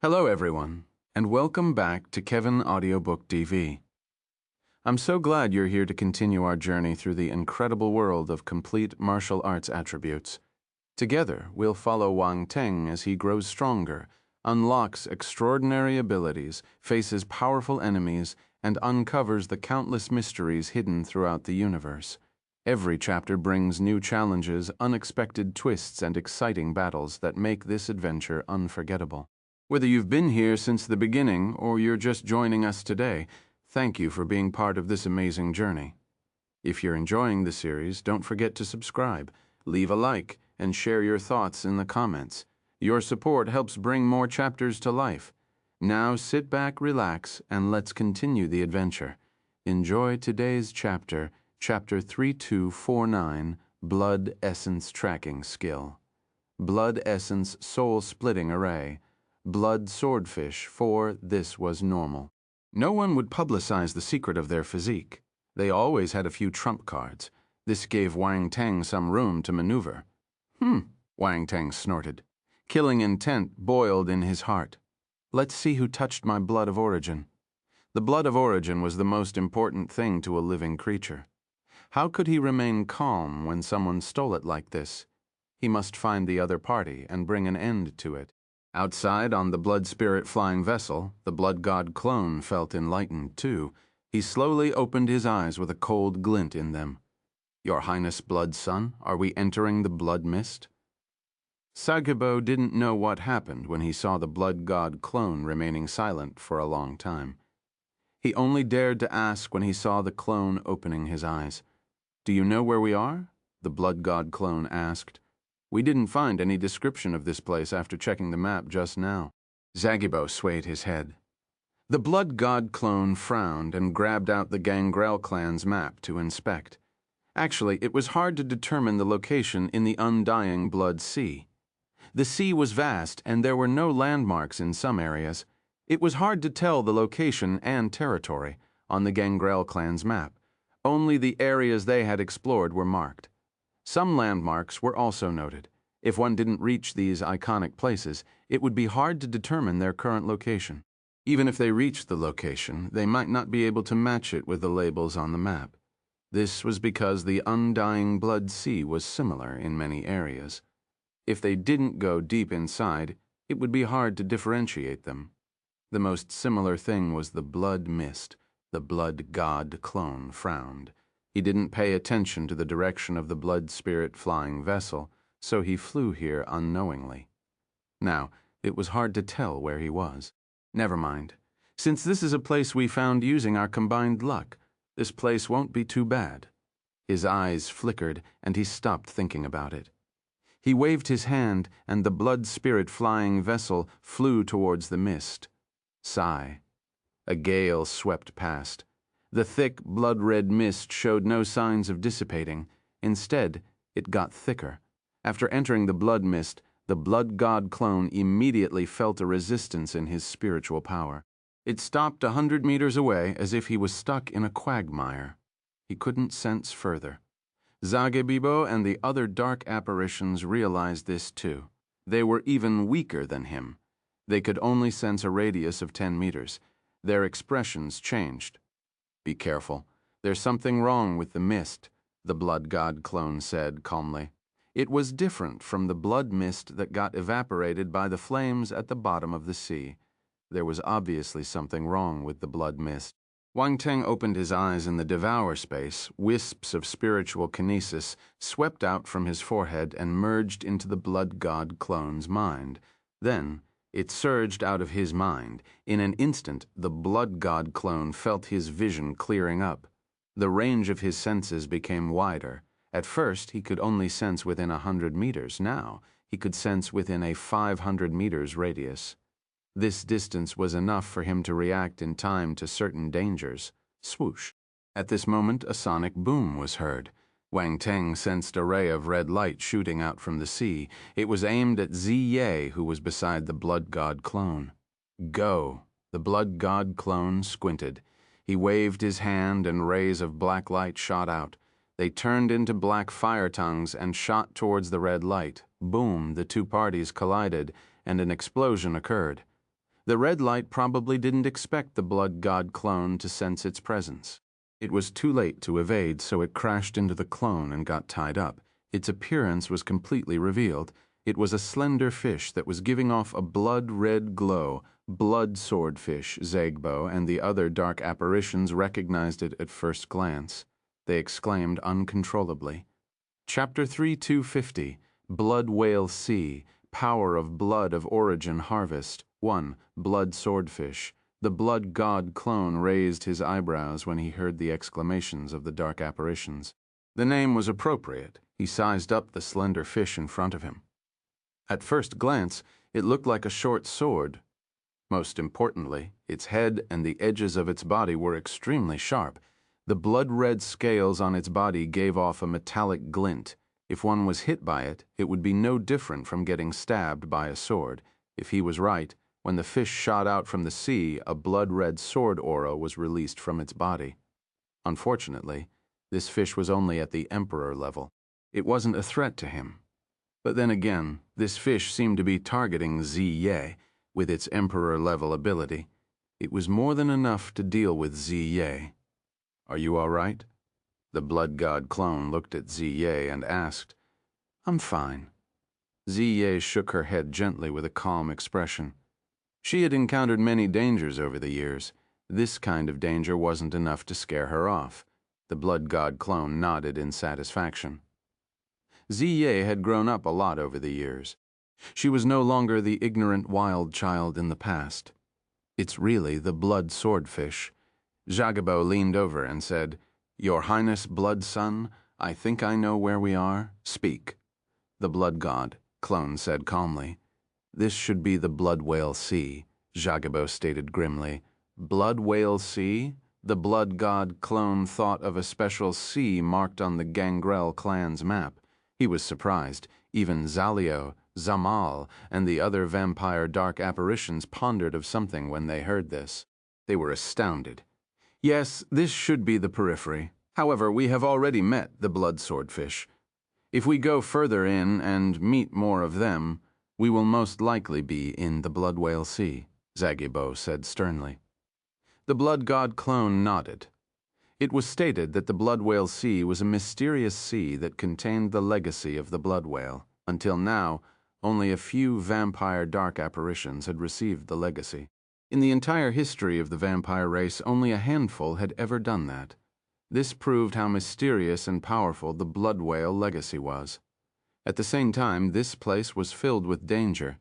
Hello everyone, and welcome back to Kevin Audiobook DV. I'm so glad you're here to continue our journey through the incredible world of complete martial arts attributes. Together, we'll follow Wang Teng as he grows stronger, unlocks extraordinary abilities, faces powerful enemies, and uncovers the countless mysteries hidden throughout the universe. Every chapter brings new challenges, unexpected twists, and exciting battles that make this adventure unforgettable. Whether you've been here since the beginning or you're just joining us today, thank you for being part of this amazing journey. If you're enjoying the series, don't forget to subscribe, leave a like, and share your thoughts in the comments. Your support helps bring more chapters to life. Now sit back, relax, and let's continue the adventure. Enjoy today's chapter, Chapter 3249, Blood Essence Tracking Skill. Blood Essence Soul Splitting Array. Blood Swordfish, for this was normal. No one would publicize the secret of their physique. They always had a few trump cards. This gave Wang Teng some room to maneuver. Wang Teng snorted. Killing intent boiled in his heart. Let's see who touched my blood of origin. The blood of origin was the most important thing to a living creature. How could he remain calm when someone stole it like this? He must find the other party and bring an end to it. Outside on the blood spirit flying vessel, the blood god clone felt enlightened too. He slowly opened his eyes with a cold glint in them. Your Highness Blood Son, are we entering the blood mist? Sagibo didn't know what happened when he saw the blood god clone remaining silent for a long time. He only dared to ask when he saw the clone opening his eyes. Do you know where we are? The blood god clone asked. We didn't find any description of this place after checking the map just now. Zagibo swayed his head. The blood god clone frowned and grabbed out the Gangrel clan's map to inspect. Actually, it was hard to determine the location in the undying blood sea. The sea was vast and there were no landmarks in some areas. It was hard to tell the location and territory on the Gangrel clan's map. Only the areas they had explored were marked. Some landmarks were also noted. If one didn't reach these iconic places, it would be hard to determine their current location. Even if they reached the location, they might not be able to match it with the labels on the map. This was because the undying blood sea was similar in many areas. If they didn't go deep inside, it would be hard to differentiate them. The most similar thing was the blood mist. The blood god clone frowned. He didn't pay attention to the direction of the blood spirit flying vessel, so he flew here unknowingly. Now, it was hard to tell where he was. Never mind. Since this is a place we found using our combined luck, this place won't be too bad. His eyes flickered, and he stopped thinking about it. He waved his hand, and the blood spirit flying vessel flew towards the mist. Sigh. A gale swept past. The thick, blood-red mist showed no signs of dissipating. Instead, it got thicker. After entering the blood mist, the blood god clone immediately felt a resistance in his spiritual power. It stopped 100 meters away as if he was stuck in a quagmire. He couldn't sense further. Zagebibo and the other dark apparitions realized this too. They were even weaker than him. They could only sense a radius of 10 meters. Their expressions changed. Be careful. There's something wrong with the mist, the blood god clone said calmly. It was different from the blood mist that got evaporated by the flames at the bottom of the sea. There was obviously something wrong with the blood mist. Wang Teng opened his eyes in the devour space. Wisps of spiritual kinesis swept out from his forehead and merged into the blood god clone's mind. Then, it surged out of his mind. In an instant, the blood god clone felt his vision clearing up. The range of his senses became wider. At first, he could only sense within 100 meters. Now, he could sense within a 500 meters radius. This distance was enough for him to react in time to certain dangers. Swoosh. At this moment, a sonic boom was heard. Wang Teng sensed a ray of red light shooting out from the sea. It was aimed at Ziye, who was beside the blood god clone. Go! The blood god clone squinted. He waved his hand and rays of black light shot out. They turned into black fire tongues and shot towards the red light. Boom! The two parties collided, and an explosion occurred. The red light probably didn't expect the blood god clone to sense its presence. It was too late to evade, so it crashed into the clone and got tied up. Its appearance was completely revealed. It was a slender fish that was giving off a blood-red glow. Blood Swordfish, Zagbo, and the other dark apparitions recognized it at first glance. They exclaimed uncontrollably. Chapter 3250, Blood Whale Sea, Power of Blood of Origin Harvest. 1. Blood Swordfish. The blood god clone raised his eyebrows when he heard the exclamations of the dark apparitions. The name was appropriate. He sized up the slender fish in front of him. At first glance, it looked like a short sword. Most importantly, its head and the edges of its body were extremely sharp. The blood-red scales on its body gave off a metallic glint. If one was hit by it, it would be no different from getting stabbed by a sword. If he was right, when the fish shot out from the sea, a blood-red sword aura was released from its body. Unfortunately, this fish was only at the Emperor level. It wasn't a threat to him. But then again, this fish seemed to be targeting Ziye with its Emperor-level ability. It was more than enough to deal with Ziye. "Are you all right?" The blood god clone looked at Ziye and asked. "I'm fine." Ziye shook her head gently with a calm expression. She had encountered many dangers over the years. This kind of danger wasn't enough to scare her off. The blood god clone nodded in satisfaction. Ziye had grown up a lot over the years. She was no longer the ignorant wild child in the past. "It's really the blood swordfish." Jagabo leaned over and said, "Your Highness, blood son, I think I know where we are. Speak." "The blood god," clone said calmly. "This should be the Blood Whale Sea," Jagabo stated grimly. "Blood Whale Sea?" The blood god clone thought of a special sea marked on the Gangrel clan's map. He was surprised. Even Zalio, Zamal, and the other vampire dark apparitions pondered of something when they heard this. They were astounded. "Yes, this should be the periphery. However, we have already met the blood swordfish. If we go further in and meet more of them, we will most likely be in the Blood Whale Sea," Zagabo said sternly. The blood god clone nodded. It was stated that the Blood Whale Sea was a mysterious sea that contained the legacy of the blood whale. Until now, only a few vampire dark apparitions had received the legacy. In the entire history of the vampire race, only a handful had ever done that. This proved how mysterious and powerful the blood whale legacy was. At the same time, this place was filled with danger.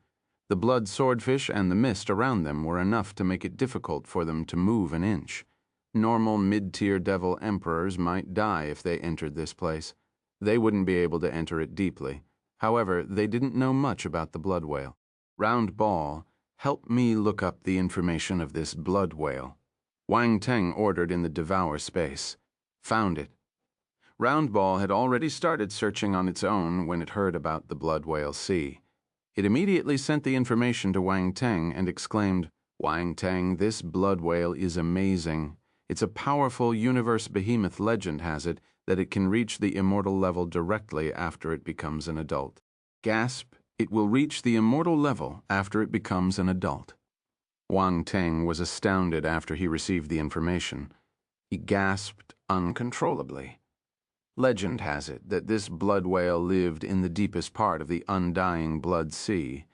The blood swordfish and the mist around them were enough to make it difficult for them to move an inch. Normal mid-tier devil emperors might die if they entered this place. They wouldn't be able to enter it deeply. However, they didn't know much about the blood whale. Round Ball, help me look up the information of this blood whale. Wang Teng ordered in the Devour space. Found it. Round Ball had already started searching on its own when it heard about the Blood Whale Sea. It immediately sent the information to Wang Teng and exclaimed, "Wang Teng, this blood whale is amazing. It's a powerful universe behemoth. Legend has it that it can reach the immortal level directly after it becomes an adult." Gasp, it will reach the immortal level after it becomes an adult. Wang Teng was astounded after he received the information. He gasped uncontrollably. Legend has it that this blood whale lived in the deepest part of the undying blood sea.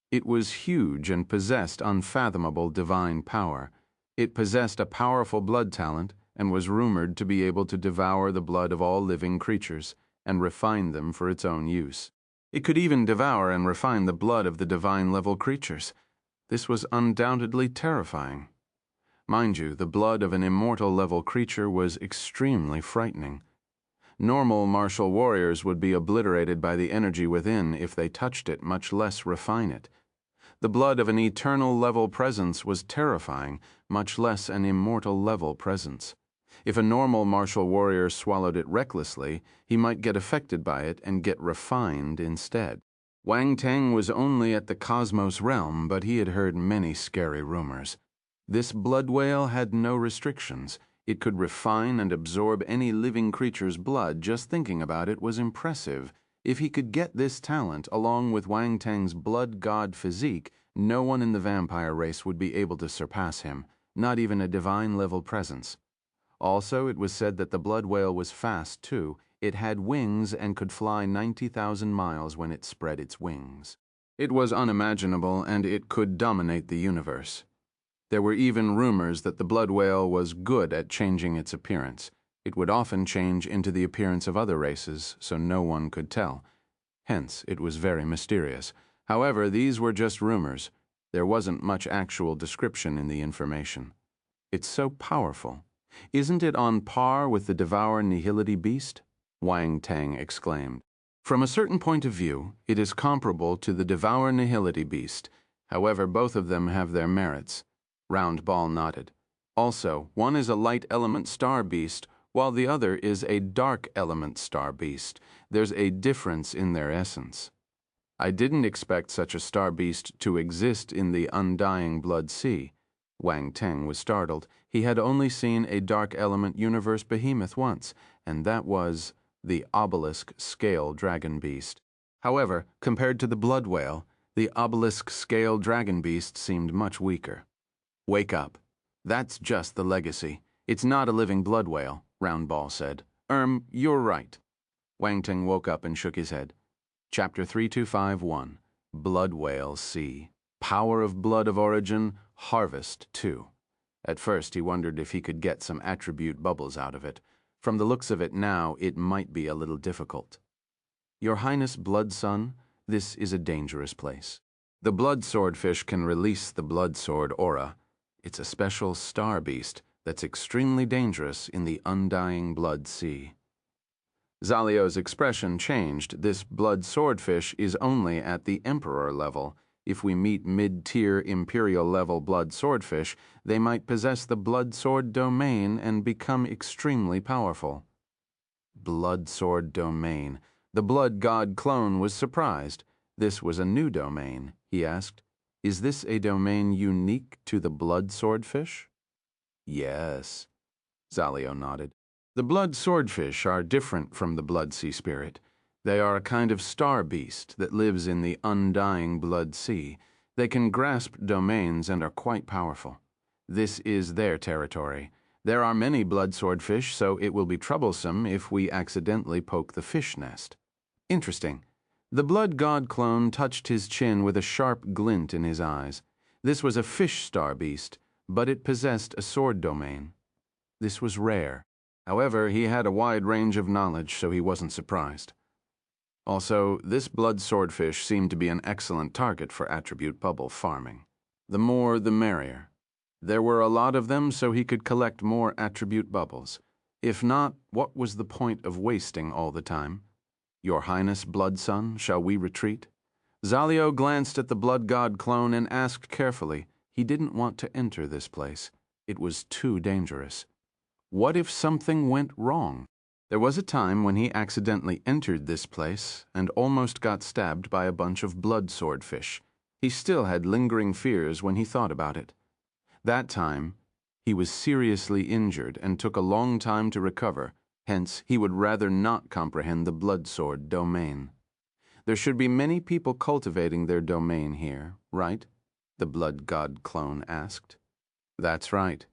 It was huge and possessed unfathomable divine power. It possessed a powerful blood talent and was rumored to be able to devour the blood of all living creatures and refine them for its own use. It could even devour and refine the blood of the divine-level creatures. This was undoubtedly terrifying. Mind you, the blood of an immortal-level creature was extremely frightening. Normal martial warriors would be obliterated by the energy within if they touched it, much less refine it. The blood of an eternal-level presence was terrifying, much less an immortal-level presence. If a normal martial warrior swallowed it recklessly, he might get affected by it and get refined instead. Wang Teng was only at the cosmos realm, but he had heard many scary rumors. This blood whale had no restrictions. It could refine and absorb any living creature's blood. Just thinking about it was impressive. If he could get this talent along with Wang Teng's blood god physique, No one in the vampire race would be able to surpass him, not even a divine-level presence. Also, it was said that the blood whale was fast, too. It had wings and could fly 90,000 miles when it spread its wings. It was unimaginable, and it could dominate the universe. There were even rumors that the blood whale was good at changing its appearance. It would often change into the appearance of other races, so no one could tell. Hence, it was very mysterious. However, these were just rumors. There wasn't much actual description in the information. It's so powerful. Isn't it on par with the Devour Nihility beast? Wang Tang exclaimed. From a certain point of view, it is comparable to the Devour Nihility beast. However, both of them have their merits. Round Ball nodded. Also, one is a light element star beast, while the other is a dark element star beast. There's a difference in their essence. I didn't expect such a star beast to exist in the undying Blood Sea. Wang Teng was startled. He had only seen a dark element universe behemoth once, and that was the obelisk scale dragon beast. However, compared to the blood whale, the obelisk scale dragon beast seemed much weaker. Wake up. That's just the legacy. It's not a living blood whale, Roundball said. You're right. Wang Teng woke up and shook his head. Chapter 3251, Blood Whale Sea. Power of blood of origin, harvest 2. At first he wondered if he could get some attribute bubbles out of it. From the looks of it now, it might be a little difficult. Your Highness Blood Sun, this is a dangerous place. The blood swordfish can release the blood sword aura. It's a special star beast that's extremely dangerous in the undying Blood Sea. Zalio's expression changed. This blood swordfish is only at the Emperor level. If we meet mid-tier Imperial-level blood swordfish, they might possess the blood sword domain and become extremely powerful. Blood sword domain. The blood god clone was surprised. This was a new domain, he asked. Is this a domain unique to the blood swordfish? Yes. Zalio nodded. The blood swordfish are different from the blood sea spirit. They are a kind of star beast that lives in the undying Blood Sea. They can grasp domains and are quite powerful. This is their territory. There are many blood swordfish, so it will be troublesome if we accidentally poke the fish nest. Interesting. The blood god clone touched his chin with a sharp glint in his eyes. This was a fish star beast, but it possessed a sword domain. This was rare. However, he had a wide range of knowledge, so he wasn't surprised. Also, this blood swordfish seemed to be an excellent target for attribute bubble farming. The more, the merrier. There were a lot of them, so he could collect more attribute bubbles. If not, what was the point of wasting all the time? Your Highness, Blood Sun, shall we retreat? Zalio glanced at the blood god clone and asked carefully. He didn't want to enter this place. It was too dangerous. What if something went wrong? There was a time when he accidentally entered this place and almost got stabbed by a bunch of blood swordfish. He still had lingering fears when he thought about it. That time, he was seriously injured and took a long time to recover. Hence, he would rather not comprehend the blood sword domain. There should be many people cultivating their domain here, right? The blood god clone asked. That's right.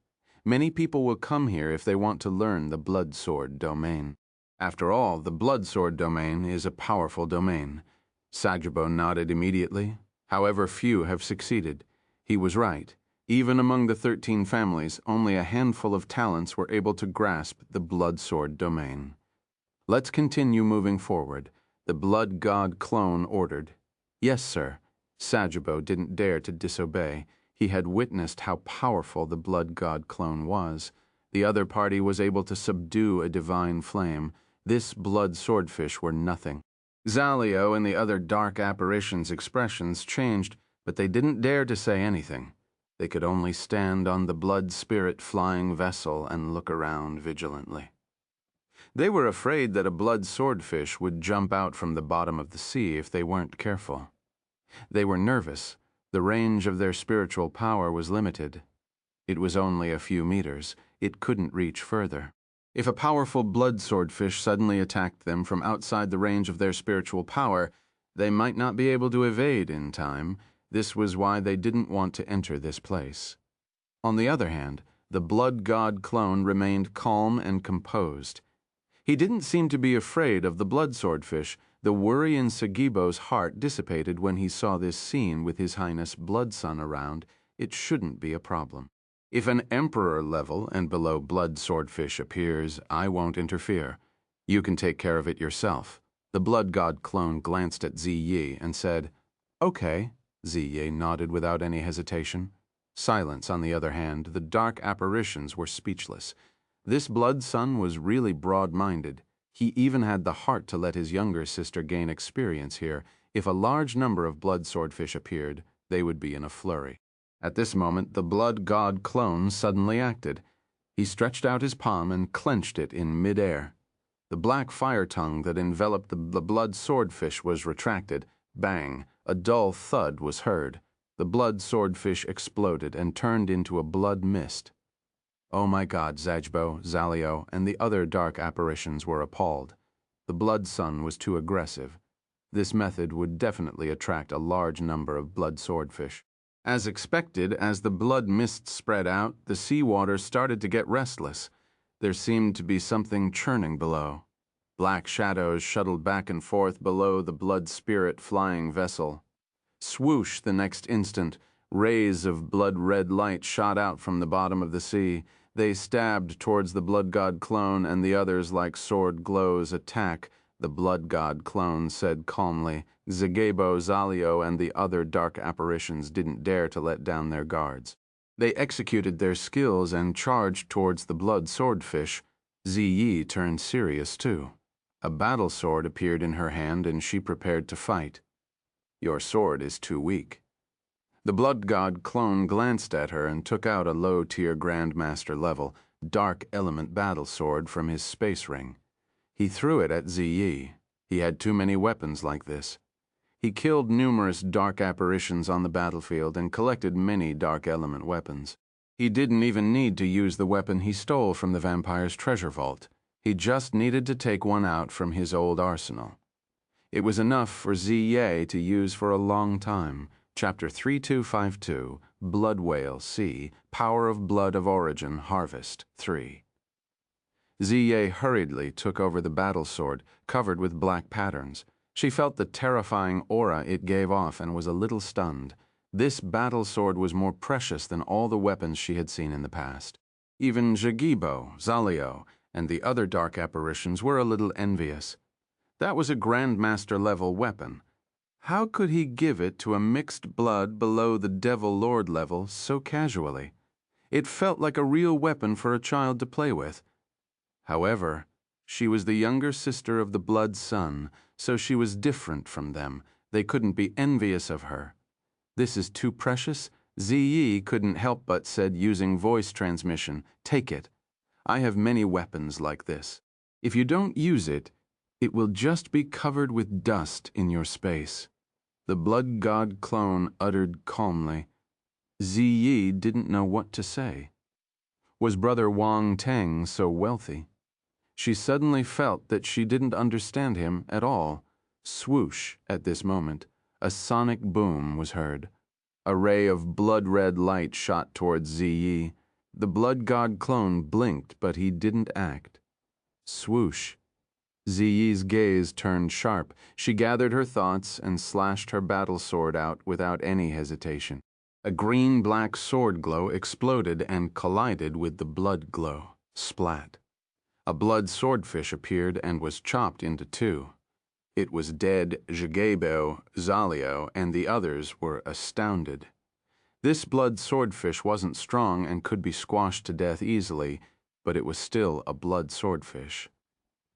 Many people will come here if they want to learn the blood sword domain. After all, the blood sword domain is a powerful domain. Sagrabo nodded immediately. However, few have succeeded. He was right. Even among the 13 families, only a handful of talents were able to grasp the blood sword domain. Let's continue moving forward, the blood god clone ordered. Yes, sir. Sagrabo didn't dare to disobey. He had witnessed how powerful the blood god clone was. The other party was able to subdue a divine flame. This blood swordfish were nothing. Zalio and the other dark apparitions' expressions changed, but they didn't dare to say anything. They could only stand on the blood spirit flying vessel and look around vigilantly. They were afraid that a blood swordfish would jump out from the bottom of the sea if they weren't careful. They were nervous. The range of their spiritual power was limited. It was only a few meters. It couldn't reach further. If a powerful blood swordfish suddenly attacked them from outside the range of their spiritual power, they might not be able to evade in time. This was why they didn't want to enter this place. On the other hand, the blood god clone remained calm and composed. He didn't seem to be afraid of the blood swordfish. The worry in Sagibo's heart dissipated when he saw this scene with His Highness Blood Sun around. It shouldn't be a problem. If an emperor level and below blood swordfish appears, I won't interfere. You can take care of it yourself. The blood god clone glanced at Ziyi and said, "Okay." Ziyi nodded without any hesitation. Silence, on the other hand, the dark apparitions were speechless. This blood sun was really broad-minded. He even had the heart to let his younger sister gain experience here. If a large number of blood swordfish appeared, they would be in a flurry. At this moment, the blood god clone suddenly acted. He stretched out his palm and clenched it in midair. The black fire tongue that enveloped the blood swordfish was retracted. Bang! A dull thud was heard. The blood swordfish exploded and turned into a blood mist. Oh my God, Zajbo, Zalio, and the other dark apparitions were appalled. The blood sun was too aggressive. This method would definitely attract a large number of blood swordfish. As expected, as the blood mist spread out, the seawater started to get restless. There seemed to be something churning below. Black shadows shuttled back and forth below the blood spirit flying vessel. Swoosh the next instant, rays of blood-red light shot out from the bottom of the sea. They stabbed towards the blood god clone, and the others, like sword glows, attack. The blood god clone said calmly. Zagebo, Zalio, and the other dark apparitions didn't dare to let down their guards. They executed their skills and charged towards the blood swordfish. Ziyi turned serious too. A battle sword appeared in her hand, and she prepared to fight. Your sword is too weak. The blood god clone glanced at her and took out a low-tier Grandmaster level, dark element battle sword from his space ring. He threw it at Ziyi. He had too many weapons like this. He killed numerous dark apparitions on the battlefield and collected many dark element weapons. He didn't even need to use the weapon he stole from the vampire's treasure vault. He just needed to take one out from his old arsenal. It was enough for Ziyi to use for a long time. Chapter 3252, Blood Whale C, Power of Blood of Origin, Harvest 3. Ziyi hurriedly took over the battle sword, covered with black patterns. She felt the terrifying aura it gave off and was a little stunned. This battle sword was more precious than all the weapons she had seen in the past. Even Jagibo, Zalio, and the other dark apparitions were a little envious. That was a Grandmaster-level weapon. How could he give it to a mixed blood below the Devil Lord level so casually? It felt like a real weapon for a child to play with. However, she was the younger sister of the Blood Sun, so she was different from them. They couldn't be envious of her. This is too precious? Ziyi couldn't help but said using voice transmission, "Take it. I have many weapons like this. If you don't use it, it will just be covered with dust in your space." The blood god clone uttered calmly. Ziyi didn't know what to say. Was Brother Wang Teng so wealthy? She suddenly felt that she didn't understand him at all. Swoosh, at this moment, a sonic boom was heard. A ray of blood-red light shot towards Ziyi. The blood god clone blinked, but he didn't act. Swoosh. Ziyi's gaze turned sharp. She gathered her thoughts and slashed her battle sword out without any hesitation. A green-black sword glow exploded and collided with the blood glow. Splat. A blood swordfish appeared and was chopped into two. It was dead. Jagebo, Zalio, and the others were astounded. This blood swordfish wasn't strong and could be squashed to death easily, but it was still a blood swordfish.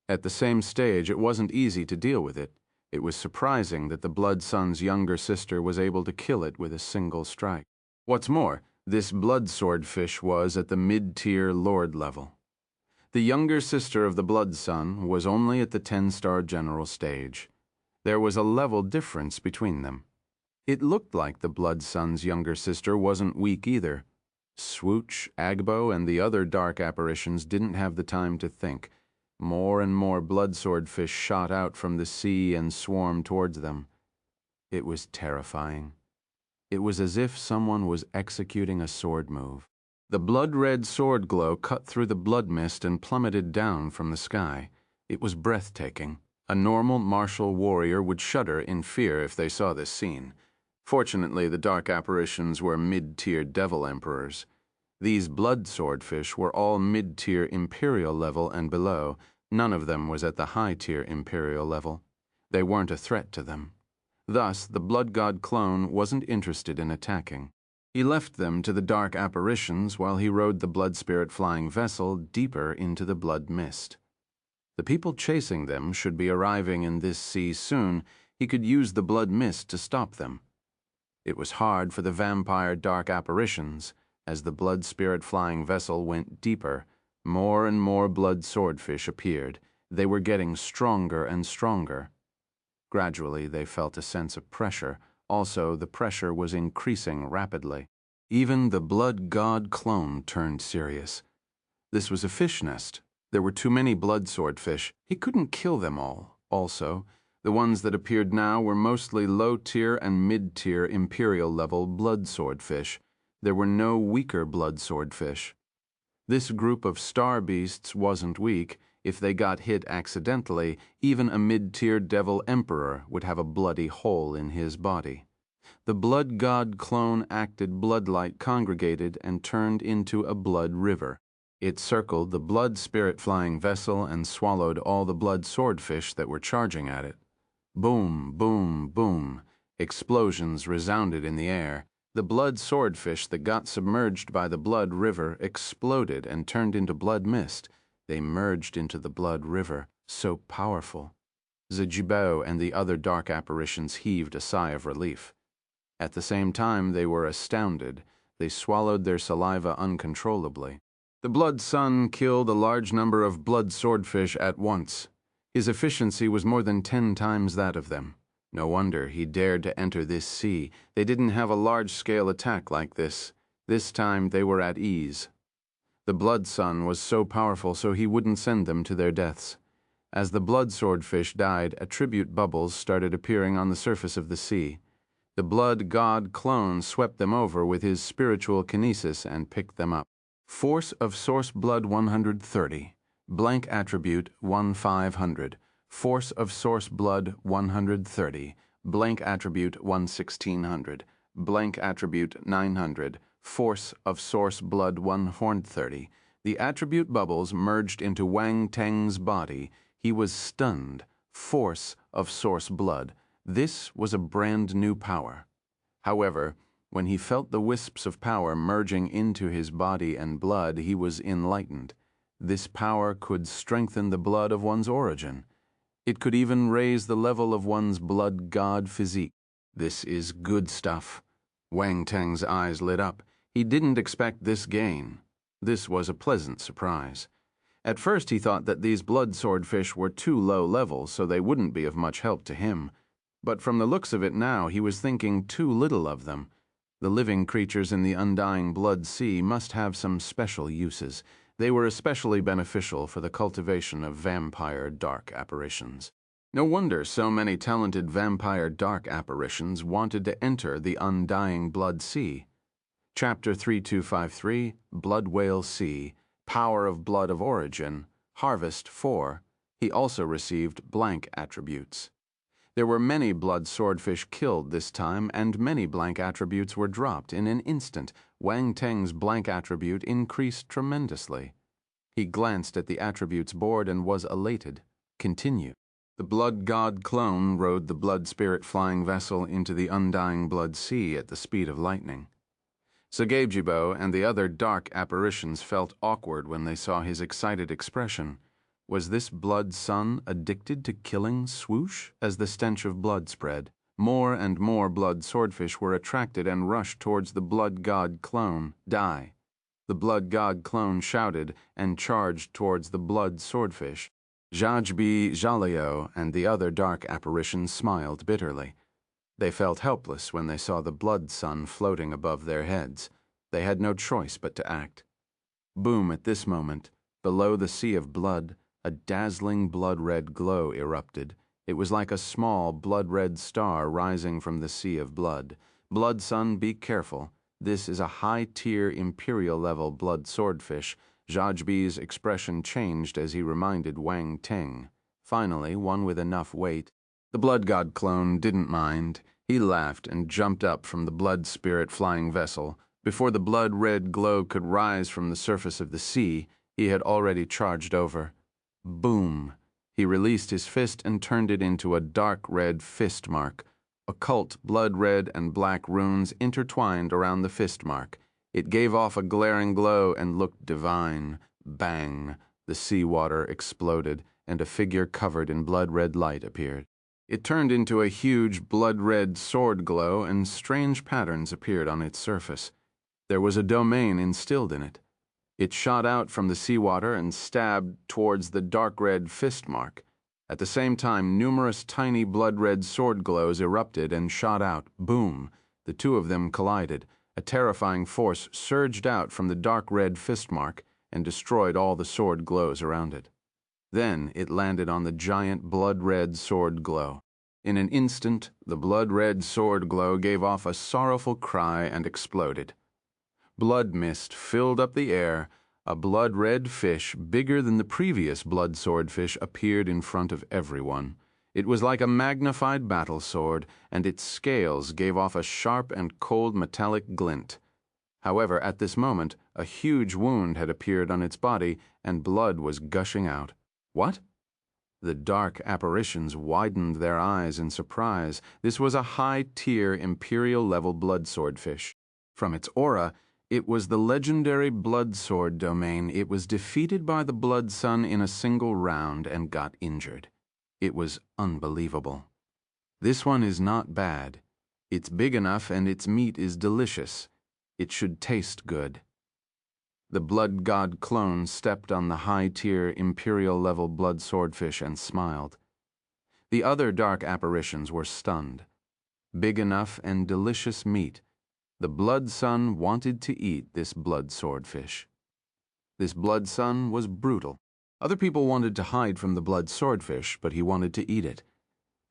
At the same stage, it wasn't easy to deal with it. It was surprising that the Blood Sun's younger sister was able to kill it with a single strike. What's more, this blood swordfish was at the mid-tier Lord level. The younger sister of the Blood Sun was only at the 10-star general stage. There was a level difference between them. It looked like the Blood Sun's younger sister wasn't weak either. Swoosh, Agbo, and the other dark apparitions didn't have the time to think. More and more blood swordfish shot out from the sea and swarmed towards them. It was terrifying. It was as if someone was executing a sword move. The blood-red sword glow cut through the blood mist and plummeted down from the sky. It was breathtaking. A normal martial warrior would shudder in fear if they saw this scene. Fortunately, the dark apparitions were mid-tier devil emperors. These blood swordfish were all mid-tier imperial level and below. None of them was at the high-tier imperial level. They weren't a threat to them. Thus, the blood god clone wasn't interested in attacking. He left them to the dark apparitions while he rode the blood spirit flying vessel deeper into the blood mist. The people chasing them should be arriving in this sea soon. He could use the blood mist to stop them. It was hard for the vampire dark apparitions. As the blood spirit flying vessel went deeper, more and more blood swordfish appeared. They were getting stronger and stronger. Gradually, they felt a sense of pressure. Also, the pressure was increasing rapidly. Even the blood god clone turned serious. This was a fish nest. There were too many blood swordfish. He couldn't kill them all. Also, the ones that appeared now were mostly low-tier and mid-tier imperial-level blood swordfish. There were no weaker blood swordfish. This group of star beasts wasn't weak. If they got hit accidentally, even a mid-tier devil emperor would have a bloody hole in his body. The blood god clone acted bloodlight congregated and turned into a blood river. It circled the blood spirit flying vessel and swallowed all the blood swordfish that were charging at it. Boom, boom, boom. Explosions resounded in the air. The blood swordfish that got submerged by the blood river exploded and turned into blood mist. They merged into the blood river, so powerful. Zejibao and the other dark apparitions heaved a sigh of relief. At the same time, they were astounded. They swallowed their saliva uncontrollably. The blood sun killed a large number of blood swordfish at once. His efficiency was more than 10 times that of them. No wonder he dared to enter this sea. They didn't have a large-scale attack like this. This time they were at ease. The blood sun was so powerful so he wouldn't send them to their deaths. As the blood swordfish died, attribute bubbles started appearing on the surface of the sea. The blood god clone swept them over with his spiritual kinesis and picked them up. Force of source blood 130. Blank attribute 1500. Force of source blood 130. Blank attribute 1600. Blank attribute 900. Force of source blood 130. The attribute bubbles merged into Wang Teng's body. He was stunned. Force of source blood. This was a brand new power. However, when he felt the wisps of power merging into his body and blood, he was enlightened. This power could strengthen the blood of one's origin. It could even raise the level of one's blood god physique. This is good stuff. Wang Teng's eyes lit up. He didn't expect this gain. This was a pleasant surprise. At first he thought that these blood swordfish were too low level, so they wouldn't be of much help to him. But from the looks of it now, he was thinking too little of them. The living creatures in the undying blood sea must have some special uses. They were especially beneficial for the cultivation of vampire dark apparitions. No wonder so many talented vampire dark apparitions wanted to enter the undying blood sea. Chapter 3253, Blood Whale Sea, Power of Blood of Origin, Harvest 4. He also received blank attributes. There were many blood swordfish killed this time, and many blank attributes were dropped in an instant. Wang Teng's blank attribute increased tremendously. He glanced at the attributes board and was elated. Continue. The blood god clone rode the blood spirit flying vessel into the undying blood sea at the speed of lightning. Sagejibo and the other dark apparitions felt awkward when they saw his excited expression. Was this blood sun addicted to killing swoosh? As the stench of blood spread, more and more blood swordfish were attracted and rushed towards the blood god clone. Die. The blood god clone shouted and charged towards the blood swordfish. Jajbi Jalio and the other dark apparitions smiled bitterly. They felt helpless when they saw the blood sun floating above their heads. They had no choice but to act. Boom, at this moment, below the sea of blood, a dazzling blood-red glow erupted. It was like a small blood-red star rising from the sea of blood. Blood Sun, be careful. This is a high-tier Imperial-level blood swordfish. Zhajbi's expression changed as he reminded Wang Teng. Finally, one with enough weight. The blood god clone didn't mind. He laughed and jumped up from the blood spirit flying vessel. Before the blood-red glow could rise from the surface of the sea, he had already charged over. Boom! He released his fist and turned it into a dark red fist mark. Occult blood-red and black runes intertwined around the fist mark. It gave off a glaring glow and looked divine. Bang! The seawater exploded, and a figure covered in blood-red light appeared. It turned into a huge blood-red sword glow, and strange patterns appeared on its surface. There was a domain instilled in it. It shot out from the seawater and stabbed towards the dark red fist mark. At the same time, numerous tiny blood-red sword glows erupted and shot out. Boom! The two of them collided. A terrifying force surged out from the dark red fist mark and destroyed all the sword glows around it. Then it landed on the giant blood-red sword glow. In an instant, the blood-red sword glow gave off a sorrowful cry and exploded. Blood mist filled up the air. A blood-red fish, bigger than the previous blood swordfish, appeared in front of everyone. It was like a magnified battle sword, and its scales gave off a sharp and cold metallic glint. However, at this moment, a huge wound had appeared on its body, and blood was gushing out. What? The dark apparitions widened their eyes in surprise. This was a high-tier Imperial-level blood swordfish. From its aura, it was the legendary blood sword domain. It was defeated by the Blood Sun in a single round and got injured. It was unbelievable. This one is not bad. It's big enough and its meat is delicious. It should taste good. The blood god clone stepped on the high-tier Imperial-level blood swordfish and smiled. The other dark apparitions were stunned. Big enough and delicious meat. The Blood Sun wanted to eat this blood swordfish. This Blood Sun was brutal. Other people wanted to hide from the blood swordfish, but he wanted to eat it.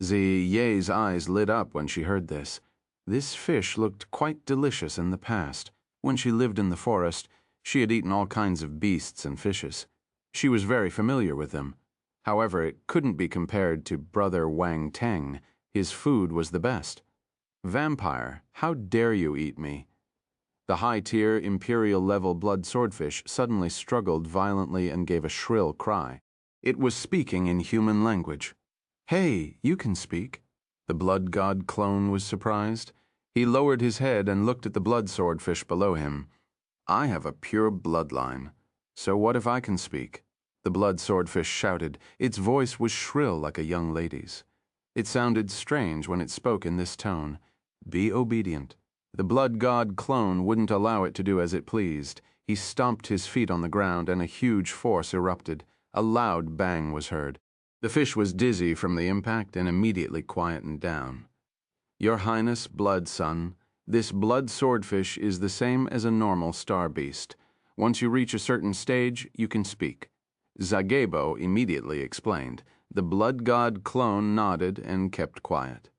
Zi Ye's eyes lit up when she heard this. This fish looked quite delicious in the past. When she lived in the forest, she had eaten all kinds of beasts and fishes. She was very familiar with them. However, it couldn't be compared to brother Wang Teng. His food was the best. Vampire, how dare you eat me? The high-tier Imperial-level blood swordfish suddenly struggled violently and gave a shrill cry. It was speaking in human language. Hey, you can speak. The blood god clone was surprised. He lowered his head and looked at the blood swordfish below him. I have a pure bloodline. So what if I can speak? The blood swordfish shouted. Its voice was shrill like a young lady's. It sounded strange when it spoke in this tone. Be obedient. The blood god clone wouldn't allow it to do as it pleased. He stomped his feet on the ground and a huge force erupted. A loud bang was heard. The fish was dizzy from the impact and immediately quietened down. Your Highness, Blood Sun, this blood swordfish is the same as a normal star beast. Once you reach a certain stage, you can speak. Zagebo immediately explained. The blood god clone nodded and kept quiet.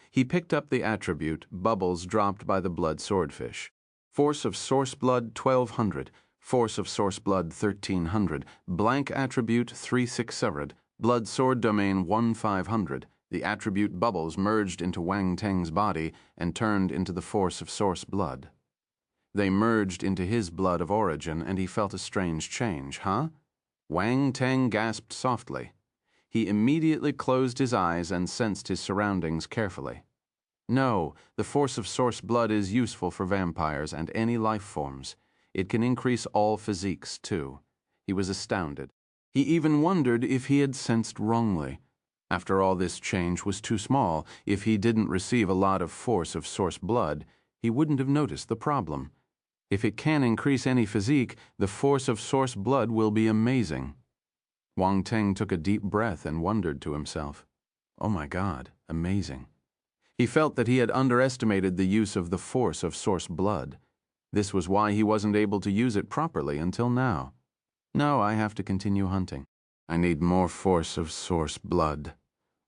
He picked up the attribute, bubbles dropped by the blood swordfish. Force of source blood 1200, force of source blood 1300, blank attribute 3600, blood sword domain 1500. The attribute bubbles merged into Wang Teng's body and turned into the force of source blood. They merged into his blood of origin, and he felt a strange change. Huh? Wang Teng gasped softly. He immediately closed his eyes and sensed his surroundings carefully. No, the force of source blood is useful for vampires and any life forms. It can increase all physiques, too. He was astounded. He even wondered if he had sensed wrongly. After all, this change was too small. If he didn't receive a lot of force of source blood, he wouldn't have noticed the problem. If it can increase any physique, the force of source blood will be amazing. Wang Teng took a deep breath and wondered to himself, oh my God, amazing. He felt that he had underestimated the use of the force of source blood. This was why he wasn't able to use it properly until now. No, I have to continue hunting. I need more force of source blood.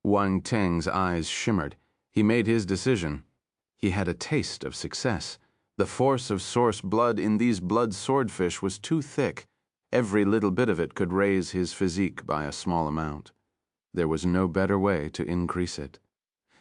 Wang Teng's eyes shimmered. He made his decision. He had a taste of success. The force of source blood in these blood swordfish was too thick. Every little bit of it could raise his physique by a small amount. There was no better way to increase it.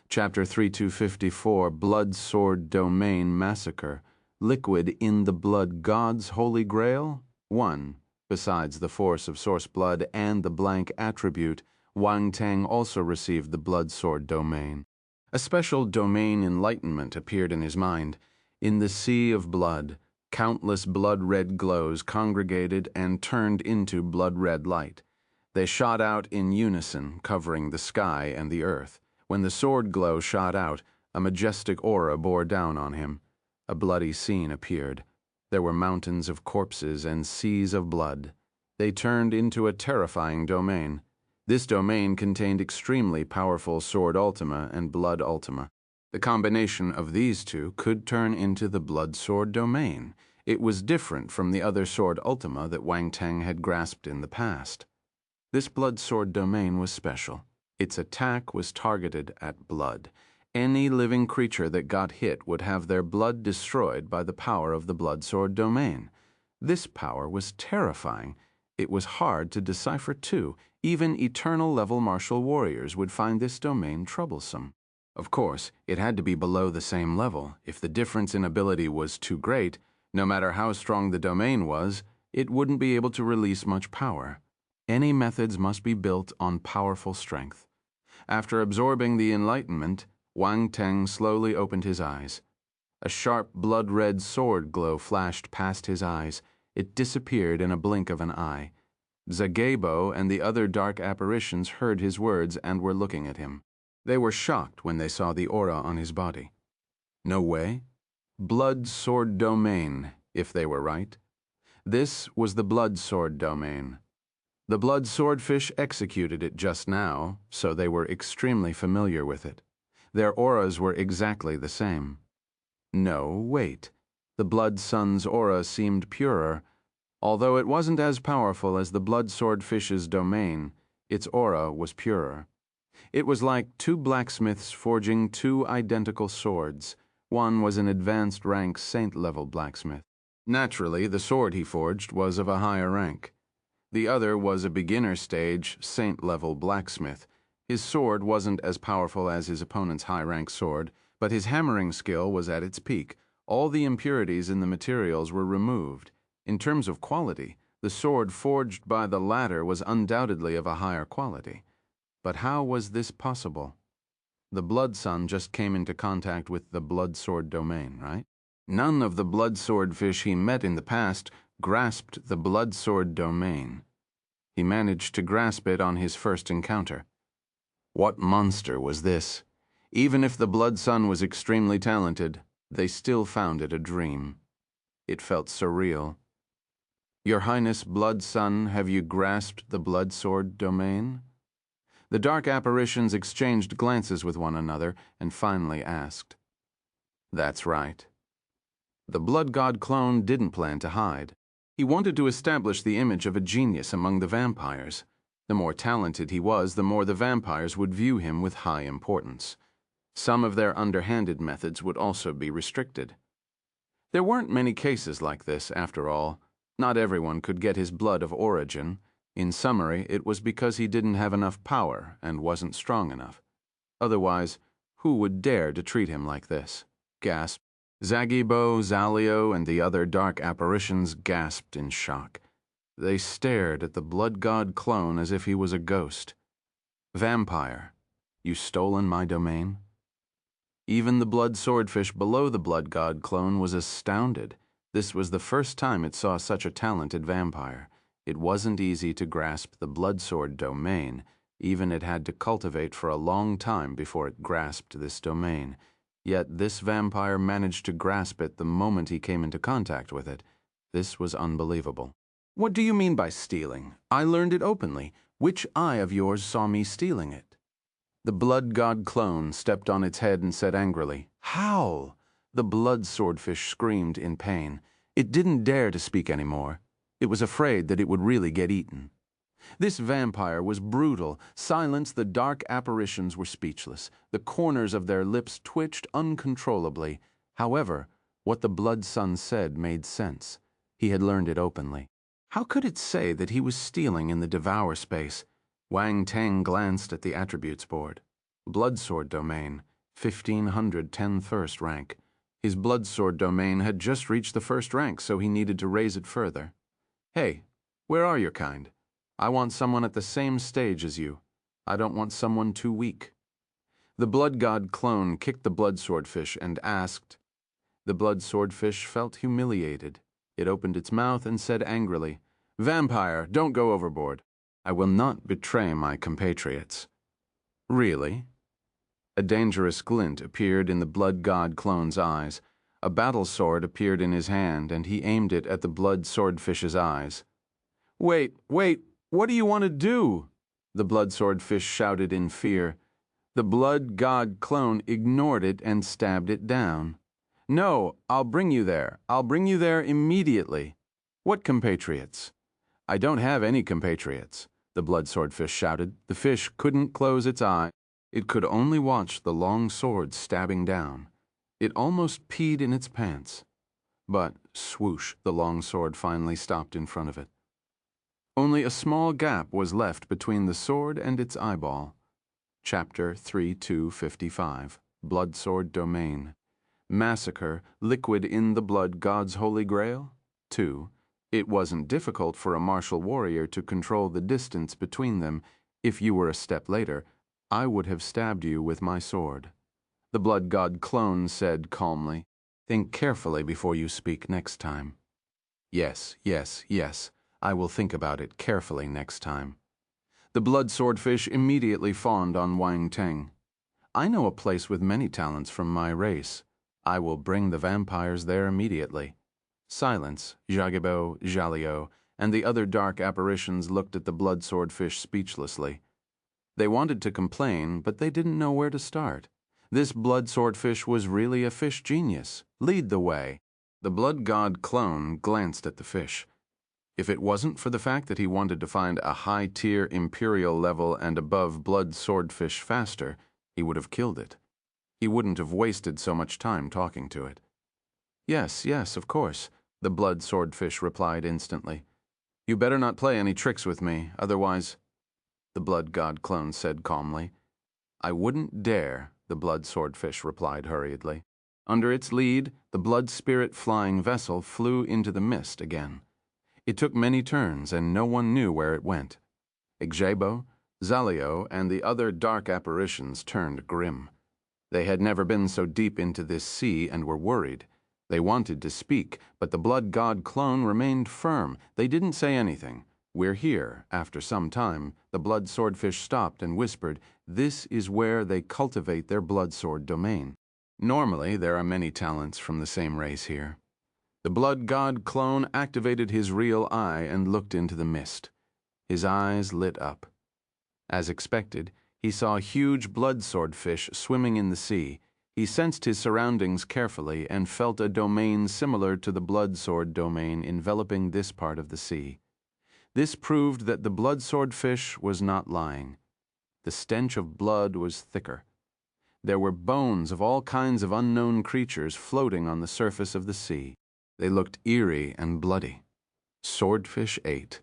Chapter 3254, Blood Sword Domain Massacre. Liquid in the blood God's Holy Grail? 1. Besides the force of source blood and the blank attribute, Wang Tang also received the blood sword domain. A special domain enlightenment appeared in his mind. In the sea of blood, countless blood-red glows congregated and turned into blood-red light. They shot out in unison, covering the sky and the earth. When the sword glow shot out, a majestic aura bore down on him. A bloody scene appeared. There were mountains of corpses and seas of blood. They turned into a terrifying domain. This domain contained extremely powerful sword ultima and blood ultima. The combination of these two could turn into the blood sword domain. It was different from the other sword ultima that Wang Tang had grasped in the past. This blood sword domain was special. Its attack was targeted at blood. Any living creature that got hit would have their blood destroyed by the power of the blood sword domain. This power was terrifying. It was hard to decipher too. Even eternal-level martial warriors would find this domain troublesome. Of course, it had to be below the same level. If the difference in ability was too great, no matter how strong the domain was, it wouldn't be able to release much power. Any methods must be built on powerful strength. After absorbing the enlightenment, Wang Tang slowly opened his eyes. A sharp blood-red sword glow flashed past his eyes. It disappeared in a blink of an eye. Zagabo and the other dark apparitions heard his words and were looking at him. They were shocked when they saw the aura on his body. No way? Blood sword domain, if they were right. This was the blood sword domain. The blood swordfish executed it just now, so they were extremely familiar with it. Their auras were exactly the same. No, wait. The blood sun's aura seemed purer. Although it wasn't as powerful as the blood swordfish's domain, its aura was purer. It was like two blacksmiths forging two identical swords. One was an advanced rank saint-level blacksmith. Naturally, the sword he forged was of a higher rank. The other was a beginner-stage, saint-level blacksmith. His sword wasn't as powerful as his opponent's high-rank sword, but his hammering skill was at its peak. All the impurities in the materials were removed. In terms of quality, the sword forged by the latter was undoubtedly of a higher quality. But how was this possible? The blood sun just came into contact with the blood sword domain, right? None of the blood swordfish he met in the past grasped the blood sword domain. He managed to grasp it on his first encounter. What monster was this? Even if the blood sun was extremely talented, they still found it a dream. It felt surreal. Your Highness, Blood Sun, have you grasped the blood sword domain? The dark apparitions exchanged glances with one another and finally asked. That's right. The blood god clone didn't plan to hide. He wanted to establish the image of a genius among the vampires. The more talented he was, the more the vampires would view him with high importance. Some of their underhanded methods would also be restricted. There weren't many cases like this, after all. Not everyone could get his blood of origin. In summary, it was because he didn't have enough power and wasn't strong enough. Otherwise, who would dare to treat him like this? Gasped. Zagabo, Zalio, and the other dark apparitions gasped in shock. They stared at the blood god clone as if he was a ghost. Vampire, you stolen my domain? Even the blood swordfish below the blood god clone was astounded. This was the first time it saw such a talented vampire. It wasn't easy to grasp the blood sword domain. Even it had to cultivate for a long time before it grasped this domain. Yet this vampire managed to grasp it the moment he came into contact with it. This was unbelievable. What do you mean by stealing? I learned it openly. Which eye of yours saw me stealing it? The blood god clone stepped on its head and said angrily, Howl! The blood swordfish screamed in pain. It didn't dare to speak anymore. It was afraid that it would really get eaten. This vampire was brutal. Silenced, the dark apparitions were speechless. The corners of their lips twitched uncontrollably. However, what the blood son said made sense. He had learned it openly. How could it say that he was stealing in the devour space? Wang Tang glanced at the attributes board. Bloodsword domain, 1510 first rank. His bloodsword domain had just reached the first rank, so he needed to raise it further. Hey, where are your kind? I want someone at the same stage as you. I don't want someone too weak. The blood god clone kicked the blood swordfish and asked. The blood swordfish felt humiliated. It opened its mouth and said angrily, Vampire, don't go overboard. I will not betray my compatriots. Really? A dangerous glint appeared in the blood god clone's eyes. A battle sword appeared in his hand, and he aimed it at the blood swordfish's eyes. Wait, what do you want to do? The blood swordfish shouted in fear. The blood god clone ignored it and stabbed it down. No, I'll bring you there. I'll bring you there immediately. What compatriots? I don't have any compatriots, the blood swordfish shouted. The fish couldn't close its eye. It could only watch the long sword stabbing down. It almost peed in its pants. But, swoosh, the long sword finally stopped in front of it. Only a small gap was left between the sword and its eyeball. Chapter 3255, Blood Sword Domain. Massacre, liquid in the blood god's holy grail? 2. It wasn't difficult for a martial warrior to control the distance between them. If you were a step later, I would have stabbed you with my sword. The blood god clone said calmly, Think carefully before you speak next time. Yes. I will think about it carefully next time. The blood swordfish immediately fawned on Wang Teng. I know a place with many talents from my race. I will bring the vampires there immediately. Silence, Jagibo, Jalio, and the other dark apparitions looked at the blood swordfish speechlessly. They wanted to complain, but they didn't know where to start. This blood swordfish was really a fish genius. Lead the way. The blood god clone glanced at the fish. If it wasn't for the fact that he wanted to find a high-tier imperial level and above blood swordfish faster, he would have killed it. He wouldn't have wasted so much time talking to it. Yes, of course, the blood swordfish replied instantly. You better not play any tricks with me, otherwise... The blood god clone said calmly. I wouldn't dare, the blood swordfish replied hurriedly. Under its lead, the blood spirit flying vessel flew into the mist again. It took many turns, and no one knew where it went. Ixabo, Zalio, and the other dark apparitions turned grim. They had never been so deep into this sea and were worried. They wanted to speak, but the blood god clone remained firm. They didn't say anything. We're here. After some time, the blood swordfish stopped and whispered, This is where they cultivate their blood sword domain. Normally, there are many talents from the same race here. The blood god clone activated his real eye and looked into the mist. His eyes lit up. As expected, he saw a huge blood swordfish swimming in the sea. He sensed his surroundings carefully and felt a domain similar to the blood sword domain enveloping this part of the sea. This proved that the blood swordfish was not lying. The stench of blood was thicker. There were bones of all kinds of unknown creatures floating on the surface of the sea. They looked eerie and bloody. Swordfish 8.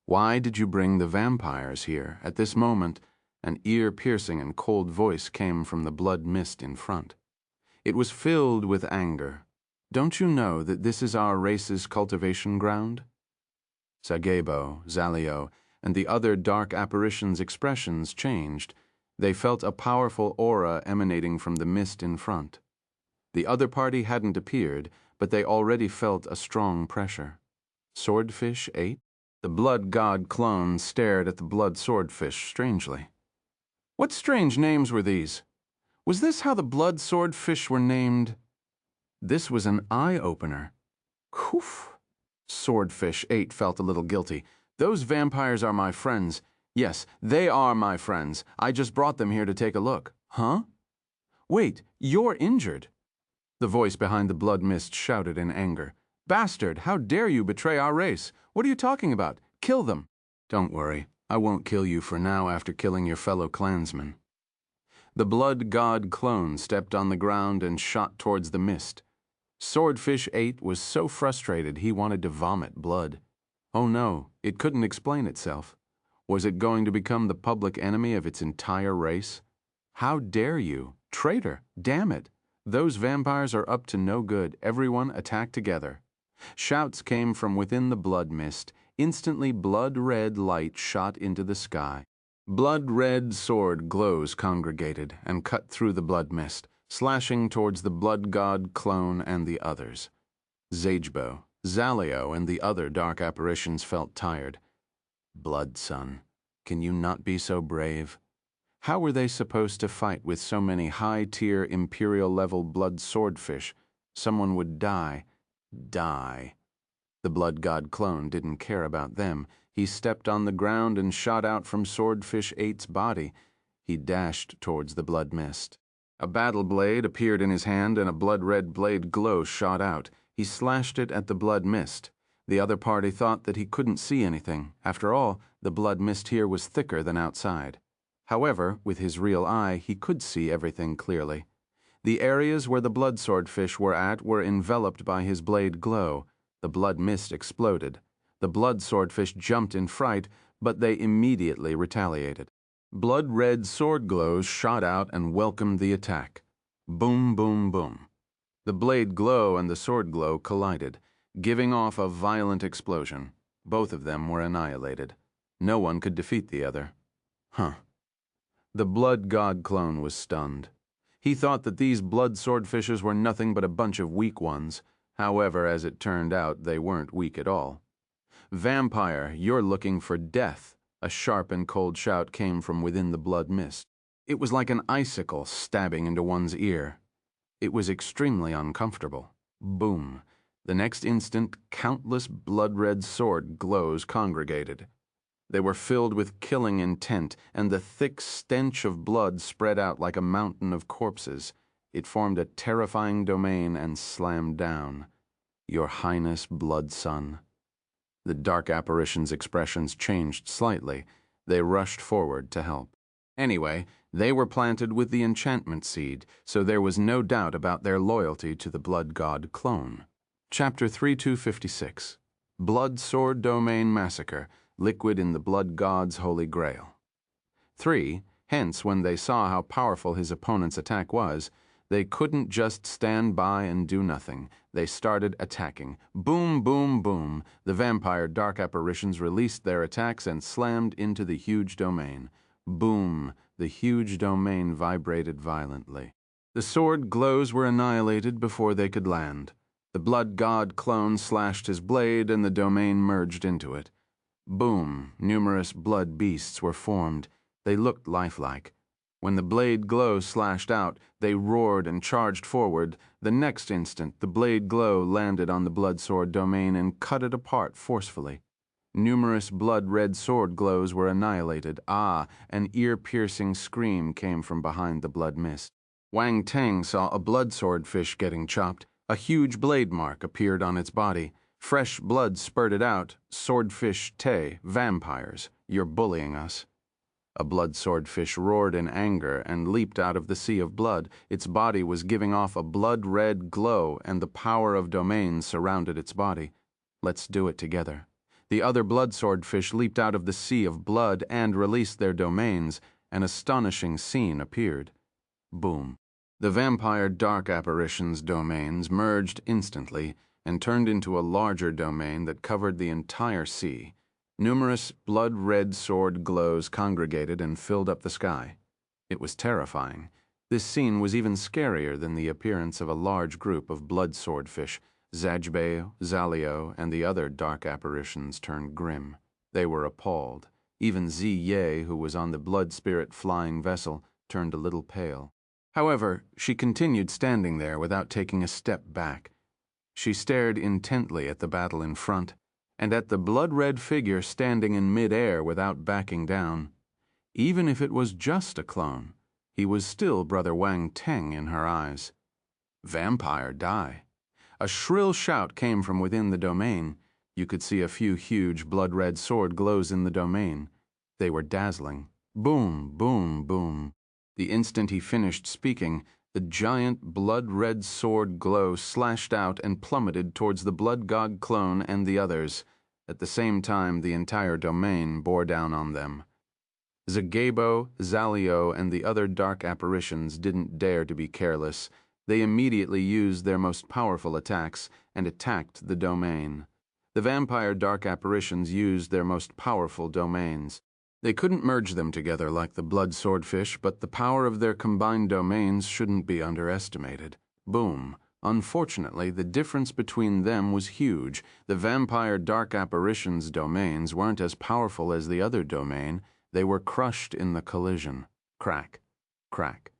Why did you bring the vampires here? At this moment, an ear-piercing and cold voice came from the blood mist in front. It was filled with anger. Don't you know that this is our race's cultivation ground? Sagebo, Zalio, and the other dark apparitions' expressions changed. They felt a powerful aura emanating from the mist in front. The other party hadn't appeared, but they already felt a strong pressure. Swordfish 8? The blood god clone stared at the blood swordfish strangely. What strange names were these? Was this how the blood swordfish were named? This was an eye-opener. Whew! Swordfish 8 felt a little guilty. Those vampires are my friends. Yes, they are my friends. I just brought them here to take a look. Huh? Wait, you're injured. The voice behind the blood mist shouted in anger. Bastard, how dare you betray our race? What are you talking about? Kill them. Don't worry, I won't kill you for now after killing your fellow clansmen. The blood god clone stepped on the ground and shot towards the mist. Swordfish 8 was so frustrated he wanted to vomit blood. Oh no, it couldn't explain itself. Was it going to become the public enemy of its entire race? How dare you? Traitor! Damn it! Those vampires are up to no good. Everyone attack together. Shouts came from within the blood mist. Instantly blood-red light shot into the sky. Blood-red sword glows congregated and cut through the blood mist, slashing towards the blood god clone and the others. Zajbo, Zalio, and the other dark apparitions felt tired. Blood son, can you not be so brave? How were they supposed to fight with so many high-tier imperial-level blood swordfish? Someone would die. Die. The blood god clone didn't care about them. He stepped on the ground and shot out from Swordfish 8's body. He dashed towards the blood mist. A battle blade appeared in his hand and a blood-red blade glow shot out. He slashed it at the blood mist. The other party thought that he couldn't see anything. After all, the blood mist here was thicker than outside. However, with his real eye, he could see everything clearly. The areas where the blood swordfish were at were enveloped by his blade glow. The blood mist exploded. The blood swordfish jumped in fright, but they immediately retaliated. Blood-red sword glows shot out and welcomed the attack. Boom, boom, boom. The blade glow and the sword glow collided, giving off a violent explosion. Both of them were annihilated. No one could defeat the other. The blood god clone was stunned. He thought that these blood swordfishes were nothing but a bunch of weak ones. However, as it turned out, they weren't weak at all. Vampire, you're looking for death. A sharp and cold shout came from within the blood mist. It was like an icicle stabbing into one's ear. It was extremely uncomfortable. Boom. The next instant, countless blood-red sword glows congregated. They were filled with killing intent, and the thick stench of blood spread out like a mountain of corpses. It formed a terrifying domain and slammed down. Your Highness, blood son. The dark apparition's expressions changed slightly. They rushed forward to help. Anyway, they were planted with the enchantment seed, so there was no doubt about their loyalty to the blood god clone. Chapter 3256. Blood Sword Domain Massacre, liquid in the blood god's holy grail. 3. Hence, when they saw how powerful his opponent's attack was, they couldn't just stand by and do nothing. They started attacking. Boom, boom, boom. The vampire dark apparitions released their attacks and slammed into the huge domain. Boom. The huge domain vibrated violently. The sword glows were annihilated before they could land. The blood god clone slashed his blade and the domain merged into it. Boom. Numerous blood beasts were formed. They looked lifelike. When the blade glow slashed out, they roared and charged forward. The next instant, the blade glow landed on the blood sword domain and cut it apart forcefully. Numerous blood-red sword glows were annihilated. An ear-piercing scream came from behind the blood mist. Wang Teng saw a blood swordfish getting chopped. A huge blade mark appeared on its body. Fresh blood spurted out. Swordfish Te, vampires, you're bullying us. A blood swordfish roared in anger and leaped out of the sea of blood. Its body was giving off a blood-red glow, and the power of domains surrounded its body. Let's do it together. The other blood swordfish leaped out of the sea of blood and released their domains. An astonishing scene appeared. Boom. The vampire dark apparitions' domains merged instantly and turned into a larger domain that covered the entire sea. Numerous blood-red sword glows congregated and filled up the sky. It was terrifying. This scene was even scarier than the appearance of a large group of blood swordfish. Zajbe, Zalio, and the other dark apparitions turned grim. They were appalled. Even Ziye, who was on the blood spirit flying vessel, turned a little pale. However, she continued standing there without taking a step back. She stared intently at the battle in front, and at the blood-red figure standing in mid-air without backing down. Even if it was just a clone, he was still Brother Wang Teng in her eyes. Vampire, die. A shrill shout came from within the domain. You could see a few huge blood-red sword glows in the domain. They were dazzling. Boom, boom, boom. The instant he finished speaking, the giant blood-red sword glow slashed out and plummeted towards the blood god clone and the others. At the same time, the entire domain bore down on them. Zagabo, Zalio, and the other dark apparitions didn't dare to be careless. They immediately used their most powerful attacks and attacked the domain. The vampire dark apparitions used their most powerful domains. They couldn't merge them together like the blood swordfish, but the power of their combined domains shouldn't be underestimated. Boom. Unfortunately, the difference between them was huge. The vampire dark apparitions' domains weren't as powerful as the other domain. They were crushed in the collision. Crack, crack.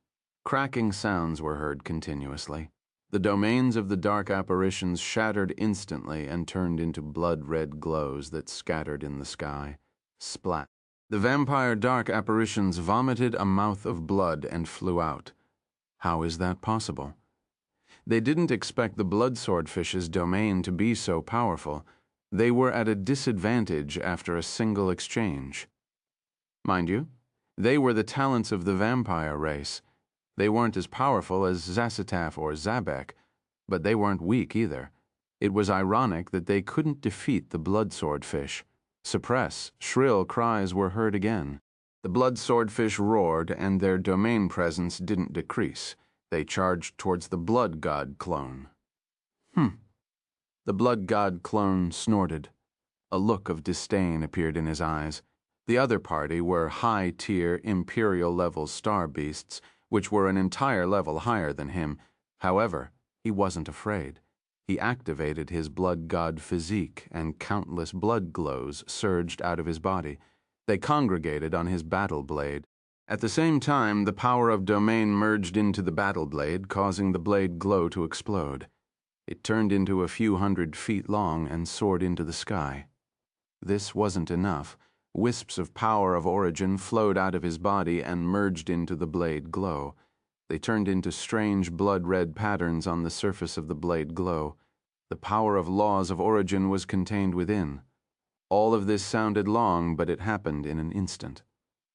Cracking sounds were heard continuously. The domains of the dark apparitions shattered instantly and turned into blood-red glows that scattered in the sky. Splat. The vampire dark apparitions vomited a mouth of blood and flew out. How is that possible? They didn't expect the blood swordfish's domain to be so powerful. They were at a disadvantage after a single exchange. Mind you, they were the talents of the vampire race. They weren't as powerful as Zasitaf or Zabek, but they weren't weak either. It was ironic that they couldn't defeat the blood swordfish. Suppress, shrill cries were heard again. The blood swordfish roared, and their domain presence didn't decrease. They charged towards the blood god clone. The blood god clone snorted. A look of disdain appeared in his eyes. The other party were high-tier, imperial-level star beasts, which were an entire level higher than him. However, he wasn't afraid. He activated his blood god physique, and countless blood glows surged out of his body. They congregated on his battle blade. At the same time, the power of domain merged into the battle blade, causing the blade glow to explode. It turned into a few 100 feet long and soared into the sky. This wasn't enough. Wisps of power of origin flowed out of his body and merged into the blade glow. They turned into strange blood-red patterns on the surface of the blade glow. The power of laws of origin was contained within. All of this sounded long, but it happened in an instant.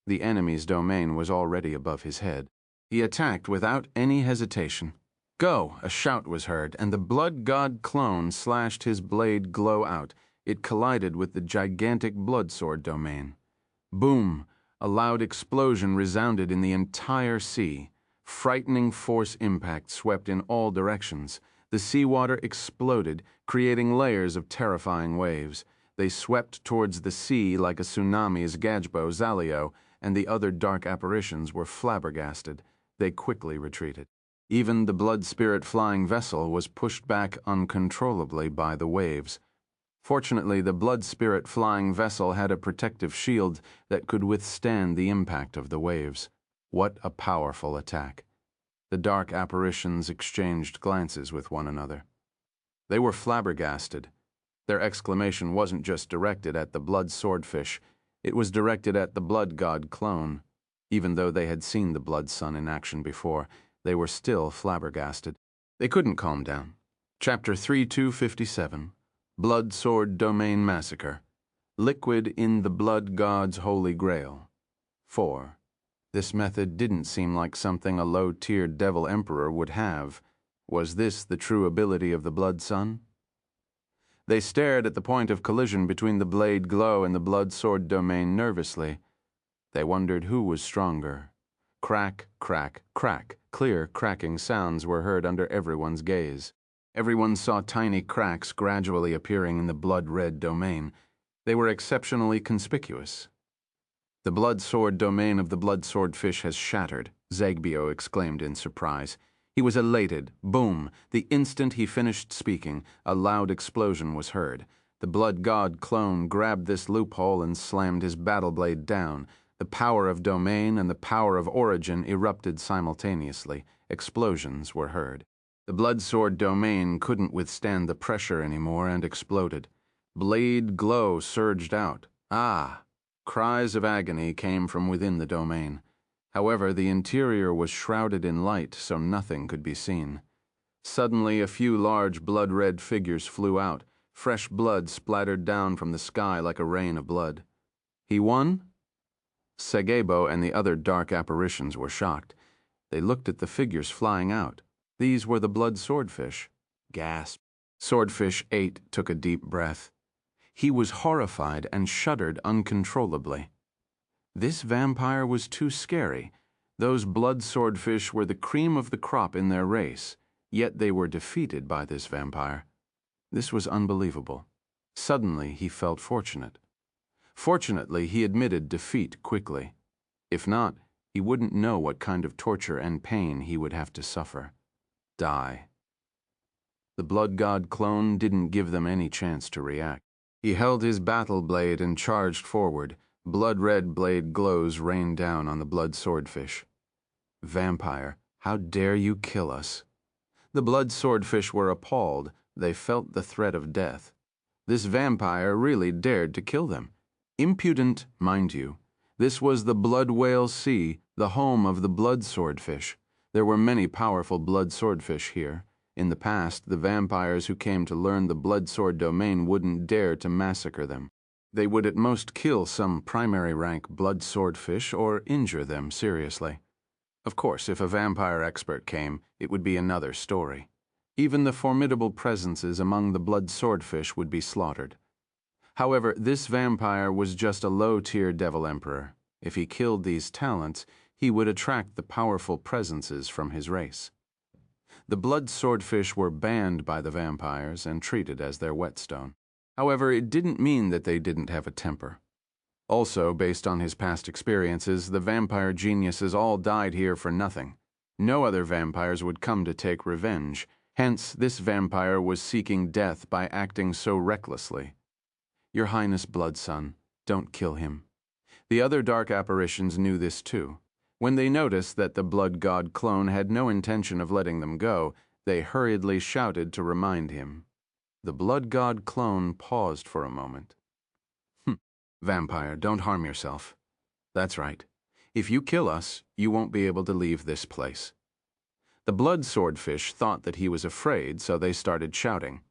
The enemy's domain was already above his head. He attacked without any hesitation. Go! A shout was heard, and the blood god clone slashed his blade glow out. It collided with the gigantic blood sword domain. Boom! A loud explosion resounded in the entire sea. Frightening force impact swept in all directions. The seawater exploded, creating layers of terrifying waves. They swept towards the sea like a tsunami's Gajbo Zalio, and the other dark apparitions were flabbergasted. They quickly retreated. Even the blood spirit flying vessel was pushed back uncontrollably by the waves. Fortunately, the blood spirit flying vessel had a protective shield that could withstand the impact of the waves. What a powerful attack. The dark apparitions exchanged glances with one another. They were flabbergasted. Their exclamation wasn't just directed at the blood swordfish. It was directed at the blood god clone. Even though they had seen the blood sun in action before, they were still flabbergasted. They couldn't calm down. Chapter 3257. Blood Sword Domain Massacre. Liquid in the Blood God's Holy Grail. 4. This method didn't seem like something a low-tiered Devil Emperor would have. Was this the true ability of the Blood Sun? They stared at the point of collision between the blade glow and the blood sword domain nervously. They wondered who was stronger. Crack, crack, crack. Clear, cracking sounds were heard under everyone's gaze. Everyone saw tiny cracks gradually appearing in the blood-red domain. They were exceptionally conspicuous. The blood sword domain of the blood swordfish has shattered, Zagbio exclaimed in surprise. He was elated. Boom! The instant he finished speaking, a loud explosion was heard. The blood god clone grabbed this loophole and slammed his battle blade down. The power of domain and the power of origin erupted simultaneously. Explosions were heard. The blood sword domain couldn't withstand the pressure anymore and exploded. Blade glow surged out. Ah! Cries of agony came from within the domain. However, the interior was shrouded in light, so nothing could be seen. Suddenly, a few large blood-red figures flew out. Fresh blood splattered down from the sky like a rain of blood. He won? Segebo and the other dark apparitions were shocked. They looked at the figures flying out. These were the blood swordfish. Gasp. Swordfish 8 took a deep breath. He was horrified and shuddered uncontrollably. This vampire was too scary. Those blood swordfish were the cream of the crop in their race, yet they were defeated by this vampire. This was unbelievable. Suddenly he felt fortunate. Fortunately, he admitted defeat quickly. If not, he wouldn't know what kind of torture and pain he would have to suffer. Die. The blood god clone didn't give them any chance to react. He held his battle blade and charged forward. Blood-red blade glows rained down on the blood swordfish. Vampire, how dare you kill us? The blood swordfish were appalled. They felt the threat of death. This vampire really dared to kill them. Impudent, mind you. This was the Blood Whale Sea, the home of the blood swordfish. There were many powerful blood swordfish here. In the past, the vampires who came to learn the blood sword domain wouldn't dare to massacre them. They would at most kill some primary rank blood swordfish or injure them seriously. Of course, if a vampire expert came, it would be another story. Even the formidable presences among the blood swordfish would be slaughtered. However, this vampire was just a low-tier devil emperor. If he killed these talents, he would attract the powerful presences from his race. The blood swordfish were banned by the vampires and treated as their whetstone. However, it didn't mean that they didn't have a temper. Also, based on his past experiences, the vampire geniuses all died here for nothing. No other vampires would come to take revenge. Hence, this vampire was seeking death by acting so recklessly. Your Highness, Bloodson, don't kill him. The other dark apparitions knew this too. When they noticed that the blood god clone had no intention of letting them go, they hurriedly shouted to remind him. The blood god clone paused for a moment. Vampire, don't harm yourself. That's right. If you kill us, you won't be able to leave this place. The blood swordfish thought that he was afraid, so they started shouting.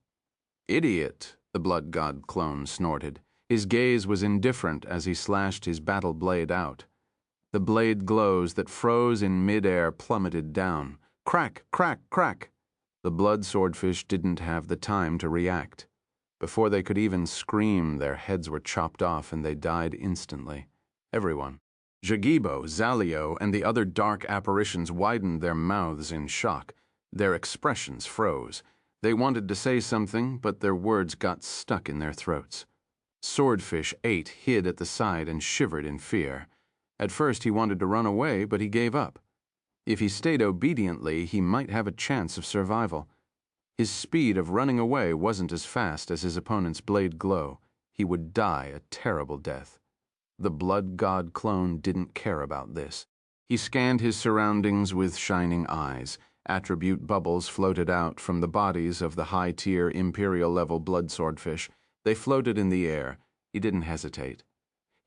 Idiot, the blood god clone snorted. His gaze was indifferent as he slashed his battle blade out. The blade glows that froze in midair plummeted down. Crack, crack, crack. The blood swordfish didn't have the time to react. Before they could even scream, their heads were chopped off and they died instantly. Everyone. Jagibo, Zalio, and the other dark apparitions widened their mouths in shock. Their expressions froze. They wanted to say something, but their words got stuck in their throats. Swordfish 8 hid at the side and shivered in fear. At first he wanted to run away, but he gave up. If he stayed obediently, he might have a chance of survival. His speed of running away wasn't as fast as his opponent's blade glow. He would die a terrible death. The blood god clone didn't care about this. He scanned his surroundings with shining eyes. Attribute bubbles floated out from the bodies of the high-tier Imperial-level blood swordfish. They floated in the air. He didn't hesitate.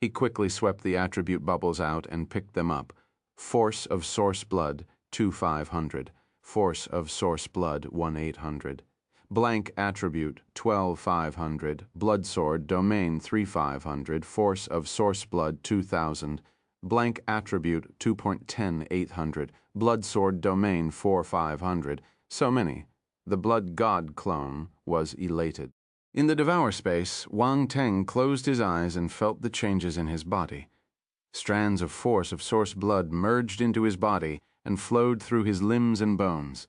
He quickly swept the attribute bubbles out and picked them up. Force of source blood, 2500. Force of source blood, 1800. Blank attribute, 12500. Blood sword, domain, 3500. Force of source blood, 2000. Blank attribute, 2.10800. Blood sword, domain, 4500. So many. The blood god clone was elated. In the devour space, Wang Teng closed his eyes and felt the changes in his body. Strands of force of source blood merged into his body and flowed through his limbs and bones.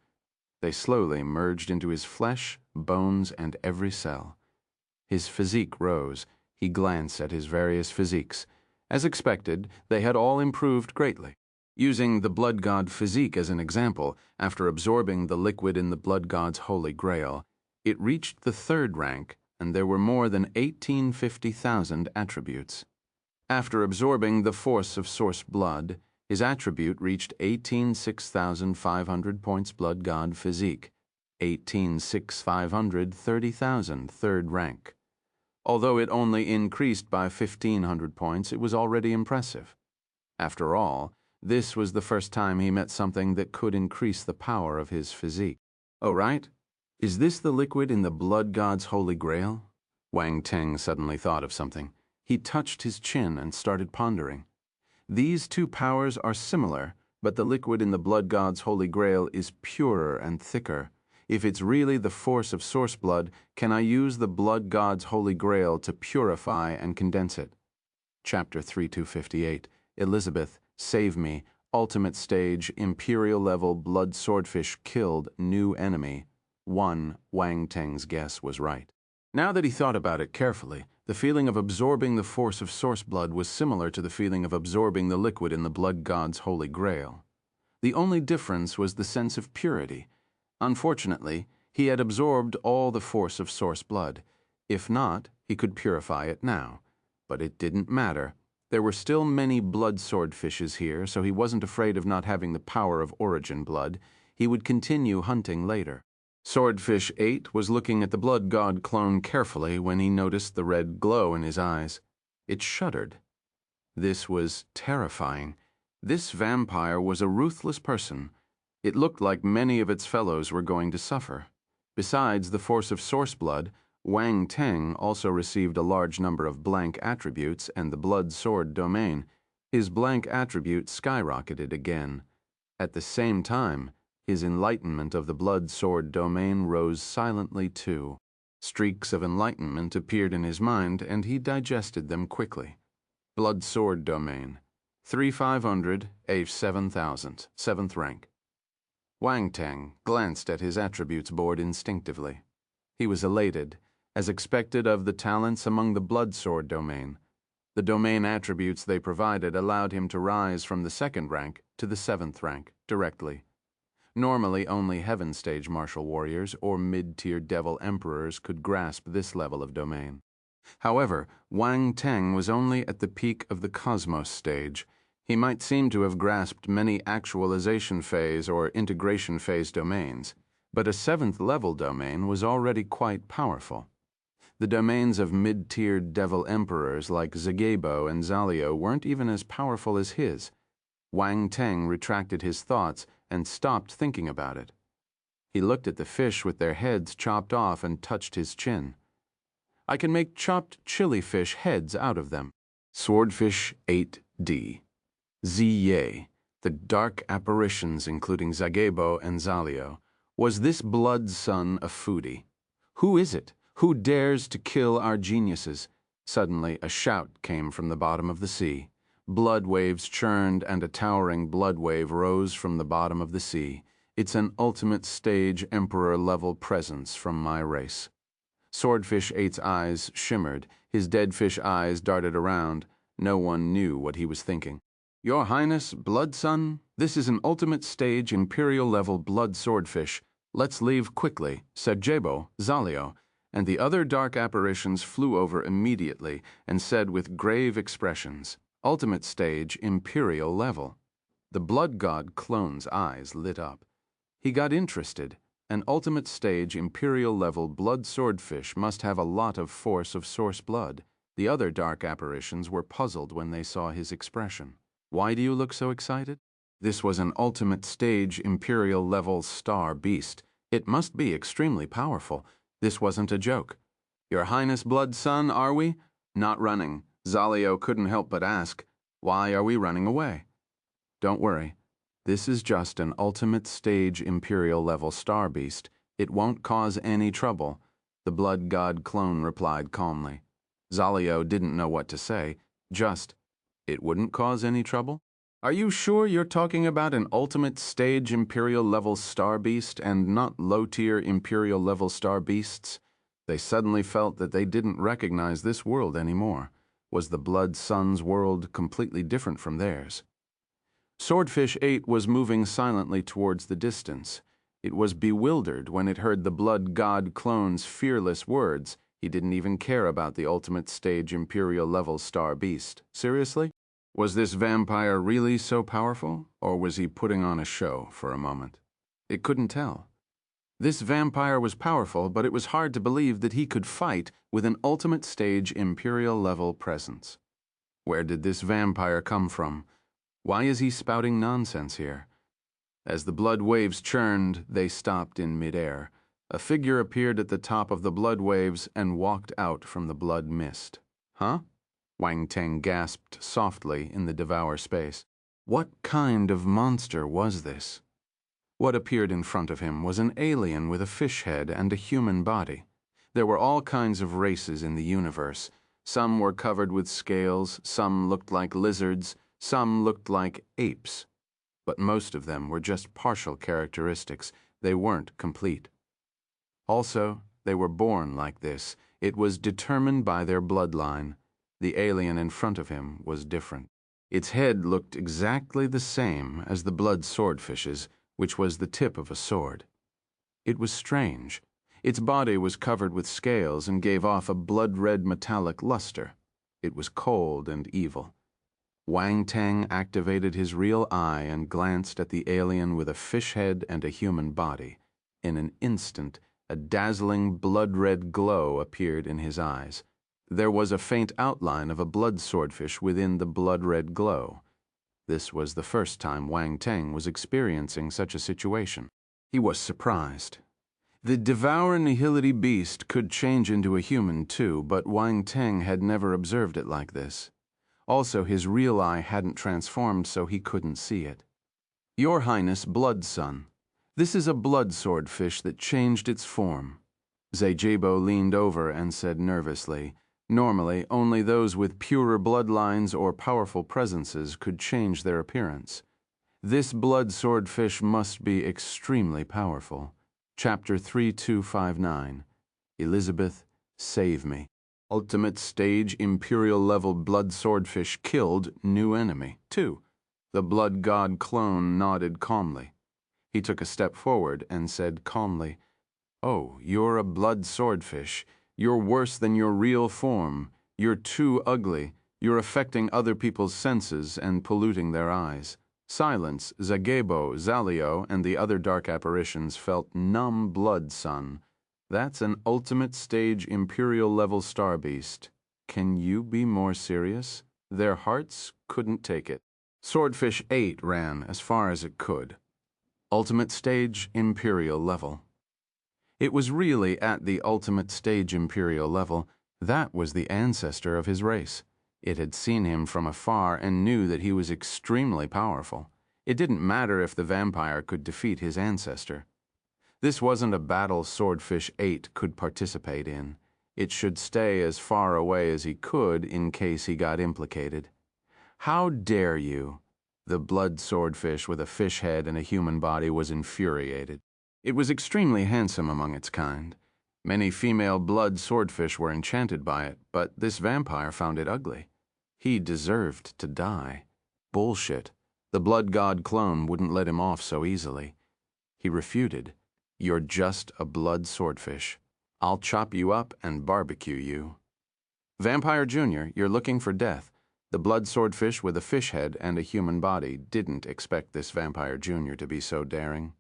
They slowly merged into his flesh, bones, and every cell. His physique rose. He glanced at his various physiques. As expected, they had all improved greatly. Using the blood god physique as an example, after absorbing the liquid in the blood god's holy grail, it reached the 3rd rank, and there were more than 1,850,000 attributes. After absorbing the force of source blood, his attribute reached 18,6,500 points blood god physique, 18,6,530,000 3rd rank. Although it only increased by 1,500 points, it was already impressive. After all, this was the first time he met something that could increase the power of his physique. Oh, right? Is this the liquid in the blood god's holy grail? Wang Teng suddenly thought of something. He touched his chin and started pondering. These two powers are similar, but the liquid in the blood god's holy grail is purer and thicker. If it's really the force of source blood, can I use the blood god's holy grail to purify and condense it? Chapter 3258, Elizabeth, Save Me, Ultimate Stage, Imperial Level Blood Swordfish Killed, New Enemy. 1. Wang Teng's guess was right. Now that he thought about it carefully, the feeling of absorbing the force of source blood was similar to the feeling of absorbing the liquid in the blood god's holy grail. The only difference was the sense of purity. Unfortunately, he had absorbed all the force of source blood. If not, he could purify it now. But it didn't matter. There were still many blood swordfishes here, so he wasn't afraid of not having the power of origin blood. He would continue hunting later. Swordfish 8 was looking at the blood god clone carefully when he noticed the red glow in his eyes. It shuddered. This was terrifying. This vampire was a ruthless person. It looked like many of its fellows were going to suffer. Besides the force of source blood, Wang Teng also received a large number of blank attributes and the blood sword domain. His blank attribute skyrocketed again. At the same time, his enlightenment of the blood sword domain rose silently too. Streaks of enlightenment appeared in his mind, and he digested them quickly. Blood sword domain. 3500, age 7000, 7th rank. Wang Teng glanced at his attributes board instinctively. He was elated, as expected of the talents among the blood sword domain. The domain attributes they provided allowed him to rise from the 2nd rank to the 7th rank directly. Normally, only Heaven Stage martial warriors or mid-tier devil emperors could grasp this level of domain. However, Wang Teng was only at the peak of the Cosmos stage. He might seem to have grasped many actualization phase or integration phase domains, but a 7th level domain was already quite powerful. The domains of mid-tier devil emperors like Zagebo and Zalio weren't even as powerful as his. Wang Teng retracted his thoughts and stopped thinking about it. He looked at the fish with their heads chopped off and touched his chin. I can make chopped chili fish heads out of them. Swordfish 8D. Ziye, the dark apparitions including Zagebo and Zalio. Was this blood son a foodie? Who is it? Who dares to kill our geniuses? Suddenly a shout came from the bottom of the sea. Blood waves churned and a towering blood wave rose from the bottom of the sea. It's an ultimate stage emperor-level presence from my race. Swordfish 8's eyes shimmered. His dead fish eyes darted around. No one knew what he was thinking. Your Highness, Blood Son, this is an ultimate stage imperial-level blood swordfish. Let's leave quickly, said Jebo, Zalio, and the other dark apparitions flew over immediately and said with grave expressions, ultimate stage imperial level. The blood god clone's eyes lit up. He got interested. An ultimate stage imperial-level blood swordfish must have a lot of force of source blood. The other dark apparitions were puzzled when they saw his expression. Why do you look so excited? This was an ultimate stage imperial-level star beast. It must be extremely powerful. This wasn't a joke. Your Highness Blood Son, are we? Not running. Zalio couldn't help but ask, why are we running away? Don't worry. This is just an ultimate stage imperial-level star beast. It won't cause any trouble, the blood god clone replied calmly. Zalio didn't know what to say, just, it wouldn't cause any trouble? Are you sure you're talking about an ultimate stage imperial-level star beast and not low-tier imperial-level star beasts? They suddenly felt that they didn't recognize this world anymore. Was the Blood Son's world completely different from theirs? Swordfish 8 was moving silently towards the distance. It was bewildered when it heard the blood god clone's fearless words. He didn't even care about the ultimate stage imperial-level star beast. Seriously? Was this vampire really so powerful, or was he putting on a show for a moment? It couldn't tell. This vampire was powerful, but it was hard to believe that he could fight with an ultimate stage imperial-level presence. Where did this vampire come from? Why is he spouting nonsense here? As the blood waves churned, they stopped in midair. A figure appeared at the top of the blood waves and walked out from the blood mist. Huh? Wang Teng gasped softly in the devour space. What kind of monster was this? What appeared in front of him was an alien with a fish head and a human body. There were all kinds of races in the universe. Some were covered with scales, some looked like lizards, some looked like apes. But most of them were just partial characteristics. They weren't complete. Also, they were born like this. It was determined by their bloodline. The alien in front of him was different. Its head looked exactly the same as the blood swordfish's, which was the tip of a sword. It was strange. Its body was covered with scales and gave off a blood-red metallic luster. It was cold and evil. Wang Teng activated his real eye and glanced at the alien with a fish head and a human body. In an instant, a dazzling blood-red glow appeared in his eyes. There was a faint outline of a blood swordfish within the blood-red glow. This was the first time Wang Teng was experiencing such a situation. He was surprised. The devour nihility beast could change into a human too, but Wang Teng had never observed it like this. Also, his real eye hadn't transformed, so he couldn't see it. Your Highness, Blood Sun, this is a blood swordfish that changed its form. Zhejibo leaned over and said nervously, normally, only those with purer bloodlines or powerful presences could change their appearance. This blood swordfish must be extremely powerful. Chapter 3259. Elizabeth, save me. Ultimate stage Imperial level blood swordfish killed new enemy. 2. The blood god clone nodded calmly. He took a step forward and said calmly, "Oh, you're a blood swordfish. You're worse than your real form. You're too ugly. You're affecting other people's senses and polluting their eyes." Silence, Zagebo, Zalio, and the other dark apparitions felt numb blood sun. That's an ultimate stage Imperial level star beast. Can you be more serious? Their hearts couldn't take it. Swordfish 8 ran as far as it could. Ultimate stage Imperial level. It was really at the ultimate stage Imperial level. That was the ancestor of his race. It had seen him from afar and knew that he was extremely powerful. It didn't matter if the vampire could defeat his ancestor. This wasn't a battle Swordfish 8 could participate in. It should stay as far away as he could in case he got implicated. How dare you? The blood swordfish with a fish head and a human body was infuriated. It was extremely handsome among its kind. Many female blood swordfish were enchanted by it, but this vampire found it ugly. He deserved to die. Bullshit. The blood god clone wouldn't let him off so easily. He refuted. You're just a blood swordfish. I'll chop you up and barbecue you. Vampire Jr., you're looking for death. The blood swordfish with a fish head and a human body didn't expect this Vampire Jr. to be so daring.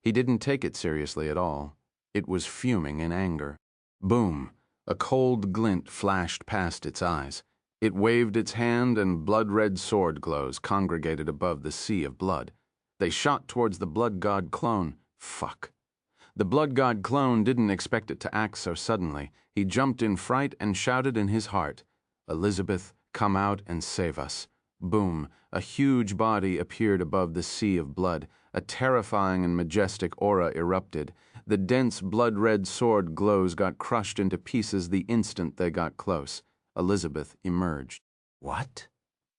He didn't take it seriously at all. It was fuming in anger. Boom! A cold glint flashed past its eyes. It waved its hand and blood-red sword glows congregated above the sea of blood. They shot towards the blood god clone. Fuck. The blood god clone didn't expect it to act so suddenly. He jumped in fright and shouted in his heart, "Elizabeth, come out and save us." Boom! A huge body appeared above the sea of blood. A terrifying and majestic aura erupted. The dense blood-red sword glows got crushed into pieces the instant they got close. Elizabeth emerged. What?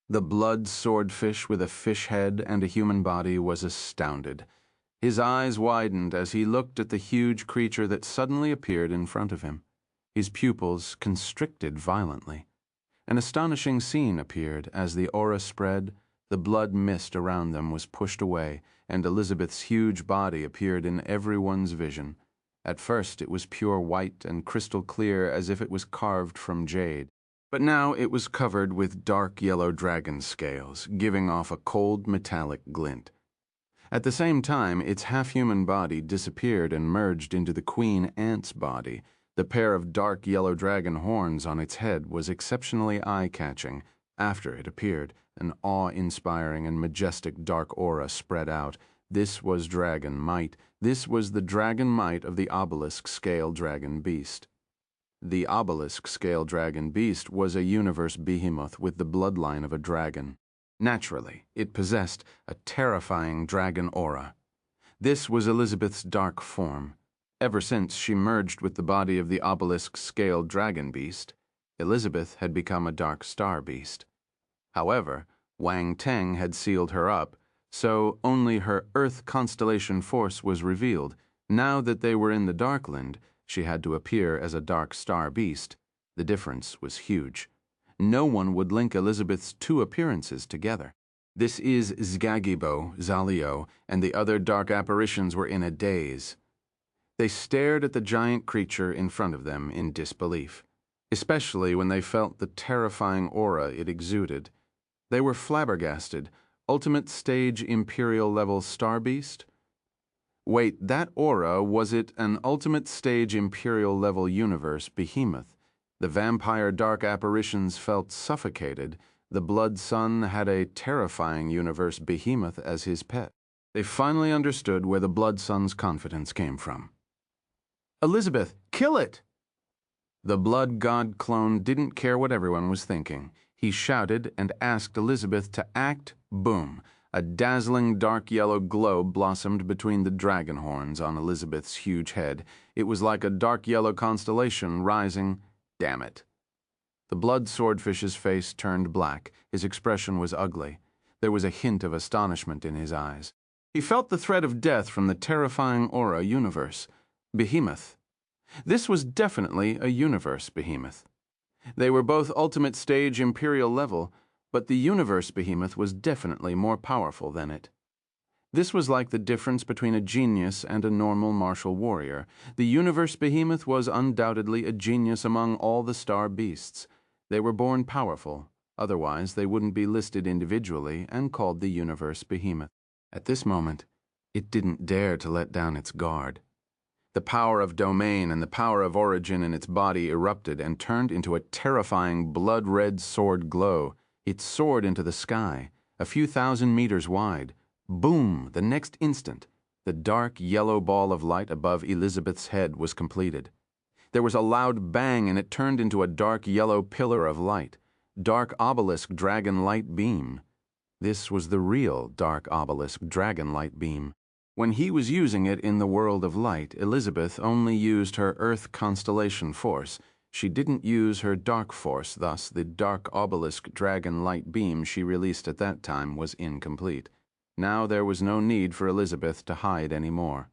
The blood swordfish with a fish head and a human body was astounded. His eyes widened as he looked at the huge creature that suddenly appeared in front of him. His pupils constricted violently. An astonishing scene appeared as the aura spread. The blood mist around them was pushed away, and Elizabeth's huge body appeared in everyone's vision. At first it was pure white and crystal clear as if it was carved from jade. But now it was covered with dark yellow dragon scales, giving off a cold metallic glint. At the same time, its half-human body disappeared and merged into the queen ant's body. The pair of dark yellow dragon horns on its head was exceptionally eye-catching. After it appeared, an awe-inspiring and majestic dark aura spread out. This was dragon might. This was the dragon might of the obelisk scale dragon beast. The obelisk scale dragon beast was a universe behemoth with the bloodline of a dragon. Naturally, it possessed a terrifying dragon aura. This was Elizabeth's dark form. Ever since she merged with the body of the obelisk scale dragon beast, Elizabeth had become a dark star beast. However, Wang Teng had sealed her up, so only her Earth constellation force was revealed. Now that they were in the Darkland, she had to appear as a dark star beast. The difference was huge. No one would link Elizabeth's two appearances together. This is Zgagibo, Zalio, and the other dark apparitions were in a daze. They stared at the giant creature in front of them in disbelief, especially when they felt the terrifying aura it exuded. They were flabbergasted. Ultimate stage Imperial level star beast? Wait, that aura, was it an ultimate stage Imperial level universe behemoth? The vampire dark apparitions felt suffocated. The Blood Sun had a terrifying universe behemoth as his pet. They finally understood where the Blood Sun's confidence came from. Elizabeth, kill it! The blood god clone didn't care what everyone was thinking. He shouted and asked Elizabeth to act. Boom! A dazzling dark yellow glow blossomed between the dragon horns on Elizabeth's huge head. It was like a dark yellow constellation rising. Damn it. The blood swordfish's face turned black. His expression was ugly. There was a hint of astonishment in his eyes. He felt the threat of death from the terrifying aura universe. Behemoth. This was definitely a universe behemoth. They were both ultimate stage Imperial level, but the universe behemoth was definitely more powerful than it. This was like the difference between a genius and a normal martial warrior. The universe behemoth was undoubtedly a genius among all the star beasts. They were born powerful, otherwise they wouldn't be listed individually and called the universe behemoth. At this moment, it didn't dare to let down its guard. The power of domain and the power of origin in its body erupted and turned into a terrifying blood-red sword glow. It soared into the sky, a few thousand meters wide. Boom! The next instant, the dark yellow ball of light above Elizabeth's head was completed. There was a loud bang and it turned into a dark yellow pillar of light. Dark obelisk dragon light beam. This was the real dark obelisk dragon light beam. When he was using it in the world of light, Elizabeth only used her Earth constellation force. She didn't use her dark force, thus the dark obelisk dragon light beam she released at that time was incomplete. Now there was no need for Elizabeth to hide anymore.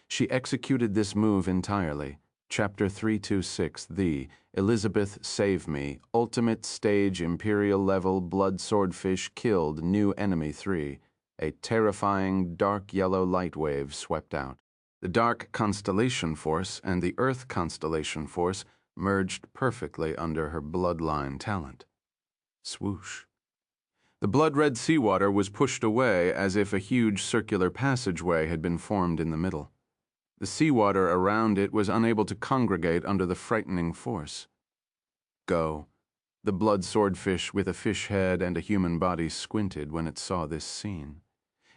She executed this move entirely. Chapter 326, The Elizabeth Save Me, Ultimate Stage Imperial Level Blood Swordfish Killed New Enemy 3. A terrifying dark yellow light wave swept out. The dark constellation force and the Earth constellation force merged perfectly under her bloodline talent. Swoosh. The blood-red seawater was pushed away as if a huge circular passageway had been formed in the middle. The seawater around it was unable to congregate under the frightening force. Go. The blood swordfish with a fish head and a human body squinted when it saw this scene.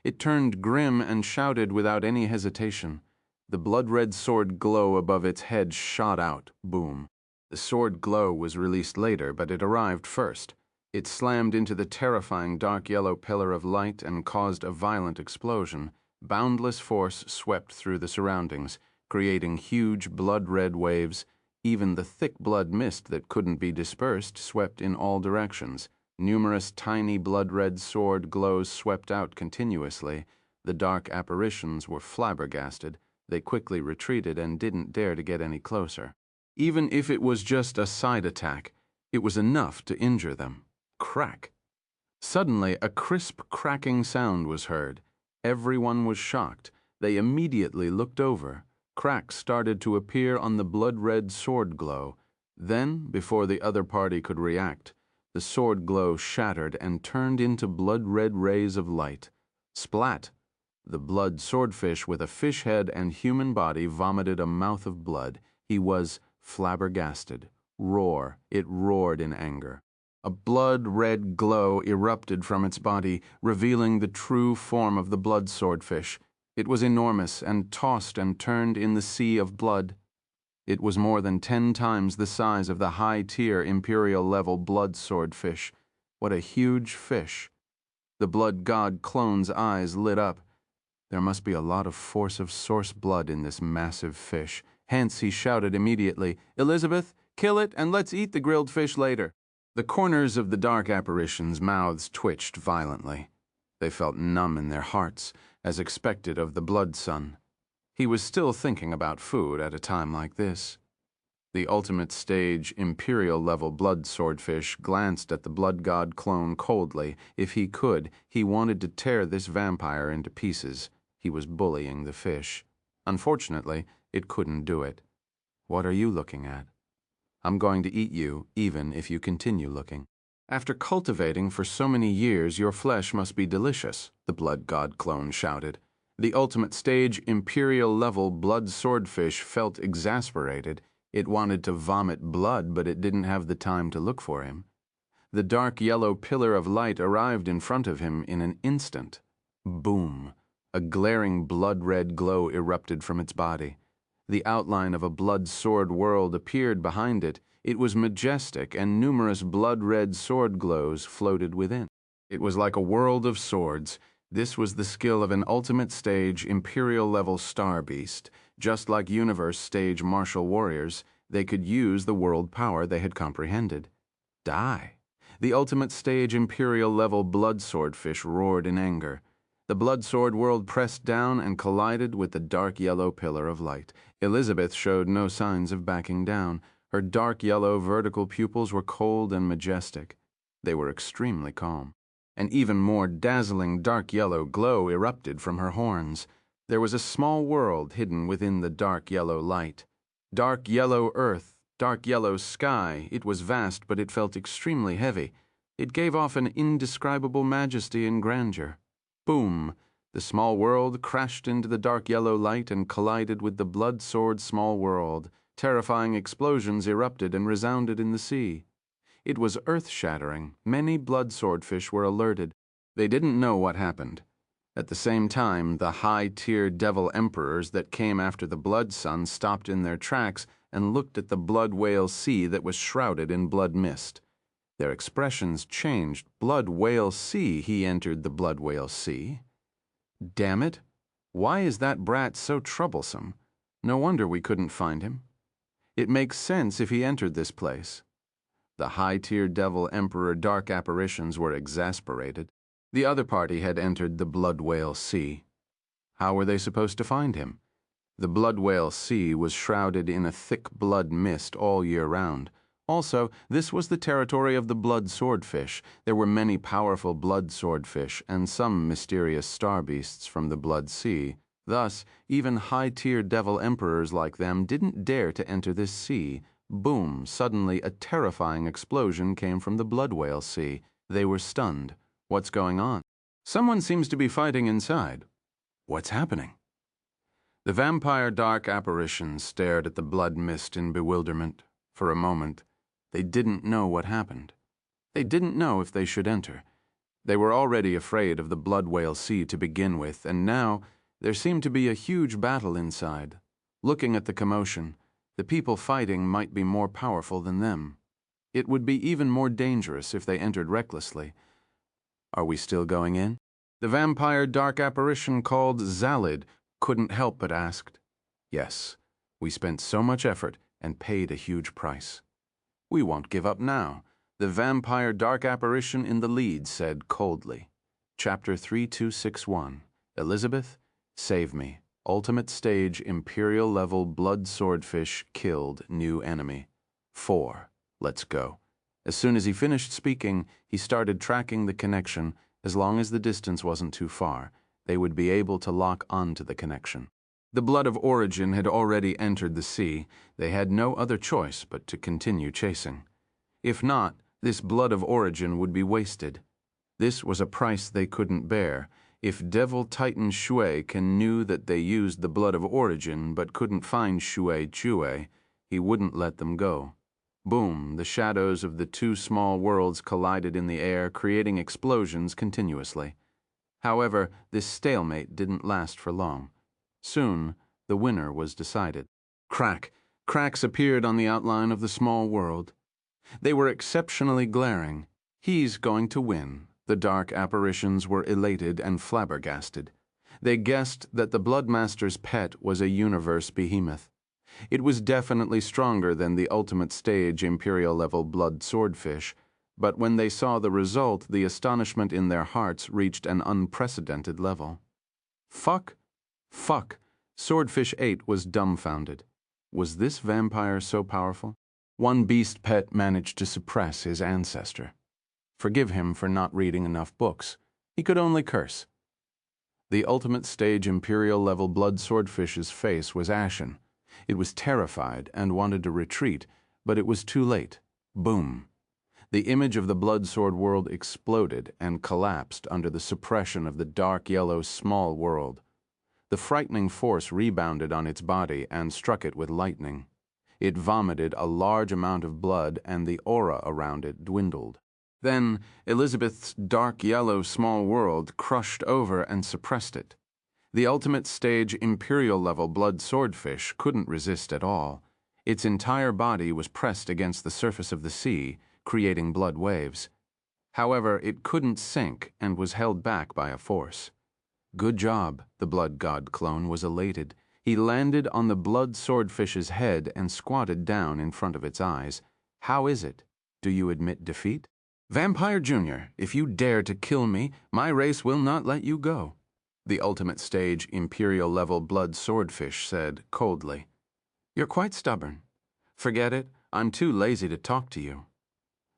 It turned grim and shouted without any hesitation. The blood-red sword glow above its head shot out. Boom. The sword glow was released later, but it arrived first. It slammed into the terrifying dark yellow pillar of light and caused a violent explosion. Boundless force swept through the surroundings, creating huge blood-red waves. Even the thick blood mist that couldn't be dispersed swept in all directions. Numerous tiny blood-red sword glows swept out continuously. The dark apparitions were flabbergasted. They quickly retreated and didn't dare to get any closer. Even if it was just a side attack, it was enough to injure them. Crack. Suddenly, a crisp cracking sound was heard. Everyone was shocked. They immediately looked over. Cracks started to appear on the blood-red sword glow. Then, before the other party could react, the sword glow shattered and turned into blood-red rays of light. Splat! The blood swordfish with a fish head and human body vomited a mouth of blood. He was flabbergasted. Roar! It roared in anger. A blood-red glow erupted from its body, revealing the true form of the blood swordfish. It was enormous and tossed and turned in the sea of blood. It was more than 10 times the size of the high-tier Imperial-level blood swordfish. What a huge fish. The blood god clone's eyes lit up. There must be a lot of force of source blood in this massive fish. Hence, he shouted immediately, "Elizabeth, kill it and let's eat the grilled fish later." The corners of the dark apparitions' mouths twitched violently. They felt numb in their hearts, as expected of the blood son. He was still thinking about food at a time like this. The ultimate stage Imperial-level blood swordfish glanced at the blood god clone coldly. If he could, he wanted to tear this vampire into pieces. He was bullying the fish. Unfortunately, it couldn't do it. "What are you looking at? I'm going to eat you, even if you continue looking. After cultivating for so many years, your flesh must be delicious," the blood god clone shouted. The ultimate stage Imperial-level blood swordfish felt exasperated. It wanted to vomit blood, but it didn't have the time to look for him. The dark yellow pillar of light arrived in front of him in an instant. Boom! A glaring blood-red glow erupted from its body. The outline of a blood sword world appeared behind it. It was majestic, and numerous blood-red sword glows floated within. It was like a world of swords. This was the skill of an ultimate stage Imperial-level star beast. Just like universe stage martial warriors, they could use the world power they had comprehended. Die! The ultimate stage Imperial-level blood swordfish roared in anger. The blood sword world pressed down and collided with the dark yellow pillar of light. Elizabeth showed no signs of backing down. Her dark yellow vertical pupils were cold and majestic. They were extremely calm. An even more dazzling dark yellow glow erupted from her horns. There was a small world hidden within the dark yellow light. Dark yellow earth, dark yellow sky. It was vast, but it felt extremely heavy. It gave off an indescribable majesty and grandeur. Boom! The small world crashed into the dark yellow light and collided with the blood sword small world. Terrifying explosions erupted and resounded in the sea. It was earth-shattering. Many blood swordfish were alerted. They didn't know what happened. At the same time, the high-tier devil emperors that came after the blood sun stopped in their tracks and looked at the blood whale sea that was shrouded in blood mist. Their expressions changed. "Blood whale sea," he entered the blood whale sea. Damn it! Why is that brat so troublesome? No wonder we couldn't find him. It makes sense if he entered this place. The high-tier devil emperor dark apparitions were exasperated. The other party had entered the blood whale sea. How were they supposed to find him? The blood whale sea was shrouded in a thick blood mist all year round. Also, this was the territory of the blood swordfish. There were many powerful blood swordfish and some mysterious star beasts from the blood sea. Thus, even high-tier devil emperors like them didn't dare to enter this sea. Boom! Suddenly, a terrifying explosion came from the blood whale sea. They were stunned. What's going on? Someone seems to be fighting inside. What's happening? The vampire dark apparitions stared at the blood mist in bewilderment. For a moment, they didn't know what happened. They didn't know if they should enter. They were already afraid of the blood whale sea to begin with, and now there seemed to be a huge battle inside. Looking at the commotion, the people fighting might be more powerful than them. It would be even more dangerous if they entered recklessly. Are we still going in? The vampire dark apparition called Zalid couldn't help but asked. Yes, we spent so much effort and paid a huge price. We won't give up now, the vampire dark apparition in the lead said coldly. Chapter 3261. Elizabeth, save me. Ultimate stage Imperial-level blood swordfish killed new enemy. 4. Let's go. As soon as he finished speaking, he started tracking the connection. As long as the distance wasn't too far, they would be able to lock onto the connection. The blood of origin had already entered the sea. They had no other choice but to continue chasing. If not, this blood of origin would be wasted. This was a price they couldn't bear. If Devil Titan Shui knew that they used the blood of origin but couldn't find Shui Chue, he wouldn't let them go. Boom, the shadows of the two small worlds collided in the air, creating explosions continuously. However, this stalemate didn't last for long. Soon, the winner was decided. Crack! Cracks appeared on the outline of the small world. They were exceptionally glaring. He's going to win. The dark apparitions were elated and flabbergasted. They guessed that the Bloodmaster's pet was a universe behemoth. It was definitely stronger than the ultimate stage Imperial-level blood swordfish, but when they saw the result, the astonishment in their hearts reached an unprecedented level. Fuck! Fuck! Swordfish 8 was dumbfounded. Was this vampire so powerful? One beast pet managed to suppress his ancestor. Forgive him for not reading enough books. He could only curse. The ultimate stage Imperial-level blood swordfish's face was ashen. It was terrified and wanted to retreat, but it was too late. Boom. The image of the blood sword world exploded and collapsed under the suppression of the dark yellow small world. The frightening force rebounded on its body and struck it with lightning. It vomited a large amount of blood and the aura around it dwindled. Then Elizabeth's dark yellow small world crushed over and suppressed it. The ultimate stage Imperial-level blood swordfish couldn't resist at all. Its entire body was pressed against the surface of the sea, creating blood waves. However, it couldn't sink and was held back by a force. Good job, the blood god clone was elated. He landed on the blood swordfish's head and squatted down in front of its eyes. How is it? Do you admit defeat? Vampire Jr., if you dare to kill me, my race will not let you go, the ultimate stage Imperial-level blood swordfish said coldly. You're quite stubborn. Forget it, I'm too lazy to talk to you.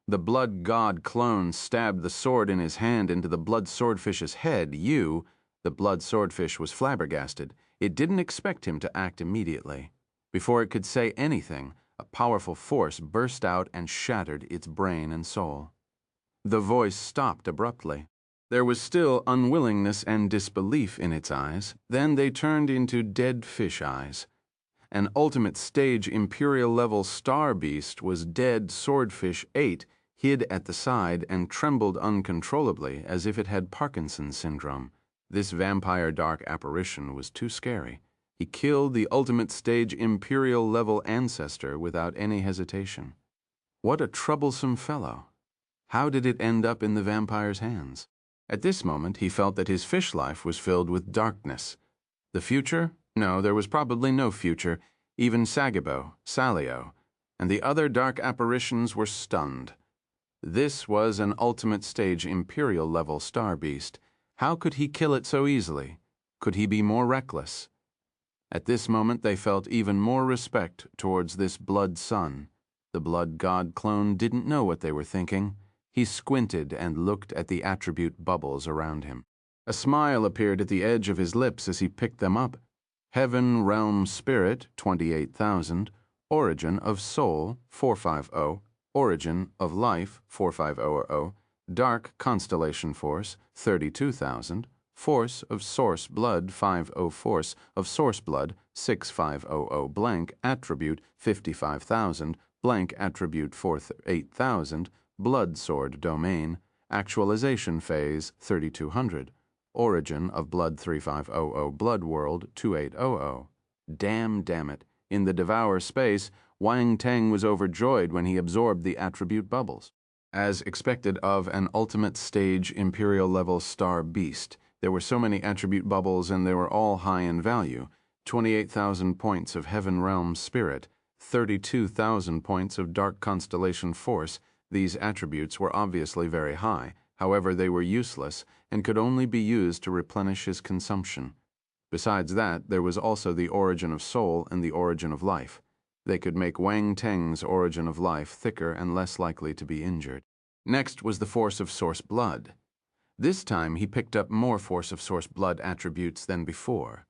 The blood god clone stabbed the sword in his hand into the blood swordfish's head. The blood swordfish was flabbergasted. It didn't expect him to act immediately. Before it could say anything, a powerful force burst out and shattered its brain and soul. The voice stopped abruptly. There was still unwillingness and disbelief in its eyes. Then they turned into dead fish eyes. An ultimate stage Imperial-level star beast was dead Swordfish 8, hid at the side and trembled uncontrollably as if it had Parkinson's syndrome. This vampire dark apparition was too scary. He killed the ultimate stage Imperial-level ancestor without any hesitation. What a troublesome fellow. How did it end up in the vampire's hands? At this moment, he felt that his fish life was filled with darkness. The future? No, there was probably no future. Even Sagabo, Salio, and the other dark apparitions were stunned. This was an ultimate stage Imperial-level star beast. How could he kill it so easily? Could he be more reckless? At this moment, they felt even more respect towards this blood son. The blood god clone didn't know what they were thinking. He squinted and looked at the attribute bubbles around him. A smile appeared at the edge of his lips as he picked them up. Heaven Realm Spirit, 28,000. Origin of Soul, 450. Origin of Life, 4500. Dark Constellation Force, 32,000. Force of Source Blood, 50. Force of Source Blood, 6500. Blank Attribute, 55,000. Blank Attribute, 48,000. Blood Sword Domain. Actualization Phase, 3200. Origin of Blood 3500. Blood World, 2800. Damn it. In the Devour space, Wang Teng was overjoyed when he absorbed the attribute bubbles. As expected of an ultimate stage Imperial-level star beast, there were so many attribute bubbles and they were all high in value. 28,000 points of Heaven Realm Spirit, 32,000 points of Dark Constellation Force. These attributes were obviously very high. However, they were useless and could only be used to replenish his consumption. Besides that, there was also the Origin of Soul and the Origin of Life. They could make Wang Teng's Origin of Life thicker and less likely to be injured. Next was the Force of Source Blood. This time he picked up more Force of Source Blood attributes than before.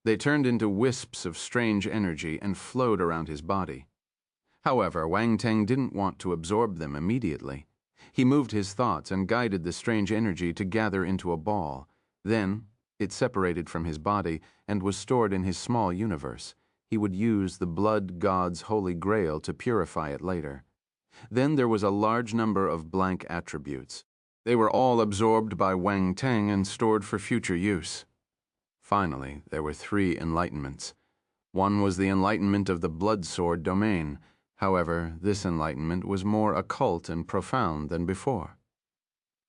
They turned into wisps of strange energy and flowed around his body. However, Wang Teng didn't want to absorb them immediately. He moved his thoughts and guided the strange energy to gather into a ball. Then, it separated from his body and was stored in his small universe. he would use the blood god's holy grail to purify it later. Then there was a large number of blank attributes. They were all absorbed by Wang Teng and stored for future use. Finally, there were 3 enlightenments. One was the enlightenment of the blood sword domain. However, this enlightenment was more occult and profound than before.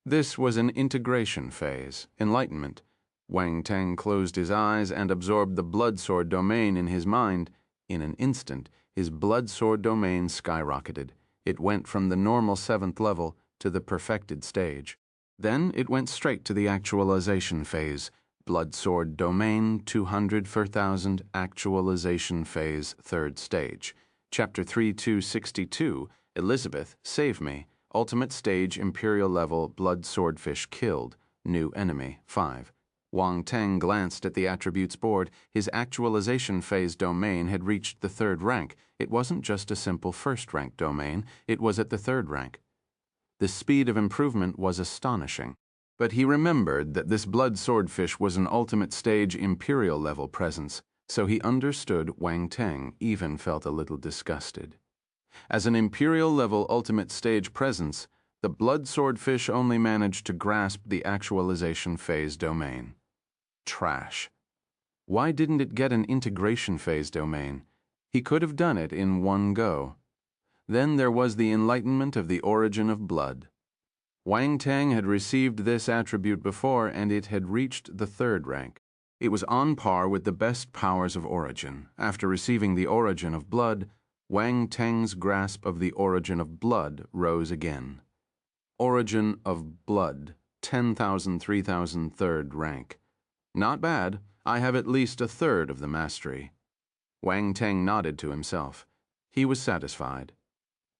This was an integration phase, enlightenment. Wang Teng closed his eyes and absorbed the blood sword domain in his mind. In an instant, his blood sword domain skyrocketed. It went from the normal 7th level to the perfected stage. Then it went straight to the actualization phase. Blood sword domain 200 per 1000 actualization phase 3rd stage. Chapter 3262, Elizabeth, Save Me. Ultimate stage imperial level blood swordfish killed. New enemy 5. Wang Teng glanced at the attributes board. His actualization phase domain had reached the 3rd rank. It wasn't just a simple 1st rank domain, it was at the 3rd rank. The speed of improvement was astonishing. But he remembered that this blood swordfish was an ultimate stage imperial level presence, so he understood Wang Teng even felt a little disgusted. As an imperial level ultimate stage presence, the blood swordfish only managed to grasp the actualization phase domain. Trash. Why didn't it get an integration phase domain? He could have done it in one go. Then there was the enlightenment of the origin of blood. Wang Teng had received this attribute before, and it had reached the 3rd rank. It was on par with the best powers of origin. After receiving the origin of blood, Wang Teng's grasp of the origin of blood rose again. Origin of blood, 10,000, 3,000, 3rd rank. Not bad. I have at least a 1/3 of the mastery. Wang Teng nodded to himself. He was satisfied.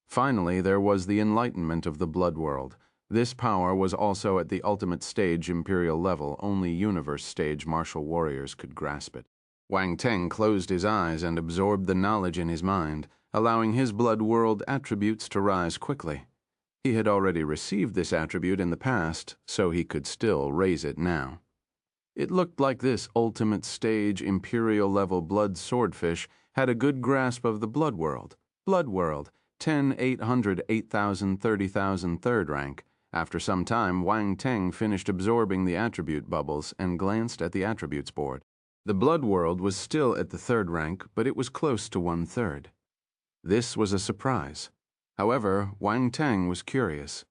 Finally, there was the enlightenment of the blood world. This power was also at the ultimate stage imperial level. Only universe stage martial warriors could grasp it. Wang Teng closed his eyes and absorbed the knowledge in his mind, allowing his blood world attributes to rise quickly. He had already received this attribute in the past, so he could still raise it now. It looked like this ultimate stage imperial level blood swordfish had a good grasp of the blood world. Blood world, 10, 800, 8,000, 30,000, 3rd rank. After some time, Wang Teng finished absorbing the attribute bubbles and glanced at the attributes board. The blood world was still at the 3rd rank, but it was close to 1/3. This was a surprise. However, Wang Teng was curious.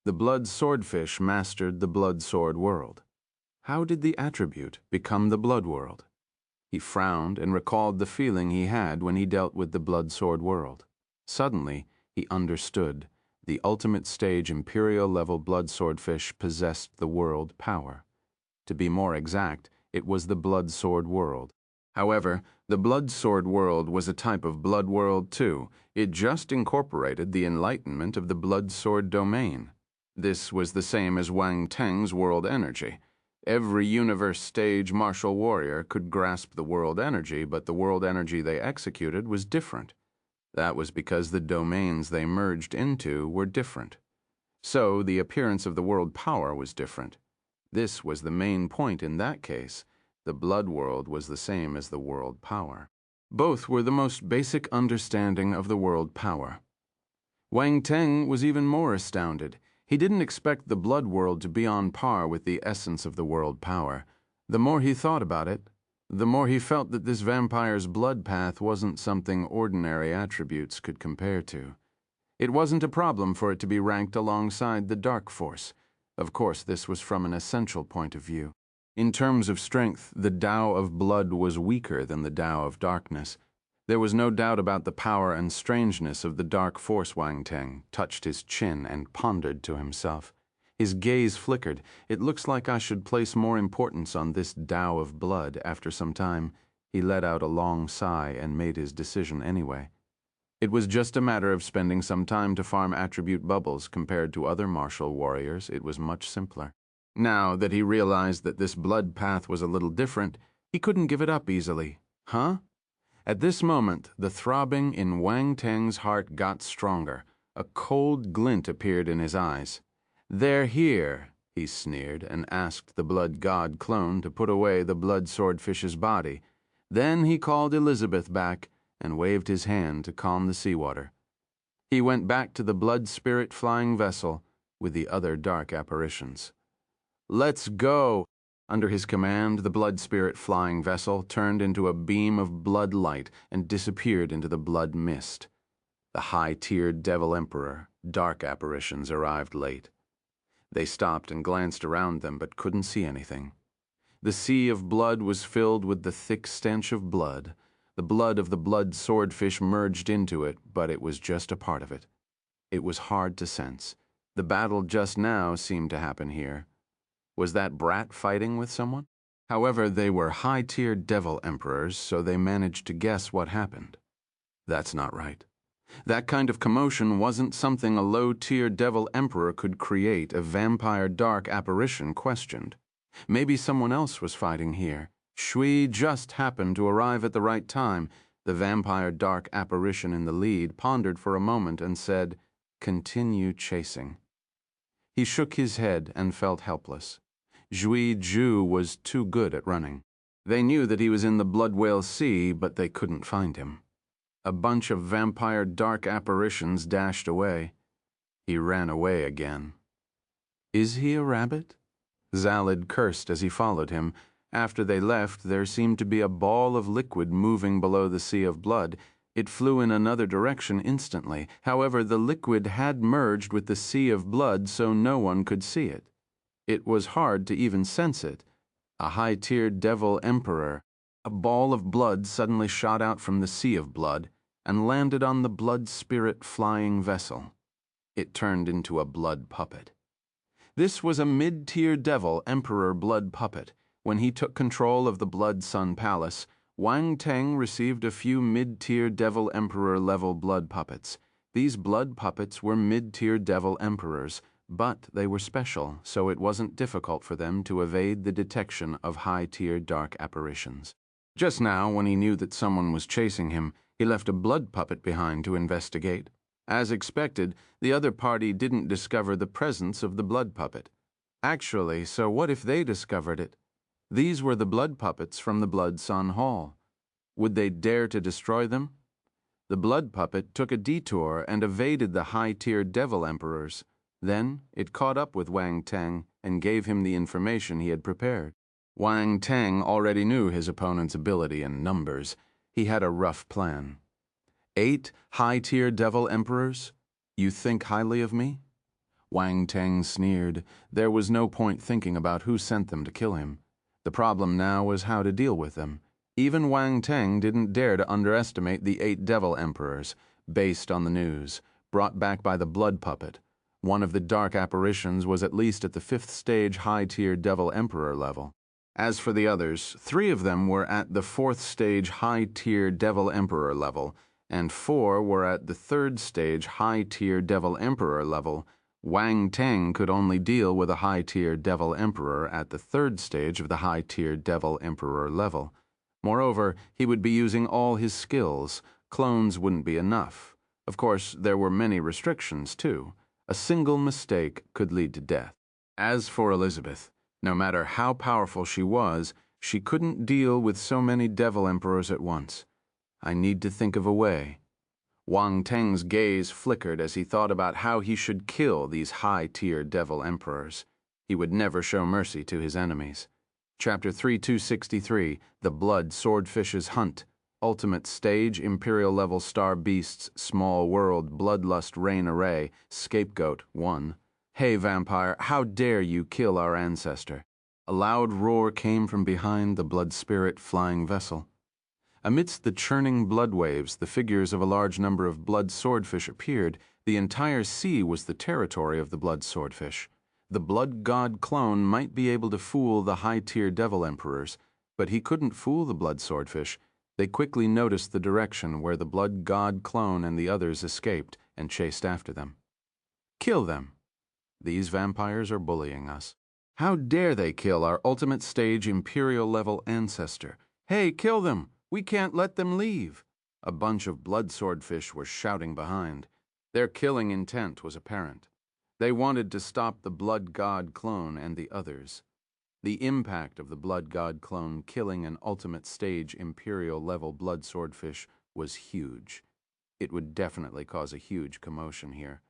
The blood swordfish mastered the blood sword world. How did the attribute become the blood world? He frowned and recalled the feeling he had when he dealt with the blood sword world. Suddenly, he understood. The ultimate stage imperial level blood swordfish possessed the world power. To be more exact, it was the blood sword world. However, the blood sword world was a type of blood world too. It just incorporated the enlightenment of the blood sword domain. This was the same as Wang Teng's world energy. Every universe stage martial warrior could grasp the world energy, but the world energy they executed was different. That was because the domains they merged into were different. So the appearance of the world power was different. This was the main point in that case. The blood world was the same as the world power. Both were the most basic understanding of the world power. Wang Teng was even more astounded. He didn't expect the blood world to be on par with the essence of the world power. The more he thought about it, the more he felt that this vampire's blood path wasn't something ordinary attributes could compare to. It wasn't a problem for it to be ranked alongside the dark force. Of course, this was from an essential point of view. In terms of strength, the Tao of blood was weaker than the Tao of darkness. There was no doubt about the power and strangeness of the dark force. Wang Teng touched his chin and pondered to himself. His gaze flickered. It looks like I should place more importance on this Tao of blood. After some time, he let out a long sigh and made his decision anyway. It was just a matter of spending some time to farm attribute bubbles. Compared to other martial warriors, it was much simpler. Now that he realized that this blood path was a little different, he couldn't give it up easily. Huh? At this moment, the throbbing in Wang Teng's heart got stronger. A cold glint appeared in his eyes. "They're here," he sneered and asked the blood god clone to put away the blood swordfish's body. Then he called Elizabeth back and waved his hand to calm the seawater. He went back to the blood spirit flying vessel with the other dark apparitions. "Let's go!" Under his command, the blood spirit flying vessel turned into a beam of blood light and disappeared into the blood mist. The high-tiered Devil Emperor, dark apparitions, arrived late. They stopped and glanced around them but couldn't see anything. The sea of blood was filled with the thick stench of blood. The blood of the blood swordfish merged into it, but it was just a part of it. It was hard to sense. The battle just now seemed to happen here. Was that brat fighting with someone? However, they were high-tiered devil emperors, so they managed to guess what happened. That's not right. That kind of commotion wasn't something a low-tier devil emperor could create, a vampire dark apparition questioned. Maybe someone else was fighting here. Shui just happened to arrive at the right time. The vampire dark apparition in the lead pondered for a moment and said, "Continue chasing." He shook his head and felt helpless. Zhui Zhu was too good at running. They knew that he was in the Blood Whale Sea, but they couldn't find him. A bunch of vampire dark apparitions dashed away. He ran away again. Is he a rabbit? Zalid cursed as he followed him. After they left, there seemed to be a ball of liquid moving below the sea of blood. It flew in another direction instantly. However, the liquid had merged with the sea of blood, so no one could see it. It was hard to even sense it. A high-tiered devil emperor. A ball of blood suddenly shot out from the sea of blood and landed on the blood spirit flying vessel. It turned into a blood puppet. This was a mid-tier devil emperor blood puppet. When he took control of the Blood Sun Palace, Wang Teng received a few mid-tier devil emperor level blood puppets. These blood puppets were mid-tier devil emperors, but they were special, so it wasn't difficult for them to evade the detection of high-tier dark apparitions. Just now, when he knew that someone was chasing him, he left a blood puppet behind to investigate. As expected, the other party didn't discover the presence of the blood puppet. Actually, so what if they discovered it? These were the blood puppets from the Blood Sun Hall. Would they dare to destroy them? The blood puppet took a detour and evaded the high-tier devil emperors. Then it caught up with Wang Teng and gave him the information he had prepared. Wang Teng already knew his opponent's ability in numbers. He had a rough plan. 8 high-tier devil emperors? You think highly of me? Wang Teng sneered. There was no point thinking about who sent them to kill him. The problem now was how to deal with them. Even Wang Teng didn't dare to underestimate the 8 devil emperors, based on the news, brought back by the blood puppet. One of the dark apparitions was at least at the 5th stage high-tier devil emperor level. As for the others, 3 of them were at the 4th stage high-tier devil emperor level, and 4 were at the 3rd stage high-tier devil emperor level. Wang Teng could only deal with a high-tier devil emperor at the 3rd stage of the high-tier devil emperor level. Moreover, he would be using all his skills. Clones wouldn't be enough. Of course, there were many restrictions, too. A single mistake could lead to death. As for Elizabeth, no matter how powerful she couldn't deal with so many devil emperors at once. I need to think of a way. Wang Teng's gaze flickered as he thought about how he should kill these high-tier devil emperors. He would never show mercy to his enemies. Chapter 3263, The Blood Swordfish's Hunt. Ultimate Stage, Imperial Level Star Beasts, Small World, Bloodlust Rain Array, Scapegoat 1. Hey, vampire, how dare you kill our ancestor? A loud roar came from behind the blood spirit flying vessel. Amidst the churning blood waves, the figures of a large number of blood swordfish appeared. The entire sea was the territory of the blood swordfish. The blood god clone might be able to fool the high-tier devil emperors, but he couldn't fool the blood swordfish. They quickly noticed the direction where the blood god clone and the others escaped and chased after them. Kill them. These vampires are bullying us. How dare they kill our ultimate stage imperial level ancestor? Hey, kill them! We can't let them leave. A bunch of blood swordfish were shouting behind. Their killing intent was apparent. They wanted to stop the blood god clone and the others. The impact of the Blood God clone killing an ultimate stage Imperial-level blood swordfish was huge. It would definitely cause a huge commotion here.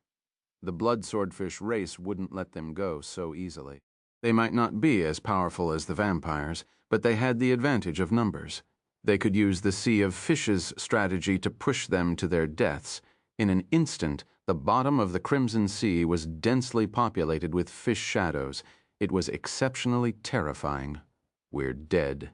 The blood swordfish race wouldn't let them go so easily. They might not be as powerful as the vampires, but they had the advantage of numbers. They could use the Sea of Fishes strategy to push them to their deaths. In an instant, the bottom of the Crimson Sea was densely populated with fish shadows. It was exceptionally terrifying. We're dead.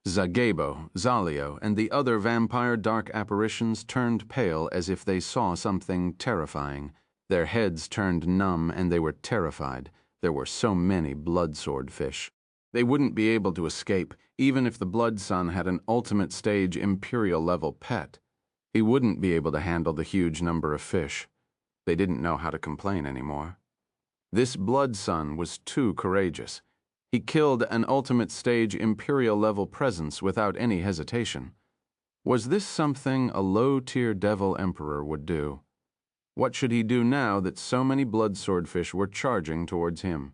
Zagebo, Zalio, and the other vampire dark apparitions turned pale as if they saw something terrifying. Their heads turned numb and they were terrified. There were so many blood swordfish. They wouldn't be able to escape, even if the Blood Sun had an ultimate stage Imperial-level pet. He wouldn't be able to handle the huge number of fish. They didn't know how to complain anymore. This Blood Sun was too courageous. He killed an ultimate stage Imperial-level presence without any hesitation. Was this something a low-tier Devil Emperor would do? What should he do now that so many blood swordfish were charging towards him?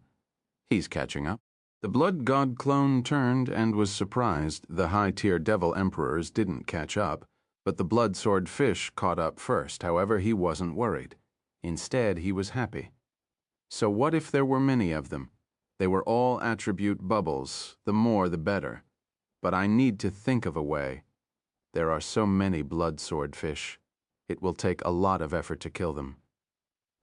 He's catching up. The Blood God clone turned and was surprised the high-tier Devil Emperors didn't catch up, but the blood swordfish caught up first. However, he wasn't worried. Instead, he was happy. So what if there were many of them? They were all attribute bubbles, the more the better. But I need to think of a way. There are so many blood swordfish. It will take a lot of effort to kill them.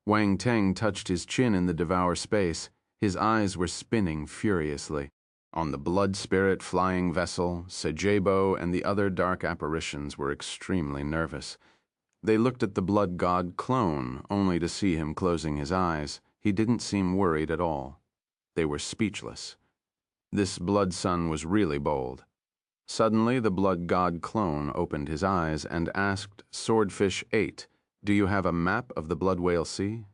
Wang Teng touched his chin in the Devour space. His eyes were spinning furiously. On the blood spirit flying vessel, Sajebo and the other dark apparitions were extremely nervous. They looked at the Blood God clone, only to see him closing his eyes. He didn't seem worried at all. They were speechless. This Blood Sun was really bold. Suddenly, the Blood God clone opened his eyes and asked Swordfish 8, "Do you have a map of the Blood Whale Sea?"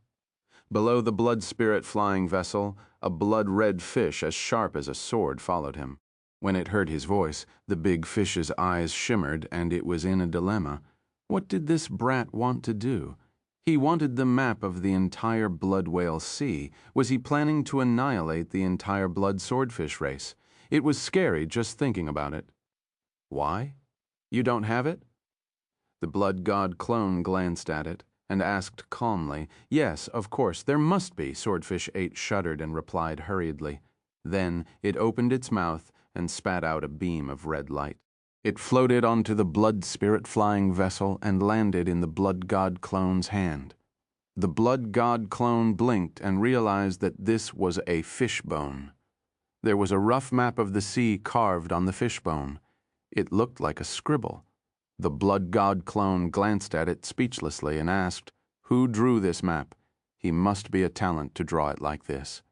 Below the blood spirit flying vessel, a blood-red fish as sharp as a sword followed him. When it heard his voice, the big fish's eyes shimmered, and it was in a dilemma. What did this brat want to do? He wanted the map of the entire Blood Whale Sea. Was he planning to annihilate the entire blood swordfish race? It was scary just thinking about it. Why? You don't have it? The Blood God clone glanced at it and asked calmly, "Yes, of course, there must be." Swordfish 8 shuddered and replied hurriedly. Then it opened its mouth and spat out a beam of red light. It floated onto the blood spirit flying vessel and landed in the Blood God clone's hand. The Blood God clone blinked and realized that this was a fishbone. There was a rough map of the sea carved on the fishbone. It looked like a scribble. The Blood God clone glanced at it speechlessly and asked, "Who drew this map? He must be a talent to draw it like this."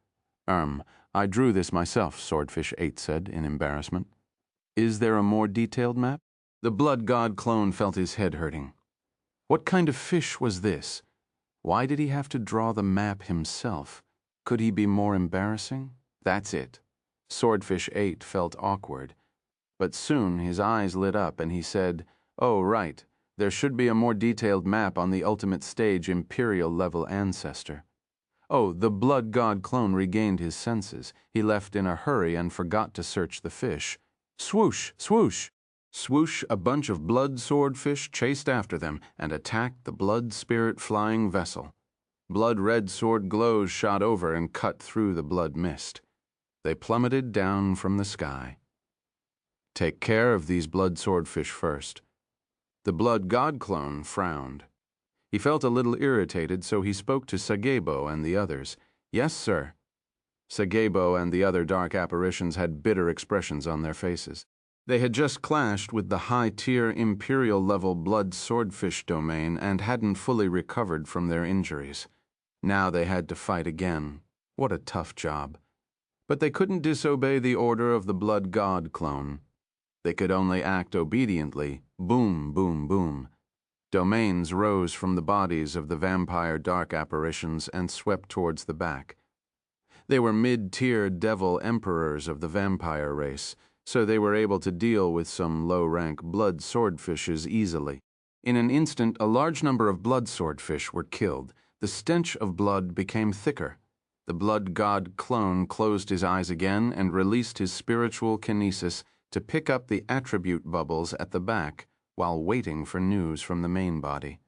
I drew this myself," Swordfish 8 said in embarrassment. "Is there a more detailed map?" The Blood God clone felt his head hurting. What kind of fish was this? Why did he have to draw the map himself? Could he be more embarrassing? That's it. Swordfish 8 felt awkward. But soon his eyes lit up and he said, "Oh, right. There should be a more detailed map on the ultimate stage Imperial-level ancestor." Oh, the Blood God clone regained his senses. He left in a hurry and forgot to search the fish. Swoosh, swoosh. Swoosh, a bunch of blood swordfish chased after them and attacked the blood spirit flying vessel. Blood-red sword glows shot over and cut through the blood mist. They plummeted down from the sky. Take care of these blood swordfish first. The Blood God clone frowned. He felt a little irritated, so he spoke to Sagebo and the others. "Yes, sir." Sagebo and the other dark apparitions had bitter expressions on their faces. They had just clashed with the high-tier Imperial-level blood swordfish domain and hadn't fully recovered from their injuries. Now they had to fight again. What a tough job. But they couldn't disobey the order of the Blood God clone. They could only act obediently. Boom, boom, boom. Domains rose from the bodies of the vampire dark apparitions and swept towards the back. They were mid-tier devil emperors of the vampire race, so they were able to deal with some low-rank blood swordfishes easily. In an instant, a large number of blood swordfish were killed. The stench of blood became thicker. The blood god clone closed his eyes again and released his spiritual kinesis to pick up the attribute bubbles at the back while waiting for news from the main body.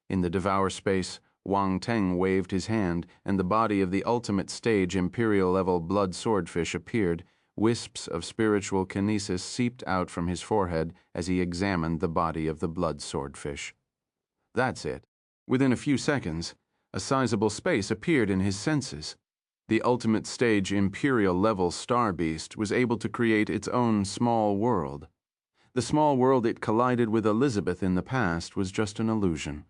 In the devour space, Wang Teng waved his hand, and the body of the ultimate stage Imperial-level blood swordfish appeared. Wisps of spiritual kinesis seeped out from his forehead as he examined the body of the blood swordfish. That's it. Within a few seconds, a sizable space appeared in his senses. The ultimate stage Imperial-level star beast was able to create its own small world. The small world it collided with Elizabeth in the past was just an illusion.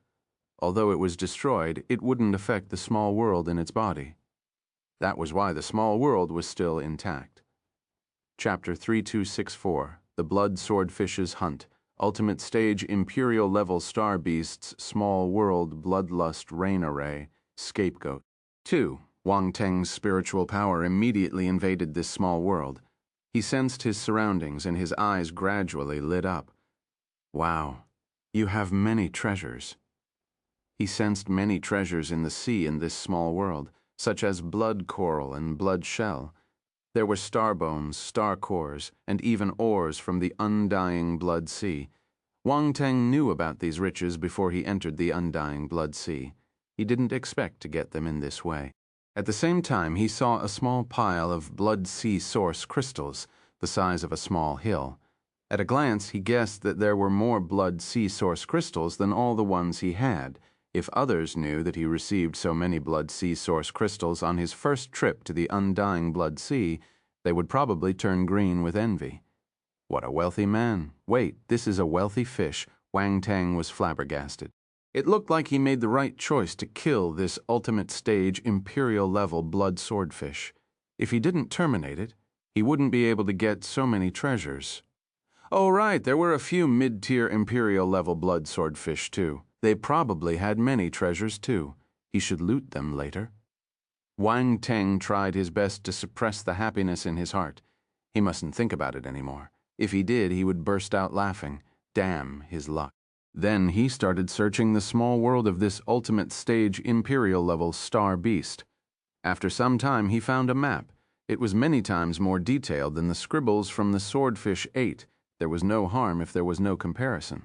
Although it was destroyed, it wouldn't affect the small world in its body. That was why the small world was still intact. Chapter 3264, The Blood Swordfish's Hunt, Ultimate Stage Imperial-Level Star Beast's Small World Bloodlust Rain Array, Scapegoat. 2. Wang Teng's spiritual power immediately invaded this small world. He sensed his surroundings and his eyes gradually lit up. Wow, you have many treasures. He sensed many treasures in the sea in this small world, such as blood coral and blood shell. There were star bones, star cores, and even ores from the undying blood sea. Wang Teng knew about these riches before he entered the undying blood sea. He didn't expect to get them in this way. At the same time, he saw a small pile of blood sea source crystals, the size of a small hill. At a glance, he guessed that there were more blood sea source crystals than all the ones he had. If others knew that he received so many blood sea source crystals on his first trip to the undying blood sea, they would probably turn green with envy. What a wealthy man. Wait, this is a wealthy fish. Wang Teng was flabbergasted. It looked like he made the right choice to kill this ultimate stage Imperial-level blood swordfish. If he didn't terminate it, he wouldn't be able to get so many treasures. Oh, right, there were a few mid-tier Imperial-level blood swordfish, too. They probably had many treasures, too. He should loot them later. Wang Teng tried his best to suppress the happiness in his heart. He mustn't think about it anymore. If he did, he would burst out laughing. Damn his luck. Then he started searching the small world of this ultimate stage Imperial-level star beast. After some time, he found a map. It was many times more detailed than the scribbles from the Swordfish 8. There was no harm if there was no comparison.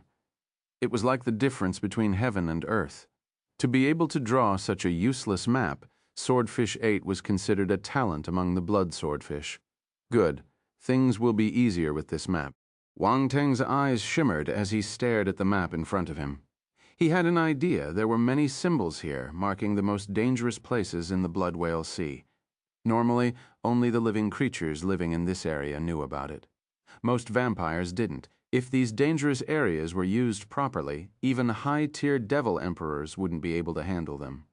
It was like the difference between heaven and earth. To be able to draw such a useless map, Swordfish 8 was considered a talent among the blood swordfish. Good. Things will be easier with this map. Wang Teng's eyes shimmered as he stared at the map in front of him. He had an idea there were many symbols here marking the most dangerous places in the Blood Whale Sea. Normally, only the living creatures living in this area knew about it. Most vampires didn't. If these dangerous areas were used properly, even high-tier devil emperors wouldn't be able to handle them.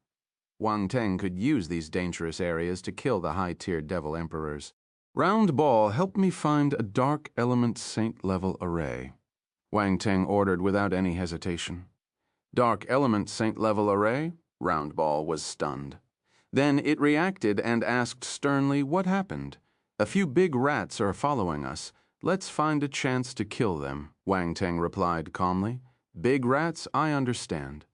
Wang Teng could use these dangerous areas to kill the high-tier devil emperors. Round Ball, help me find a dark element saint-level array. Wang Teng ordered without any hesitation. Dark element saint-level array? Round Ball was stunned. Then it reacted and asked sternly what happened. A few big rats are following us. Let's find a chance to kill them, Wang Teng replied calmly. Big rats, I understand.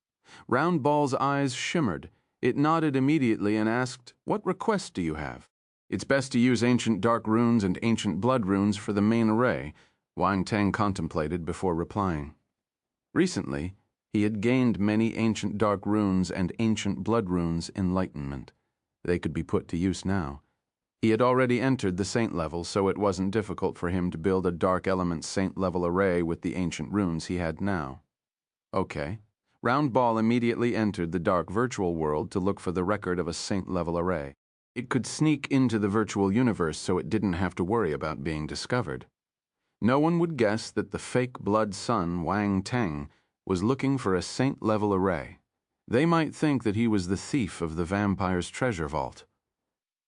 Round Ball's eyes shimmered. It nodded immediately and asked, what request do you have? It's best to use ancient dark runes and ancient blood runes for the main array, Wang Teng contemplated before replying. Recently, he had gained many ancient dark runes and ancient blood runes enlightenment. They could be put to use now. He had already entered the saint level, so it wasn't difficult for him to build a dark element saint level array with the ancient runes he had now. Okay. Round Ball immediately entered the dark virtual world to look for the record of a saint level array. It could sneak into the virtual universe so it didn't have to worry about being discovered. No one would guess that the fake blood son, Wang Teng, was looking for a saint level array. They might think that he was the thief of the vampire's treasure vault.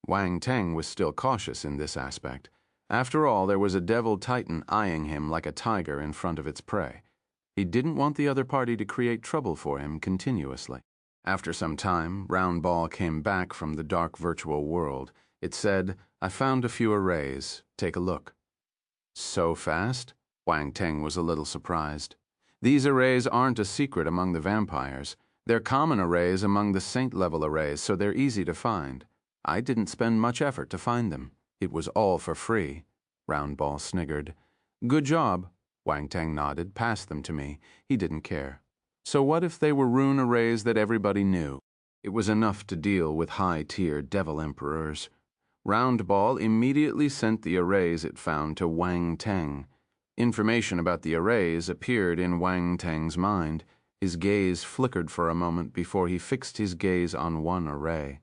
Wang Teng was still cautious in this aspect. After all, there was a devil titan eyeing him like a tiger in front of its prey. He didn't want the other party to create trouble for him continuously. After some time, Round Ball came back from the dark virtual world. It said, I found a few arrays. Take a look. So fast? Wang Teng was a little surprised. These arrays aren't a secret among the vampires. They're common arrays among the saint-level arrays, so they're easy to find. I didn't spend much effort to find them. It was all for free. Roundball sniggered. Good job. Wang Tang nodded, passed them to me. He didn't care. So what if they were rune arrays that everybody knew? It was enough to deal with high-tier devil emperors. Roundball immediately sent the arrays it found to Wang Tang. Information about the arrays appeared in Wang Tang's mind. His gaze flickered for a moment before he fixed his gaze on one array.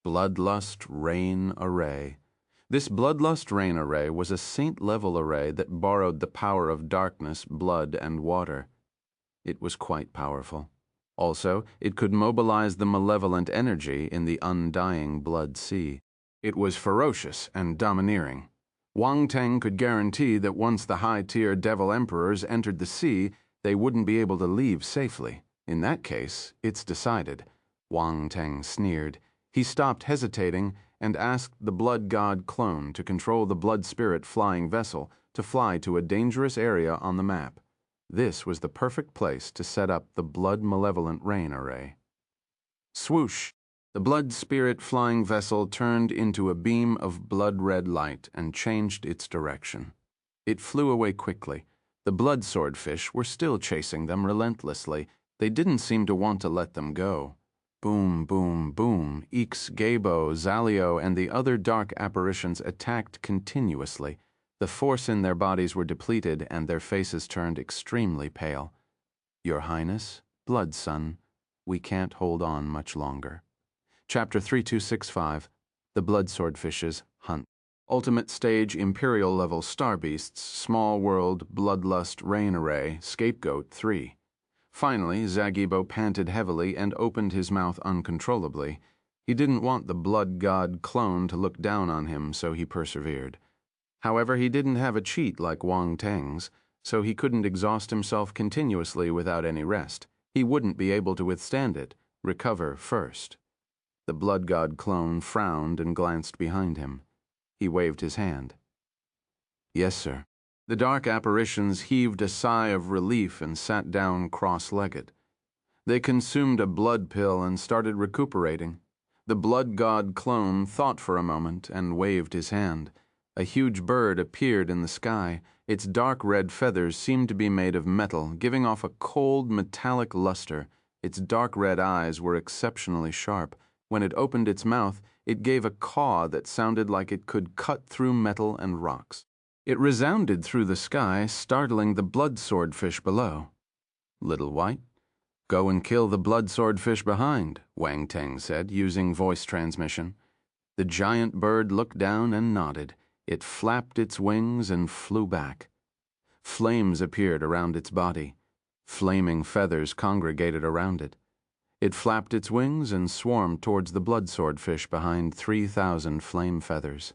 Bloodlust Rain Array. This Bloodlust Rain Array was a saint-level array that borrowed the power of darkness, blood, and water. It was quite powerful. Also, it could mobilize the malevolent energy in the undying blood sea. It was ferocious and domineering. Wang Tang could guarantee that once the high-tier devil emperors entered the sea, they wouldn't be able to leave safely. In that case, it's decided. Wang Tang sneered. He stopped hesitating and asked the blood god clone to control the blood spirit flying vessel to fly to a dangerous area on the map. This was the perfect place to set up the blood malevolent rain array. Swoosh! The blood spirit flying vessel turned into a beam of blood-red light and changed its direction. It flew away quickly. The blood swordfish were still chasing them relentlessly. They didn't seem to want to let them go. Boom, boom, boom. Eeks, Gabo, Zalio, and the other dark apparitions attacked continuously. The force in their bodies were depleted, and their faces turned extremely pale. Your Highness, Blood Son, we can't hold on much longer. Chapter 3265, The Blood Swordfish's Hunt. Ultimate Stage Imperial Level Star Beasts, Small World, Bloodlust Rain Array, Scapegoat 3. Finally, Zagibo panted heavily and opened his mouth uncontrollably. He didn't want the blood god clone to look down on him, so he persevered. However, he didn't have a cheat like Wang Tang's, so he couldn't exhaust himself continuously without any rest. He wouldn't be able to withstand it. Recover first. The blood god clone frowned and glanced behind him. He waved his hand. Yes, sir. The dark apparitions heaved a sigh of relief and sat down cross-legged. They consumed a blood pill and started recuperating. The blood god clone thought for a moment and waved his hand. A huge bird appeared in the sky. Its dark red feathers seemed to be made of metal, giving off a cold, metallic luster. Its dark red eyes were exceptionally sharp. When it opened its mouth, it gave a caw that sounded like it could cut through metal and rocks. It resounded through the sky, startling the blood swordfish below. Little White, go and kill the blood swordfish behind, Wang Tang said, using voice transmission. The giant bird looked down and nodded. It flapped its wings and flew back. Flames appeared around its body. Flaming feathers congregated around it. It flapped its wings and swarmed towards the blood swordfish behind 3,000 flame feathers.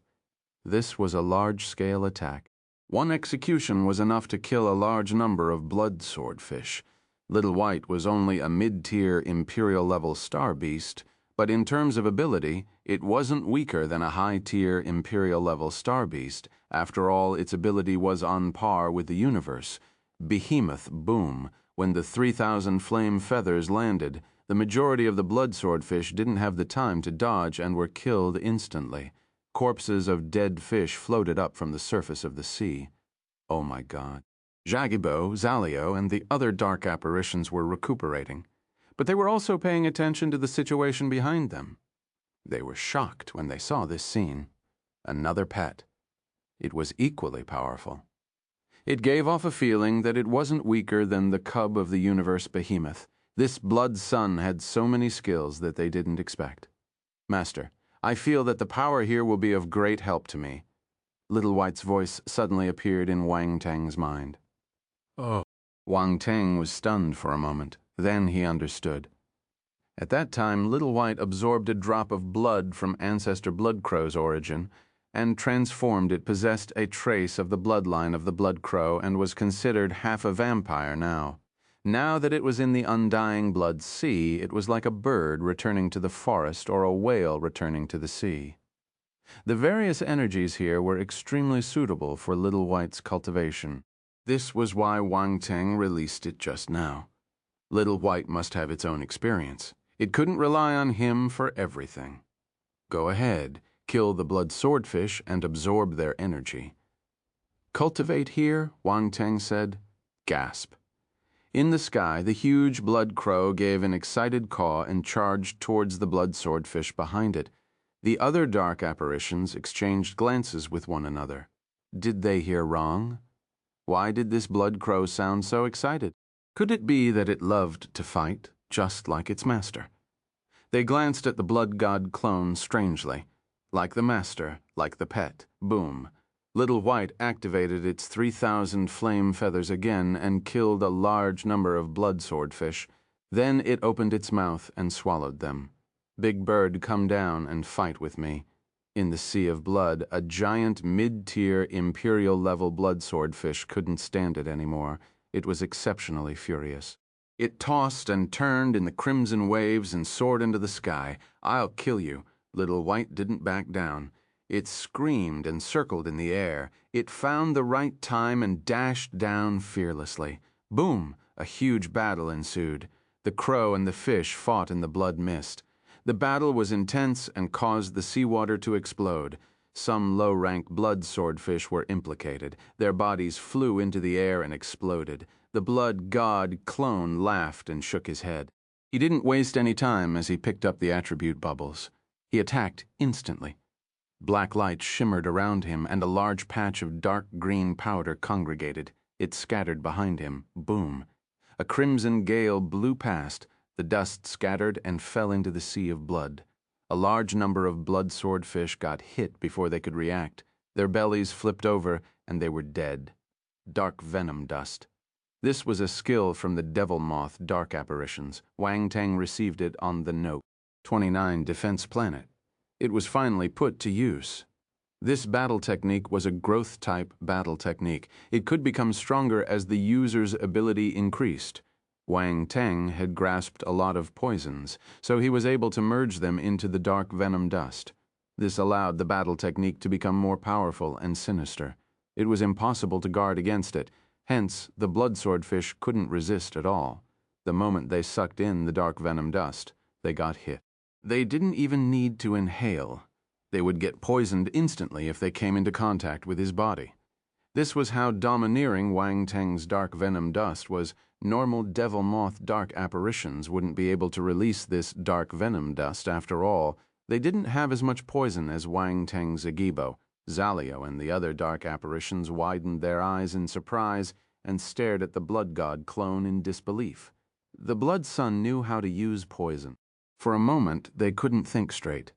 This was a large-scale attack. One execution was enough to kill a large number of blood swordfish. Little White was only a mid-tier Imperial-level star beast, but in terms of ability, it wasn't weaker than a high-tier Imperial-level star beast. After all, its ability was on par with the universe. Behemoth boom. When the 3,000 flame feathers landed, the majority of the blood swordfish didn't have the time to dodge and were killed instantly. Corpses of dead fish floated up from the surface of the sea. Oh my God. Zagibo, Zalio, and the other dark apparitions were recuperating, but they were also paying attention to the situation behind them. They were shocked when they saw this scene. Another pet. It was equally powerful. It gave off a feeling that it wasn't weaker than the cub of the universe behemoth. This blood son had so many skills that they didn't expect. Master, I feel that the power here will be of great help to me. Little White's voice suddenly appeared in Wang Tang's mind. Oh. Wang Tang was stunned for a moment. Then he understood. At that time, Little White absorbed a drop of blood from ancestor Blood Crow's origin and transformed it, possessed a trace of the bloodline of the Blood Crow, and was considered half a vampire now. Now that it was in the undying blood sea, it was like a bird returning to the forest or a whale returning to the sea. The various energies here were extremely suitable for Little White's cultivation. This was why Wang Tang released it just now. Little White must have its own experience. It couldn't rely on him for everything. Go ahead, kill the blood swordfish and absorb their energy. Cultivate here, Wang Teng said. Gasp. In the sky, the huge blood crow gave an excited caw and charged towards the blood swordfish behind it. The other dark apparitions exchanged glances with one another. Did they hear wrong? Why did this blood crow sound so excited? Could it be that it loved to fight, just like its master? They glanced at the blood god clone strangely. Like the master, like the pet. Boom. Little White activated its 3,000 flame feathers again and killed a large number of blood swordfish. Then it opened its mouth and swallowed them. Big Bird, come down and fight with me. In the sea of blood, a giant mid-tier imperial-level blood swordfish couldn't stand it anymore. It was exceptionally furious. It tossed and turned in the crimson waves and soared into the sky. I'll kill you. Little White didn't back down. It screamed and circled in the air. It found the right time and dashed down fearlessly. Boom! A huge battle ensued. The crow and the fish fought in the blood mist. The battle was intense and caused the seawater to explode. Some low-rank blood swordfish were implicated. Their bodies flew into the air and exploded. The blood god clone laughed and shook his head. He didn't waste any time as he picked up the attribute bubbles. He attacked instantly. Black light shimmered around him, and a large patch of dark green powder congregated. It scattered behind him. Boom. A crimson gale blew past. The dust scattered and fell into the sea of blood. A large number of blood swordfish got hit before they could react. Their bellies flipped over, and they were dead. Dark venom dust. This was a skill from the devil moth dark apparitions. Wang Teng received it on the Note 29 defense planet. It was finally put to use. This battle technique was a growth-type battle technique. It could become stronger as the user's ability increased. Wang Teng had grasped a lot of poisons, so he was able to merge them into the dark venom dust. This allowed the battle technique to become more powerful and sinister. It was impossible to guard against it, hence the blood swordfish couldn't resist at all. The moment they sucked in the dark venom dust, they got hit. They didn't even need to inhale. They would get poisoned instantly if they came into contact with his body. This was how domineering Wang Teng's dark venom dust was. Normal devil moth dark apparitions wouldn't be able to release this dark venom dust after all. They didn't have as much poison as Wang Teng's Agibo. Zalio and the other dark apparitions widened their eyes in surprise and stared at the blood god clone in disbelief. The blood sun knew how to use poison. For a moment, they couldn't think straight.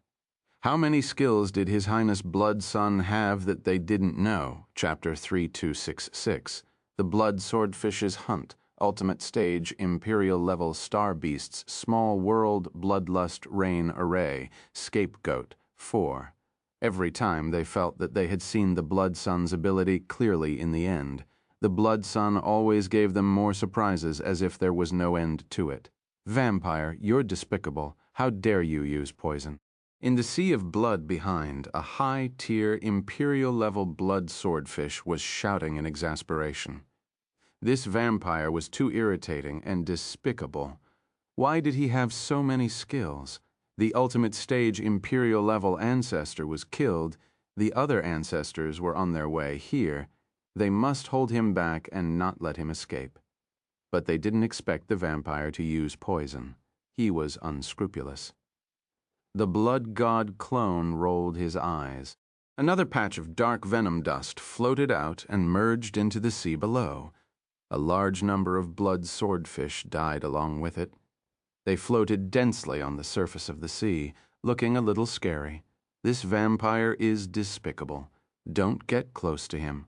How many skills did His Highness Blood Sun have that they didn't know? Chapter 3266. The Blood Swordfish's Hunt. Ultimate Stage Imperial Level Star Beasts Small World Bloodlust Rain Array. Scapegoat. 4. Every time they felt that they had seen the Blood Sun's ability clearly in the end. The Blood Sun always gave them more surprises as if there was no end to it. Vampire, you're despicable. How dare you use poison? In the sea of blood behind, a high-tier, imperial-level blood swordfish was shouting in exasperation. This vampire was too irritating and despicable. Why did he have so many skills? The ultimate stage imperial-level ancestor was killed. The other ancestors were on their way here. They must hold him back and not let him escape. But they didn't expect the vampire to use poison. He was unscrupulous. The blood god clone rolled his eyes. Another patch of dark venom dust floated out and merged into the sea below. A large number of blood swordfish died along with it. They floated densely on the surface of the sea, looking a little scary. This vampire is despicable. Don't get close to him.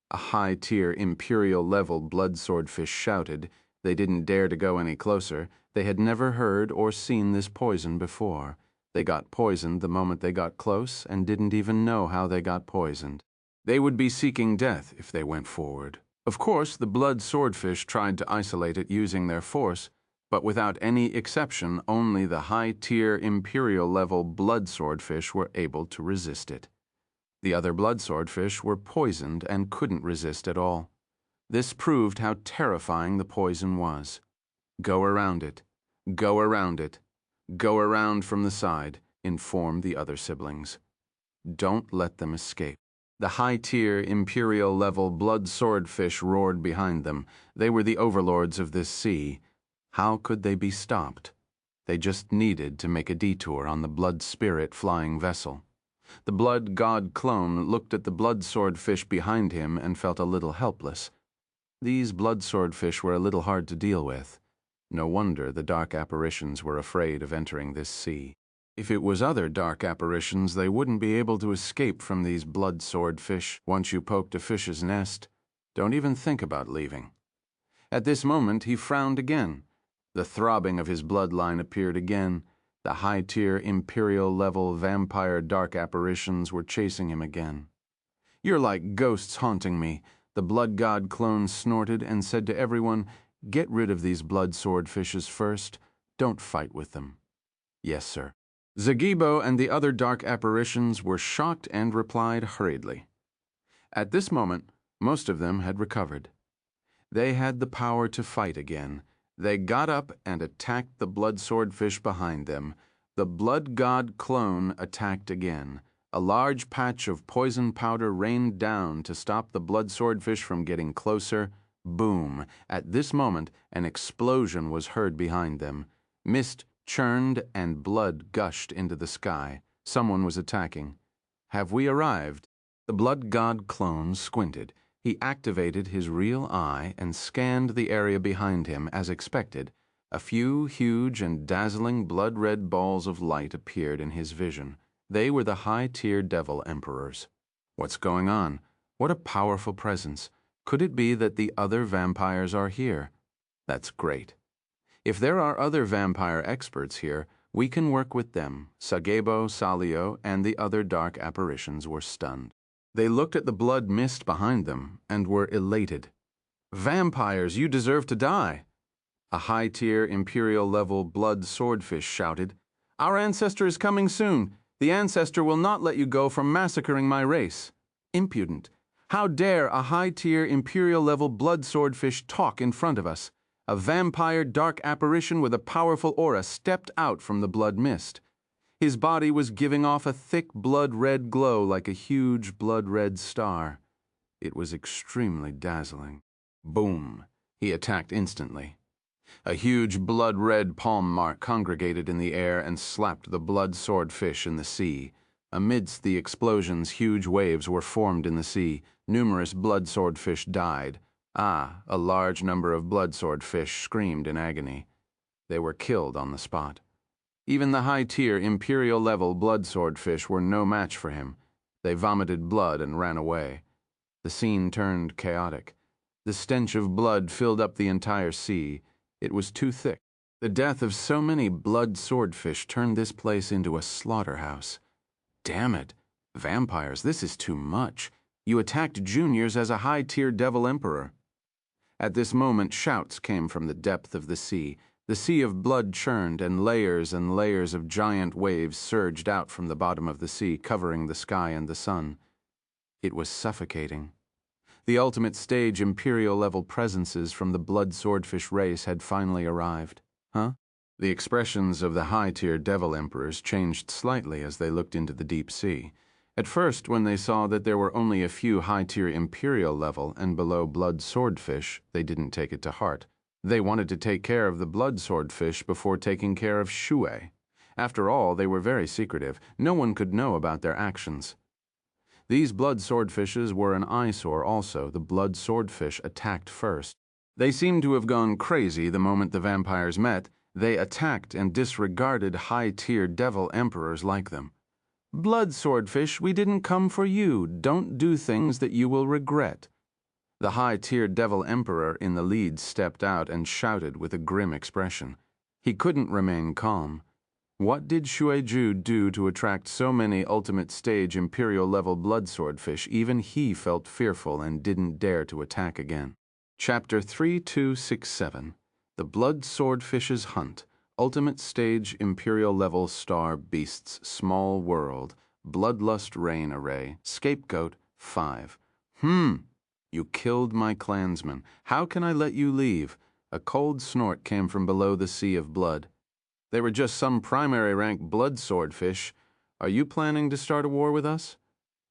A high-tier imperial-level blood swordfish shouted. They didn't dare to go any closer. They had never heard or seen this poison before. They got poisoned the moment they got close and didn't even know how they got poisoned. They would be seeking death if they went forward. Of course, the blood swordfish tried to isolate it using their force, but without any exception, only the high-tier imperial-level blood swordfish were able to resist it. The other blood swordfish were poisoned and couldn't resist at all. This proved how terrifying the poison was. Go around it. Go around it. Go around from the side. informed the other siblings. Don't let them escape. The high-tier, imperial-level blood swordfish roared behind them. They were the overlords of this sea. How could they be stopped? They just needed to make a detour on the blood spirit flying vessel. The blood god clone looked at the blood swordfish behind him and felt a little helpless. These blood swordfish were a little hard to deal with. No wonder the dark apparitions were afraid of entering this sea. If it was other dark apparitions, they wouldn't be able to escape from these blood swordfish once you poked a fish's nest. Don't even think about leaving. At this moment, he frowned again. The throbbing of his bloodline appeared again. The high-tier, imperial-level vampire dark apparitions were chasing him again. "You're like ghosts haunting me," the blood god clone snorted and said to everyone, "Get rid of these blood swordfishes first. Don't fight with them." "Yes, sir." Zagibo and the other dark apparitions were shocked and replied hurriedly. At this moment, most of them had recovered. They had the power to fight again. They got up and attacked the blood swordfish behind them. The blood god clone attacked again. A large patch of poison powder rained down to stop the blood swordfish from getting closer. Boom! At this moment, an explosion was heard behind them. Mist churned and blood gushed into the sky. Someone was attacking. "Have we arrived?" The blood god clone squinted. He activated his real eye and scanned the area behind him as expected. A few huge and dazzling blood-red balls of light appeared in his vision. They were the high-tier devil emperors. What's going on? What a powerful presence. Could it be that the other vampires are here? That's great. If there are other vampire experts here, we can work with them. Sagebo, Salio, and the other dark apparitions were stunned. They looked at the blood mist behind them and were elated. "Vampires, you deserve to die!" A high-tier, imperial-level blood swordfish shouted. "Our ancestor is coming soon. The ancestor will not let you go from massacring my race." Impudent. How dare a high-tier, imperial-level blood swordfish talk in front of us? A vampire dark apparition with a powerful aura stepped out from the blood mist. His body was giving off a thick blood-red glow like a huge blood-red star. It was extremely dazzling. Boom! He attacked instantly. A huge blood-red palm mark congregated in the air and slapped the blood swordfish in the sea. Amidst the explosions, huge waves were formed in the sea. Numerous blood swordfish died. A large number of blood swordfish screamed in agony. They were killed on the spot. Even the high-tier, imperial-level blood swordfish were no match for him. They vomited blood and ran away. The scene turned chaotic. The stench of blood filled up the entire sea. It was too thick. The death of so many blood swordfish turned this place into a slaughterhouse. Damn it! Vampires, this is too much. You attacked juniors as a high-tier devil emperor. At this moment, shouts came from the depth of the sea. The sea of blood churned, and layers of giant waves surged out from the bottom of the sea, covering the sky and the sun. It was suffocating. The ultimate stage imperial-level presences from the blood swordfish race had finally arrived. Huh? The expressions of the high-tier devil emperors changed slightly as they looked into the deep sea. At first, when they saw that there were only a few high-tier imperial-level and below blood swordfish, they didn't take it to heart. They wanted to take care of the blood swordfish before taking care of Shui. After all, they were very secretive. No one could know about their actions. These blood swordfishes were an eyesore also. The blood swordfish attacked first. They seemed to have gone crazy the moment the vampires met. They attacked and disregarded high-tier devil emperors like them. "Blood swordfish, we didn't come for you. Don't do things that you will regret." The high-tier devil emperor in the lead stepped out and shouted with a grim expression. He couldn't remain calm. What did Shueju do to attract so many ultimate stage imperial-level blood swordfish? Even he felt fearful and didn't dare to attack again. Chapter 3267. The Blood Swordfish's Hunt. Ultimate Stage Imperial-Level Star Beasts Small World. Bloodlust Rain Array. Scapegoat 5. You killed my clansman. How can I let you leave? A cold snort came from below the sea of blood. They were just some primary rank blood swordfish. Are you planning to start a war with us?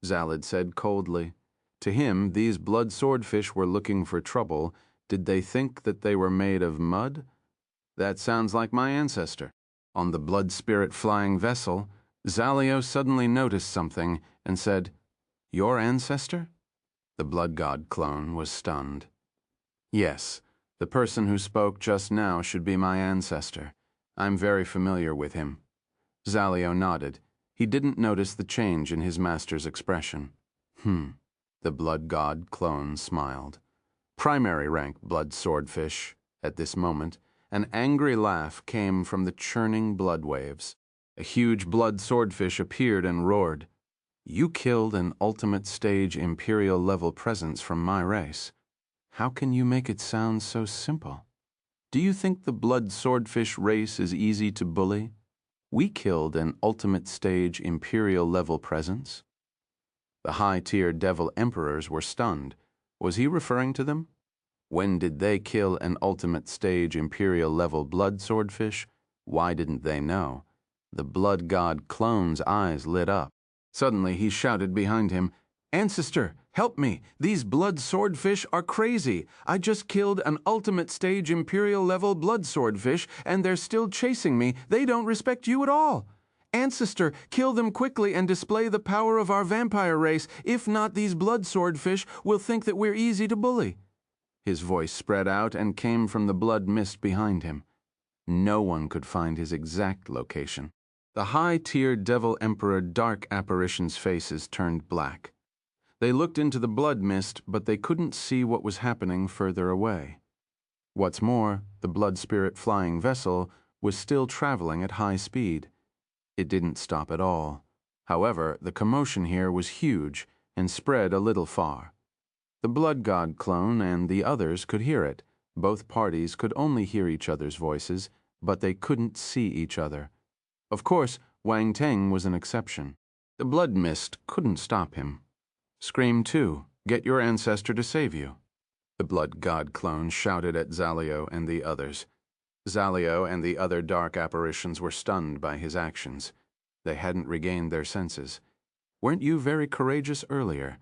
Zalid said coldly. To him, these blood swordfish were looking for trouble. Did they think that they were made of mud? That sounds like my ancestor. On the blood spirit flying vessel, Zalio suddenly noticed something and said, Your ancestor? The blood god clone was stunned. Yes, the person who spoke just now should be my ancestor. I'm very familiar with him. Zalio nodded. He didn't notice the change in his master's expression. The blood god clone smiled. Primary rank blood swordfish. At this moment, an angry laugh came from the churning blood waves. A huge blood swordfish appeared and roared. You killed an ultimate stage imperial level presence from my race. How can you make it sound so simple? Do you think the blood swordfish race is easy to bully? We killed an ultimate stage imperial level presence. The high-tier devil emperors were stunned. Was he referring to them? When did they kill an ultimate stage imperial level blood swordfish? Why didn't they know? The blood god clone's eyes lit up. Suddenly he shouted behind him, Ancestor, help me! These blood swordfish are crazy! I just killed an ultimate stage imperial level blood swordfish and they're still chasing me. They don't respect you at all! Ancestor, kill them quickly and display the power of our vampire race. If not, these blood swordfish will think that we're easy to bully. His voice spread out and came from the blood mist behind him. No one could find his exact location. The high-tier devil emperor dark apparitions' faces turned black. They looked into the blood mist, but they couldn't see what was happening further away. What's more, the blood spirit flying vessel was still traveling at high speed. It didn't stop at all. However, the commotion here was huge and spread a little far. The blood god clone and the others could hear it. Both parties could only hear each other's voices, but they couldn't see each other. Of course, Wang Teng was an exception. The blood mist couldn't stop him. Scream too. Get your ancestor to save you. The blood god clone shouted at Zalio and the others. Zalio and the other dark apparitions were stunned by his actions. They hadn't regained their senses. Weren't you very courageous earlier?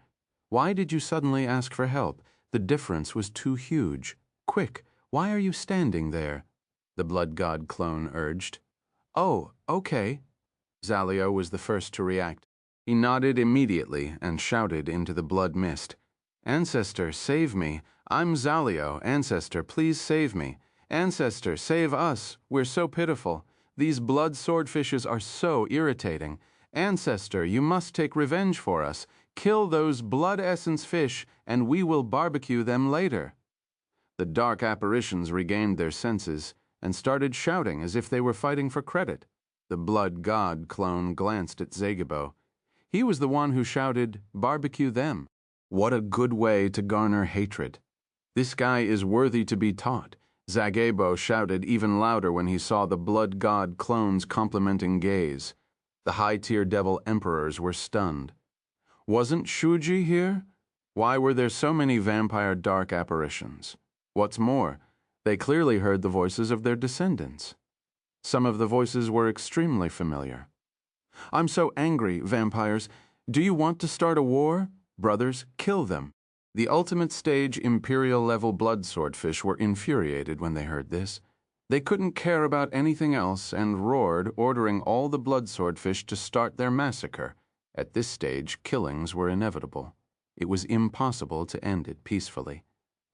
Why did you suddenly ask for help? The difference was too huge. Quick, why are you standing there? The blood god clone urged. Oh, okay. Zalio was the first to react. He nodded immediately and shouted into the blood mist. Ancestor, save me. I'm Zalio. Ancestor, please save me. Ancestor, save us. We're so pitiful. These blood swordfishes are so irritating. Ancestor, you must take revenge for us. Kill those blood essence fish, and we will barbecue them later. The dark apparitions regained their senses and started shouting as if they were fighting for credit. The blood god clone glanced at Zagabo. He was the one who shouted, barbecue them. What a good way to garner hatred. This guy is worthy to be taught. Zagabo shouted even louder when he saw the blood god clone's complimenting gaze. The high-tier devil emperors were stunned. Wasn't Shuji here? Why were there so many vampire dark apparitions? What's more, they clearly heard the voices of their descendants. Some of the voices were extremely familiar. I'm so angry, vampires. Do you want to start a war? Brothers, kill them. The ultimate stage imperial-level blood swordfish were infuriated when they heard this. They couldn't care about anything else and roared, ordering all the blood swordfish to start their massacre. At this stage, killings were inevitable. It was impossible to end it peacefully.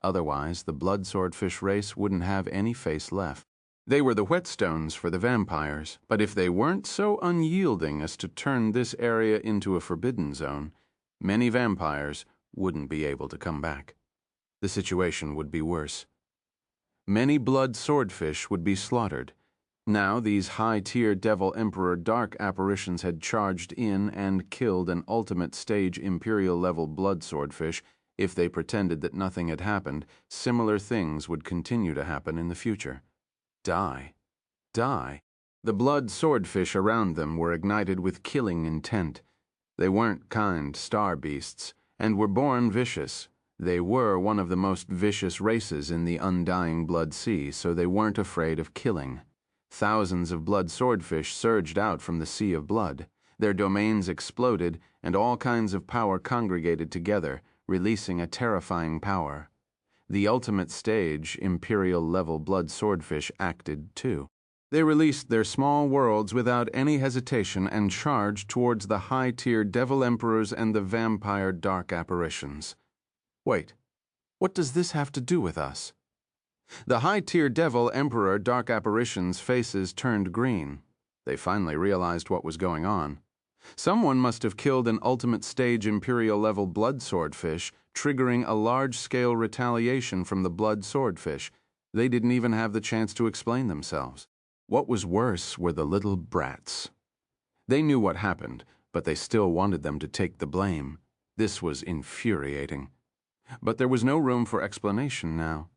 Otherwise, the blood swordfish race wouldn't have any face left. They were the whetstones for the vampires, but if they weren't so unyielding as to turn this area into a forbidden zone, many vampires wouldn't be able to come back. The situation would be worse. Many blood swordfish would be slaughtered. Now these high-tier devil emperor dark apparitions had charged in and killed an ultimate stage imperial-level blood swordfish. If they pretended that nothing had happened, similar things would continue to happen in the future. Die. Die. The blood swordfish around them were ignited with killing intent. They weren't kind star beasts, and were born vicious. They were one of the most vicious races in the undying blood sea, so they weren't afraid of killing. Thousands of blood swordfish surged out from the sea of blood. Their domains exploded, and all kinds of power congregated together, releasing a terrifying power. The ultimate stage, Imperial-level blood swordfish, acted too. They released their small worlds without any hesitation and charged towards the high-tier Devil Emperors and the vampire Dark Apparitions. Wait, what does this have to do with us? The high-tier Devil Emperor Dark Apparitions' faces turned green. They finally realized what was going on. Someone must have killed an ultimate stage Imperial-level blood swordfish, triggering a large-scale retaliation from the blood swordfish. They didn't even have the chance to explain themselves. What was worse were the little brats. They knew what happened, but they still wanted them to take the blame. This was infuriating. But there was no room for explanation now.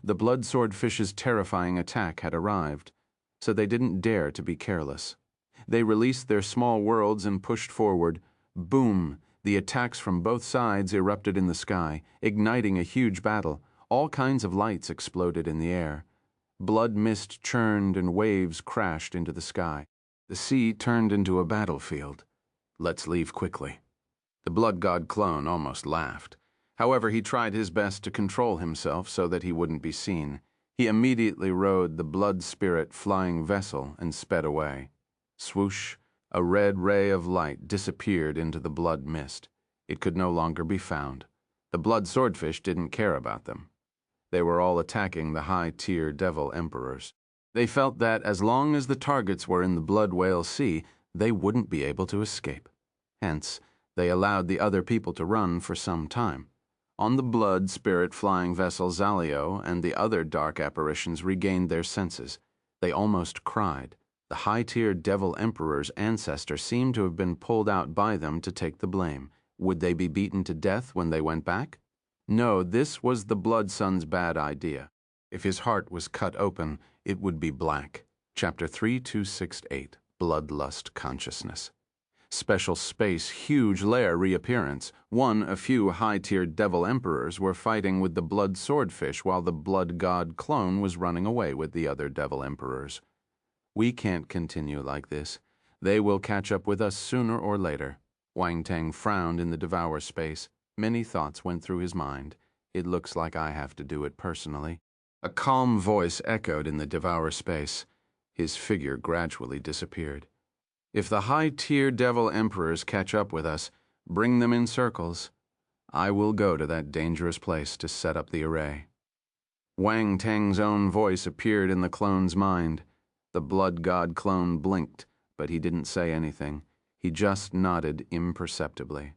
The blood swordfish's terrifying attack had arrived, so they didn't dare to be careless. They released their small worlds and pushed forward. Boom! The attacks from both sides erupted in the sky, igniting a huge battle. All kinds of lights exploded in the air. Blood mist churned and waves crashed into the sky. The sea turned into a battlefield. Let's leave quickly. The blood god clone almost laughed. However, he tried his best to control himself so that he wouldn't be seen. He immediately rode the blood spirit flying vessel and sped away. Swoosh! A red ray of light disappeared into the blood mist. It could no longer be found. The blood swordfish didn't care about them. They were all attacking the high-tier Devil Emperors. They felt that as long as the targets were in the Blood Whale Sea, they wouldn't be able to escape. Hence, they allowed the other people to run for some time. On the blood spirit flying vessel Zalio and the other dark apparitions regained their senses. They almost cried. The high-tier Devil Emperor's ancestor seemed to have been pulled out by them to take the blame. Would they be beaten to death when they went back? No, this was the Blood Son's bad idea. If his heart was cut open, it would be black. Chapter 3268, Bloodlust Consciousness. Special space, huge lair reappearance. A few high-tiered Devil Emperors were fighting with the blood swordfish while the blood god clone was running away with the other Devil Emperors. We can't continue like this. They will catch up with us sooner or later. Wang Tang frowned in the devour space. Many thoughts went through his mind. It looks like I have to do it personally. A calm voice echoed in the devour space. His figure gradually disappeared. If the high-tier Devil Emperors catch up with us, bring them in circles. I will go to that dangerous place to set up the array. Wang Tang's own voice appeared in the clone's mind. The blood god clone blinked, but he didn't say anything. He just nodded imperceptibly.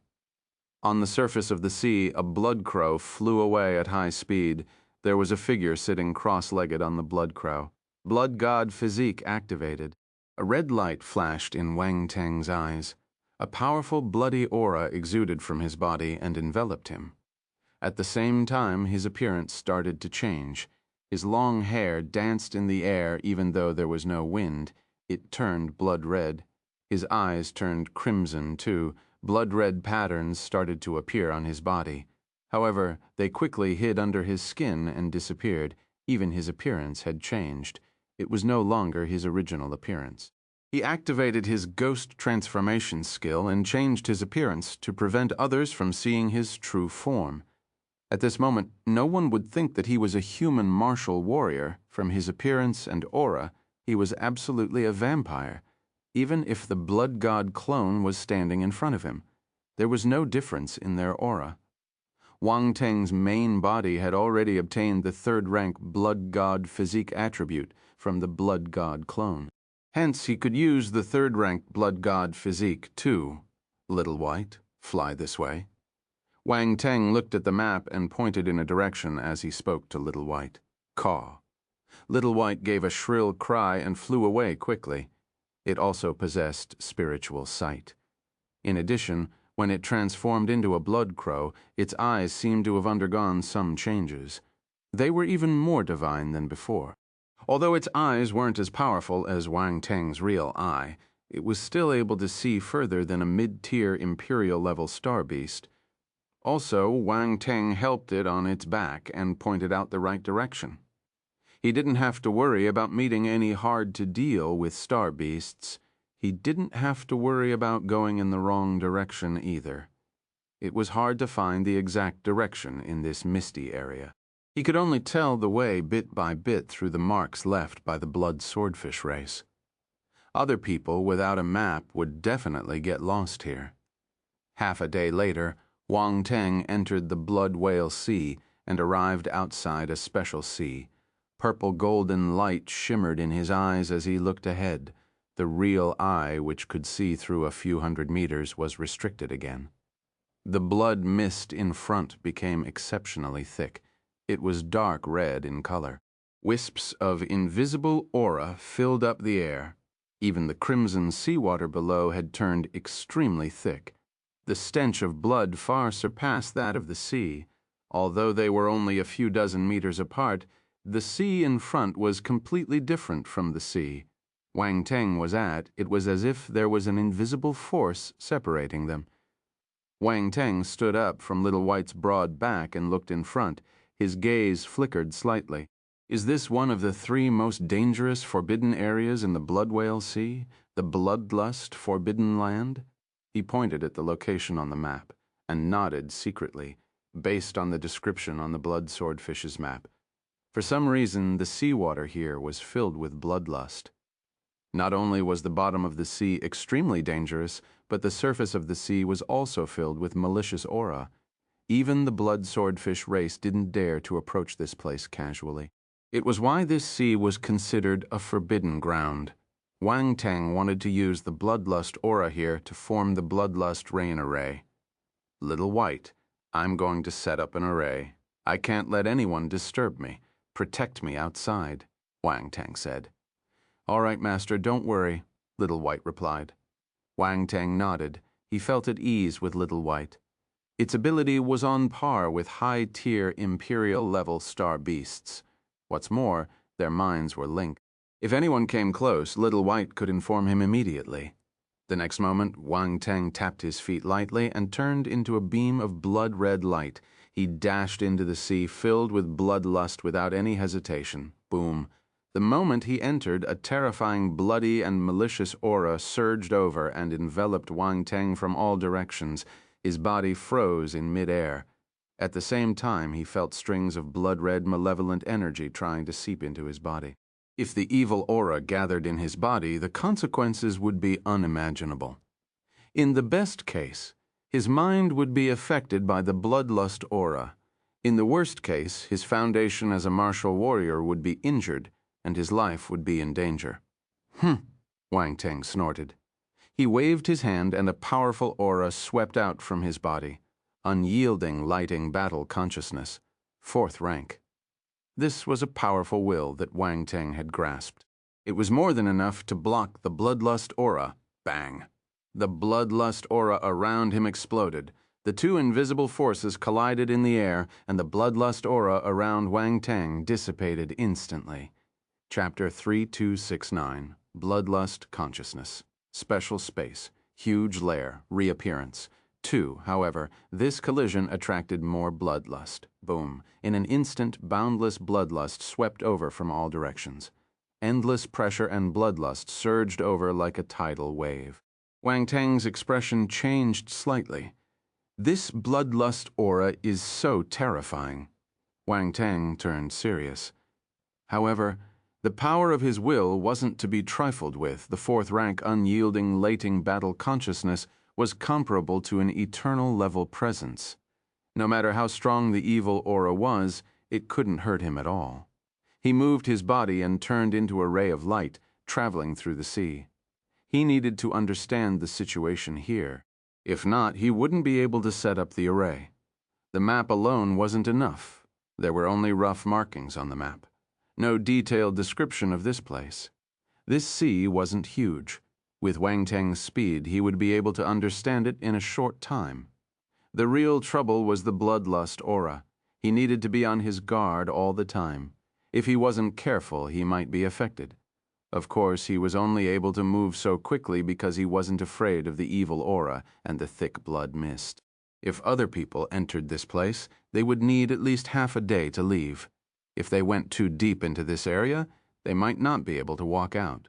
On the surface of the sea, a blood crow flew away at high speed. There was a figure sitting cross-legged on the blood crow. Blood god physique activated. A red light flashed in Wang Tang's eyes. A powerful bloody aura exuded from his body and enveloped him. At the same time, his appearance started to change. His long hair danced in the air even though there was no wind. It turned blood red. His eyes turned crimson too. Blood-red patterns started to appear on his body. However, they quickly hid under his skin and disappeared. Even his appearance had changed. It was no longer his original appearance. He activated his ghost transformation skill and changed his appearance to prevent others from seeing his true form. At this moment, no one would think that he was a human martial warrior. From his appearance and aura, he was absolutely a vampire. Even if the blood god clone was standing in front of him, there was no difference in their aura. Wang Tang's main body had already obtained the third-rank blood god physique attribute from the blood god clone. Hence, he could use the third-rank blood god physique too. Little White, fly this way. Wang Tang looked at the map and pointed in a direction as he spoke to Little White. Caw. Little White gave a shrill cry and flew away quickly. It also possessed spiritual sight. In addition, when it transformed into a blood crow, its eyes seemed to have undergone some changes. They were even more divine than before. Although its eyes weren't as powerful as Wang Tang's real eye, it was still able to see further than a mid-tier Imperial-level star beast. Also, Wang Tang helped it on its back and pointed out the right direction. He didn't have to worry about meeting any hard-to-deal with star beasts. He didn't have to worry about going in the wrong direction either. It was hard to find the exact direction in this misty area. He could only tell the way bit by bit through the marks left by the blood swordfish race. Other people without a map would definitely get lost here. Half a day later, Wang Teng entered the Blood Whale Sea and arrived outside a special sea. Purple golden light shimmered in his eyes as he looked ahead. The real eye, which could see through a few hundred meters, was restricted again. The blood mist in front became exceptionally thick. It was dark red in color. Wisps of invisible aura filled up the air. Even the crimson seawater below had turned extremely thick. The stench of blood far surpassed that of the sea. Although they were only a few dozen meters apart, the sea in front was completely different from the sea Wang Teng was at. It was as if there was an invisible force separating them. Wang Teng stood up from Little White's broad back and looked in front. His gaze flickered slightly. Is this one of the 3 most dangerous forbidden areas in the Blood Whale Sea? The Bloodlust Forbidden Land? He pointed at the location on the map and nodded secretly, based on the description on the blood swordfish's map. For some reason, the seawater here was filled with bloodlust. Not only was the bottom of the sea extremely dangerous, but the surface of the sea was also filled with malicious aura. Even the blood swordfish race didn't dare to approach this place casually. It was why this sea was considered a forbidden ground. Wang Teng wanted to use the bloodlust aura here to form the bloodlust rain array. Little White, I'm going to set up an array. I can't let anyone disturb me. Protect me outside, Wang Teng said. All right, Master, don't worry, Little White replied. Wang Teng nodded. He felt at ease with Little White. Its ability was on par with high-tier Imperial-level star beasts. What's more, their minds were linked. If anyone came close, Little White could inform him immediately. The next moment, Wang Teng tapped his feet lightly and turned into a beam of blood-red light. He dashed into the sea, filled with bloodlust without any hesitation. Boom. The moment he entered, a terrifying, bloody, and malicious aura surged over and enveloped Wang Teng from all directions. His body froze in mid-air. At the same time, he felt strings of blood-red, malevolent energy trying to seep into his body. If the evil aura gathered in his body, the consequences would be unimaginable. In the best case, his mind would be affected by the bloodlust aura. In the worst case, his foundation as a martial warrior would be injured, and his life would be in danger. Wang Teng snorted. He waved his hand and a powerful aura swept out from his body. Unyielding, lighting battle consciousness. 4th rank. This was a powerful will that Wang Teng had grasped. It was more than enough to block the bloodlust aura. Bang! The bloodlust aura around him exploded. The 2 invisible forces collided in the air, and the bloodlust aura around Wang Teng dissipated instantly. Chapter 3269, Bloodlust Consciousness. Special Space, Huge Lair, Reappearance. 2, however, this collision attracted more bloodlust. Boom. In an instant, boundless bloodlust swept over from all directions. Endless pressure and bloodlust surged over like a tidal wave. Wang Teng's expression changed slightly. This bloodlust aura is so terrifying. Wang Teng turned serious. However, the power of his will wasn't to be trifled with. The 4th rank unyielding, lating battle consciousness was comparable to an eternal-level presence. No matter how strong the evil aura was, it couldn't hurt him at all. He moved his body and turned into a ray of light, traveling through the sea. He needed to understand the situation here. If not, he wouldn't be able to set up the array. The map alone wasn't enough. There were only rough markings on the map. No detailed description of this place. This sea wasn't huge. With Wang Teng's speed, he would be able to understand it in a short time. The real trouble was the bloodlust aura. He needed to be on his guard all the time. If he wasn't careful, he might be affected. Of course, he was only able to move so quickly because he wasn't afraid of the evil aura and the thick blood mist. If other people entered this place, they would need at least half a day to leave. If they went too deep into this area, they might not be able to walk out.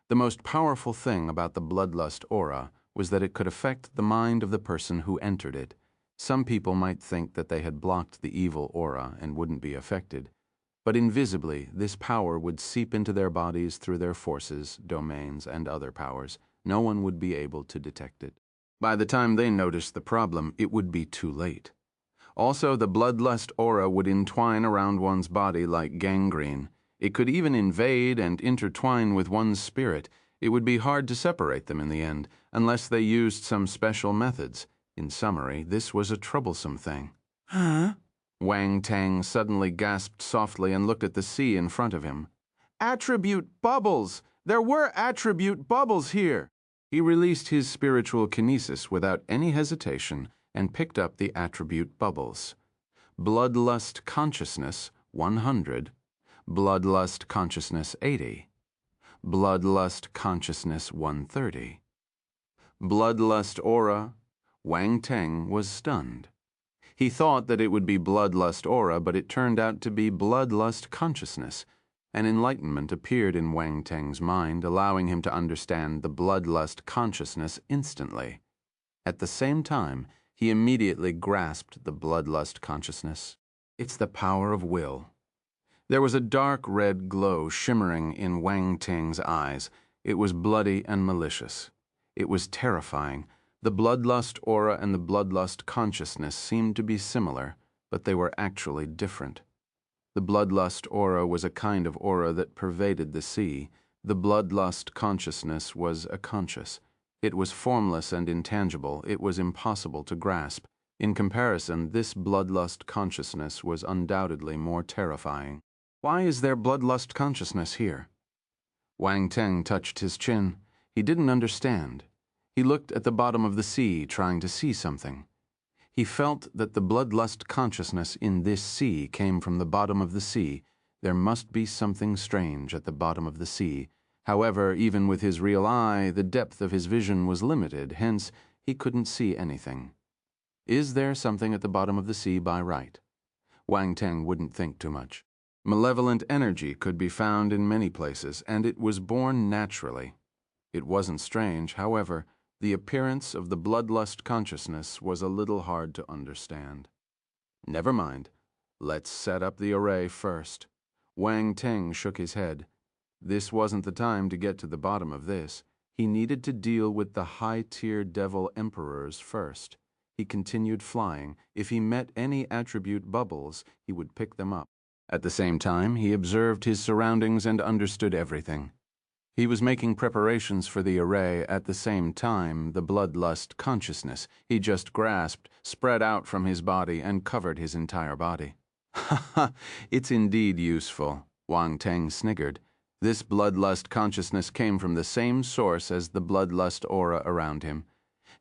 The most powerful thing about the bloodlust aura was that it could affect the mind of the person who entered it. Some people might think that they had blocked the evil aura and wouldn't be affected, but invisibly this power would seep into their bodies through their forces, domains, and other powers. No one would be able to detect it. By the time they noticed the problem, it would be too late. Also, the bloodlust aura would entwine around one's body like gangrene. It could even invade and intertwine with one's spirit. It would be hard to separate them in the end, unless they used some special methods. In summary, this was a troublesome thing. Huh? Wang Tang suddenly gasped softly and looked at the sea in front of him. Attribute bubbles! There were attribute bubbles here! He released his spiritual kinesis without any hesitation and picked up the attribute bubbles. Bloodlust consciousness, 100. Bloodlust consciousness, 80. Bloodlust consciousness, 130. Bloodlust aura. Wang Teng was stunned. He thought that it would be bloodlust aura, but it turned out to be bloodlust consciousness. An enlightenment appeared in Wang Teng's mind, allowing him to understand the bloodlust consciousness instantly. At the same time, he immediately grasped the bloodlust consciousness. It's the power of will. There was a dark red glow shimmering in Wang Teng's eyes. It was bloody and malicious. It was terrifying. The bloodlust aura and the bloodlust consciousness seemed to be similar, but they were actually different. The bloodlust aura was a kind of aura that pervaded the sea. The bloodlust consciousness was a conscious. It was formless and intangible. It was impossible to grasp. In comparison, this bloodlust consciousness was undoubtedly more terrifying. Why is there bloodlust consciousness here? Wang Teng touched his chin. He didn't understand. He looked at the bottom of the sea, trying to see something. He felt that the bloodlust consciousness in this sea came from the bottom of the sea. There must be something strange at the bottom of the sea. However, even with his real eye, the depth of his vision was limited, hence he couldn't see anything. Is there something at the bottom of the sea by right? Wang Teng wouldn't think too much. Malevolent energy could be found in many places, and it was born naturally. It wasn't strange, however. The appearance of the bloodlust consciousness was a little hard to understand. Never mind. Let's set up the array first. Wang Teng shook his head. This wasn't the time to get to the bottom of this. He needed to deal with the high-tier devil emperors first. He continued flying. If he met any attribute bubbles, he would pick them up. At the same time, he observed his surroundings and understood everything. He was making preparations for the array at the same time the bloodlust consciousness he just grasped spread out from his body and covered his entire body. Ha ha, it's indeed useful, Wang Teng sniggered. This bloodlust consciousness came from the same source as the bloodlust aura around him.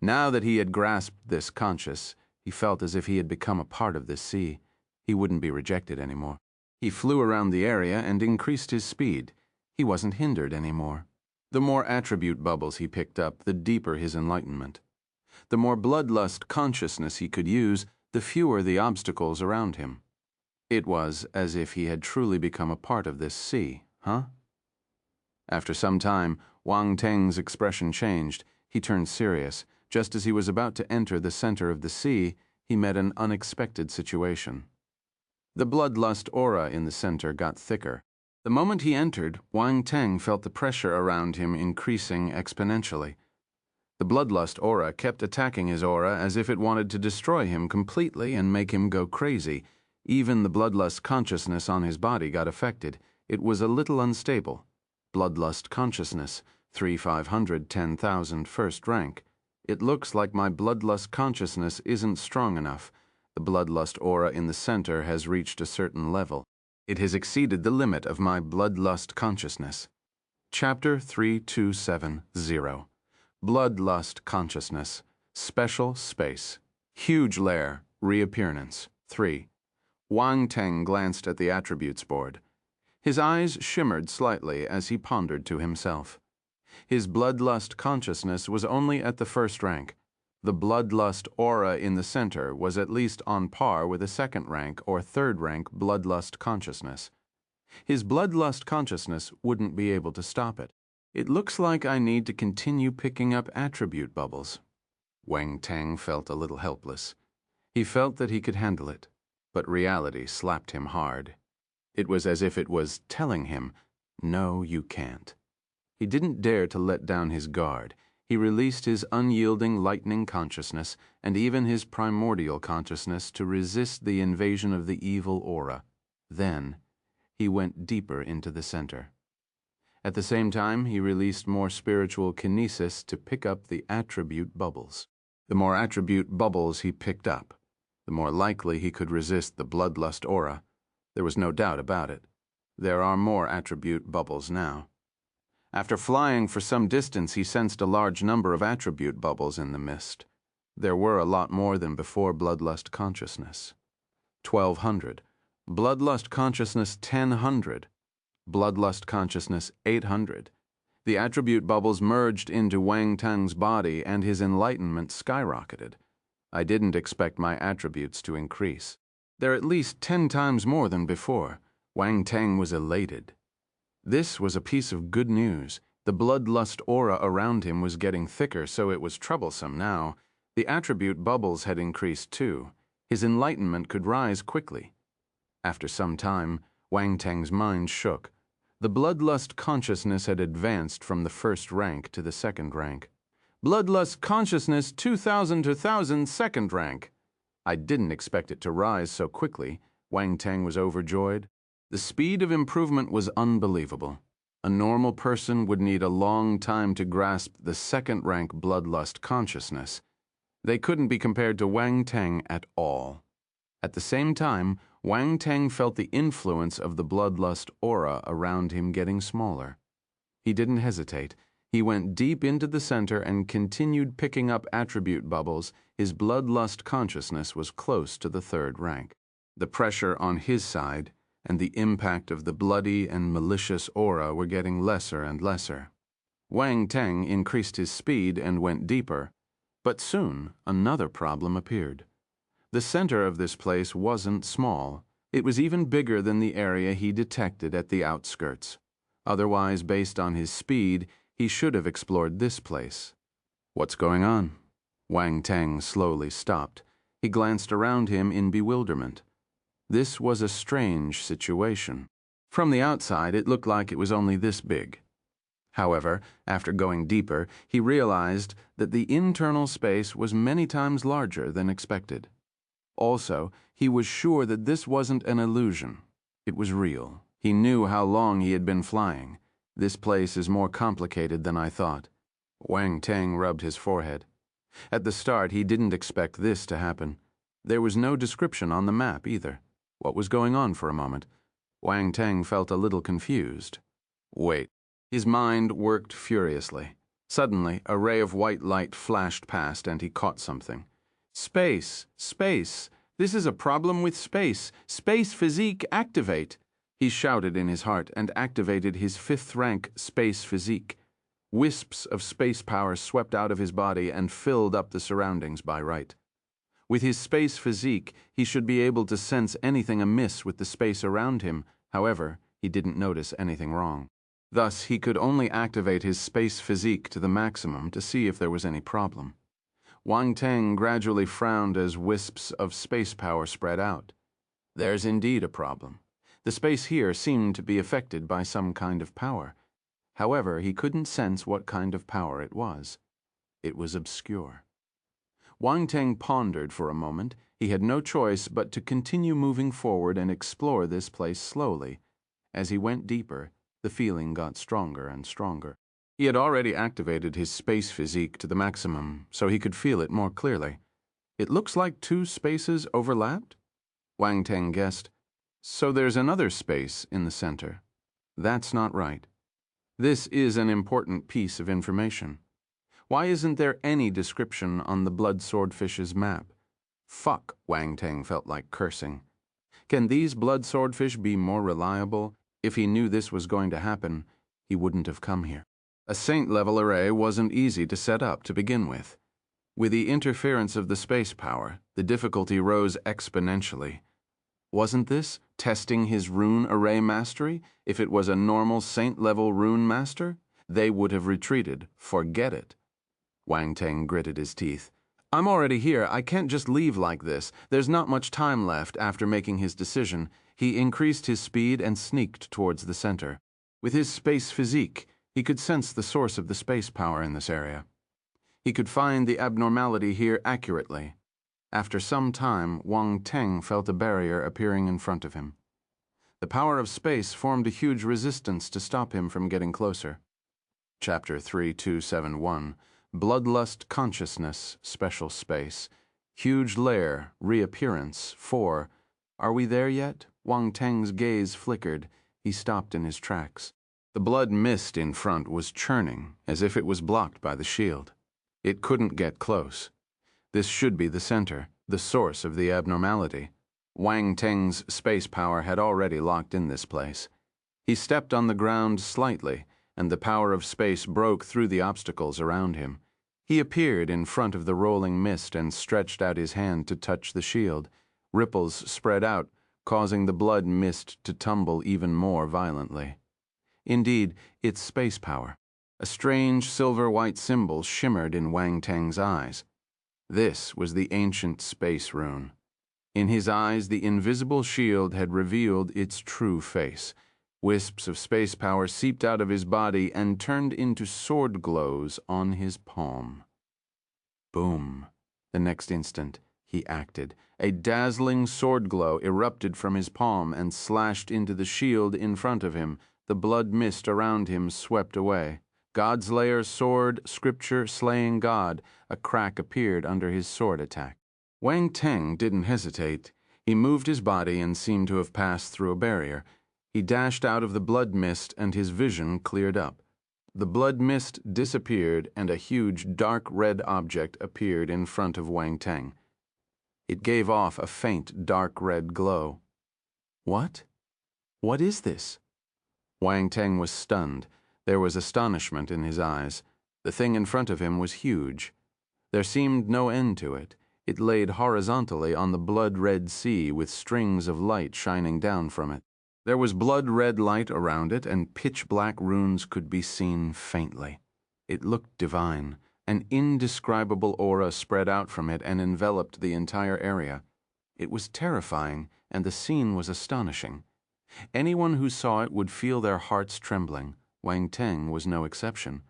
Now that he had grasped this conscious, he felt as if he had become a part of this sea. He wouldn't be rejected anymore. He flew around the area and increased his speed. He wasn't hindered anymore. The more attribute bubbles he picked up, the deeper his enlightenment. The more bloodlust consciousness he could use, the fewer the obstacles around him. It was as if he had truly become a part of this sea, huh? After some time, Wang Teng's expression changed. He turned serious. Just as he was about to enter the center of the sea, he met an unexpected situation. The bloodlust aura in the center got thicker. The moment he entered, Wang Teng felt the pressure around him increasing exponentially. The bloodlust aura kept attacking his aura as if it wanted to destroy him completely and make him go crazy. Even the bloodlust consciousness on his body got affected. It was a little unstable. Bloodlust consciousness, 3500, 10,000, first rank. It looks like my bloodlust consciousness isn't strong enough. The bloodlust aura in the center has reached a certain level. It has exceeded the limit of my bloodlust consciousness. Chapter 3270. Bloodlust consciousness. Special space. Huge lair. Reappearance. 3. Wang Teng glanced at the attributes board. His eyes shimmered slightly as he pondered to himself. His bloodlust consciousness was only at the first rank. The bloodlust aura in the center was at least on par with a second-rank or third-rank bloodlust consciousness. His bloodlust consciousness wouldn't be able to stop it. It looks like I need to continue picking up attribute bubbles. Wang Tang felt a little helpless. He felt that he could handle it, but reality slapped him hard. It was as if it was telling him, "No, you can't." He didn't dare to let down his guard. He released his unyielding lightning consciousness and even his primordial consciousness to resist the invasion of the evil aura. Then, he went deeper into the center. At the same time, he released more spiritual kinesis to pick up the attribute bubbles. The more attribute bubbles he picked up, the more likely he could resist the bloodlust aura. There was no doubt about it. There are more attribute bubbles now. After flying for some distance, he sensed a large number of attribute bubbles in the mist. There were a lot more than before bloodlust consciousness. 1,200. Bloodlust consciousness 1,000. Bloodlust consciousness 800. The attribute bubbles merged into Wang Tang's body and his enlightenment skyrocketed. I didn't expect my attributes to increase. They're at least 10 times more than before. Wang Tang was elated. This was a piece of good news. The bloodlust aura around him was getting thicker, so it was troublesome now. The attribute bubbles had increased too. His enlightenment could rise quickly. After some time, Wang Tang's mind shook. The bloodlust consciousness had advanced from the first rank to the second rank. Bloodlust consciousness 2,000 to 1,000 second rank. I didn't expect it to rise so quickly. Wang Tang was overjoyed. The speed of improvement was unbelievable. A normal person would need a long time to grasp the second-rank bloodlust consciousness. They couldn't be compared to Wang Tang at all. At the same time, Wang Tang felt the influence of the bloodlust aura around him getting smaller. He didn't hesitate. He went deep into the center and continued picking up attribute bubbles. His bloodlust consciousness was close to the third rank. The pressure on his side and the impact of the bloody and malicious aura were getting lesser and lesser. Wang Tang increased his speed and went deeper, but soon another problem appeared. The center of this place wasn't small. It was even bigger than the area he detected at the outskirts. Otherwise, based on his speed, he should have explored this place. What's going on? Wang Tang slowly stopped. He glanced around him in bewilderment. This was a strange situation. From the outside, it looked like it was only this big. However, after going deeper, he realized that the internal space was many times larger than expected. Also, he was sure that this wasn't an illusion. It was real. He knew how long he had been flying. This place is more complicated than I thought. Wang Tang rubbed his forehead. At the start, he didn't expect this to happen. There was no description on the map either. What was going on for a moment? Wang Tang felt a little confused. Wait. His mind worked furiously. Suddenly, a ray of white light flashed past and he caught something. Space! Space! This is a problem with space! Space physique activate! He shouted in his heart and activated his 5th rank space physique. Wisps of space power swept out of his body and filled up the surroundings by right. With his space physique, he should be able to sense anything amiss with the space around him. However, he didn't notice anything wrong. Thus, he could only activate his space physique to the maximum to see if there was any problem. Wang Tang gradually frowned as wisps of space power spread out. There's indeed a problem. The space here seemed to be affected by some kind of power. However, he couldn't sense what kind of power it was. It was obscure. Wang Tang pondered for a moment. He had no choice but to continue moving forward and explore this place slowly. As he went deeper, the feeling got stronger and stronger. He had already activated his space physique to the maximum, so he could feel it more clearly. It looks like 2 spaces overlapped? Wang Tang guessed. So there's another space in the center. That's not right. This is an important piece of information. Why isn't there any description on the blood swordfish's map? Fuck, Wang Tang felt like cursing. Can these blood swordfish be more reliable? If he knew this was going to happen, he wouldn't have come here. A saint-level array wasn't easy to set up to begin with. With the interference of the space power, the difficulty rose exponentially. Wasn't this testing his rune array mastery? If it was a normal saint-level rune master, they would have retreated. Forget it. Wang Teng gritted his teeth. I'm already here. I can't just leave like this. There's not much time left. After making his decision, he increased his speed and sneaked towards the center. With his space physique, he could sense the source of the space power in this area. He could find the abnormality here accurately. After some time, Wang Teng felt a barrier appearing in front of him. The power of space formed a huge resistance to stop him from getting closer. Chapter 3271, Bloodlust Consciousness, Special Space, Huge Lair, Reappearance, 4. Are we there yet? Wang Teng's gaze flickered. He stopped in his tracks. The blood mist in front was churning, as if it was blocked by the shield. It couldn't get close. This should be the center, the source of the abnormality. Wang Teng's space power had already locked in this place. He stepped on the ground slightly, and the power of space broke through the obstacles around him. He appeared in front of the rolling mist and stretched out his hand to touch the shield. Ripples spread out, causing the blood mist to tumble even more violently. Indeed, it's space power. A strange silver-white symbol shimmered in Wang Teng's eyes. This was the ancient space rune. In his eyes, the invisible shield had revealed its true face. Wisps of space power seeped out of his body and turned into sword glows on his palm. Boom. The next instant, he acted. A dazzling sword glow erupted from his palm and slashed into the shield in front of him. The blood mist around him swept away. God's lair, sword, scripture, slaying God. A crack appeared under his sword attack. Wang Teng didn't hesitate. He moved his body and seemed to have passed through a barrier. He dashed out of the blood mist and his vision cleared up. The blood mist disappeared and a huge dark red object appeared in front of Wang Teng. It gave off a faint dark red glow. What? What is this? Wang Teng was stunned. There was astonishment in his eyes. The thing in front of him was huge. There seemed no end to it. It laid horizontally on the blood-red sea with strings of light shining down from it. There was blood-red light around it, and pitch-black runes could be seen faintly. It looked divine. An indescribable aura spread out from it and enveloped the entire area. It was terrifying, and the scene was astonishing. Anyone who saw it would feel their hearts trembling. Wang Teng was no exception.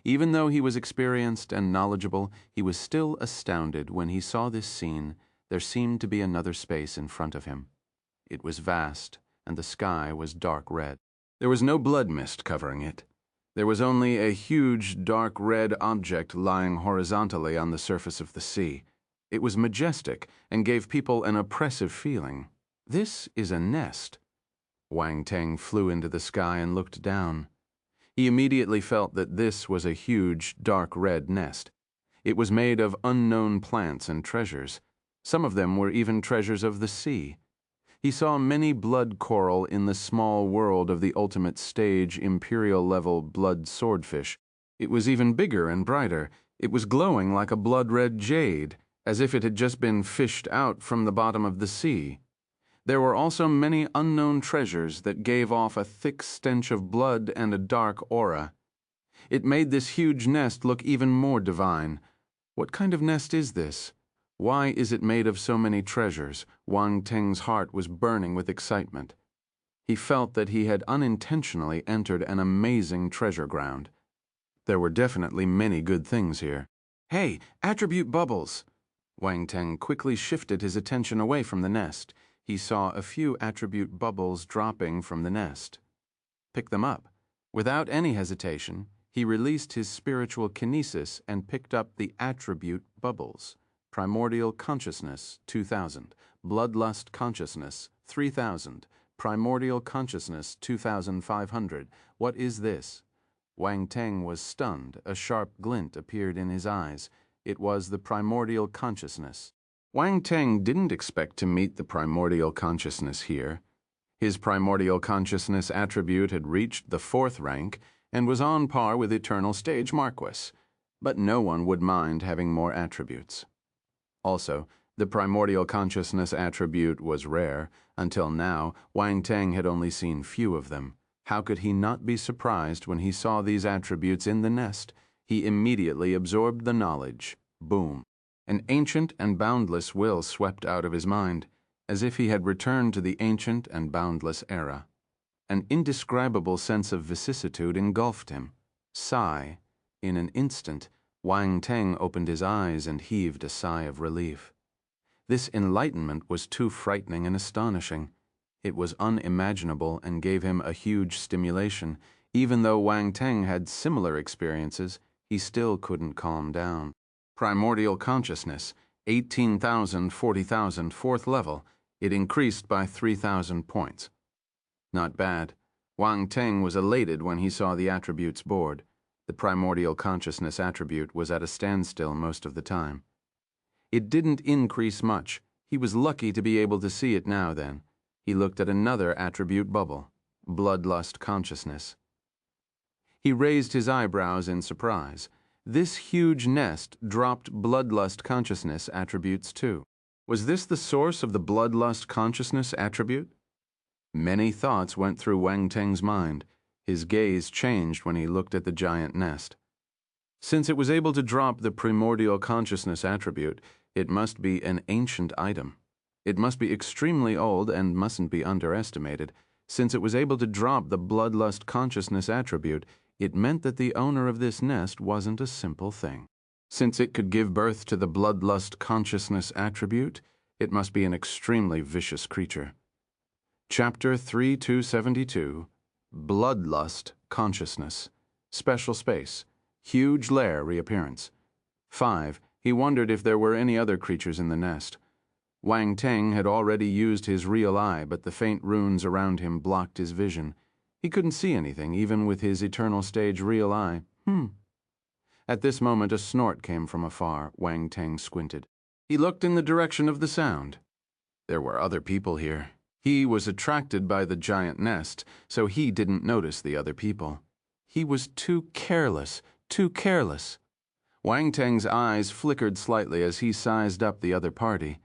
Even though he was experienced and knowledgeable, he was still astounded when he saw this scene. There seemed to be another space in front of him. It was vast, and the sky was dark red. There was no blood mist covering it. There was only a huge dark red object lying horizontally on the surface of the sea. It was majestic and gave people an oppressive feeling. This is a nest. Wang Teng flew into the sky and looked down. He immediately felt that this was a huge, dark red nest. It was made of unknown plants and treasures. Some of them were even treasures of the sea. He saw many blood coral in the small world of the ultimate stage imperial-level blood swordfish. It was even bigger and brighter. It was glowing like a blood-red jade, as if it had just been fished out from the bottom of the sea. There were also many unknown treasures that gave off a thick stench of blood and a dark aura. It made this huge nest look even more divine. What kind of nest is this? Why is it made of so many treasures? Wang Teng's heart was burning with excitement. He felt that he had unintentionally entered an amazing treasure ground. There were definitely many good things here. Hey, attribute bubbles! Wang Teng quickly shifted his attention away from the nest. He saw a few attribute bubbles dropping from the nest. Pick them up. Without any hesitation, he released his spiritual kinesis and picked up the attribute bubbles. Primordial Consciousness, 2,000. Bloodlust Consciousness, 3,000. Primordial Consciousness, 2,500. What is this? Wang Teng was stunned. A sharp glint appeared in his eyes. It was the Primordial Consciousness. Wang Teng didn't expect to meet the Primordial Consciousness here. His Primordial Consciousness attribute had reached the 4th rank and was on par with Eternal Stage Marquis. but no one would mind having more attributes. Also, the primordial consciousness attribute was rare. Until now, Wang Teng had only seen few of them. How could he not be surprised when he saw these attributes in the nest? He immediately absorbed the knowledge. Boom. An ancient and boundless will swept out of his mind, as if he had returned to the ancient and boundless era. An indescribable sense of vicissitude engulfed him. Sigh. In an instant, Wang Teng opened his eyes and heaved a sigh of relief. This enlightenment was too frightening and astonishing. It was unimaginable and gave him a huge stimulation. Even though Wang Teng had similar experiences, he still couldn't calm down. Primordial consciousness, 18,000, 40,000, 4th level. It increased by 3,000 points. Not bad. Wang Teng was elated when he saw the attributes board. The primordial consciousness attribute was at a standstill most of the time. It didn't increase much. He was lucky to be able to see it now then. He looked at another attribute bubble, bloodlust consciousness. He raised his eyebrows in surprise. This huge nest dropped bloodlust consciousness attributes too. Was this the source of the bloodlust consciousness attribute? Many thoughts went through Wang Teng's mind. His gaze changed when he looked at the giant nest. Since it was able to drop the primordial consciousness attribute, it must be an ancient item. It must be extremely old and mustn't be underestimated. Since it was able to drop the bloodlust consciousness attribute, it meant that the owner of this nest wasn't a simple thing. Since it could give birth to the bloodlust consciousness attribute, it must be an extremely vicious creature. Chapter 3272, Bloodlust Consciousness. Special space. Huge lair reappearance. 5. He wondered if there were any other creatures in the nest. Wang Teng had already used his real eye, but the faint runes around him blocked his vision. He couldn't see anything, even with his eternal stage real eye. At this moment, a snort came from afar. Wang Teng squinted. He looked in the direction of the sound. There were other people here. He was attracted by the giant nest, so he didn't notice the other people. He was too careless, too careless. Wang Teng's eyes flickered slightly as he sized up the other party.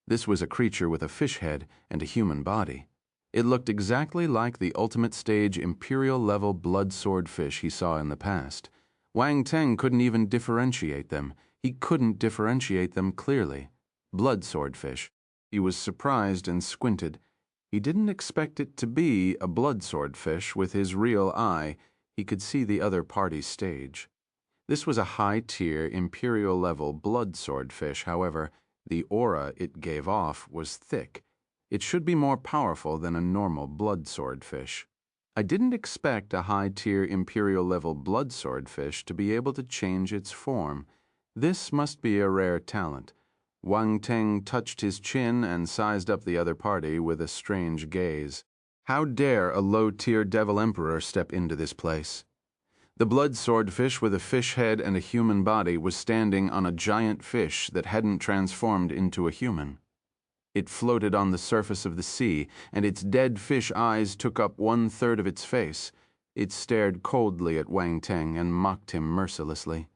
This was a creature with a fish head and a human body. It looked exactly like the ultimate stage imperial-level blood swordfish he saw in the past. Wang Teng couldn't even differentiate them. He couldn't differentiate them clearly. Blood swordfish. He was surprised and squinted. He didn't expect it to be a blood swordfish with his real eye. He could see the other party's stage. This was a high-tier, imperial-level blood swordfish. However, the aura it gave off was thick. It should be more powerful than a normal blood swordfish. I didn't expect a high-tier imperial-level blood swordfish to be able to change its form. This must be a rare talent. Wang Teng touched his chin and sized up the other party with a strange gaze. How dare a low-tier devil emperor step into this place? The blood swordfish with a fish head and a human body was standing on a giant fish that hadn't transformed into a human. It floated on the surface of the sea, and its dead fish eyes took up 1/3 of its face. It stared coldly at Wang Teng and mocked him mercilessly.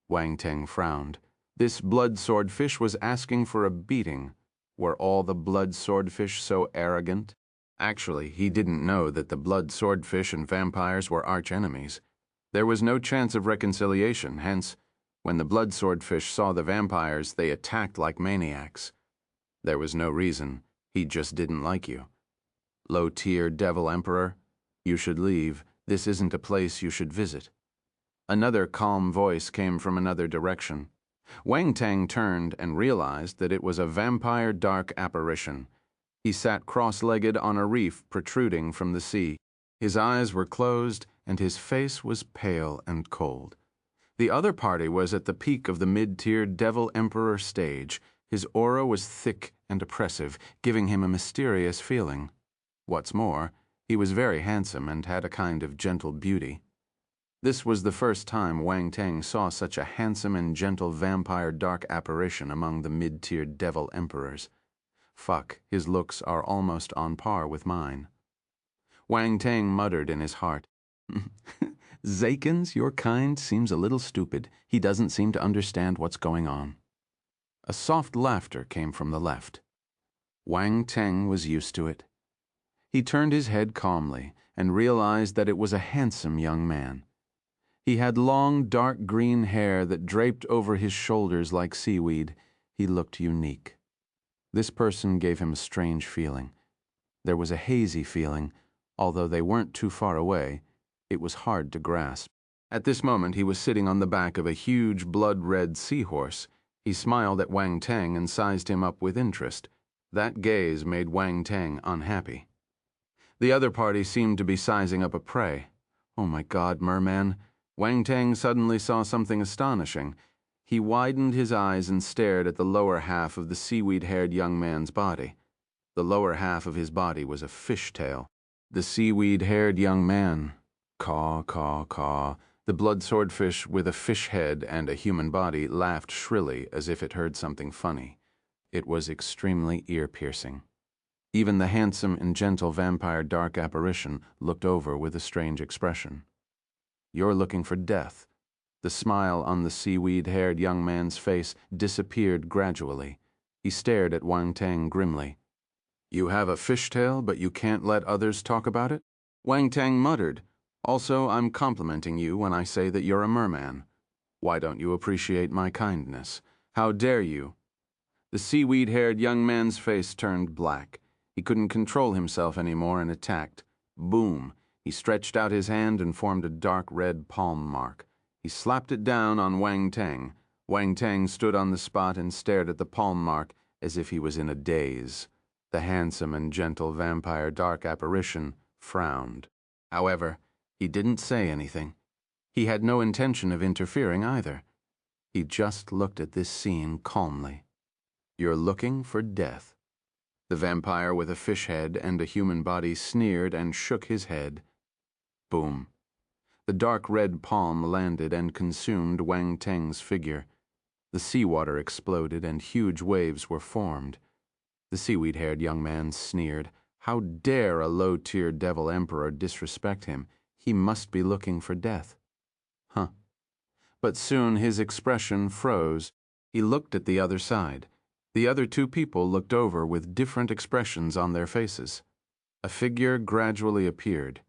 Wang Teng frowned. This blood swordfish was asking for a beating. Were all the blood swordfish so arrogant? Actually, he didn't know that the blood swordfish and vampires were arch-enemies. There was no chance of reconciliation, hence, when the blood swordfish saw the vampires, they attacked like maniacs. There was no reason. He just didn't like you. Low-tier devil emperor, you should leave. This isn't a place you should visit. Another calm voice came from another direction. Wang Teng turned and realized that it was a vampire dark apparition. He sat cross-legged on a reef protruding from the sea. His eyes were closed and his face was pale and cold. The other party was at the peak of the mid-tier devil emperor stage. His aura was thick and oppressive, giving him a mysterious feeling. What's more, he was very handsome and had a kind of gentle beauty. This was the first time Wang Teng saw such a handsome and gentle vampire dark apparition among the mid-tier devil emperors. Fuck, his looks are almost on par with mine. Wang Teng muttered in his heart, Zakins, your kind, seems a little stupid. He doesn't seem to understand what's going on. A soft laughter came from the left. Wang Teng was used to it. He turned his head calmly and realized that it was a handsome young man. He had long, dark green hair that draped over his shoulders like seaweed. He looked unique. This person gave him a strange feeling. There was a hazy feeling. Although they weren't too far away, it was hard to grasp. At this moment, he was sitting on the back of a huge blood-red seahorse. He smiled at Wang Teng and sized him up with interest. That gaze made Wang Teng unhappy. The other party seemed to be sizing up a prey. Oh my God, merman! Wang Teng suddenly saw something astonishing. He widened his eyes and stared at the lower half of the seaweed-haired young man's body. The lower half of his body was a fishtail. The seaweed-haired young man. Caw, caw, caw. The blood swordfish with a fish head and a human body laughed shrilly as if it heard something funny. It was extremely ear-piercing. Even the handsome and gentle vampire dark apparition looked over with a strange expression. You're looking for death. The smile on the seaweed-haired young man's face disappeared gradually. He stared at Wang Teng grimly. You have a fishtail, but you can't let others talk about it? Wang Teng muttered. Also, I'm complimenting you when I say that you're a merman. Why don't you appreciate my kindness? How dare you? The seaweed-haired young man's face turned black. He couldn't control himself anymore and attacked. Boom! He stretched out his hand and formed a dark red palm mark. He slapped it down on Wang Teng. Wang Teng stood on the spot and stared at the palm mark as if he was in a daze. The handsome and gentle vampire dark apparition frowned. However, he didn't say anything. He had no intention of interfering either. He just looked at this scene calmly. You're looking for death. The vampire with a fish head and a human body sneered and shook his head. Boom. The dark red palm landed and consumed Wang Teng's figure. The seawater exploded and huge waves were formed. The seaweed-haired young man sneered. How dare a low-tier devil emperor disrespect him? He must be looking for death. Huh. But soon his expression froze. He looked at the other side. The other two people looked over with different expressions on their faces. A figure gradually appeared.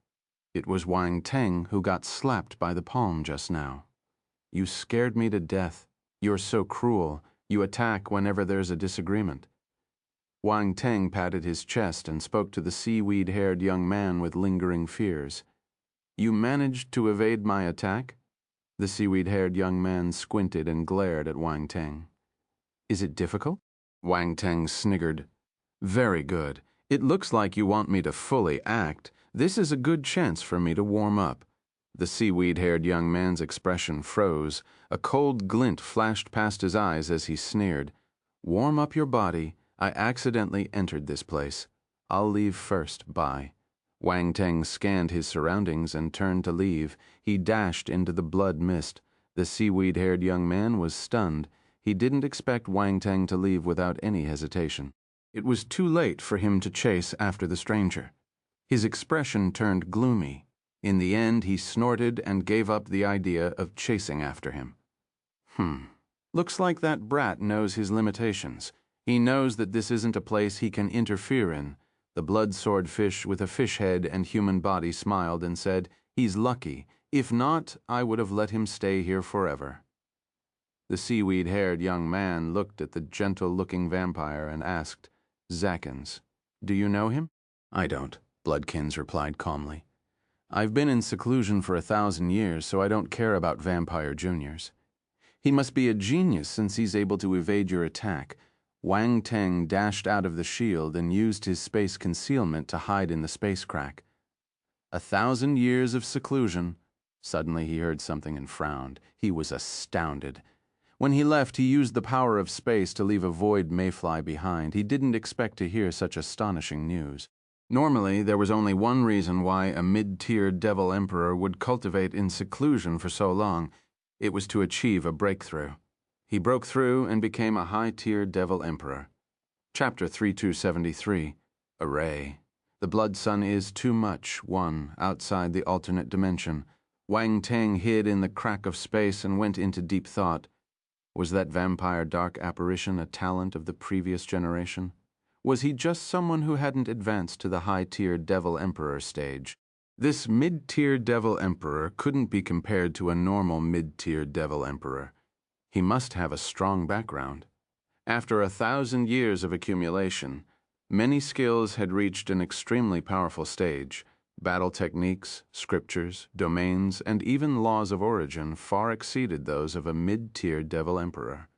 It was Wang Teng who got slapped by the palm just now. You scared me to death. You're so cruel. You attack whenever there's a disagreement. Wang Teng patted his chest and spoke to the seaweed-haired young man with lingering fears. You managed to evade my attack? The seaweed-haired young man squinted and glared at Wang Teng. Is it difficult? Wang Teng sniggered. Very good. It looks like you want me to fully act. This is a good chance for me to warm up. The seaweed-haired young man's expression froze. A cold glint flashed past his eyes as he sneered. Warm up your body. I accidentally entered this place. I'll leave first. Bye. Wang Teng scanned his surroundings and turned to leave. He dashed into the blood mist. The seaweed-haired young man was stunned. He didn't expect Wang Teng to leave without any hesitation. It was too late for him to chase after the stranger. His expression turned gloomy. In the end, he snorted and gave up the idea of chasing after him. Looks like that brat knows his limitations. He knows that this isn't a place he can interfere in. The blood swordfish with a fish head and human body smiled and said, He's lucky. If not, I would have let him stay here forever. The seaweed-haired young man looked at the gentle-looking vampire and asked, Zakins, do you know him? I don't, Bloodkins replied calmly. I've been in seclusion for 1,000 years, so I don't care about vampire juniors. He must be a genius since he's able to evade your attack. Wang Teng dashed out of the shield and used his space concealment to hide in the space crack. 1,000 years of seclusion. Suddenly he heard something and frowned. He was astounded. When he left, he used the power of space to leave a void mayfly behind. He didn't expect to hear such astonishing news. Normally, there was only one reason why a mid-tier devil emperor would cultivate in seclusion for so long. It was to achieve a breakthrough. He broke through and became a high-tier devil emperor. Chapter 3273. Array. The blood sun is too much, one, outside the alternate dimension. Wang Teng hid in the crack of space and went into deep thought. Was that vampire dark apparition a talent of the previous generation? Was he just someone who hadn't advanced to the high-tier Devil Emperor stage? This mid-tier Devil Emperor couldn't be compared to a normal mid-tier Devil Emperor. He must have a strong background. After 1,000 years of accumulation, many skills had reached an extremely powerful stage. Battle techniques, scriptures, domains, and even laws of origin far exceeded those of a mid-tier Devil Emperor.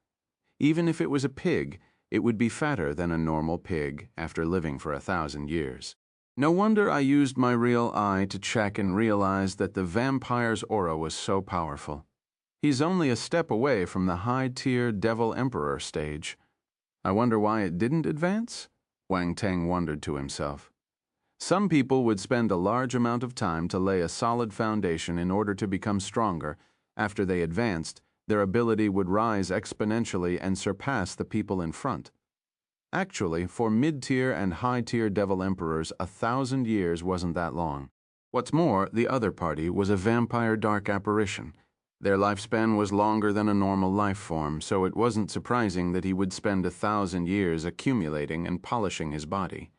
Even if it was a pig, it would be fatter than a normal pig after living for 1,000 years. No wonder I used my real eye to check and realize that the vampire's aura was so powerful. He's only a step away from the high-tier Devil Emperor stage. I wonder why it didn't advance? Wang Teng wondered to himself. Some people would spend a large amount of time to lay a solid foundation in order to become stronger. After they advanced, their ability would rise exponentially and surpass the people in front. Actually, for mid-tier and high-tier Devil Emperors, 1,000 years wasn't that long. What's more, the other party was a vampire dark apparition. Their lifespan was longer than a normal life form, so it wasn't surprising that he would spend 1,000 years accumulating and polishing his body.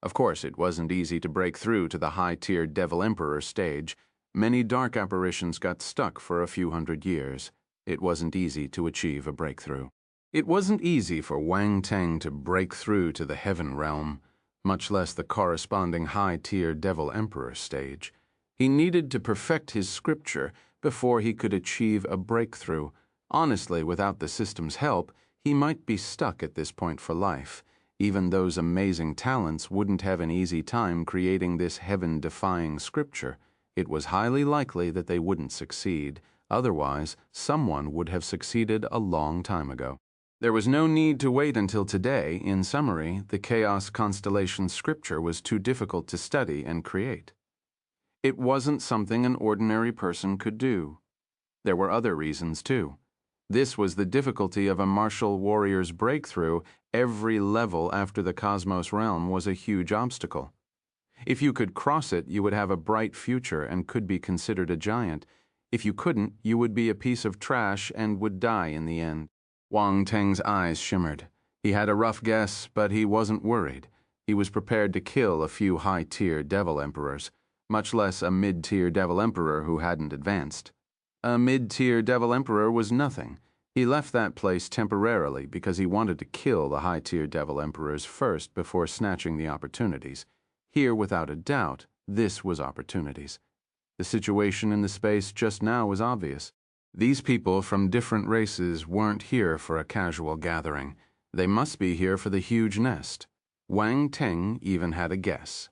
Of course, it wasn't easy to break through to the high-tier Devil Emperor stage. Many dark apparitions got stuck for a few hundred years. It wasn't easy to achieve a breakthrough. It wasn't easy for Wang Teng to break through to the Heaven Realm, much less the corresponding high-tier Devil Emperor stage. He needed to perfect his scripture before he could achieve a breakthrough. Honestly, without the system's help, he might be stuck at this point for life. Even those amazing talents wouldn't have an easy time creating this heaven-defying scripture. It was highly likely that they wouldn't succeed. Otherwise, someone would have succeeded a long time ago. There was no need to wait until today. In summary, the Chaos Constellation scripture was too difficult to study and create. It wasn't something an ordinary person could do. There were other reasons, too. This was the difficulty of a martial warrior's breakthrough. Every level after the Cosmos Realm was a huge obstacle. If you could cross it, you would have a bright future and could be considered a giant. If you couldn't, you would be a piece of trash and would die in the end. Wang Teng's eyes shimmered. He had a rough guess, but he wasn't worried. He was prepared to kill a few high-tier Devil Emperors, much less a mid-tier Devil Emperor who hadn't advanced. A mid-tier Devil Emperor was nothing. He left that place temporarily because he wanted to kill the high-tier Devil Emperors first before snatching the opportunities. Here, without a doubt, this was opportunities. The situation in the space just now was obvious. These people from different races weren't here for a casual gathering. They must be here for the huge nest. Wang Teng even had a guess.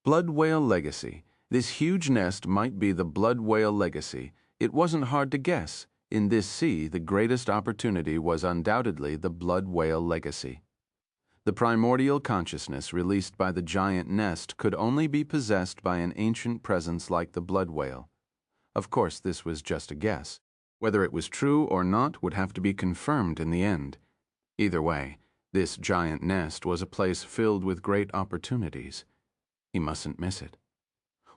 Blood Whale Legacy. This huge nest might be the Blood Whale Legacy. It wasn't hard to guess. In this sea, the greatest opportunity was undoubtedly the Blood Whale Legacy. The primordial consciousness released by the giant nest could only be possessed by an ancient presence like the blood whale. Of course, this was just a guess. Whether it was true or not would have to be confirmed in the end. Either way, this giant nest was a place filled with great opportunities. He mustn't miss it.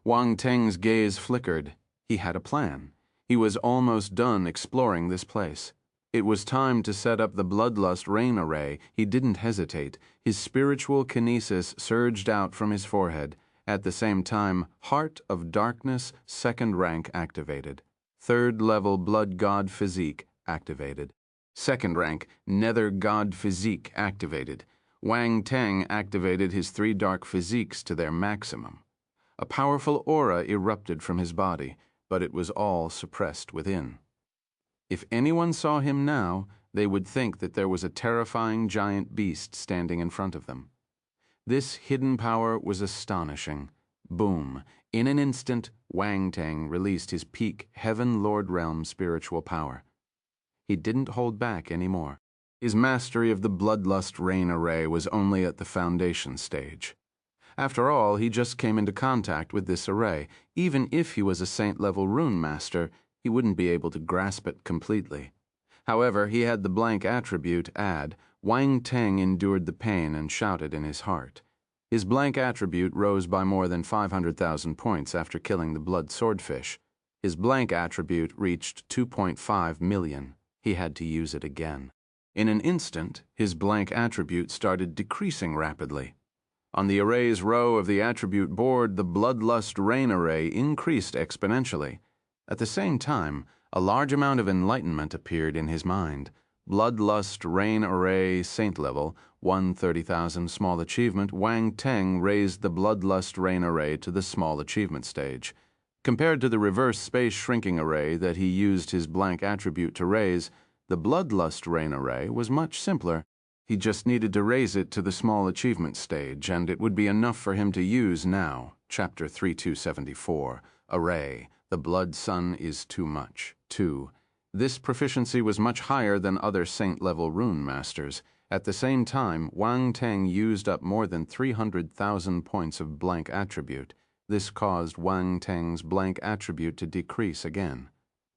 Wang Teng's gaze flickered. He had a plan. He was almost done exploring this place. It was time to set up the Bloodlust Rain Array. He didn't hesitate. His spiritual kinesis surged out from his forehead. At the same time, Heart of Darkness, 2nd rank activated. 3rd level Blood God Physique activated. 2nd rank Nether God Physique activated. Wang Teng activated his 3 dark physiques to their maximum. A powerful aura erupted from his body, but it was all suppressed within. If anyone saw him now, they would think that there was a terrifying giant beast standing in front of them. This hidden power was astonishing. Boom. In an instant, Wang Teng released his peak Heaven Lord Realm spiritual power. He didn't hold back anymore. His mastery of the Bloodlust Rain Array was only at the foundation stage. After all, he just came into contact with this array. Even if he was a saint-level rune master, he wouldn't be able to grasp it completely. However, he had the blank attribute add. Wang Teng endured the pain and shouted in his heart. His blank attribute rose by more than 500,000 points after killing the blood swordfish. His blank attribute reached 2.5 million. He had to use it again. In an instant, his blank attribute started decreasing rapidly. On the array's row of the attribute board, the Bloodlust Rain array increased exponentially. At the same time, a large amount of enlightenment appeared in his mind. Bloodlust Rain array Saint level, 130,000 small achievement. Wang Teng raised the Bloodlust Rain array to the small achievement stage. Compared to the reverse space shrinking array that he used his blank attribute to raise, the Bloodlust Rain array was much simpler. He just needed to raise it to the small achievement stage, and it would be enough for him to use now. Chapter 3274, Array, The Blood Sun is Too Much. 2. This proficiency was much higher than other Saint-level rune masters. At the same time, Wang Teng used up more than 300,000 points of blank attribute. This caused Wang Teng's blank attribute to decrease again.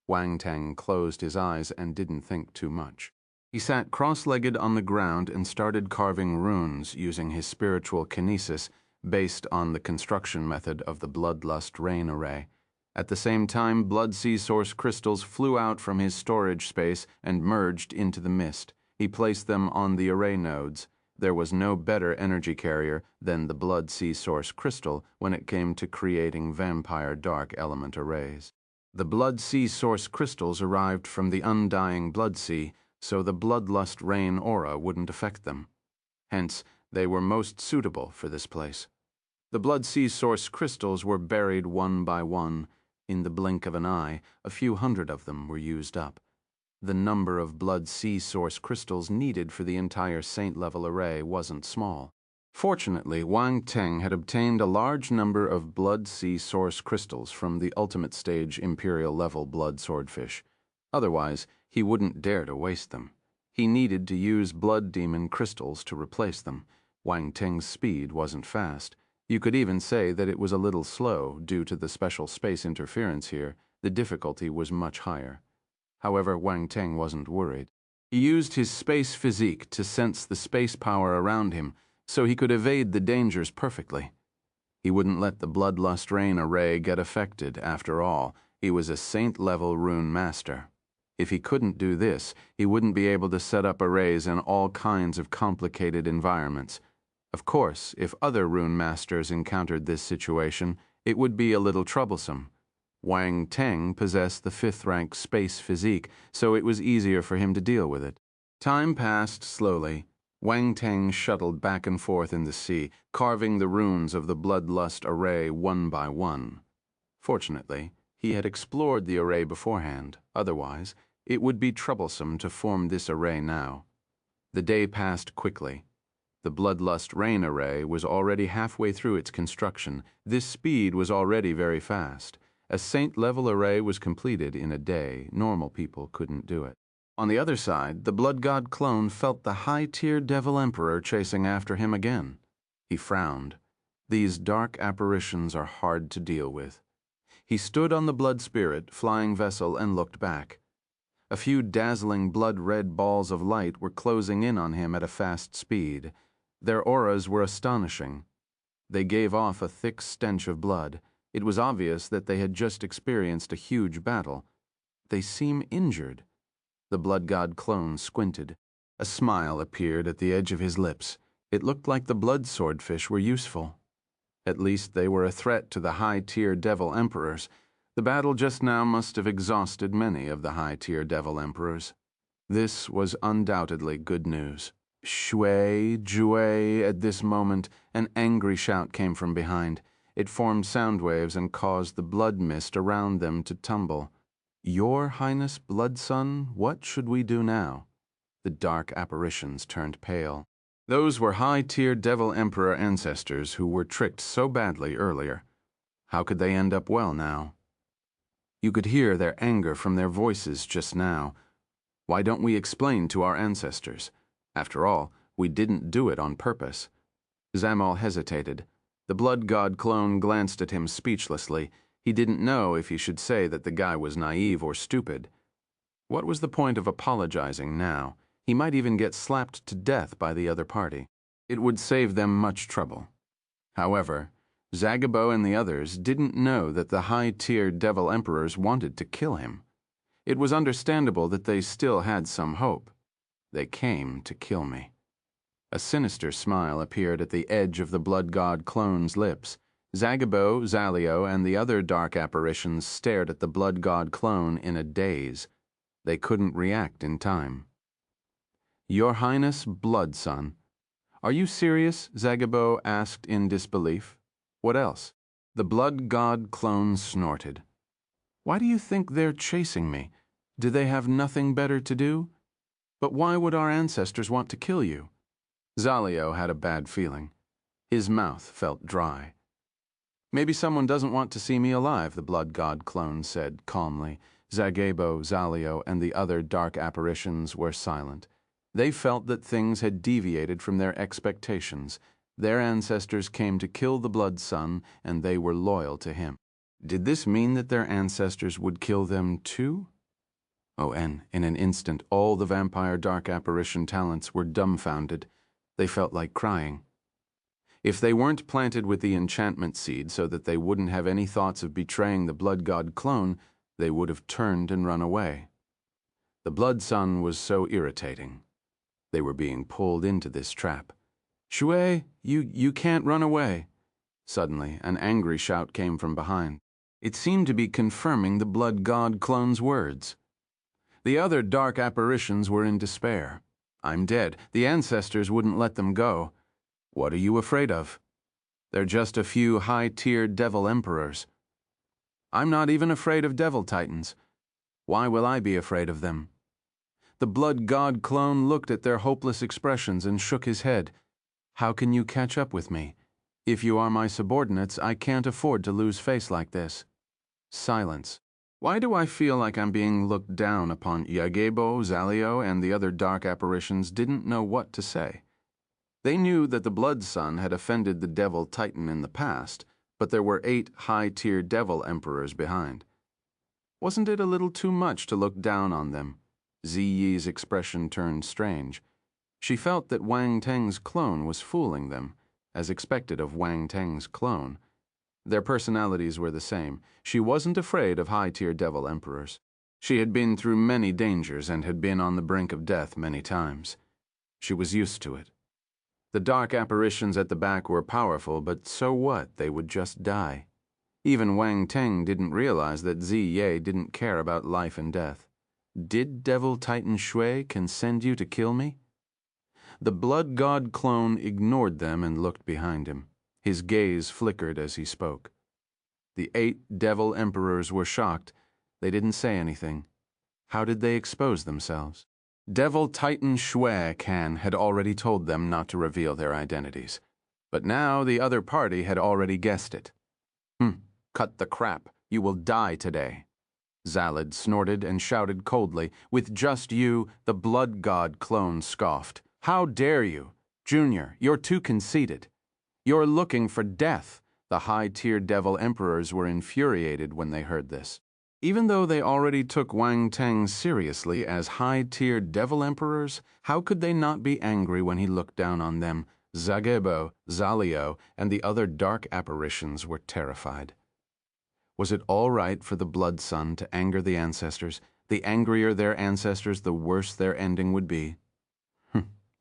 Wang Teng closed his eyes and didn't think too much. He sat cross-legged on the ground and started carving runes using his spiritual kinesis based on the construction method of the Bloodlust Rain array. At the same time, Blood Sea Source crystals flew out from his storage space and merged into the mist. He placed them on the array nodes. There was no better energy carrier than the Blood Sea Source crystal when it came to creating vampire dark element arrays. The Blood Sea Source crystals arrived from the undying Blood Sea, so the Bloodlust Rain aura wouldn't affect them. Hence, they were most suitable for this place. The Blood Sea Source crystals were buried one by one. In the blink of an eye, a few hundred of them were used up. The number of Blood Sea Source crystals needed for the entire Saint-level array wasn't small. Fortunately, Wang Teng had obtained a large number of Blood Sea Source crystals from the ultimate stage Imperial-level Blood Swordfish. Otherwise, he wouldn't dare to waste them. He needed to use Blood Demon crystals to replace them. Wang Teng's speed wasn't fast. You could even say that it was a little slow due to the special space interference here. The difficulty was much higher. However, Wang Teng wasn't worried. He used his space physique to sense the space power around him, so he could evade the dangers perfectly. He wouldn't let the Bloodlust Rain array get affected. After all, he was a Saint-level rune master. If he couldn't do this, he wouldn't be able to set up arrays in all kinds of complicated environments. Of course, if other rune masters encountered this situation, it would be a little troublesome. Wang Teng possessed the 5th-rank space physique, so it was easier for him to deal with it. Time passed slowly. Wang Teng shuttled back and forth in the sea, carving the runes of the Bloodlust array one by one. Fortunately, he had explored the array beforehand. Otherwise, it would be troublesome to form this array now. The day passed quickly. The Bloodlust Rain array was already halfway through its construction. This speed was already very fast. A Saint-level array was completed in a day. Normal people couldn't do it. On the other side, the Blood God clone felt the high-tier Devil Emperor chasing after him again. He frowned. These dark apparitions are hard to deal with. He stood on the Blood Spirit flying vessel and looked back. A few dazzling blood-red balls of light were closing in on him at a fast speed. Their auras were astonishing. They gave off a thick stench of blood. It was obvious that they had just experienced a huge battle. They seem injured. The Blood God clone squinted. A smile appeared at the edge of his lips. It looked like the Blood Swordfish were useful. At least they were a threat to the high-tier Devil Emperors. The battle just now must have exhausted many of the high-tier Devil Emperors. This was undoubtedly good news. Shui, Jue, at this moment, an angry shout came from behind. It formed sound waves and caused the blood mist around them to tumble. Your Highness Blood Sun, what should we do now? The dark apparitions turned pale. Those were high-tier Devil Emperor ancestors who were tricked so badly earlier. How could they end up well now? You could hear their anger from their voices just now. Why don't we explain to our ancestors? After all, we didn't do it on purpose. Zamal hesitated. The Blood God clone glanced at him speechlessly. He didn't know if he should say that the guy was naive or stupid. What was the point of apologizing now? He might even get slapped to death by the other party. It would save them much trouble. However, Zagabo and the others didn't know that the high-tier devil emperors wanted to kill him. It was understandable that they still had some hope. They came to kill me. A sinister smile appeared at the edge of the blood god clone's lips. Zagabo, Zalio, and the other dark apparitions stared at the blood god clone in a daze. They couldn't react in time. "Your Highness, Blood Son." "Are you serious?" Zagabo asked in disbelief. "What else?" The blood god clone snorted. "Why do you think they're chasing me? Do they have nothing better to do? But why would our ancestors want to kill you?" Zalio had a bad feeling. His mouth felt dry. "Maybe someone doesn't want to see me alive," the blood god clone said calmly. Zagabo, Zalio, and the other dark apparitions were silent. They felt that things had deviated from their expectations. Their ancestors came to kill the Blood Son, and they were loyal to him. Did this mean that their ancestors would kill them too? Oh, and in an instant, all the vampire dark apparition talents were dumbfounded. They felt like crying. If they weren't planted with the enchantment seed so that they wouldn't have any thoughts of betraying the blood god clone, they would have turned and run away. The Blood Son was so irritating. They were being pulled into this trap. "Shui, you can't run away." Suddenly, an angry shout came from behind. It seemed to be confirming the blood god clone's words. The other dark apparitions were in despair. "I'm dead. The ancestors wouldn't let them go." "What are you afraid of?" "They're just a few high-tier devil emperors." "I'm not even afraid of devil titans. Why will I be afraid of them?" The blood god clone looked at their hopeless expressions and shook his head. "How can you catch up with me? If you are my subordinates, I can't afford to lose face like this." Silence. "Why do I feel like I'm being looked down upon?" Zagabo, Zalio, and the other dark apparitions didn't know what to say. They knew that the Blood Son had offended the Devil Titan in the past, but there were 8 high-tier Devil Emperors behind. Wasn't it a little too much to look down on them? Ziyi's expression turned strange. She felt that Wang Teng's clone was fooling them, as expected of Wang Teng's clone. Their personalities were the same. She wasn't afraid of high-tier Devil Emperors. She had been through many dangers and had been on the brink of death many times. She was used to it. The dark apparitions at the back were powerful, but so what? They would just die. Even Wang Teng didn't realize that Ziyi didn't care about life and death. "Did Devil Titan Shui can send you to kill me?" The blood god clone ignored them and looked behind him. His gaze flickered as he spoke. The 8 devil emperors were shocked. They didn't say anything. How did they expose themselves? Devil Titan Shui Can had already told them not to reveal their identities. But now the other party had already guessed it. Cut the crap. You will die today." Zalid snorted and shouted coldly. "With just you," the blood god clone scoffed. "How dare you? Junior, you're too conceited. You're looking for death." The high-tier devil emperors were infuriated when they heard this. Even though they already took Wang Teng seriously as high-tier devil emperors, how could they not be angry when he looked down on them? Zagabo, Zalio, and the other dark apparitions were terrified. Was it all right for the Blood Son to anger the ancestors? The angrier their ancestors, the worse their ending would be.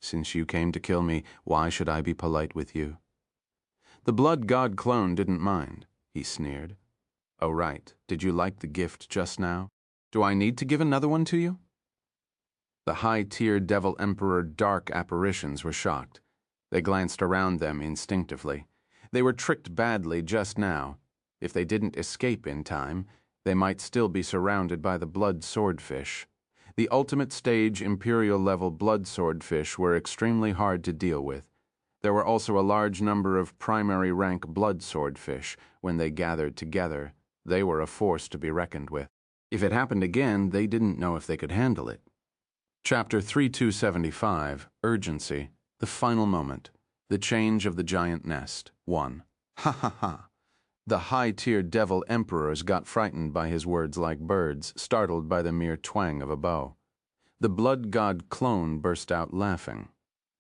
Since you came to kill me, why should I be polite with you?" The blood god clone didn't mind. He sneered. "Oh, right. Did you like the gift just now? Do I need to give another one to you?" The high-tier devil emperor dark apparitions were shocked. They glanced around them instinctively. They were tricked badly just now. If they didn't escape in time, they might still be surrounded by the blood swordfish. The ultimate stage imperial-level blood swordfish were extremely hard to deal with. There were also a large number of primary rank blood swordfish. When they gathered together, they were a force to be reckoned with. If it happened again, they didn't know if they could handle it. Chapter 3275, Urgency, the Final Moment, The Change of the Giant Nest, 1. Ha ha ha. The high-tier devil emperors got frightened by his words like birds, startled by the mere twang of a bow. The blood god clone burst out laughing.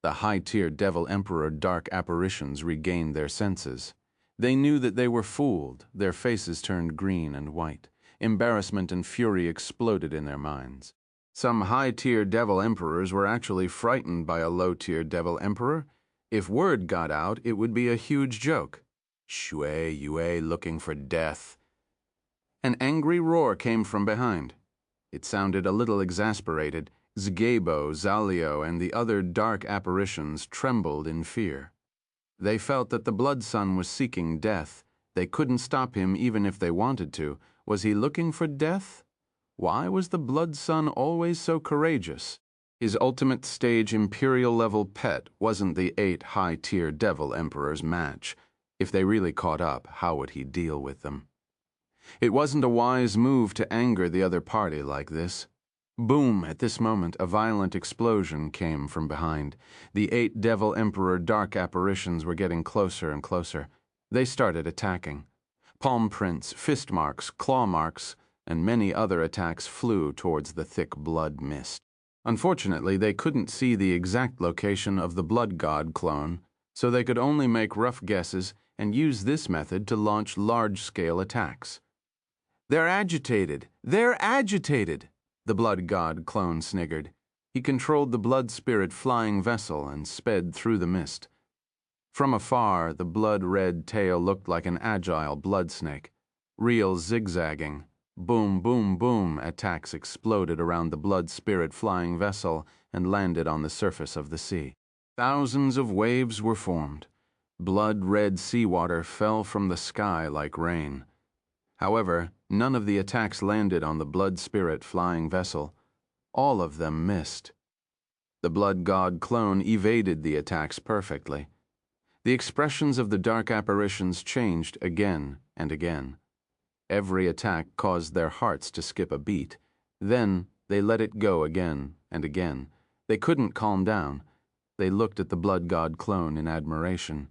The high-tier devil emperor dark apparitions regained their senses. They knew that they were fooled. Their faces turned green and white. Embarrassment and fury exploded in their minds. Some high-tier devil emperors were actually frightened by a low-tier devil emperor. If word got out, it would be a huge joke. Shui Yue looking for death. An angry roar came from behind. It sounded a little exasperated. Zgebo, Zalio, and the other dark apparitions trembled in fear. They felt that the Blood Sun was seeking death. They couldn't stop him even if they wanted to. Was he looking for death? Why was the Blood Sun always so courageous? His ultimate stage imperial-level pet wasn't the 8 high-tier devil emperors' match. If they really caught up, how would he deal with them? It wasn't a wise move to anger the other party like this. Boom! At this moment, a violent explosion came from behind. The 8 devil emperor dark apparitions were getting closer and closer. They started attacking. Palm prints, fist marks, claw marks, and many other attacks flew towards the thick blood mist. Unfortunately, they couldn't see the exact location of the blood god clone, so they could only make rough guesses and use this method to launch large-scale attacks. "They're agitated! They're agitated!" the blood god clone sniggered. He controlled the blood spirit flying vessel and sped through the mist. From afar, the blood-red tail looked like an agile blood snake. Real zigzagging. Boom, boom, boom, attacks exploded around the blood spirit flying vessel and landed on the surface of the sea. Thousands of waves were formed. Blood-red seawater fell from the sky like rain. However, none of the attacks landed on the blood spirit flying vessel. All of them missed. The blood god clone evaded the attacks perfectly. The expressions of the dark apparitions changed again and again. Every attack caused their hearts to skip a beat. Then they let it go again and again. They couldn't calm down. They looked at the blood god clone in admiration.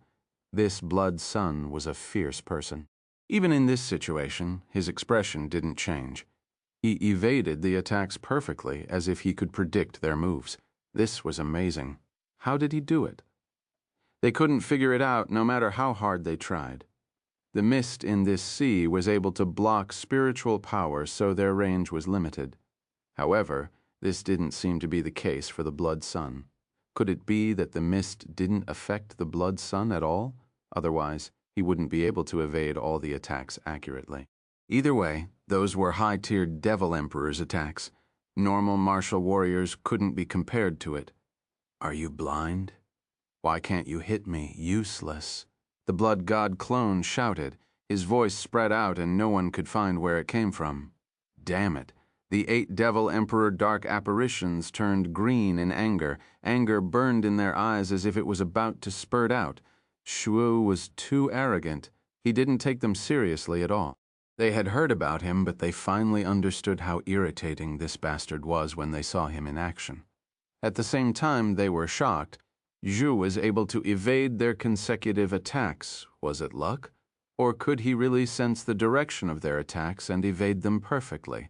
This blood sun was a fierce person. Even in this situation, his expression didn't change. He evaded the attacks perfectly, as if he could predict their moves. This was amazing. How did he do it? They couldn't figure it out no matter how hard they tried. The mist in this sea was able to block spiritual power, so their range was limited. However, this didn't seem to be the case for the blood sun. Could it be that the mist didn't affect the blood sun at all? Otherwise, he wouldn't be able to evade all the attacks accurately. Either way, those were high-tiered devil emperor's attacks. Normal martial warriors couldn't be compared to it. "Are you blind? Why can't you hit me, useless?" The blood god clone shouted. His voice spread out and no one could find where it came from. Damn it. The 8 devil emperor dark apparitions turned green in anger. Anger burned in their eyes as if it was about to spurt out. Shu was too arrogant. He didn't take them seriously at all. They had heard about him, but they finally understood how irritating this bastard was when they saw him in action. At the same time, they were shocked. Zhu was able to evade their consecutive attacks. Was it luck? Or could he really sense the direction of their attacks and evade them perfectly?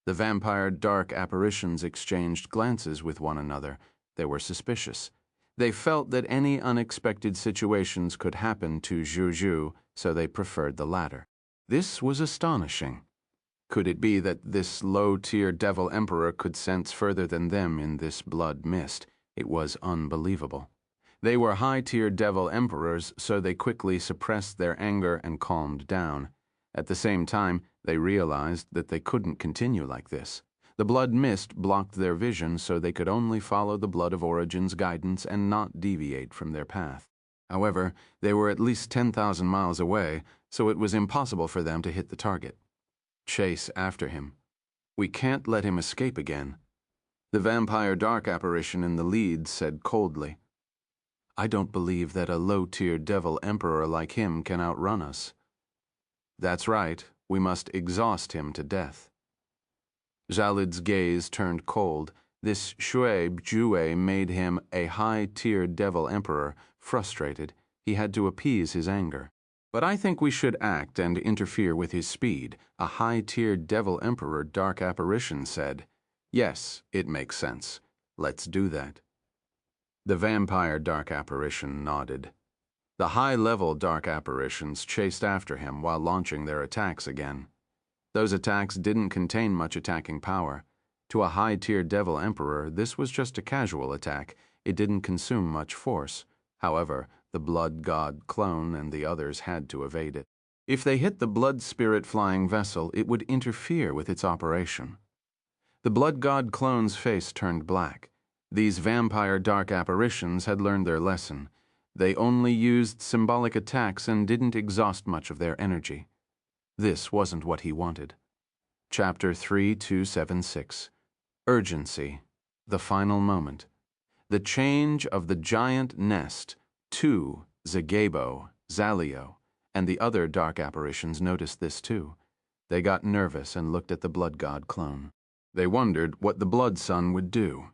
The vampire dark apparitions exchanged glances with one another. They were suspicious. They felt that any unexpected situations could happen to Zhu, so they preferred the latter. This was astonishing. Could it be that this low-tier devil emperor could sense further than them in this blood mist? It was unbelievable. They were high-tier devil emperors, so they quickly suppressed their anger and calmed down. At the same time, they realized that they couldn't continue like this. The blood mist blocked their vision, so they could only follow the Blood of Origin's guidance and not deviate from their path. However, they were at least 10,000 miles away, so it was impossible for them to hit the target. Chase after him. We can't let him escape again. The vampire dark apparition in the lead said coldly, "I don't believe that a low-tier devil emperor like him can outrun us." "That's right, we must exhaust him to death." Zhalid's gaze turned cold. This Shui Jue made him a high-tier devil emperor. Frustrated, he had to appease his anger. "But I think we should act and interfere with his speed," a high-tier devil emperor dark apparition said. "Yes, it makes sense. Let's do that." The vampire dark apparition nodded. The high-level dark apparitions chased after him while launching their attacks again. Those attacks didn't contain much attacking power. To a high-tier devil emperor, this was just a casual attack. It didn't consume much force. However, the blood god clone and the others had to evade it. If they hit the blood spirit flying vessel, it would interfere with its operation. The blood god clone's face turned black. These vampire dark apparitions had learned their lesson. They only used symbolic attacks and didn't exhaust much of their energy. This wasn't what he wanted. Chapter 3276. Urgency. The final moment. The change of the giant nest to Zagabo, Zalio, and the other dark apparitions noticed this too. They got nervous and looked at the blood god clone. They wondered what the blood sun would do.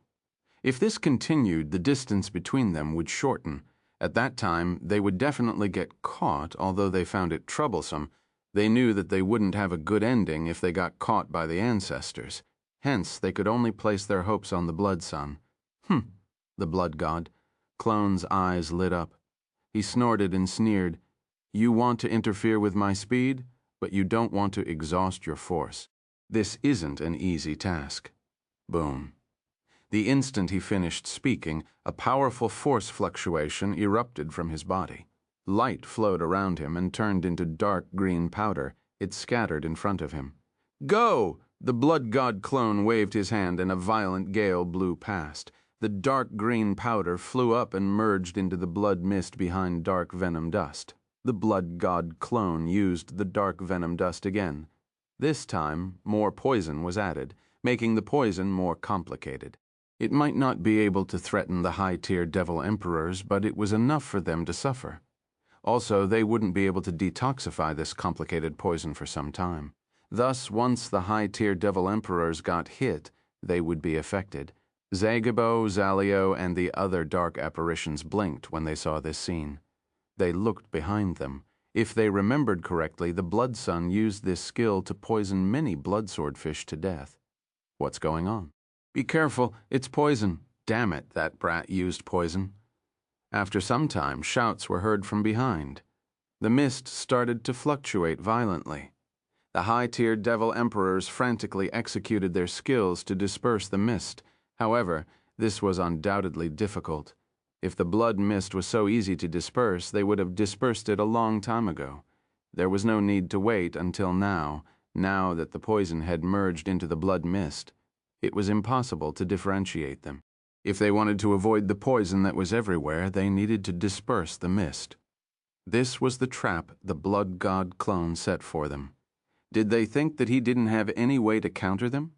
If this continued, the distance between them would shorten. At that time, they would definitely get caught, although they found it troublesome. They knew that they wouldn't have a good ending if they got caught by the ancestors. Hence, they could only place their hopes on the blood sun. The blood god. Clone's eyes lit up. He snorted and sneered. You want to interfere with my speed, but you don't want to exhaust your force. This isn't an easy task. Boom. The instant he finished speaking, a powerful force fluctuation erupted from his body. Light flowed around him and turned into dark green powder. It scattered in front of him. Go! The blood god clone waved his hand and a violent gale blew past. The dark green powder flew up and merged into the blood mist behind dark venom dust. The blood god clone used the dark venom dust again. This time, more poison was added, making the poison more complicated. It might not be able to threaten the high-tier devil emperors, but it was enough for them to suffer. Also, they wouldn't be able to detoxify this complicated poison for some time. Thus, once the high-tier devil emperors got hit, they would be affected. Zagabo, Zalio, and the other dark apparitions blinked when they saw this scene. They looked behind them. If they remembered correctly, the blood sun used this skill to poison many blood swordfish to death. What's going on? Be careful, it's poison. Damn it, that brat used poison. After some time, shouts were heard from behind. The mist started to fluctuate violently. The high-tier devil emperors frantically executed their skills to disperse the mist. However, this was undoubtedly difficult. If the blood mist was so easy to disperse, they would have dispersed it a long time ago. There was no need to wait until now that the poison had merged into the blood mist. It was impossible to differentiate them. If they wanted to avoid the poison that was everywhere, they needed to disperse the mist. This was the trap the blood god clone set for them. Did they think that he didn't have any way to counter them?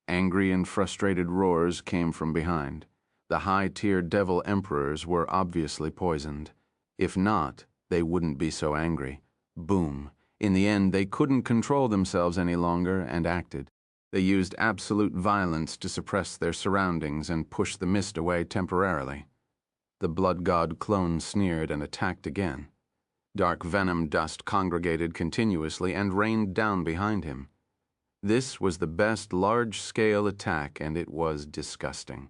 Angry and frustrated roars came from behind. The high-tier devil emperors were obviously poisoned. If not, they wouldn't be so angry. Boom. In the end, they couldn't control themselves any longer and acted. They used absolute violence to suppress their surroundings and push the mist away temporarily. The blood god clone sneered and attacked again. Dark venom dust congregated continuously and rained down behind him. This was the best large-scale attack, and it was disgusting.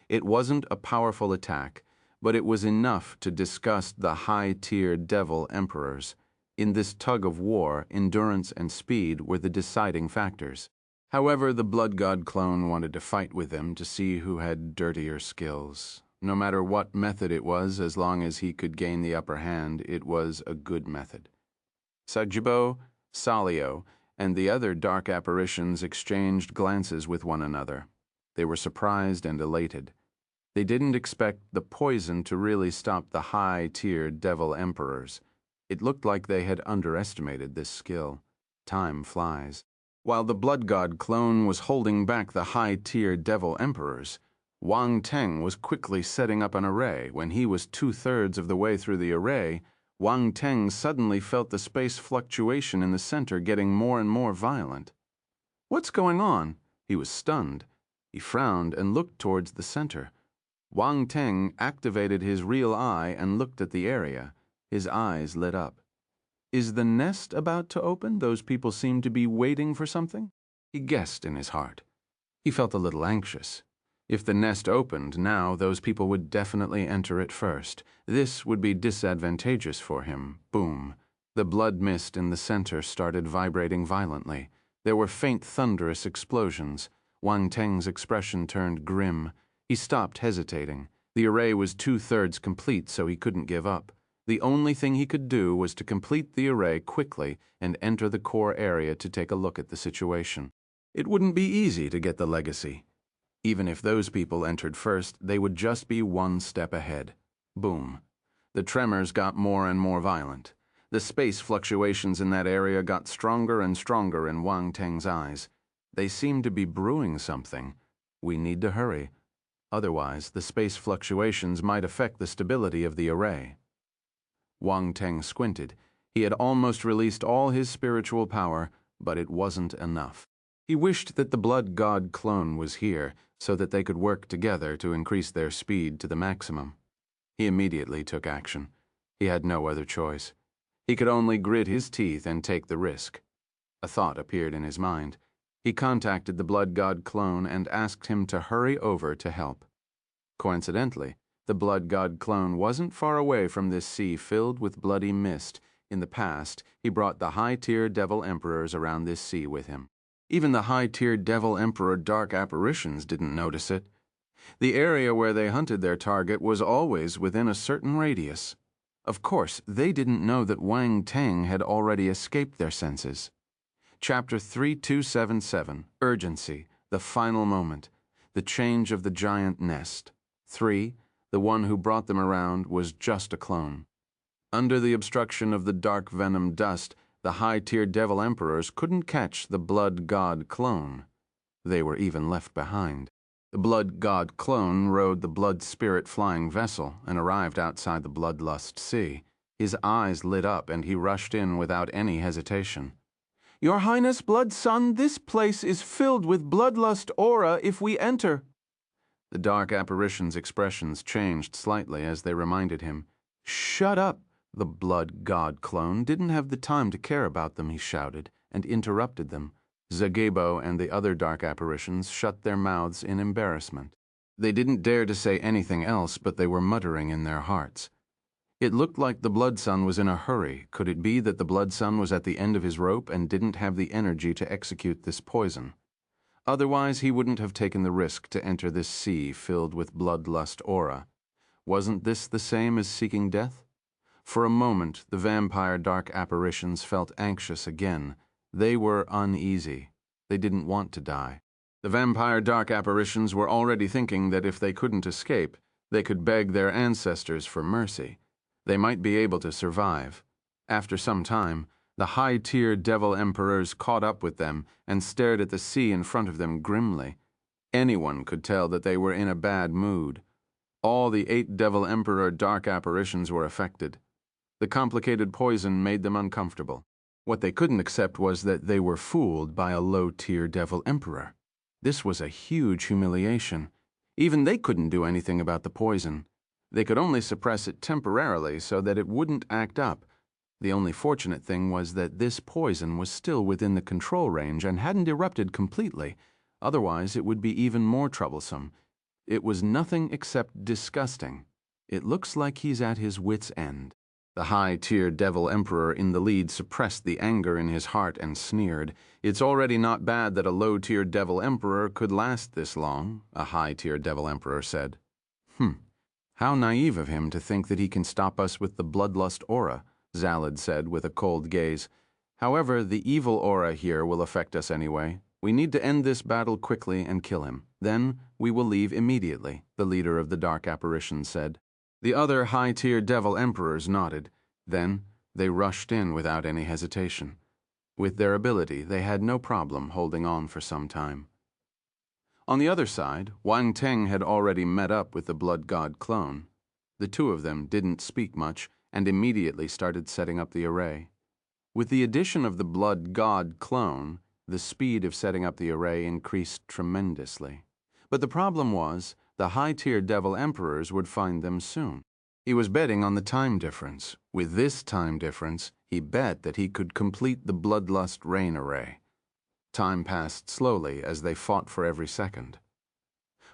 It wasn't a powerful attack, but it was enough to disgust the high-tier devil emperors. In this tug of war, endurance and speed were the deciding factors. However, the blood god clone wanted to fight with them to see who had dirtier skills. No matter what method it was, as long as he could gain the upper hand, it was a good method. Zagabo, Zalio, and the other dark apparitions exchanged glances with one another. They were surprised and elated. They didn't expect the poison to really stop the high-tier devil emperors. It looked like they had underestimated this skill. Time flies. While the blood god clone was holding back the high-tier devil emperors, Wang Teng was quickly setting up an array. When he was 2/3 of the way through the array, Wang Teng suddenly felt the space fluctuation in the center getting more and more violent. What's going on? He was stunned. He frowned and looked towards the center. Wang Teng activated his real eye and looked at the area. His eyes lit up. Is the nest about to open? Those people seem to be waiting for something. He guessed in his heart. He felt a little anxious. If the nest opened now, those people would definitely enter it first. This would be disadvantageous for him. Boom. The blood mist in the center started vibrating violently. There were faint, thunderous explosions. Wang Teng's expression turned grim. He stopped hesitating. The array was 2/3 complete, so he couldn't give up. The only thing he could do was to complete the array quickly and enter the core area to take a look at the situation. It wouldn't be easy to get the legacy. Even if those people entered first, they would just be one step ahead. Boom. The tremors got more and more violent. The space fluctuations in that area got stronger and stronger in Wang Teng's eyes. They seemed to be brewing something. We need to hurry. Otherwise, the space fluctuations might affect the stability of the array. Wang Teng squinted. He had almost released all his spiritual power, but it wasn't enough. He wished that the blood god clone was here, so that they could work together to increase their speed to the maximum. He immediately took action. He had no other choice. He could only grit his teeth and take the risk. A thought appeared in his mind. He contacted the blood god clone and asked him to hurry over to help. Coincidentally, the blood god clone wasn't far away from this sea filled with bloody mist. In the past, he brought the high-tier devil emperors around this sea with him. Even the high-tier devil emperor dark apparitions didn't notice it. The area where they hunted their target was always within a certain radius. Of course, they didn't know that Wang Teng had already escaped their senses. Chapter 3277, Urgency, the final moment, the change of the giant nest. 3. The one who brought them around was just a clone. Under the obstruction of the dark venom dust, the high-tier devil emperors couldn't catch the blood god clone. They were even left behind. The blood god clone rode the blood spirit flying vessel and arrived outside the bloodlust sea. His eyes lit up and he rushed in without any hesitation. "Your Highness, Blood Sun, this place is filled with bloodlust aura if we enter." The dark apparition's expressions changed slightly as they reminded him. "Shut up!" The blood god clone didn't have the time to care about them, he shouted, and interrupted them. Zagebo and the other dark apparitions shut their mouths in embarrassment. They didn't dare to say anything else, but they were muttering in their hearts. It looked like the Blood Sun was in a hurry. Could it be that the Blood Sun was at the end of his rope and didn't have the energy to execute this poison? Otherwise, he wouldn't have taken the risk to enter this sea filled with bloodlust aura. Wasn't this the same as seeking death? For a moment, the vampire dark apparitions felt anxious again. They were uneasy. They didn't want to die. The vampire dark apparitions were already thinking that if they couldn't escape, they could beg their ancestors for mercy. They might be able to survive. After some time, the high-tier devil emperors caught up with them and stared at the sea in front of them grimly. Anyone could tell that they were in a bad mood. All the 8 devil emperor dark apparitions were affected. The complicated poison made them uncomfortable. What they couldn't accept was that they were fooled by a low-tier devil emperor. This was a huge humiliation. Even they couldn't do anything about the poison. They could only suppress it temporarily so that it wouldn't act up. The only fortunate thing was that this poison was still within the control range and hadn't erupted completely. Otherwise, it would be even more troublesome. It was nothing except disgusting. It looks like he's at his wit's end. The high-tier devil emperor in the lead suppressed the anger in his heart and sneered. It's already not bad that a low-tier devil emperor could last this long, a high-tier devil emperor said. How naive of him to think that he can stop us with the bloodlust aura, Zalad said with a cold gaze. However, the evil aura here will affect us anyway. We need to end this battle quickly and kill him. Then we will leave immediately, the leader of the dark apparitions said. The other high-tier devil emperors nodded. Then they rushed in without any hesitation. With their ability, they had no problem holding on for some time. On the other side, Wang Teng had already met up with the blood god clone. The two of them didn't speak much and immediately started setting up the array. With the addition of the blood god clone, the speed of setting up the array increased tremendously. But the problem was, the high-tier devil emperors would find them soon. He was betting on the time difference. With this time difference, he bet that he could complete the bloodlust rain array. Time passed slowly as they fought for every second.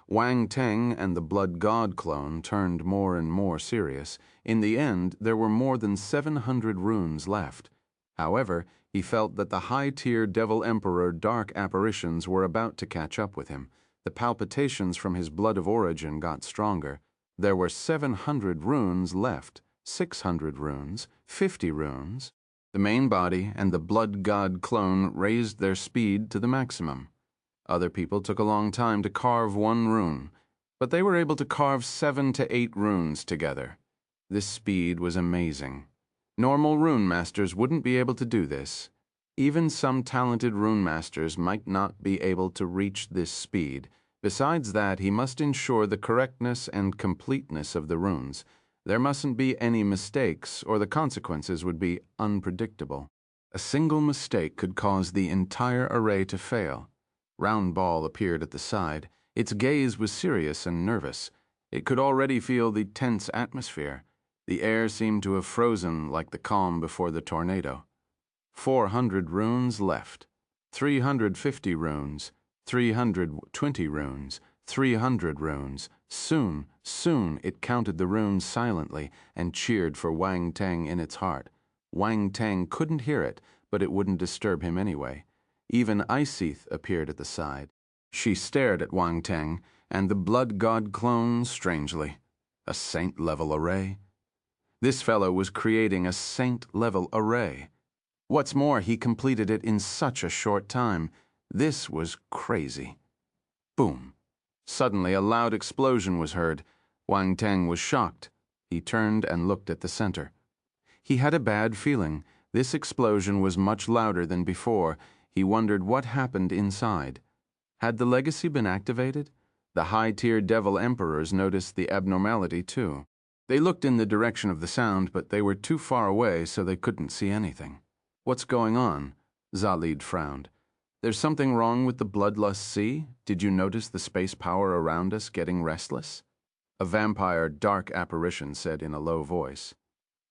Wang Teng and the blood god clone turned more and more serious. In the end, there were more than 700 runes left. However, he felt that the high-tier Devil Emperor dark apparitions were about to catch up with him. The palpitations from his blood of origin got stronger. There were 700 runes left, 600 runes, 50 runes. The main body and the blood god clone raised their speed to the maximum. Other people took a long time to carve one rune, but they were able to carve 7 to 8 runes together. This speed was amazing. Normal rune masters wouldn't be able to do this. Even some talented rune masters might not be able to reach this speed. Besides that, he must ensure the correctness and completeness of the runes. There mustn't be any mistakes, or the consequences would be unpredictable. A single mistake could cause the entire array to fail. Round Ball appeared at the side. Its gaze was serious and nervous. It could already feel the tense atmosphere. The air seemed to have frozen like the calm before the tornado. 400 runes left. 350 runes. 320 runes. 300 runes. Soon, it counted the runes silently and cheered for Wang Teng in its heart. Wang Teng couldn't hear it, but it wouldn't disturb him anyway. Even Iseth appeared at the side. She stared at Wang Teng and the blood god clone strangely. A saint-level array? This fellow was creating a saint-level array. What's more, he completed it in such a short time. This was crazy. Boom. Suddenly, a loud explosion was heard. Wang Teng was shocked. He turned and looked at the center. He had a bad feeling. This explosion was much louder than before. He wondered what happened inside. Had the legacy been activated? The high-tier Devil Emperors noticed the abnormality too. They looked in the direction of the sound, but they were too far away, so they couldn't see anything. What's going on? Zalid frowned. There's something wrong with the Bloodlust Sea? Did you notice the space power around us getting restless? A vampire dark apparition said in a low voice.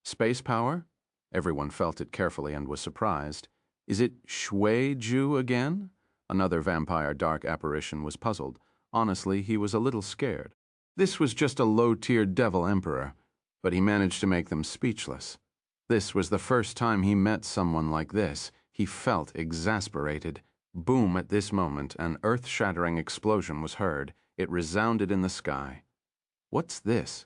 Space power? Everyone felt it carefully and was surprised. Is it Shui-Ju again? Another vampire dark apparition was puzzled. Honestly, he was a little scared. This was just a low-tier Devil Emperor, but he managed to make them speechless. This was the first time he met someone like this. He felt exasperated. Boom, at this moment, an earth-shattering explosion was heard. It resounded in the sky. What's this?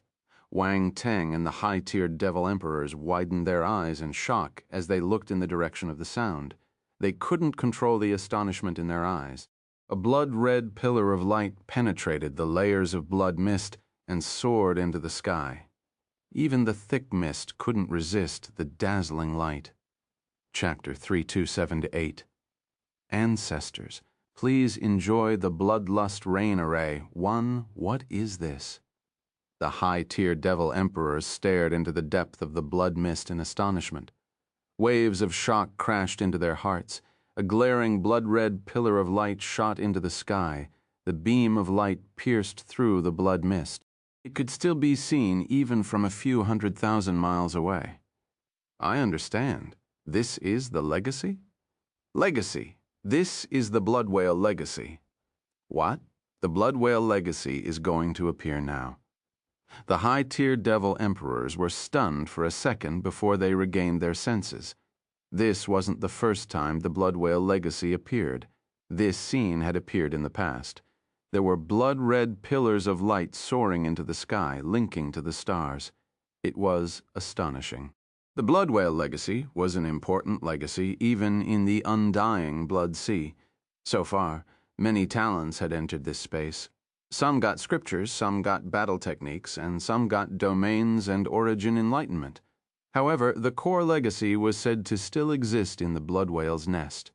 Wang Teng and the high-tiered Devil Emperors widened their eyes in shock as they looked in the direction of the sound. They couldn't control the astonishment in their eyes. A blood-red pillar of light penetrated the layers of blood mist and soared into the sky. Even the thick mist couldn't resist the dazzling light. Chapter 327-8. Ancestors, please enjoy the Bloodlust Rain Array. 1. What is this? The high-tier Devil Emperors stared into the depth of the blood mist in astonishment. Waves of shock crashed into their hearts. A glaring blood-red pillar of light shot into the sky. The beam of light pierced through the blood mist. It could still be seen even from a few 100,000 miles away. I understand. This is the legacy? Legacy. This is the Blood Whale legacy. What? The Blood Whale legacy is going to appear now. The high-tier Devil Emperors were stunned for a second before they regained their senses. This wasn't the first time the Blood Whale legacy appeared. This scene had appeared in the past. There were blood-red pillars of light soaring into the sky, linking to the stars. It was astonishing. The Blood Whale legacy was an important legacy even in the undying Blood Sea. So far, many talents had entered this space. Some got scriptures, some got battle techniques, and some got domains and origin enlightenment. However, the core legacy was said to still exist in the Blood Whale's nest.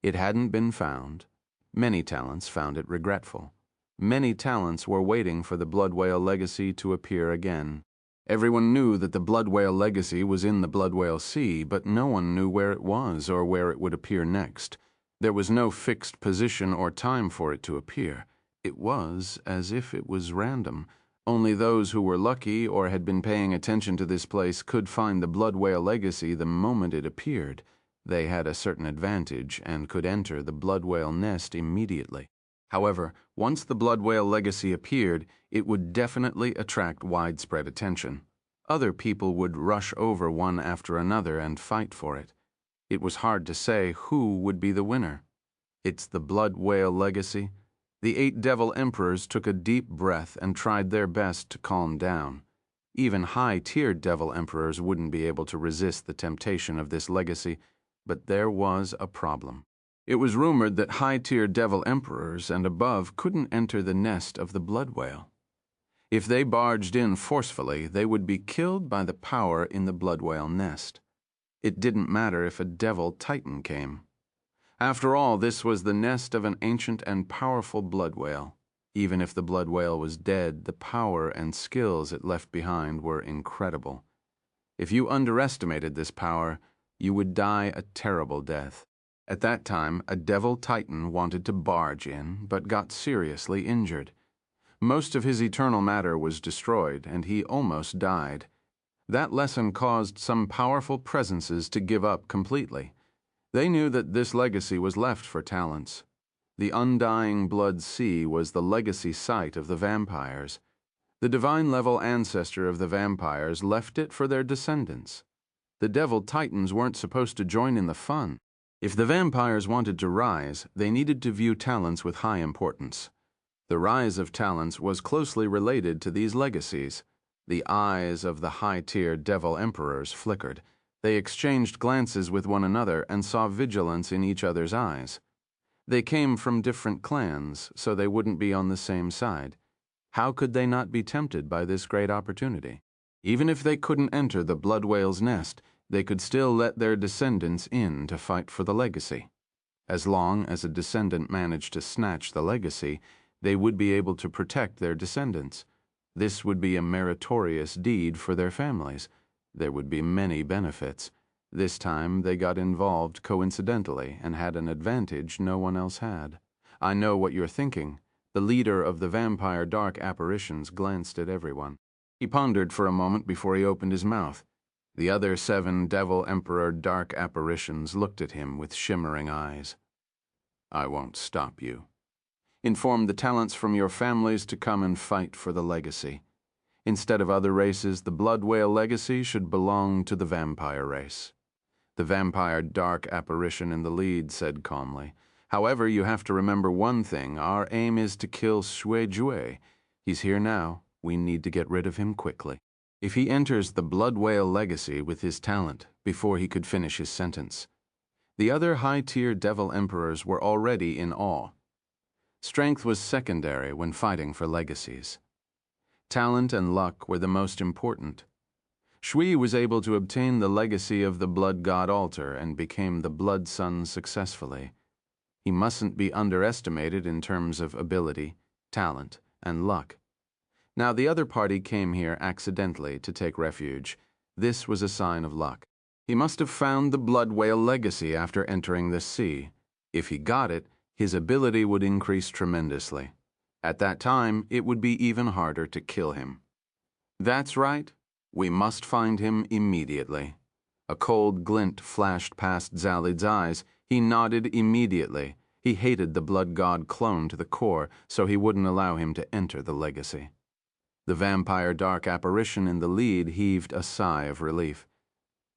It hadn't been found. Many talents found it regretful. Many talents were waiting for the Blood Whale legacy to appear again. Everyone knew that the Blood Whale legacy was in the Blood Whale Sea, but no one knew where it was or where it would appear next. There was no fixed position or time for it to appear. It was as if it was random. Only those who were lucky or had been paying attention to this place could find the Blood Whale legacy the moment it appeared. They had a certain advantage and could enter the Blood Whale nest immediately. However, once the blood whale legacy appeared, it would definitely attract widespread attention. Other people would rush over one after another and fight for it. It was hard to say who would be the winner. It's the blood whale legacy. The 8 devil emperors took a deep breath and tried their best to calm down. Even high-tiered devil emperors wouldn't be able to resist the temptation of this legacy, but there was a problem. It was rumored that high-tier devil emperors and above couldn't enter the nest of the blood whale. If they barged in forcefully, they would be killed by the power in the blood whale nest. It didn't matter if a devil titan came. After all, this was the nest of an ancient and powerful blood whale. Even if the blood whale was dead, the power and skills it left behind were incredible. If you underestimated this power, you would die a terrible death. At that time, a devil titan wanted to barge in, but got seriously injured. Most of his eternal matter was destroyed, and he almost died. That lesson caused some powerful presences to give up completely. They knew that this legacy was left for talents. The undying blood sea was the legacy site of the vampires. The divine-level ancestor of the vampires left it for their descendants. The devil titans weren't supposed to join in the fun. If the vampires wanted to rise, they needed to view talents with high importance. The rise of talents was closely related to these legacies. The eyes of the high-tier devil emperors flickered. They exchanged glances with one another and saw vigilance in each other's eyes. They came from different clans, so they wouldn't be on the same side. How could they not be tempted by this great opportunity? Even if they couldn't enter the blood whale's nest, they could still let their descendants in to fight for the legacy. As long as a descendant managed to snatch the legacy, they would be able to protect their descendants. This would be a meritorious deed for their families. There would be many benefits. This time they got involved coincidentally and had an advantage no one else had. I know what you're thinking. The leader of the vampire dark apparitions glanced at everyone. He pondered for a moment before he opened his mouth. The other 7 devil emperor dark apparitions looked at him with shimmering eyes. I won't stop you. Inform the talents from your families to come and fight for the legacy. Instead of other races, the blood whale legacy should belong to the vampire race. The vampire dark apparition in the lead said calmly, However, you have to remember one thing. Our aim is to kill Shui Jue. He's here now. We need to get rid of him quickly. If he enters the blood whale legacy with his talent before he could finish his sentence. The other high-tier devil emperors were already in awe. Strength was secondary when fighting for legacies. Talent and luck were the most important. Shui was able to obtain the legacy of the blood god altar and became the blood sun successfully. He mustn't be underestimated in terms of ability, talent, and luck. Now the other party came here accidentally to take refuge. This was a sign of luck. He must have found the blood whale legacy after entering the sea. If he got it, his ability would increase tremendously. At that time, it would be even harder to kill him. That's right. We must find him immediately. A cold glint flashed past Zalid's eyes. He nodded immediately. He hated the blood god clone to the core, so he wouldn't allow him to enter the legacy. The vampire dark apparition in the lead heaved a sigh of relief.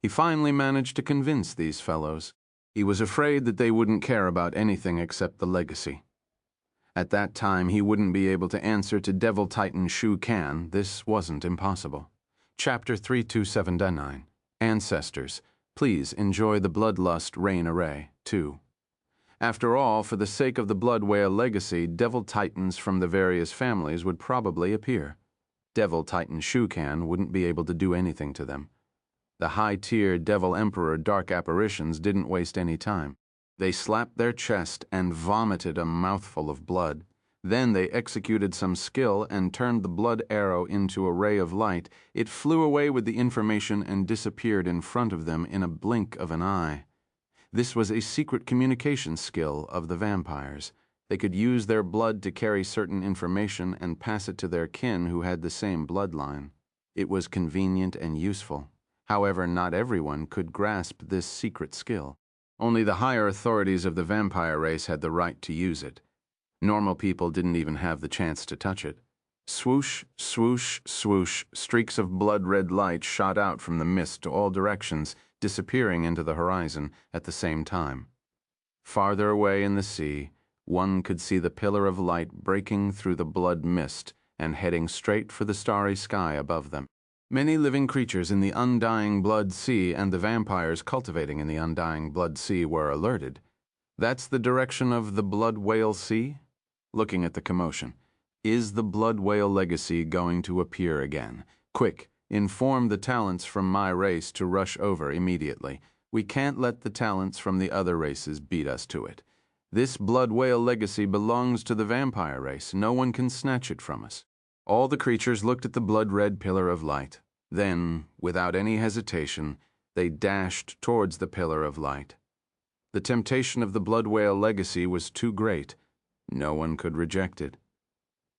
He finally managed to convince these fellows. He was afraid that they wouldn't care about anything except the legacy. At that time, he wouldn't be able to answer to Devil Titan Shu Kan. This wasn't impossible. Chapter 327-9. Ancestors, please enjoy the Bloodlust Rain Array, 2. After all, for the sake of the Blood Whale legacy, Devil Titans from the various families would probably appear. Devil Titan Shu Kan wouldn't be able to do anything to them. The high-tier Devil Emperor Dark Apparitions didn't waste any time. They slapped their chest and vomited a mouthful of blood. Then they executed some skill and turned the blood arrow into a ray of light. It flew away with the information and disappeared in front of them in a blink of an eye. This was a secret communication skill of the vampires. They could use their blood to carry certain information and pass it to their kin who had the same bloodline. It was convenient and useful. However, not everyone could grasp this secret skill. Only the higher authorities of the vampire race had the right to use it. Normal people didn't even have the chance to touch it. Swoosh, swoosh, swoosh, streaks of blood-red light shot out from the mist to all directions, disappearing into the horizon at the same time. Farther away in the sea, one could see the pillar of light breaking through the blood mist and heading straight for the starry sky above them. Many living creatures in the undying blood sea and the vampires cultivating in the undying blood sea were alerted. That's the direction of the blood whale sea? Looking at the commotion. Is the blood whale legacy going to appear again? Quick, inform the talents from my race to rush over immediately. We can't let the talents from the other races beat us to it. This blood whale legacy belongs to the vampire race. No one can snatch it from us. All the creatures looked at the blood-red pillar of light. Then, without any hesitation, they dashed towards the pillar of light. The temptation of the blood whale legacy was too great. No one could reject it.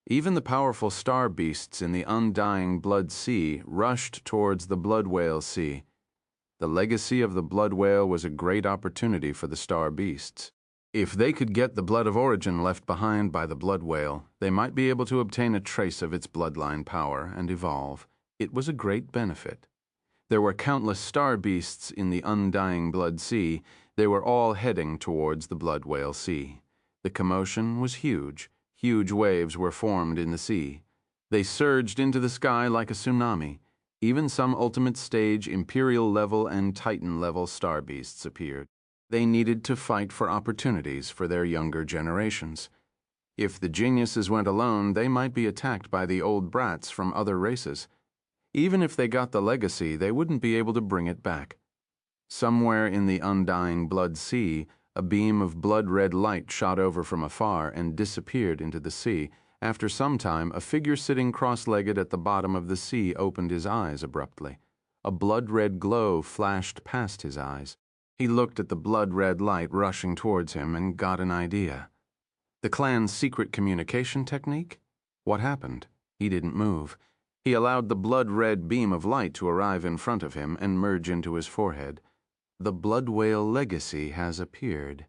Even the powerful star beasts in the undying blood sea rushed towards the blood whale sea. The legacy of the blood whale was a great opportunity for the star beasts. If they could get the blood of origin left behind by the blood whale, they might be able to obtain a trace of its bloodline power and evolve. It was a great benefit. There were countless star beasts in the undying blood sea. They were all heading towards the blood whale sea. The commotion was huge. Huge waves were formed in the sea. They surged into the sky like a tsunami. Even some ultimate stage, imperial level and titan level star beasts appeared. They needed to fight for opportunities for their younger generations. If the geniuses went alone, they might be attacked by the old brats from other races. Even if they got the legacy, they wouldn't be able to bring it back. Somewhere in the undying blood sea, a beam of blood-red light shot over from afar and disappeared into the sea. After some time, a figure sitting cross-legged at the bottom of the sea opened his eyes abruptly. A blood-red glow flashed past his eyes. He looked at the blood-red light rushing towards him and got an idea. The clan's secret communication technique? What happened? He didn't move. He allowed the blood-red beam of light to arrive in front of him and merge into his forehead. The blood whale legacy has appeared.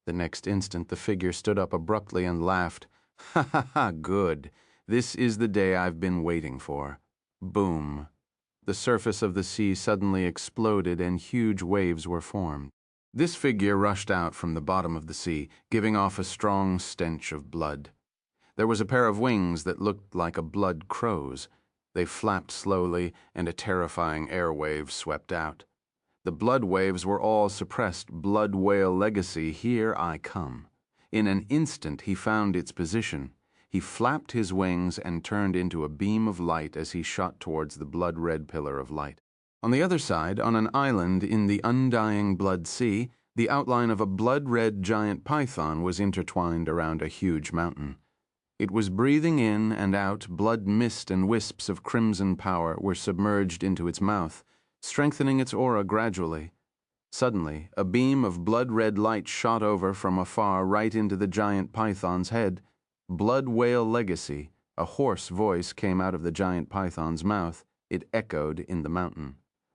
The next instant, the figure stood up abruptly and laughed. Ha ha ha, good. This is the day I've been waiting for. Boom. The surface of the sea suddenly exploded and huge waves were formed. This figure rushed out from the bottom of the sea, giving off a strong stench of blood. There was a pair of wings that looked like a blood crow's. They flapped slowly, and a terrifying air wave swept out. The blood waves were all suppressed. Blood whale legacy, here I come. In an instant he found its position. He flapped his wings and turned into a beam of light as he shot towards the blood-red pillar of light. On the other side, on an island in the undying blood sea, the outline of a blood-red giant python was intertwined around a huge mountain. It was breathing in and out. Blood mist and wisps of crimson power were submerged into its mouth, strengthening its aura gradually. Suddenly, a beam of blood-red light shot over from afar right into the giant python's head. Blood whale legacy. A hoarse voice came out of the giant python's mouth. It echoed in the mountain.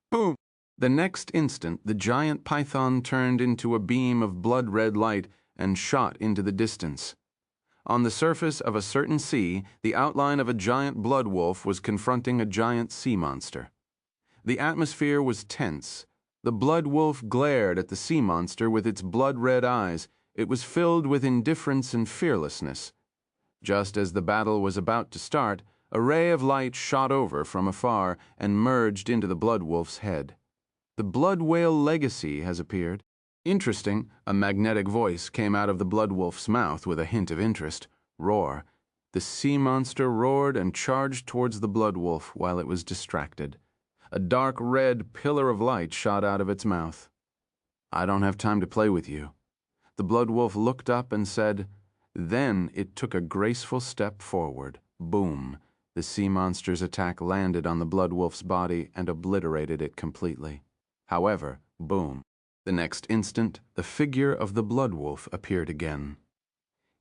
Boom! The next instant, the giant python turned into a beam of blood-red light and shot into the distance. On the surface of a certain sea, the outline of a giant blood wolf was confronting a giant sea monster. The atmosphere was tense. The blood wolf glared at the sea monster with its blood-red eyes. It was filled with indifference and fearlessness. Just as the battle was about to start, a ray of light shot over from afar and merged into the blood wolf's head. The blood whale legacy has appeared. Interesting, a magnetic voice came out of the blood wolf's mouth with a hint of interest. Roar. The sea monster roared and charged towards the blood wolf while it was distracted. A dark red pillar of light shot out of its mouth. I don't have time to play with you. The blood wolf looked up and said. Then it took a graceful step forward. Boom. The sea monster's attack landed on the blood wolf's body and obliterated it completely. However, boom. The next instant, the figure of the blood wolf appeared again.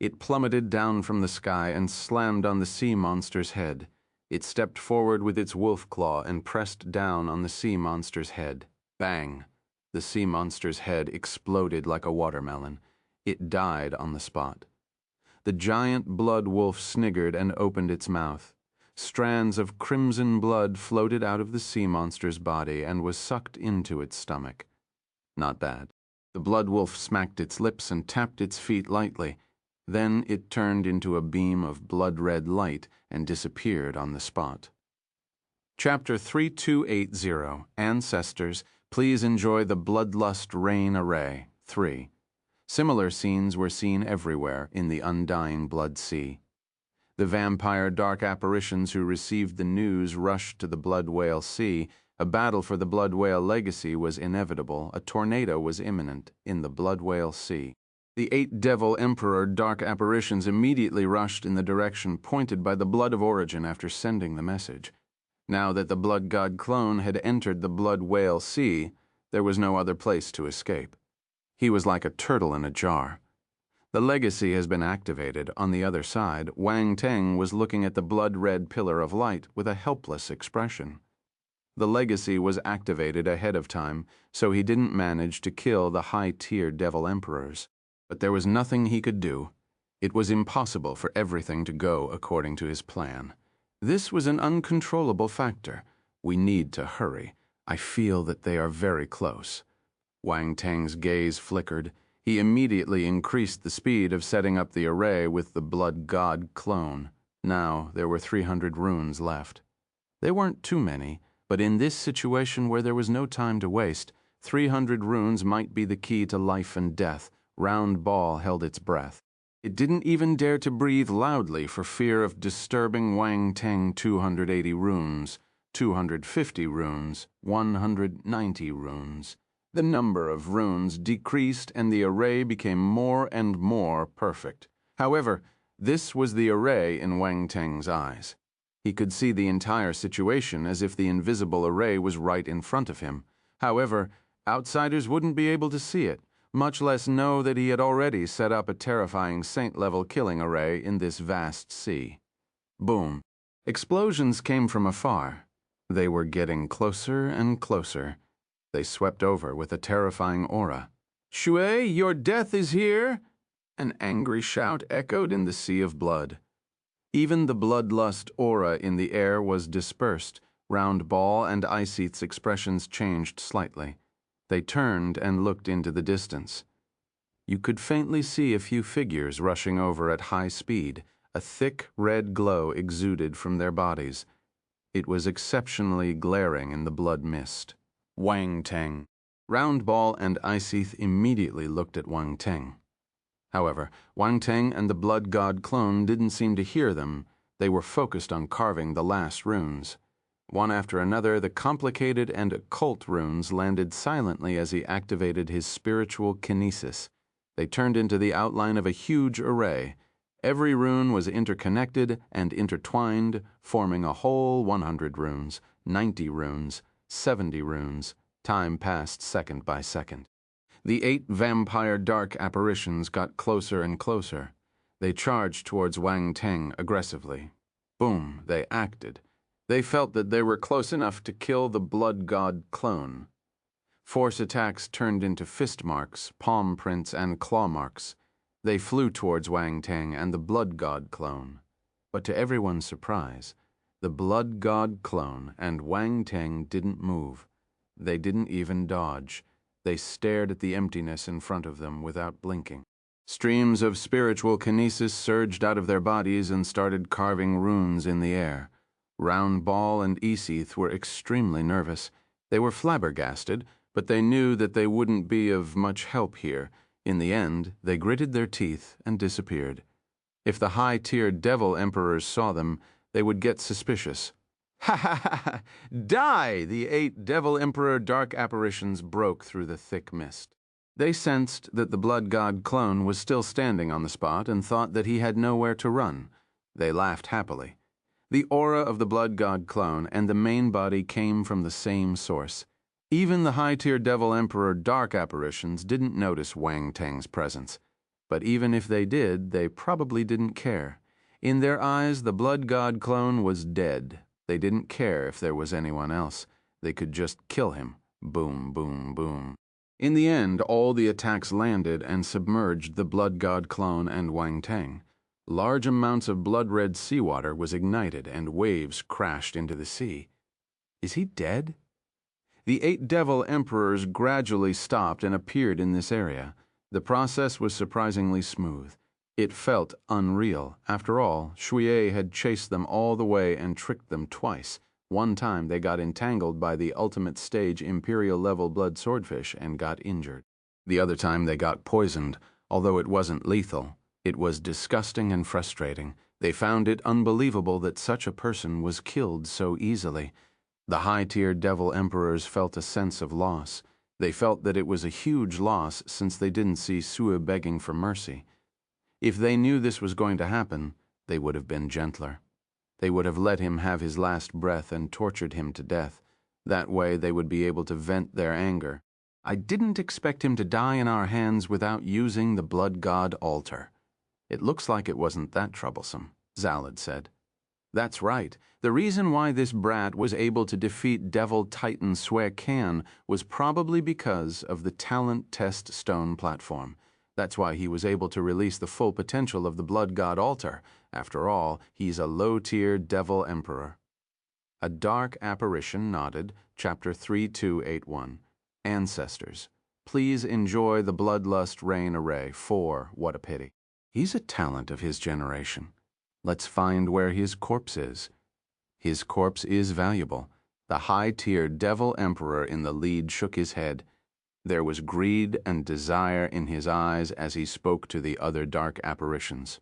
It plummeted down from the sky and slammed on the sea monster's head. It stepped forward with its wolf claw and pressed down on the sea monster's head. Bang! The sea monster's head exploded like a watermelon. It died on the spot. the giant blood wolf sniggered and opened its mouth. Strands of crimson blood floated out of the sea monster's body and was sucked into its stomach. Not bad. The blood wolf smacked its lips and tapped its feet lightly. Then it turned into a beam of blood-red light and disappeared on the spot. Chapter 3280, Ancestors, please enjoy the Bloodlust Rain Array, 3. Similar scenes were seen everywhere in the undying Blood Sea. The vampire dark apparitions who received the news rushed to the Blood Whale Sea. A battle for the Blood Whale legacy was inevitable. A tornado was imminent in the Blood Whale Sea. The 8 Devil Emperor dark apparitions immediately rushed in the direction pointed by the Blood of Origin after sending the message. Now that the Blood God clone had entered the Blood Whale Sea, there was no other place to escape. He was like a turtle in a jar. The legacy has been activated. On the other side, Wang Teng was looking at the blood-red pillar of light with a helpless expression. The legacy was activated ahead of time, so he didn't manage to kill the high-tier Devil Emperors. But there was nothing he could do. It was impossible for everything to go according to his plan. This was an uncontrollable factor. We need to hurry. I feel that they are very close. Wang Teng's gaze flickered. He immediately increased the speed of setting up the array with the Blood God clone. Now there were 300 runes left. They weren't too many, but in this situation where there was no time to waste, 300 runes might be the key to life and death. Round Ball held its breath. It didn't even dare to breathe loudly for fear of disturbing Wang Teng. 280 runes, 250 runes, 190 runes. The number of runes decreased and the array became more and more perfect. However, this was the array in Wang Teng's eyes. He could see the entire situation as if the invisible array was right in front of him. However, outsiders wouldn't be able to see it, much less know that he had already set up a terrifying saint-level killing array in this vast sea. Boom. Explosions came from afar. They were getting closer and closer. They swept over with a terrifying aura. "Shui, your death is here!" An angry shout echoed in the sea of blood. Even the bloodlust aura in the air was dispersed. Round Ball and Iceeth's expressions changed slightly. They turned and looked into the distance. You could faintly see a few figures rushing over at high speed. A thick red glow exuded from their bodies. It was exceptionally glaring in the blood mist. Wang Teng. Round Ball and Iceeth immediately looked at Wang Teng. However, Wang Teng and the Blood God clone didn't seem to hear them. They were focused on carving the last runes. One after another, the complicated and occult runes landed silently as he activated his spiritual kinesis. They turned into the outline of a huge array. Every rune was interconnected and intertwined, forming a whole 100 runes, 90 runes, 70 runes. Time passed second by second. The 8 vampire dark apparitions got closer and closer. They charged towards Wang Teng aggressively. Boom, they acted. They felt that they were close enough to kill the Blood God clone. Force attacks turned into fist marks, palm prints, and claw marks. They flew towards Wang Teng and the Blood God clone. But to everyone's surprise, the Blood God clone and Wang Teng didn't move. They didn't even dodge. They stared at the emptiness in front of them without blinking. Streams of spiritual kinesis surged out of their bodies and started carving runes in the air. Round Ball and Iceeth were extremely nervous. They were flabbergasted, but they knew that they wouldn't be of much help here. In the end, they gritted their teeth and disappeared. If the high-tier Devil Emperors saw them, they would get suspicious. "Ha ha ha ha! Die!" The 8 Devil Emperor dark apparitions broke through the thick mist. They sensed that the Blood God clone was still standing on the spot and thought that he had nowhere to run. They laughed happily. The aura of the Blood God clone and the main body came from the same source. Even the high-tier Devil Emperor dark apparitions didn't notice Wang Teng's presence. But even if they did, they probably didn't care. In their eyes, the Blood God clone was dead. They didn't care if there was anyone else. They could just kill him. Boom, boom, boom. In the end, all the attacks landed and submerged the Blood God clone and Wang Teng. Large amounts of blood-red seawater was ignited and waves crashed into the sea. Is he dead? The 8 devil emperors gradually stopped and appeared in this area. The process was surprisingly smooth. It felt unreal. After all, Shui had chased them all the way and tricked them twice. One time they got entangled by the ultimate stage Imperial-level blood swordfish and got injured. The other time they got poisoned, although it wasn't lethal. It was disgusting and frustrating. They found it unbelievable that such a person was killed so easily. The high-tier devil emperors felt a sense of loss. They felt that it was a huge loss since they didn't see Sue begging for mercy. If they knew this was going to happen, they would have been gentler. They would have let him have his last breath and tortured him to death. That way they would be able to vent their anger. I didn't expect him to die in our hands without using the blood god altar. It looks like it wasn't that troublesome, Zalad said. That's right. The reason why this brat was able to defeat Devil Titan Sue Kan was probably because of the talent test stone platform. That's why he was able to release the full potential of the blood god altar. After all, he's a low-tier devil emperor. A dark apparition nodded, chapter 3281. Ancestors. Please enjoy the Bloodlust Rain Array 4, what a pity. He's a talent of his generation. Let's find where his corpse is. His corpse is valuable. The high-tier devil emperor in the lead shook his head. There was greed and desire in his eyes as he spoke to the other dark apparitions.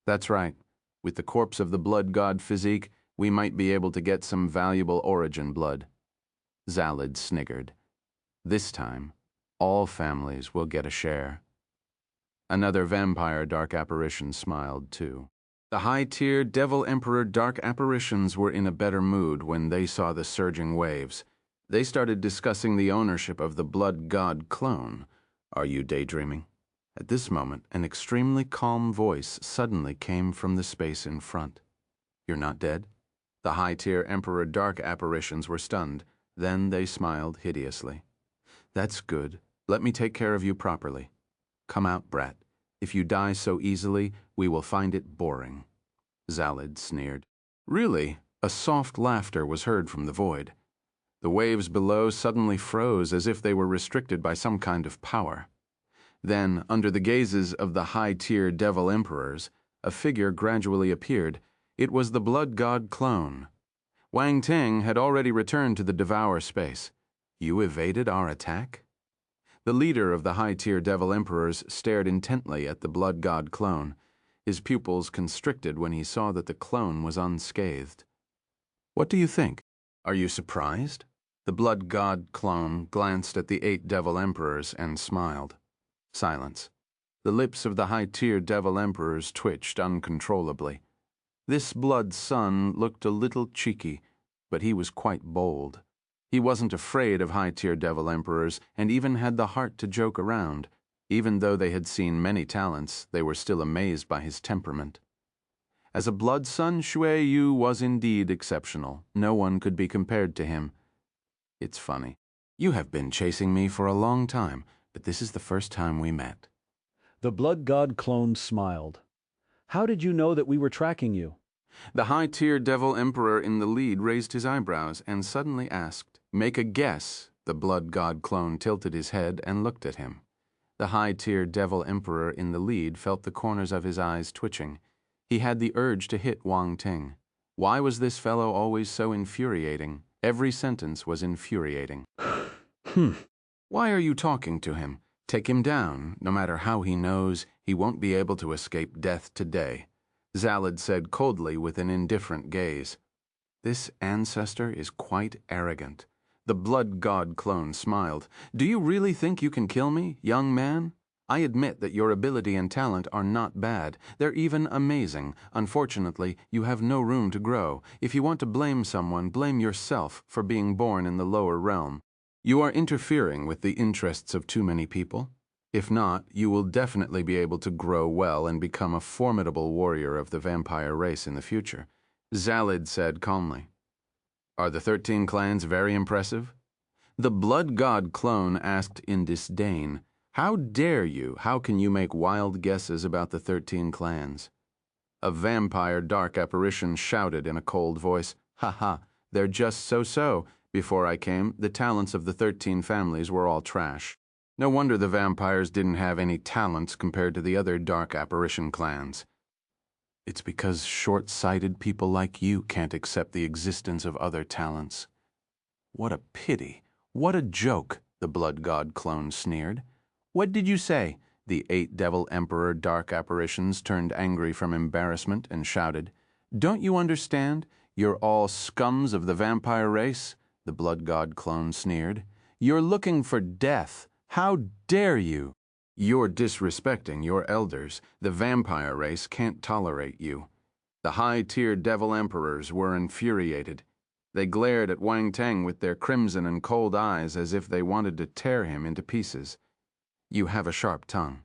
That's right. With the corpse of the blood god physique, we might be able to get some valuable origin blood. Zalad sniggered. This time, all families will get a share. Another vampire dark apparition smiled too. The high-tier devil emperor dark apparitions were in a better mood when they saw the surging waves. They started discussing the ownership of the blood god clone. Are you daydreaming? At this moment, an extremely calm voice suddenly came from the space in front. You're not dead? The high-tier emperor dark apparitions were stunned. Then they smiled hideously. That's good. Let me take care of you properly. Come out, brat. If you die so easily, we will find it boring. Zalad sneered. Really? A soft laughter was heard from the void. The waves below suddenly froze as if they were restricted by some kind of power. Then, under the gazes of the high-tier devil emperors, a figure gradually appeared. It was the blood god clone. Wang Ting had already returned to the Devour space. You evaded our attack? The leader of the high-tier devil emperors stared intently at the blood god clone. His pupils constricted when he saw that the clone was unscathed. What do you think? Are you surprised? The blood god clone glanced at the 8 devil emperors and smiled. Silence. The lips of the high-tier devil emperors twitched uncontrollably. This blood son looked a little cheeky, but he was quite bold. He wasn't afraid of high-tier devil emperors and even had the heart to joke around. Even though they had seen many talents, they were still amazed by his temperament. As a blood son, Shui Yu was indeed exceptional. No one could be compared to him. It's funny. You have been chasing me for a long time, but this is the first time we met. The blood god clone smiled. How did you know that we were tracking you? The high-tier devil emperor in the lead raised his eyebrows and suddenly asked, Make a guess. The blood god clone tilted his head and looked at him. The high-tier devil emperor in the lead felt the corners of his eyes twitching. He had the urge to hit Wang Ting. Why was this fellow always so infuriating? Every sentence was infuriating. Why are you talking to him? Take him down. No matter how he knows, he won't be able to escape death today. Zalad said coldly with an indifferent gaze. This ancestor is quite arrogant. The blood god clone smiled. Do you really think you can kill me, young man? I admit that your ability and talent are not bad. They're even amazing. Unfortunately, you have no room to grow. If you want to blame someone, blame yourself for being born in the lower realm. You are interfering with the interests of too many people. If not, you will definitely be able to grow well and become a formidable warrior of the vampire race in the future. Zalad said calmly. Are the 13 clans very impressive? The blood god clone asked in disdain. How dare you? How can you make wild guesses about the 13 clans? A vampire dark apparition shouted in a cold voice, "Ha ha, they're just so-so. Before I came, the talents of the 13 families were all trash. No wonder the vampires didn't have any talents compared to the other dark apparition clans. It's because short-sighted people like you can't accept the existence of other talents." "What a pity. What a joke," the blood god clone sneered. "What did you say?" The 8 devil emperor dark apparitions turned angry from embarrassment and shouted. "Don't you understand? You're all scums of the vampire race," the blood god clone sneered. "You're looking for death. How dare you? You're disrespecting your elders. The vampire race can't tolerate you." The high-tier devil emperors were infuriated. They glared at Wang Teng with their crimson and cold eyes as if they wanted to tear him into pieces. "You have a sharp tongue.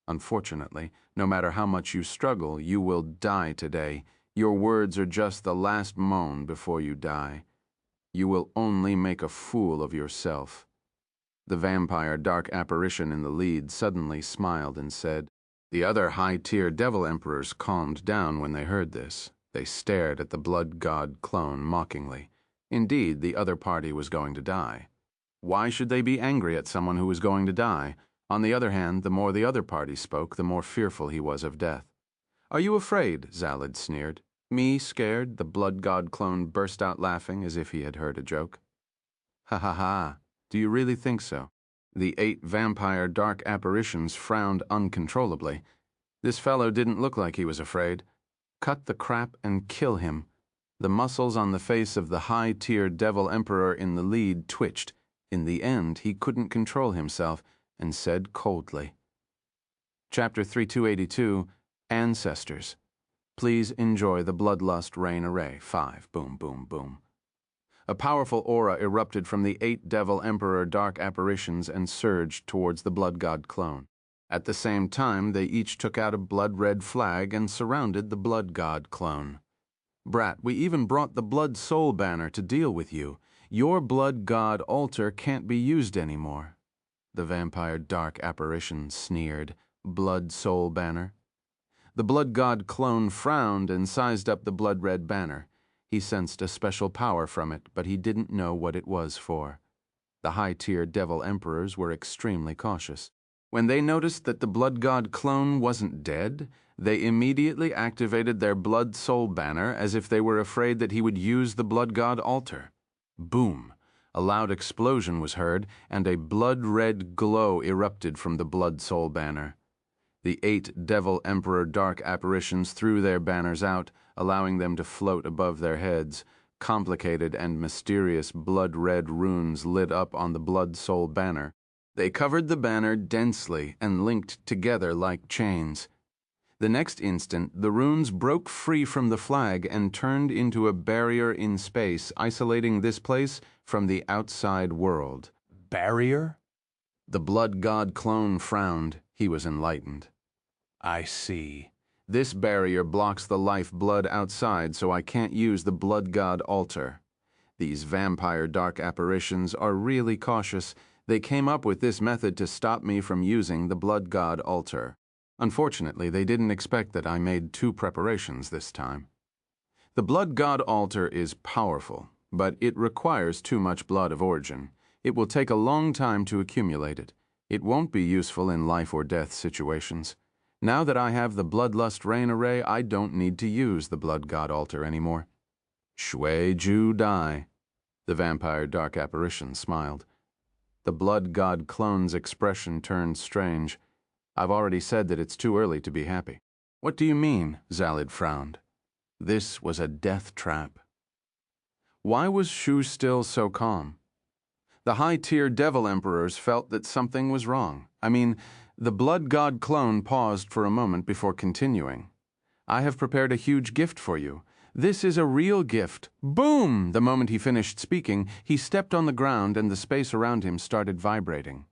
Unfortunately, no matter how much you struggle, you will die today. Your words are just the last moan before you die. You will only make a fool of yourself." The vampire dark apparition in the lead suddenly smiled and said. The other high-tier devil emperors calmed down when they heard this. They stared at the blood god clone mockingly. Indeed, the other party was going to die. Why should they be angry at someone who was going to die? On the other hand, the more the other party spoke, the more fearful he was of death. "Are you afraid?" Zalid sneered. "Me scared?" The blood god clone burst out laughing as if he had heard a joke. "Ha ha ha. Do you really think so?" The 8 vampire dark apparitions frowned uncontrollably. This fellow didn't look like he was afraid. Cut the crap and kill him. The muscles on the face of the high-tier devil emperor in the lead twitched. In the end, he couldn't control himself and said coldly. Chapter 3282, Ancestors. Please enjoy the Bloodlust Rain Array. 5. Boom, boom, boom. A powerful aura erupted from the 8 devil emperor dark apparitions and surged towards the blood god clone. At the same time, they each took out a blood-red flag and surrounded the blood god clone. "Brat, we even brought the blood soul banner to deal with you. Your blood god altar can't be used anymore." The vampire dark apparition sneered. "Blood soul banner?" The blood god clone frowned and sized up the blood-red banner. He sensed a special power from it, but he didn't know what it was for. The high-tier devil emperors were extremely cautious. When they noticed that the blood god clone wasn't dead, they immediately activated their blood soul banner as if they were afraid that he would use the blood god altar. Boom! A loud explosion was heard, and a blood-red glow erupted from the blood soul banner. The 8 devil emperor dark apparitions threw their banners out, allowing them to float above their heads. Complicated and mysterious blood-red runes lit up on the blood soul banner. They covered the banner densely and linked together like chains. The next instant, the runes broke free from the flag and turned into a barrier in space, isolating this place from the outside world. Barrier? The blood god clone frowned. He was enlightened. I see. This barrier blocks the life blood outside, so I can't use the blood god altar. These vampire dark apparitions are really cautious. They came up with this method to stop me from using the blood god altar. Unfortunately, they didn't expect that I made 2 preparations this time. The blood god altar is powerful, but it requires too much blood of origin. It will take a long time to accumulate it. It won't be useful in life or death situations. Now that I have the Bloodlust Rain Array, I don't need to use the blood god altar anymore. Shui Ju Dai. The vampire dark apparition smiled. The blood god clone's expression turned strange. I've already said that it's too early to be happy. What do you mean? Zalid frowned. This was a death trap. Why was Shu still so calm? The high-tier devil emperors felt that something was wrong. The blood god clone paused for a moment before continuing. "I have prepared a huge gift for you. This is a real gift." Boom! The moment he finished speaking, he stepped on the ground and the space around him started vibrating.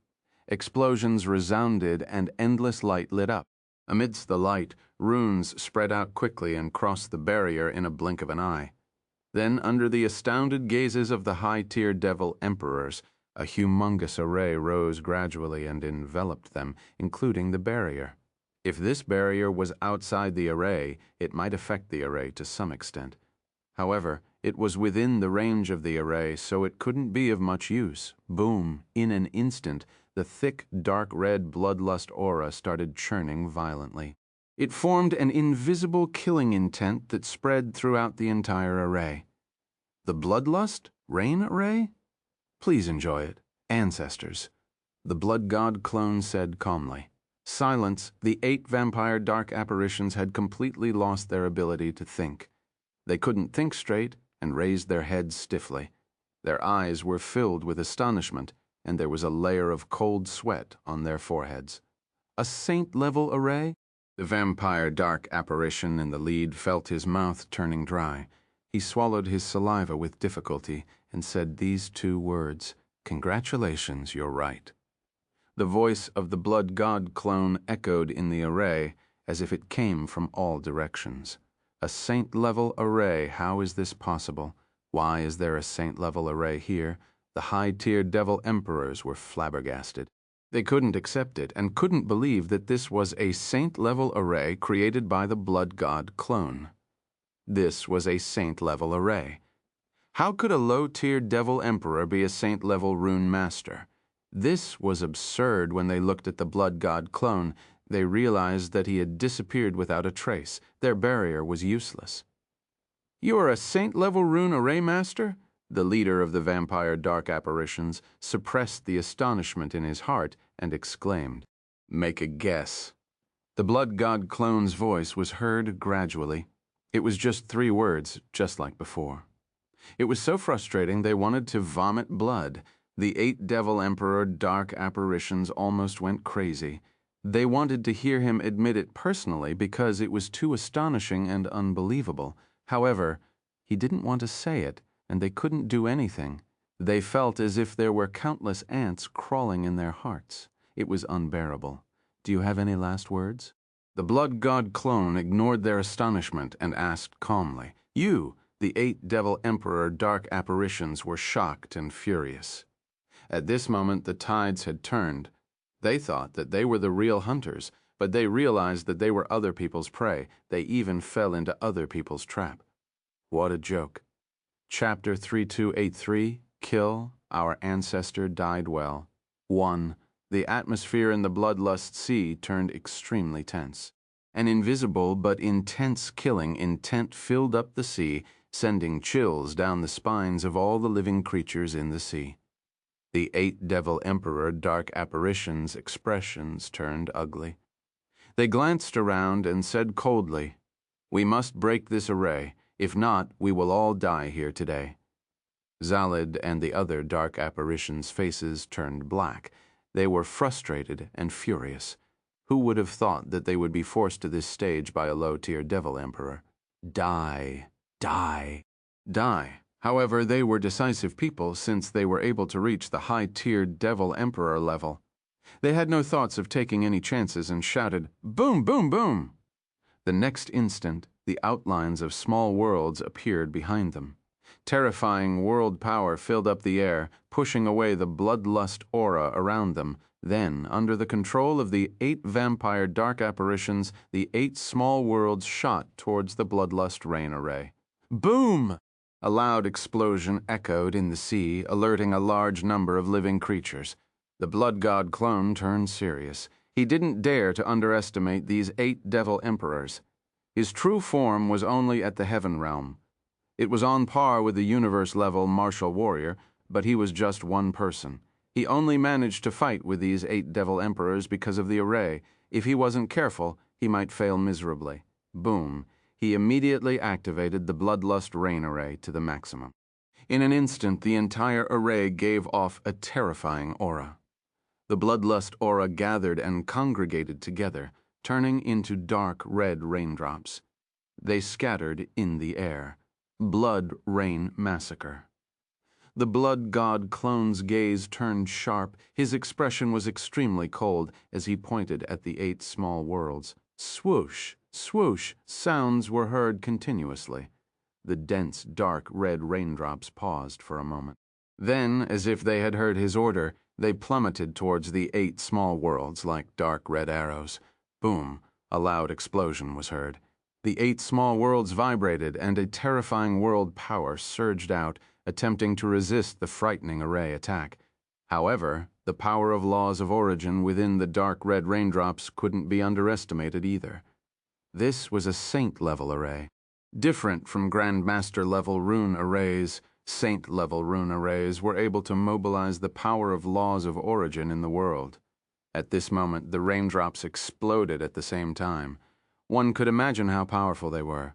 Explosions resounded and endless light lit up. Amidst the light, runes spread out quickly and crossed the barrier in a blink of an eye. Then, under the astounded gazes of the high-tier devil emperors, a humongous array rose gradually and enveloped them, including the barrier. If this barrier was outside the array, it might affect the array to some extent. However, it was within the range of the array, so it couldn't be of much use. Boom! In an instant, the thick, dark red bloodlust aura started churning violently. It formed an invisible killing intent that spread throughout the entire array. The bloodlust rain array? Please enjoy it. Ancestors. The blood god clone said calmly. Silence, the 8 vampire dark apparitions had completely lost their ability to think. They couldn't think straight and raised their heads stiffly. Their eyes were filled with astonishment, and there was a layer of cold sweat on their foreheads. A saint-level array? The vampire dark apparition in the lead felt his mouth turning dry. He swallowed his saliva with difficulty and said these 2 words, "Congratulations, you're right." The voice of the blood god clone echoed in the array as if it came from all directions. A saint-level array, how is this possible? Why is there a saint-level array here? The high-tier devil emperors were flabbergasted. They couldn't accept it and couldn't believe that this was a saint-level array created by the blood god clone. This was a saint-level array. How could a low-tier devil emperor be a saint-level rune master? This was absurd. When they looked at the blood god clone, they realized that he had disappeared without a trace. Their barrier was useless. "You are a saint-level rune array master?" The leader of the vampire dark apparitions suppressed the astonishment in his heart and exclaimed, "Make a guess." The blood god clone's voice was heard gradually. It was just 3 words, just like before. It was so frustrating they wanted to vomit blood. The 8 devil emperor dark apparitions almost went crazy. They wanted to hear him admit it personally because it was too astonishing and unbelievable. However, he didn't want to say it, and they couldn't do anything. They felt as if there were countless ants crawling in their hearts. It was unbearable. Do you have any last words? The blood god clone ignored their astonishment and asked calmly. You, the 8 devil emperor dark apparitions, were shocked and furious. At this moment the tides had turned. They thought that they were the real hunters, but they realized that they were other people's prey. They even fell into other people's trap. What a joke. Chapter 3283, Kill, Our Ancestor Died Well. 1. The atmosphere in the bloodlust sea turned extremely tense. An invisible but intense killing intent filled up the sea, sending chills down the spines of all the living creatures in the sea. The 8 devil emperor dark apparitions' expressions turned ugly. They glanced around and said coldly, "We must break this array. If not, we will all die here today." Zalid and the other dark apparitions' faces turned black. They were frustrated and furious. Who would have thought that they would be forced to this stage by a low-tier devil emperor? Die, die, die. However, they were decisive people since they were able to reach the high-tiered devil emperor level. They had no thoughts of taking any chances and shouted, "Boom, boom, boom!" The next instant, the outlines of small worlds appeared behind them. Terrifying world power filled up the air, pushing away the bloodlust aura around them. Then, under the control of the 8 vampire dark apparitions, the 8 small worlds shot towards the bloodlust rain array. Boom! A loud explosion echoed in the sea, alerting a large number of living creatures. The blood god clone turned serious. He didn't dare to underestimate these 8 devil emperors. His true form was only at the heaven realm. It was on par with the universe-level martial warrior, but he was just one person. He only managed to fight with these 8 devil emperors because of the array. If he wasn't careful, he might fail miserably. Boom. He immediately activated the bloodlust rain array to the maximum. In an instant, the entire array gave off a terrifying aura. The bloodlust aura gathered and congregated together, turning into dark red raindrops. They scattered in the air. Blood rain massacre. The blood god clone's gaze turned sharp. His expression was extremely cold as he pointed at the 8 small worlds. Swoosh, swoosh, sounds were heard continuously. The dense, dark red raindrops paused for a moment. Then, as if they had heard his order, they plummeted towards the 8 small worlds like dark red arrows. Boom, A loud explosion was heard. The 8 small worlds vibrated, and a terrifying world power surged out, attempting to resist the frightening array attack. However, the power of laws of origin within the dark red raindrops couldn't be underestimated either. This was a saint-level array. Different from Grandmaster-level rune arrays, saint-level rune arrays were able to mobilize the power of laws of origin in the world. At this moment, the raindrops exploded at the same time. One could imagine how powerful they were.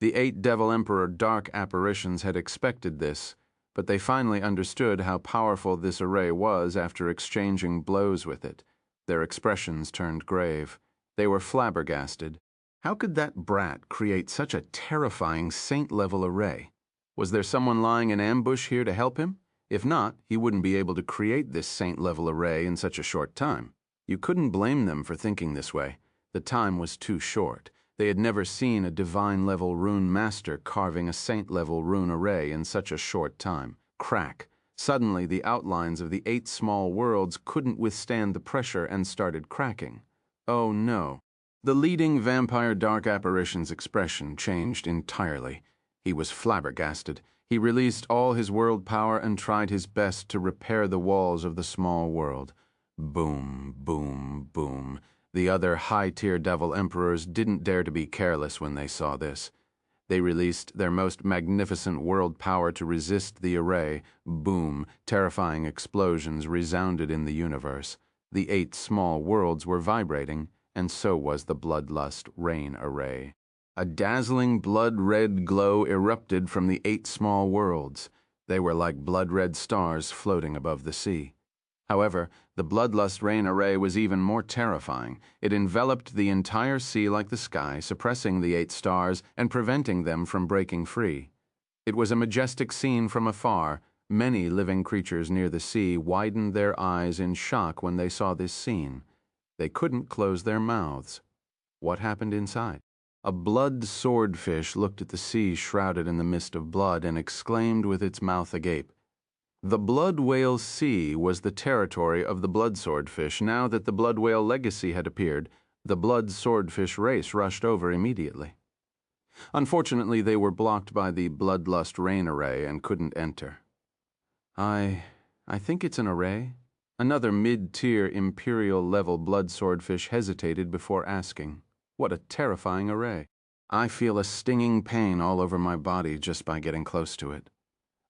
The 8 Devil Emperor dark apparitions had expected this, but they finally understood how powerful this array was after exchanging blows with it. Their expressions turned grave. They were flabbergasted. How could that brat create such a terrifying saint-level array? Was there someone lying in ambush here to help him? If not, he wouldn't be able to create this saint-level array in such a short time. You couldn't blame them for thinking this way. The time was too short. They had never seen a divine-level rune master carving a saint-level rune array in such a short time. Crack. Suddenly, the outlines of the 8 small worlds couldn't withstand the pressure and started cracking. Oh no. The leading vampire dark apparition's expression changed entirely. He was flabbergasted. He released all his world power and tried his best to repair the walls of the small world. Boom, boom, boom. The other high-tier devil emperors didn't dare to be careless when they saw this. They released their most magnificent world power to resist the array. Boom, terrifying explosions resounded in the universe. The 8 small worlds were vibrating, and so was the Bloodlust Rain Array. A dazzling blood-red glow erupted from the 8 small worlds. They were like blood-red stars floating above the sea. However, the Bloodlust Rain Array was even more terrifying. It enveloped the entire sea like the sky, suppressing the 8 stars and preventing them from breaking free. It was a majestic scene from afar. Many living creatures near the sea widened their eyes in shock when they saw this scene. They couldn't close their mouths. What happened inside? A blood swordfish looked at the sea shrouded in the mist of blood and exclaimed with its mouth agape. The Blood Whale Sea was the territory of the blood swordfish. Now that the blood whale legacy had appeared, the blood swordfish race rushed over immediately. Unfortunately, they were blocked by the Bloodlust Rain Array and couldn't enter. I think it's an array. Another mid-tier imperial-level blood swordfish hesitated before asking. What a terrifying array. I feel a stinging pain all over my body just by getting close to it.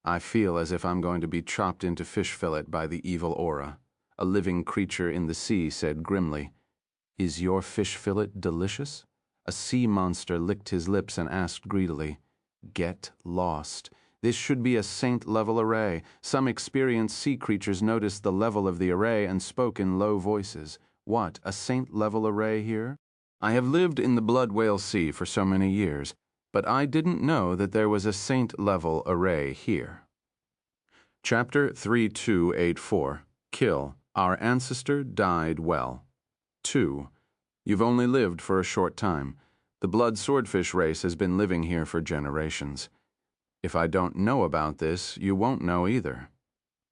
I feel as if I'm going to be chopped into fish fillet by the evil aura. A living creature in the sea said grimly, "Is your fish fillet delicious?" A sea monster licked his lips and asked greedily, "Get lost. This should be a saint-level array." Some experienced sea creatures noticed the level of the array and spoke in low voices. What, a saint-level array here? I have lived in the Blood Whale Sea for so many years, but I didn't know that there was a saint-level array here. Chapter 3284. Kill. Our ancestor died well. 2. You've only lived for a short time. The blood swordfish race has been living here for generations. If I don't know about this, you won't know either.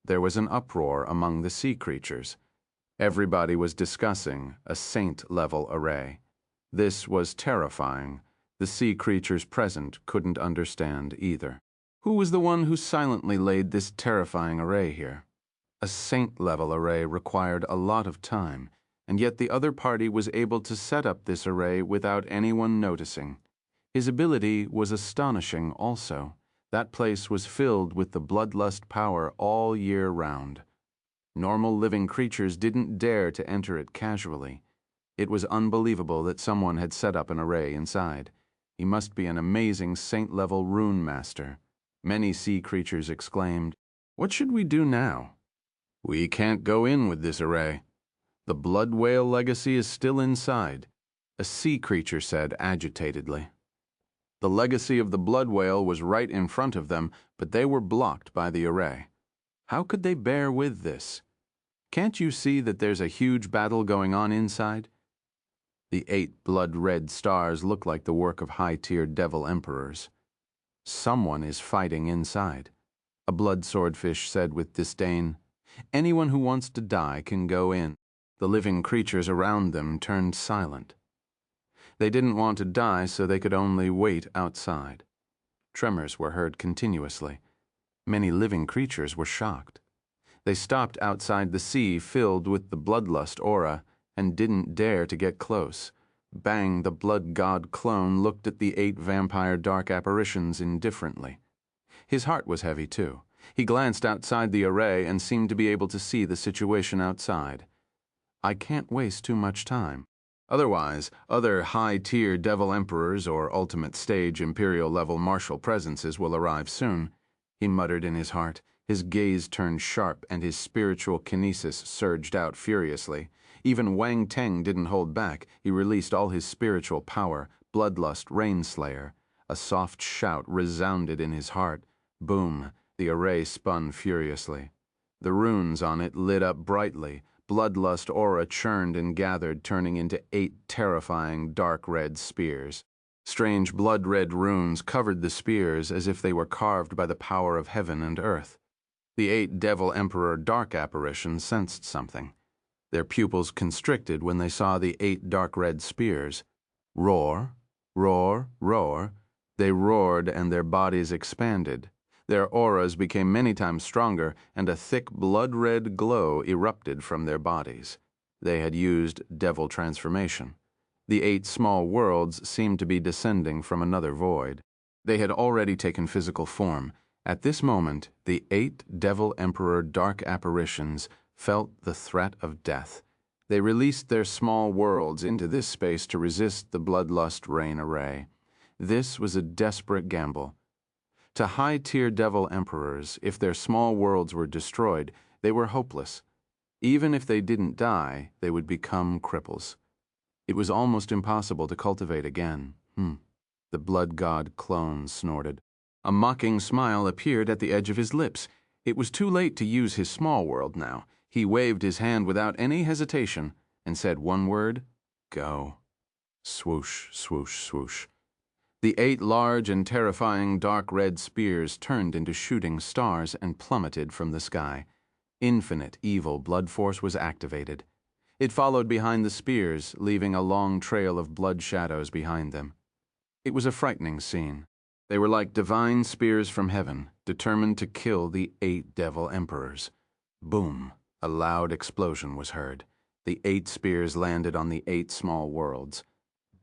There was an uproar among the sea creatures. Everybody was discussing a saint-level array. This was terrifying. The sea creatures present couldn't understand either. Who was the one who silently laid this terrifying array here? A saint-level array required a lot of time, and yet the other party was able to set up this array without anyone noticing. His ability was astonishing also. That place was filled with the bloodlust power all year round. Normal living creatures didn't dare to enter it casually. It was unbelievable that someone had set up an array inside. He must be an amazing saint-level rune master. Many sea creatures exclaimed, "What should we do now?" "We can't go in with this array. The blood whale legacy is still inside," a sea creature said agitatedly. The legacy of the blood whale was right in front of them, but they were blocked by the array. How could they bear with this? Can't you see that there's a huge battle going on inside? The 8 blood-red stars look like the work of high-tier devil emperors. Someone is fighting inside. A blood swordfish said with disdain, "Anyone who wants to die can go in." The living creatures around them turned silent. They didn't want to die, so they could only wait outside. Tremors were heard continuously. Many living creatures were shocked. They stopped outside the sea filled with the bloodlust aura and didn't dare to get close. Bang, the blood god clone looked at the 8 vampire dark apparitions indifferently. His heart was heavy, too. He glanced outside the array and seemed to be able to see the situation outside. I can't waste too much time. Otherwise, other high-tier devil emperors or ultimate stage imperial-level martial presences will arrive soon, he muttered in his heart. His gaze turned sharp and his spiritual kinesis surged out furiously. Even Wang Teng didn't hold back. He released all his spiritual power, bloodlust rainslayer. A soft shout resounded in his heart. Boom, the array spun furiously. The runes on it lit up brightly. Bloodlust aura churned and gathered, turning into 8 terrifying dark red spears. Strange blood-red runes covered the spears as if they were carved by the power of heaven and earth. The 8 Devil Emperor dark apparitions sensed something. Their pupils constricted when they saw the 8 dark red spears. Roar, roar, roar. They roared and their bodies expanded. Their auras became many times stronger, and a thick blood-red glow erupted from their bodies. They had used devil transformation. The 8 small worlds seemed to be descending from another void. They had already taken physical form. At this moment, the 8 Devil Emperor dark apparitions felt the threat of death. They released their small worlds into this space to resist the bloodlust rain array. This was a desperate gamble. To high-tier devil emperors, if their small worlds were destroyed, they were hopeless. Even if they didn't die, they would become cripples. It was almost impossible to cultivate again. The blood god clone snorted. A mocking smile appeared at the edge of his lips. It was too late to use his small world now. He waved his hand without any hesitation and said one word, "Go." Swoosh, swoosh, swoosh. The 8 large and terrifying dark red spears turned into shooting stars and plummeted from the sky. Infinite evil blood force was activated. It followed behind the spears, leaving a long trail of blood shadows behind them. It was a frightening scene. They were like divine spears from heaven, determined to kill the 8 devil emperors. Boom! A loud explosion was heard. The 8 spears landed on the 8 small worlds.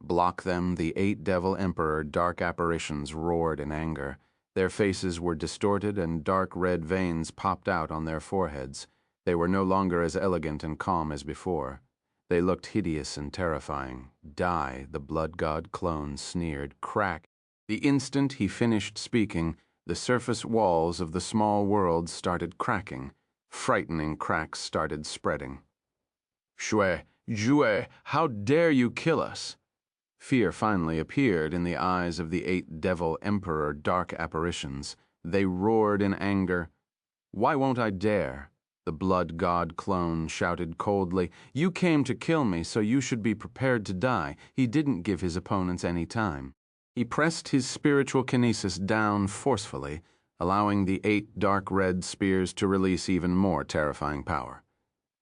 Block them, the 8 devil emperor dark apparitions roared in anger. Their faces were distorted and dark red veins popped out on their foreheads. They were no longer as elegant and calm as before. They looked hideous and terrifying. Die, the blood god clone sneered. Crack. The instant he finished speaking, the surface walls of the small world started cracking. Frightening cracks started spreading. Shui, Jue, how dare you kill us? Fear finally appeared in the eyes of the 8 devil emperor dark apparitions. They roared in anger. Why won't I dare? The blood god clone shouted coldly. You came to kill me, so you should be prepared to die. He didn't give his opponents any time. He pressed his spiritual kinesis down forcefully, allowing the 8 dark red spears to release even more terrifying power.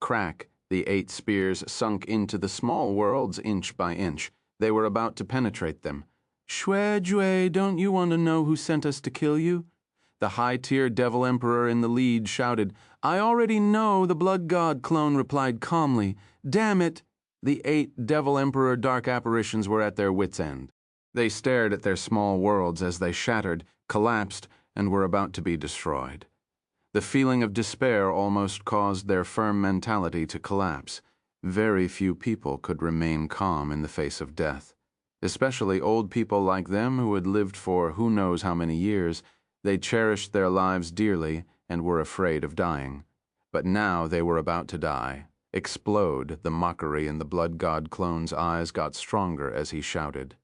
Crack, the 8 spears sunk into the small worlds inch by inch. They were about to penetrate them. Shui Jue, don't you want to know who sent us to kill you? The high-tier devil emperor in the lead shouted. I already know, the blood god clone replied calmly. Damn it! The 8 devil emperor dark apparitions were at their wits' end. They stared at their small worlds as they shattered, collapsed, and were about to be destroyed. The feeling of despair almost caused their firm mentality to collapse. Very few people could remain calm in the face of death. Especially old people like them who had lived for who knows how many years. They cherished their lives dearly and were afraid of dying. But now they were about to die. Explode, the mockery in the blood god clone's eyes got stronger as he shouted.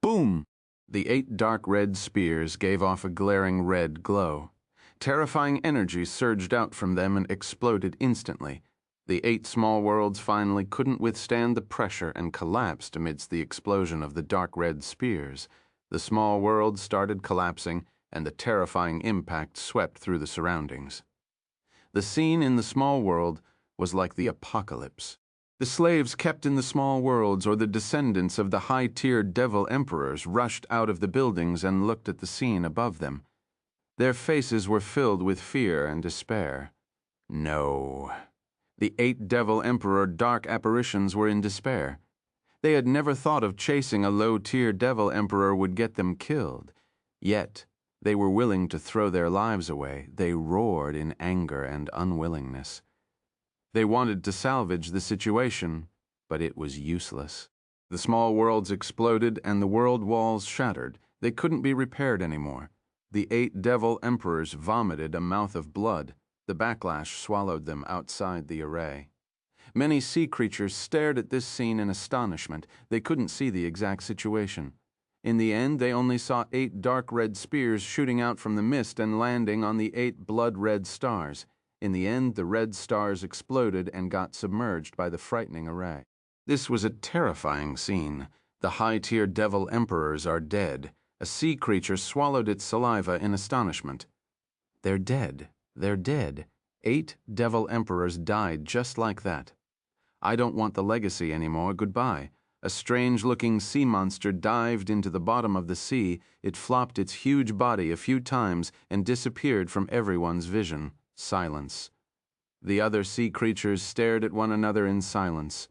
Boom! The 8 dark red spears gave off a glaring red glow. Terrifying energy surged out from them and exploded instantly. The 8 small worlds finally couldn't withstand the pressure and collapsed amidst the explosion of the dark red spears. The small worlds started collapsing, and the terrifying impact swept through the surroundings. The scene in the small world was like the apocalypse. The slaves kept in the small worlds or the descendants of the high-tier devil emperors rushed out of the buildings and looked at the scene above them. Their faces were filled with fear and despair. No. The 8 devil emperor dark apparitions were in despair. They had never thought of chasing a low-tier devil emperor would get them killed. Yet, they were willing to throw their lives away. They roared in anger and unwillingness. They wanted to salvage the situation, but it was useless. The small worlds exploded and the world walls shattered. They couldn't be repaired anymore. The 8 devil emperors vomited a mouth of blood. The backlash swallowed them outside the array. Many sea creatures stared at this scene in astonishment. They couldn't see the exact situation. In the end, they only saw 8 dark red spears shooting out from the mist and landing on the 8 blood-red stars. In the end, the red stars exploded and got submerged by the frightening array. This was a terrifying scene. The high-tier devil emperors are dead. A sea creature swallowed its saliva in astonishment. They're dead. They're dead. 8 devil emperors died just like that. I don't want the legacy anymore. Goodbye. A strange-looking sea monster dived into the bottom of the sea. It flopped its huge body a few times and disappeared from everyone's vision. Silence. The other sea creatures stared at one another in silence.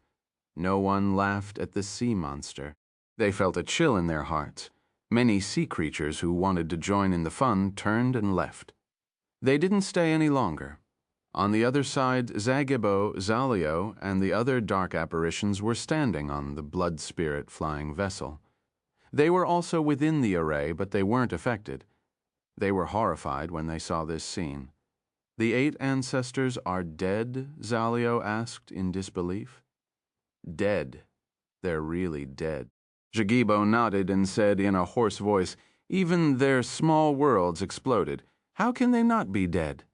No one laughed at the sea monster. They felt a chill in their hearts. Many sea creatures who wanted to join in the fun turned and left. They didn't stay any longer. On the other side, Zagibo, Zalio, and the other dark apparitions were standing on the blood spirit flying vessel. They were also within the array, but they weren't affected. They were horrified when they saw this scene. The 8 ancestors are dead? Zalio asked in disbelief. Dead. They're really dead. Zagibo nodded and said in a hoarse voice, even their small worlds exploded. How can they not be dead?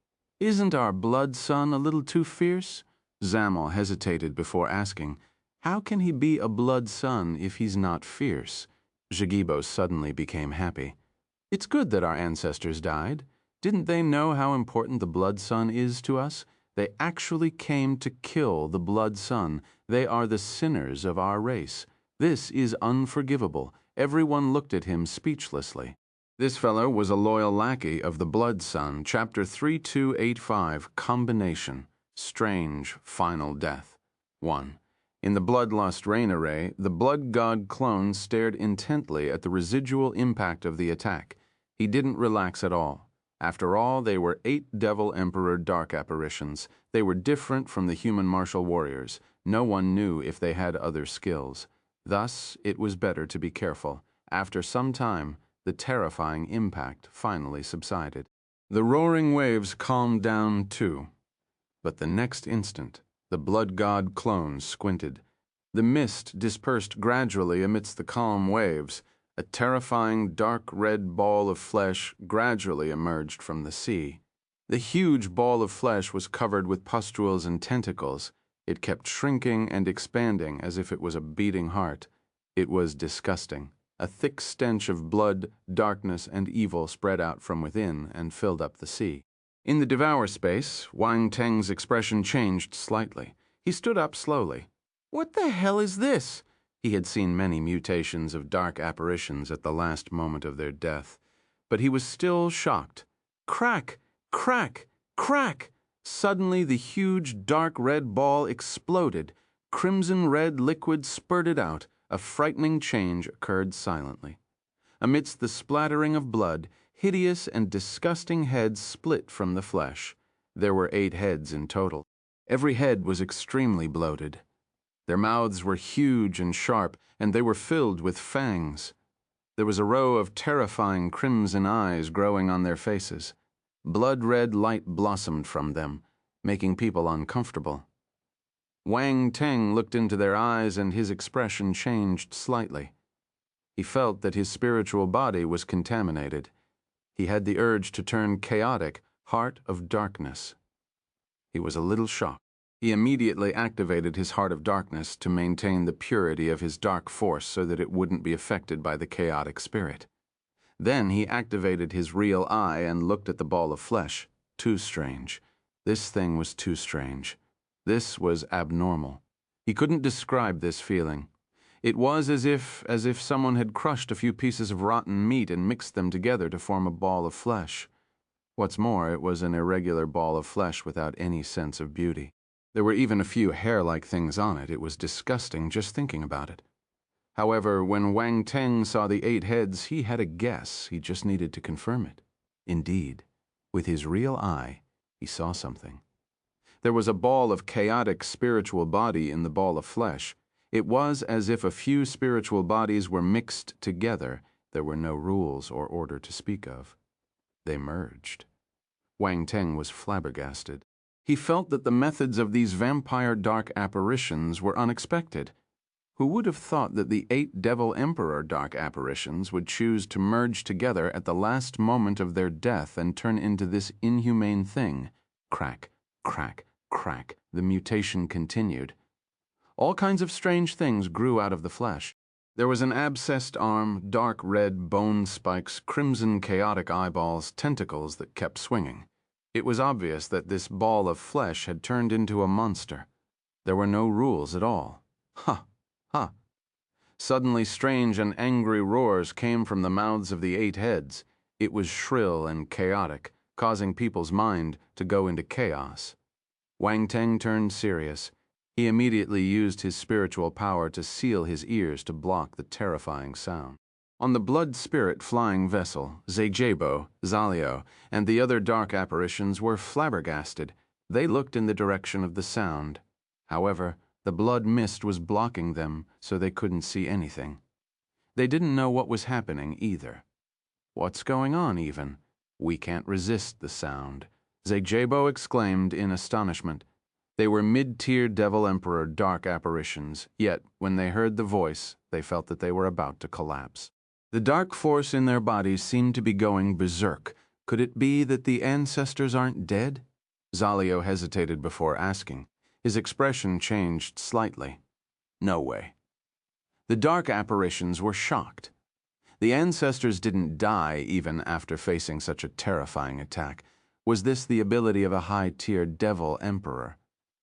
Isn't our blood son a little too fierce? Zamal hesitated before asking, how can he be a blood son if he's not fierce? Zagibo suddenly became happy. It's good that our ancestors died. Didn't they know how important the blood son is to us? They actually came to kill the blood son. They are the sinners of our race. This is unforgivable. Everyone looked at him speechlessly. This fellow was a loyal lackey of the blood son, chapter 3285, Combination, Strange Final Death. 1. In the Bloodlust Rain Array, the blood god clone stared intently at the residual impact of the attack. He didn't relax at all. After all, they were 8 devil emperor dark apparitions. They were different from the human martial warriors. No one knew if they had other skills. Thus, it was better to be careful. After some time, the terrifying impact finally subsided. The roaring waves calmed down too. But the next instant, the blood god clone squinted. The mist dispersed gradually amidst the calm waves. A terrifying dark red ball of flesh gradually emerged from the sea. The huge ball of flesh was covered with pustules and tentacles. It kept shrinking and expanding as if it was a beating heart. It was disgusting. A thick stench of blood, darkness, and evil spread out from within and filled up the sea. In the devour space, Wang Teng's expression changed slightly. He stood up slowly. What the hell is this? He had seen many mutations of dark apparitions at the last moment of their death, but he was still shocked. Crack! Crack! Crack! Suddenly the huge dark red ball exploded. Crimson red liquid spurted out. A frightening change occurred silently. Amidst the splattering of blood, hideous and disgusting heads split from the flesh. There were 8 heads in total. Every head was extremely bloated. Their mouths were huge and sharp, and they were filled with fangs. There was a row of terrifying crimson eyes growing on their faces. Blood-red light blossomed from them, making people uncomfortable. Wang Teng looked into their eyes and his expression changed slightly. He felt that his spiritual body was contaminated. He had the urge to turn chaotic, heart of darkness. He was a little shocked. He immediately activated his heart of darkness to maintain the purity of his dark force so that it wouldn't be affected by the chaotic spirit. Then he activated his real eye and looked at the ball of flesh. Too strange. This thing was too strange. This was abnormal. He couldn't describe this feeling. It was as if someone had crushed a few pieces of rotten meat and mixed them together to form a ball of flesh. What's more, it was an irregular ball of flesh without any sense of beauty. There were even a few hair-like things on it. It was disgusting just thinking about it. However, when Wang Teng saw the 8 heads, he had a guess. He just needed to confirm it. Indeed, with his real eye, he saw something. There was a ball of chaotic spiritual body in the ball of flesh. It was as if a few spiritual bodies were mixed together. There were no rules or order to speak of. They merged. Wang Teng was flabbergasted. He felt that the methods of these vampire dark apparitions were unexpected. Who would have thought that the 8 Devil Emperor dark apparitions would choose to merge together at the last moment of their death and turn into this inhumane thing? Crack, crack, crack. The mutation continued. All kinds of strange things grew out of the flesh. There was an abscessed arm, dark red bone spikes, crimson chaotic eyeballs, tentacles that kept swinging. It was obvious that this ball of flesh had turned into a monster. There were no rules at all. Ha! Ha! Suddenly strange and angry roars came from the mouths of the 8 heads. It was shrill and chaotic, causing people's mind to go into chaos. Wang Teng turned serious. He immediately used his spiritual power to seal his ears to block the terrifying sound. On the blood spirit flying vessel, Zejebo, Zalio, and the other dark apparitions were flabbergasted. They looked in the direction of the sound. However, the blood mist was blocking them, so they couldn't see anything. They didn't know what was happening either. What's going on, even? We can't resist the sound, Zejebo exclaimed in astonishment. They were mid-tier Devil Emperor dark apparitions, yet when they heard the voice, they felt that they were about to collapse. The dark force in their bodies seemed to be going berserk. Could it be that the ancestors aren't dead? Zalio hesitated before asking. His expression changed slightly. No way. The dark apparitions were shocked. The ancestors didn't die even after facing such a terrifying attack. Was this the ability of a high-tier Devil Emperor?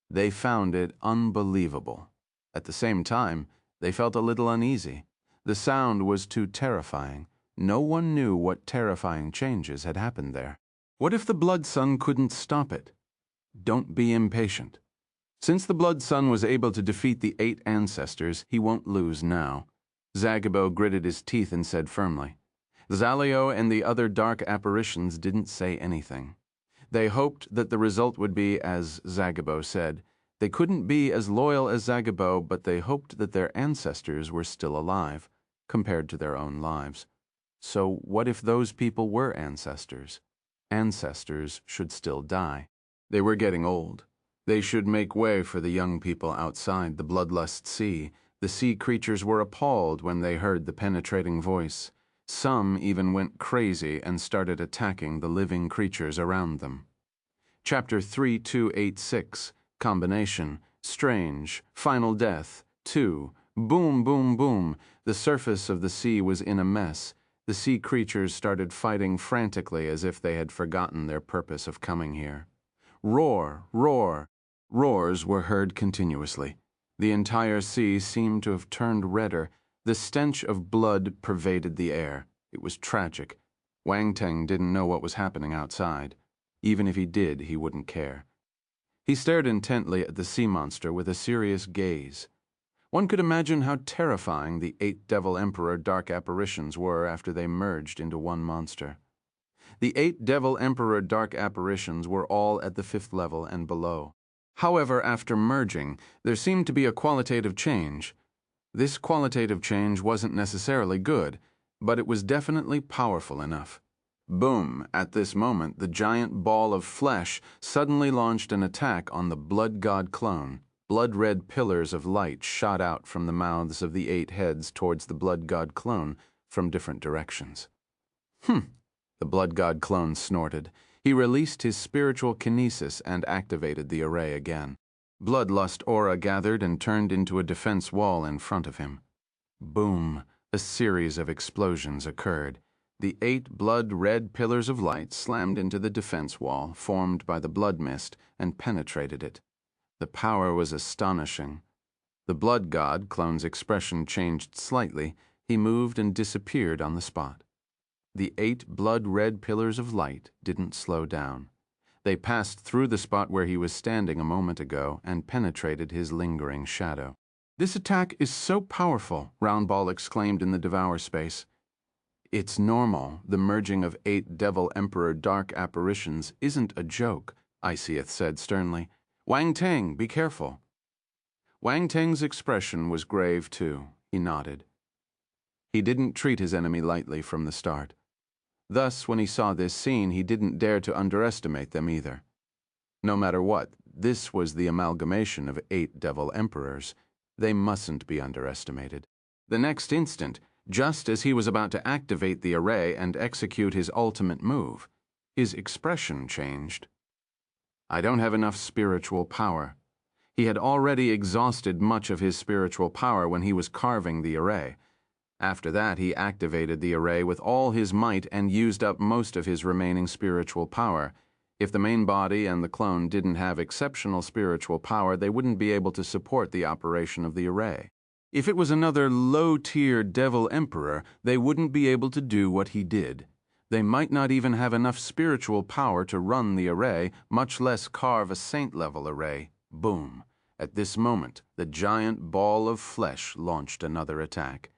They found it unbelievable. At the same time, they felt a little uneasy. The sound was too terrifying. No one knew what terrifying changes had happened there. What if the Blood Sun couldn't stop it? Don't be impatient. Since the Blood Sun was able to defeat the 8 ancestors, he won't lose now. Zagabo gritted his teeth and said firmly. Zalio and the other dark apparitions didn't say anything. They hoped that the result would be as Zagabo said. They couldn't be as loyal as Zagabo, but they hoped that their ancestors were still alive, compared to their own lives. So what if those people were ancestors? Ancestors should still die. They were getting old. They should make way for the young people outside the bloodlust sea. The sea creatures were appalled when they heard the penetrating voice. Some even went crazy and started attacking the living creatures around them. Chapter 3286, Combination, Strange, Final Death, 2, Boom, boom, boom. The surface of the sea was in a mess. The sea creatures started fighting frantically as if they had forgotten their purpose of coming here. Roar, roar. Roars were heard continuously. The entire sea seemed to have turned redder. The stench of blood pervaded the air. It was tragic. Wang Teng didn't know what was happening outside. Even if he did, he wouldn't care. He stared intently at the sea monster with a serious gaze. One could imagine how terrifying the 8 Devil Emperor dark apparitions were after they merged into one monster. The 8 Devil Emperor dark apparitions were all at the 5th level and below. However, after merging, there seemed to be a qualitative change. This qualitative change wasn't necessarily good, but it was definitely powerful enough. Boom! At this moment, the giant ball of flesh suddenly launched an attack on the blood god clone. Blood-red pillars of light shot out from the mouths of the 8 heads towards the blood god clone from different directions. The blood god clone snorted. He released his spiritual kinesis and activated the array again. Bloodlust aura gathered and turned into a defense wall in front of him. Boom! A series of explosions occurred. The 8 blood-red pillars of light slammed into the defense wall formed by the blood mist and penetrated it. The power was astonishing. The blood god clone's expression changed slightly. He moved and disappeared on the spot. The 8 blood-red pillars of light didn't slow down. They passed through the spot where he was standing a moment ago and penetrated his lingering shadow. "This attack is so powerful," Roundball exclaimed in the Devour space. "It's normal. The merging of 8 Devil Emperor dark apparitions isn't a joke," Icieth said sternly. "Wang Teng, be careful." Wang Teng's expression was grave too. He nodded. He didn't treat his enemy lightly from the start. Thus, when he saw this scene, he didn't dare to underestimate them either. No matter what, this was the amalgamation of 8 Devil Emperors. They mustn't be underestimated. The next instant, just as he was about to activate the array and execute his ultimate move, his expression changed. "I don't have enough spiritual power." He had already exhausted much of his spiritual power when he was carving the array. After that, he activated the array with all his might and used up most of his remaining spiritual power. If the main body and the clone didn't have exceptional spiritual power, they wouldn't be able to support the operation of the array. If it was another low-tier Devil Emperor, they wouldn't be able to do what he did. They might not even have enough spiritual power to run the array, much less carve a saint-level array. Boom. At this moment, the giant ball of flesh launched another attack.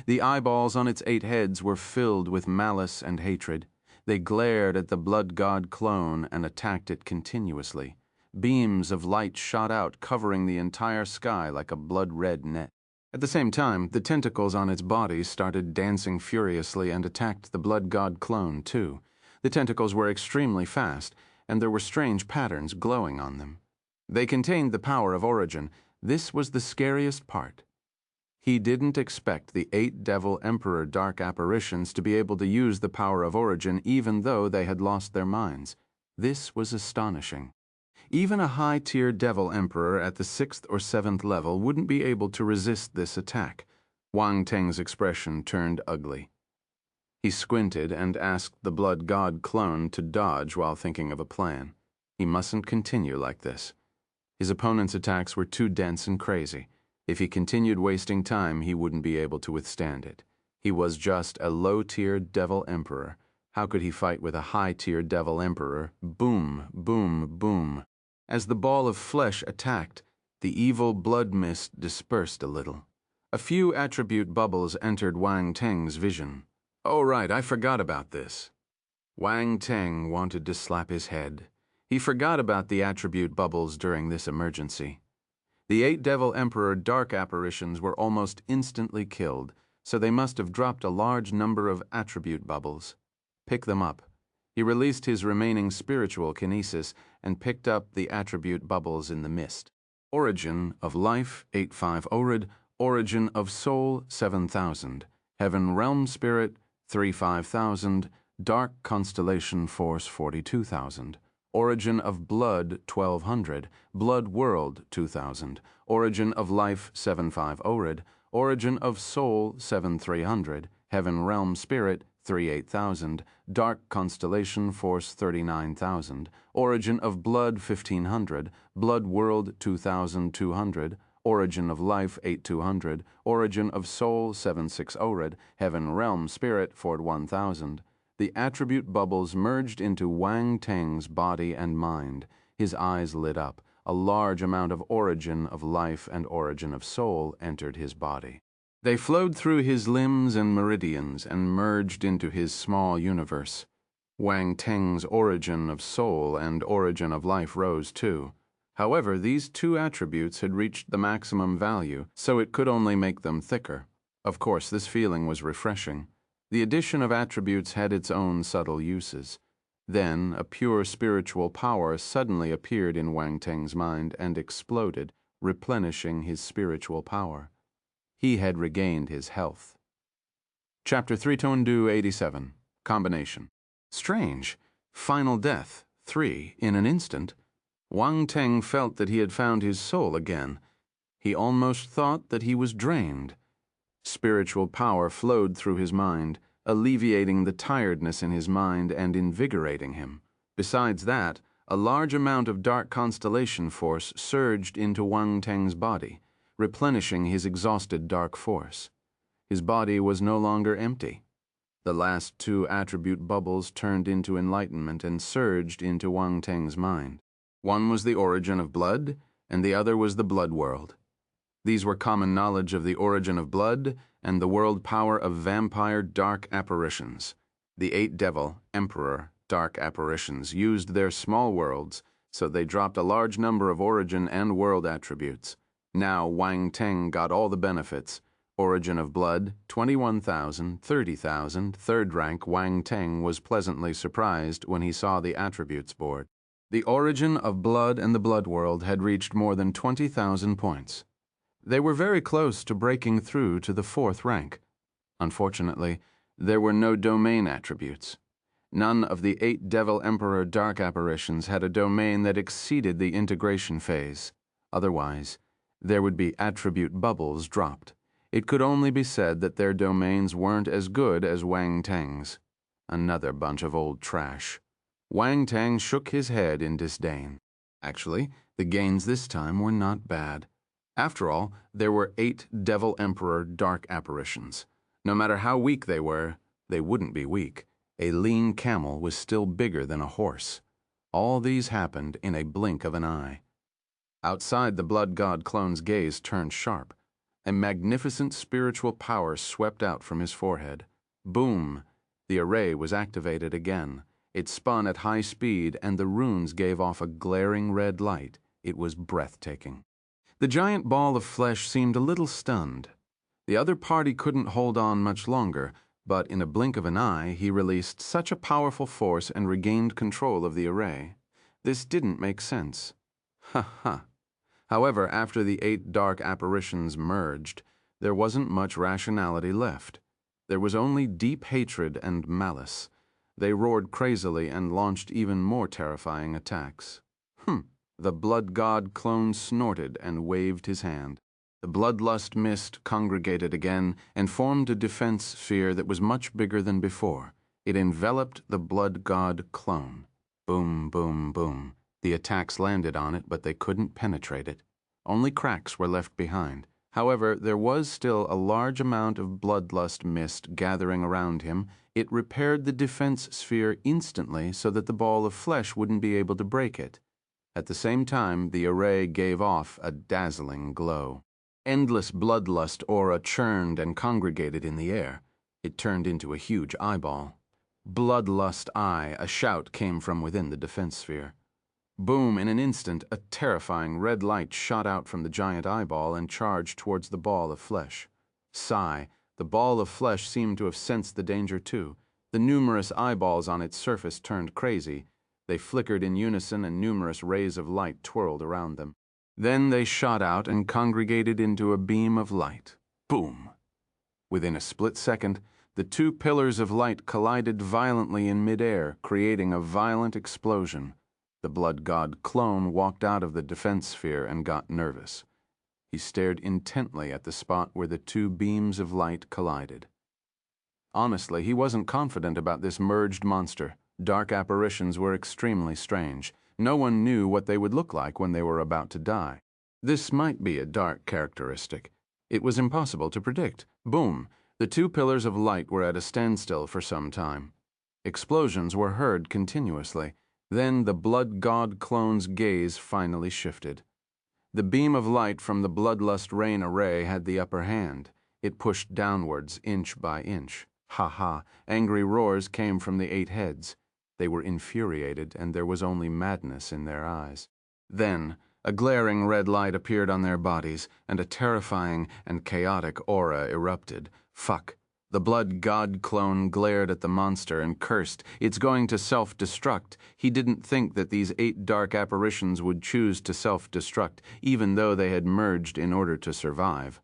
The eyeballs on its 8 heads were filled with malice and hatred. They glared at the blood god clone and attacked it continuously. Beams of light shot out, covering the entire sky like a blood-red net. At the same time, the tentacles on its body started dancing furiously and attacked the blood god clone, too. The tentacles were extremely fast, and there were strange patterns glowing on them. They contained the power of origin. This was the scariest part. He didn't expect the 8 Devil Emperor dark apparitions to be able to use the power of origin even though they had lost their minds. This was astonishing. Even a high-tier Devil Emperor at the 6th or 7th level wouldn't be able to resist this attack. Wang Teng's expression turned ugly. He squinted and asked the blood god clone to dodge while thinking of a plan. He mustn't continue like this. His opponent's attacks were too dense and crazy. If he continued wasting time, he wouldn't be able to withstand it. He was just a low-tier Devil Emperor. How could he fight with a high-tier Devil Emperor? Boom, boom, boom. As the ball of flesh attacked, the evil blood mist dispersed a little. A few attribute bubbles entered Wang Teng's vision. "Oh right, I forgot about this." Wang Teng wanted to slap his head. He forgot about the attribute bubbles during this emergency. The 8 Devil Emperor dark apparitions were almost instantly killed, so they must have dropped a large number of attribute bubbles. Pick them up. He released his remaining spiritual kinesis and picked up the attribute bubbles in the mist. Origin of Life 85 Orid, Origin of Soul 7000, Heaven Realm Spirit 35,000, Dark Constellation Force 42,000. Origin of Blood 1200, Blood World 2000, Origin of Life 75 Orid, Origin of Soul 7300, Heaven Realm Spirit 38,000, Dark Constellation Force 39,000, Origin of Blood 1500, Blood World 2200, Origin of Life 8200, Origin of Soul 76 Orid, Heaven Realm Spirit 41,000. The attribute bubbles merged into Wang Teng's body and mind. His eyes lit up. A large amount of Origin of Life and Origin of Soul entered his body. They flowed through his limbs and meridians and merged into his small universe. Wang Teng's Origin of Soul and Origin of Life rose too. However, these 2 attributes had reached the maximum value, so it could only make them thicker. Of course, this feeling was refreshing. The addition of attributes had its own subtle uses. Then, a pure spiritual power suddenly appeared in Wang Teng's mind and exploded, replenishing his spiritual power. He had regained his health. Chapter 3 87. Combination. Strange. Final death. 3 in an instant. Wang Teng felt that he had found his soul again. He almost thought that he was drained. Spiritual power flowed through his mind, alleviating the tiredness in his mind and invigorating him. Besides that, a large amount of dark constellation force surged into Wang Teng's body. replenishing his exhausted dark force. His body was no longer empty. The last two attribute bubbles turned into enlightenment and surged into Wang Teng's mind. One was the origin of blood, and the other was the blood world. These were common knowledge of the origin of blood and the world power of vampire dark apparitions. The eight devil, emperor, dark apparitions used their small worlds, so they dropped a large number of origin and world attributes. Now Wang Teng got all the benefits. Origin of blood, 21,000, 30,000, third rank. Wang Teng was pleasantly surprised when he saw the attributes board. The origin of blood and the blood world had reached more than 20,000 points. They were very close to breaking through to the fourth rank. Unfortunately, there were no domain attributes. None of the eight Devil Emperor dark apparitions had a domain that exceeded the integration phase. Otherwise, there would be attribute bubbles dropped. It could only be said that their domains weren't as good as Wang Teng's. Another bunch of old trash. Wang Teng shook his head in disdain. Actually, the gains this time were not bad. After all, there were 8 Devil Emperor dark apparitions. No matter how weak they were, they wouldn't be weak. A lean camel was still bigger than a horse. All these happened in a blink of an eye. Outside, the blood god clone's gaze turned sharp. A magnificent spiritual power swept out from his forehead. Boom! The array was activated again. It spun at high speed, and the runes gave off a glaring red light. It was breathtaking. The giant ball of flesh seemed a little stunned. The other party couldn't hold on much longer, but in a blink of an eye, he released such a powerful force and regained control of the array. This didn't make sense. Ha ha. However, after the 8 dark apparitions merged, there wasn't much rationality left. There was only deep hatred and malice. They roared crazily and launched even more terrifying attacks. The blood god clone snorted and waved his hand. The bloodlust mist congregated again and formed a defense sphere that was much bigger than before. It enveloped the blood god clone. Boom, boom, boom. The attacks landed on it, but they couldn't penetrate it. Only cracks were left behind. However, there was still a large amount of bloodlust mist gathering around him. It repaired the defense sphere instantly so that the ball of flesh wouldn't be able to break it. At the same time, the array gave off a dazzling glow. Endless bloodlust aura churned and congregated in the air. It turned into a huge eyeball. Bloodlust eye, a shout came from within the defense sphere. Boom, in an instant, a terrifying red light shot out from the giant eyeball and charged towards the ball of flesh. Sigh, the ball of flesh seemed to have sensed the danger too. The numerous eyeballs on its surface turned crazy. They flickered in unison and numerous rays of light twirled around them. Then they shot out and congregated into a beam of light. Boom! Within a split second, the 2 pillars of light collided violently in midair, creating a violent explosion. The blood god clone walked out of the defense sphere and got nervous. He stared intently at the spot where the 2 beams of light collided. Honestly, he wasn't confident about this merged monster. Dark apparitions were extremely strange. No one knew what they would look like when they were about to die. This might be a dark characteristic. It was impossible to predict. Boom! The 2 pillars of light were at a standstill for some time. Explosions were heard continuously. Then the blood god clone's gaze finally shifted. The beam of light from the bloodlust rain array had the upper hand. It pushed downwards inch by inch. Ha ha! Angry roars came from the 8 heads. They were infuriated, and there was only madness in their eyes. Then, a glaring red light appeared on their bodies, and a terrifying and chaotic aura erupted. Fuck! The blood god clone glared at the monster and cursed. It's going to self-destruct. He didn't think that these 8 dark apparitions would choose to self-destruct, even though they had merged in order to survive.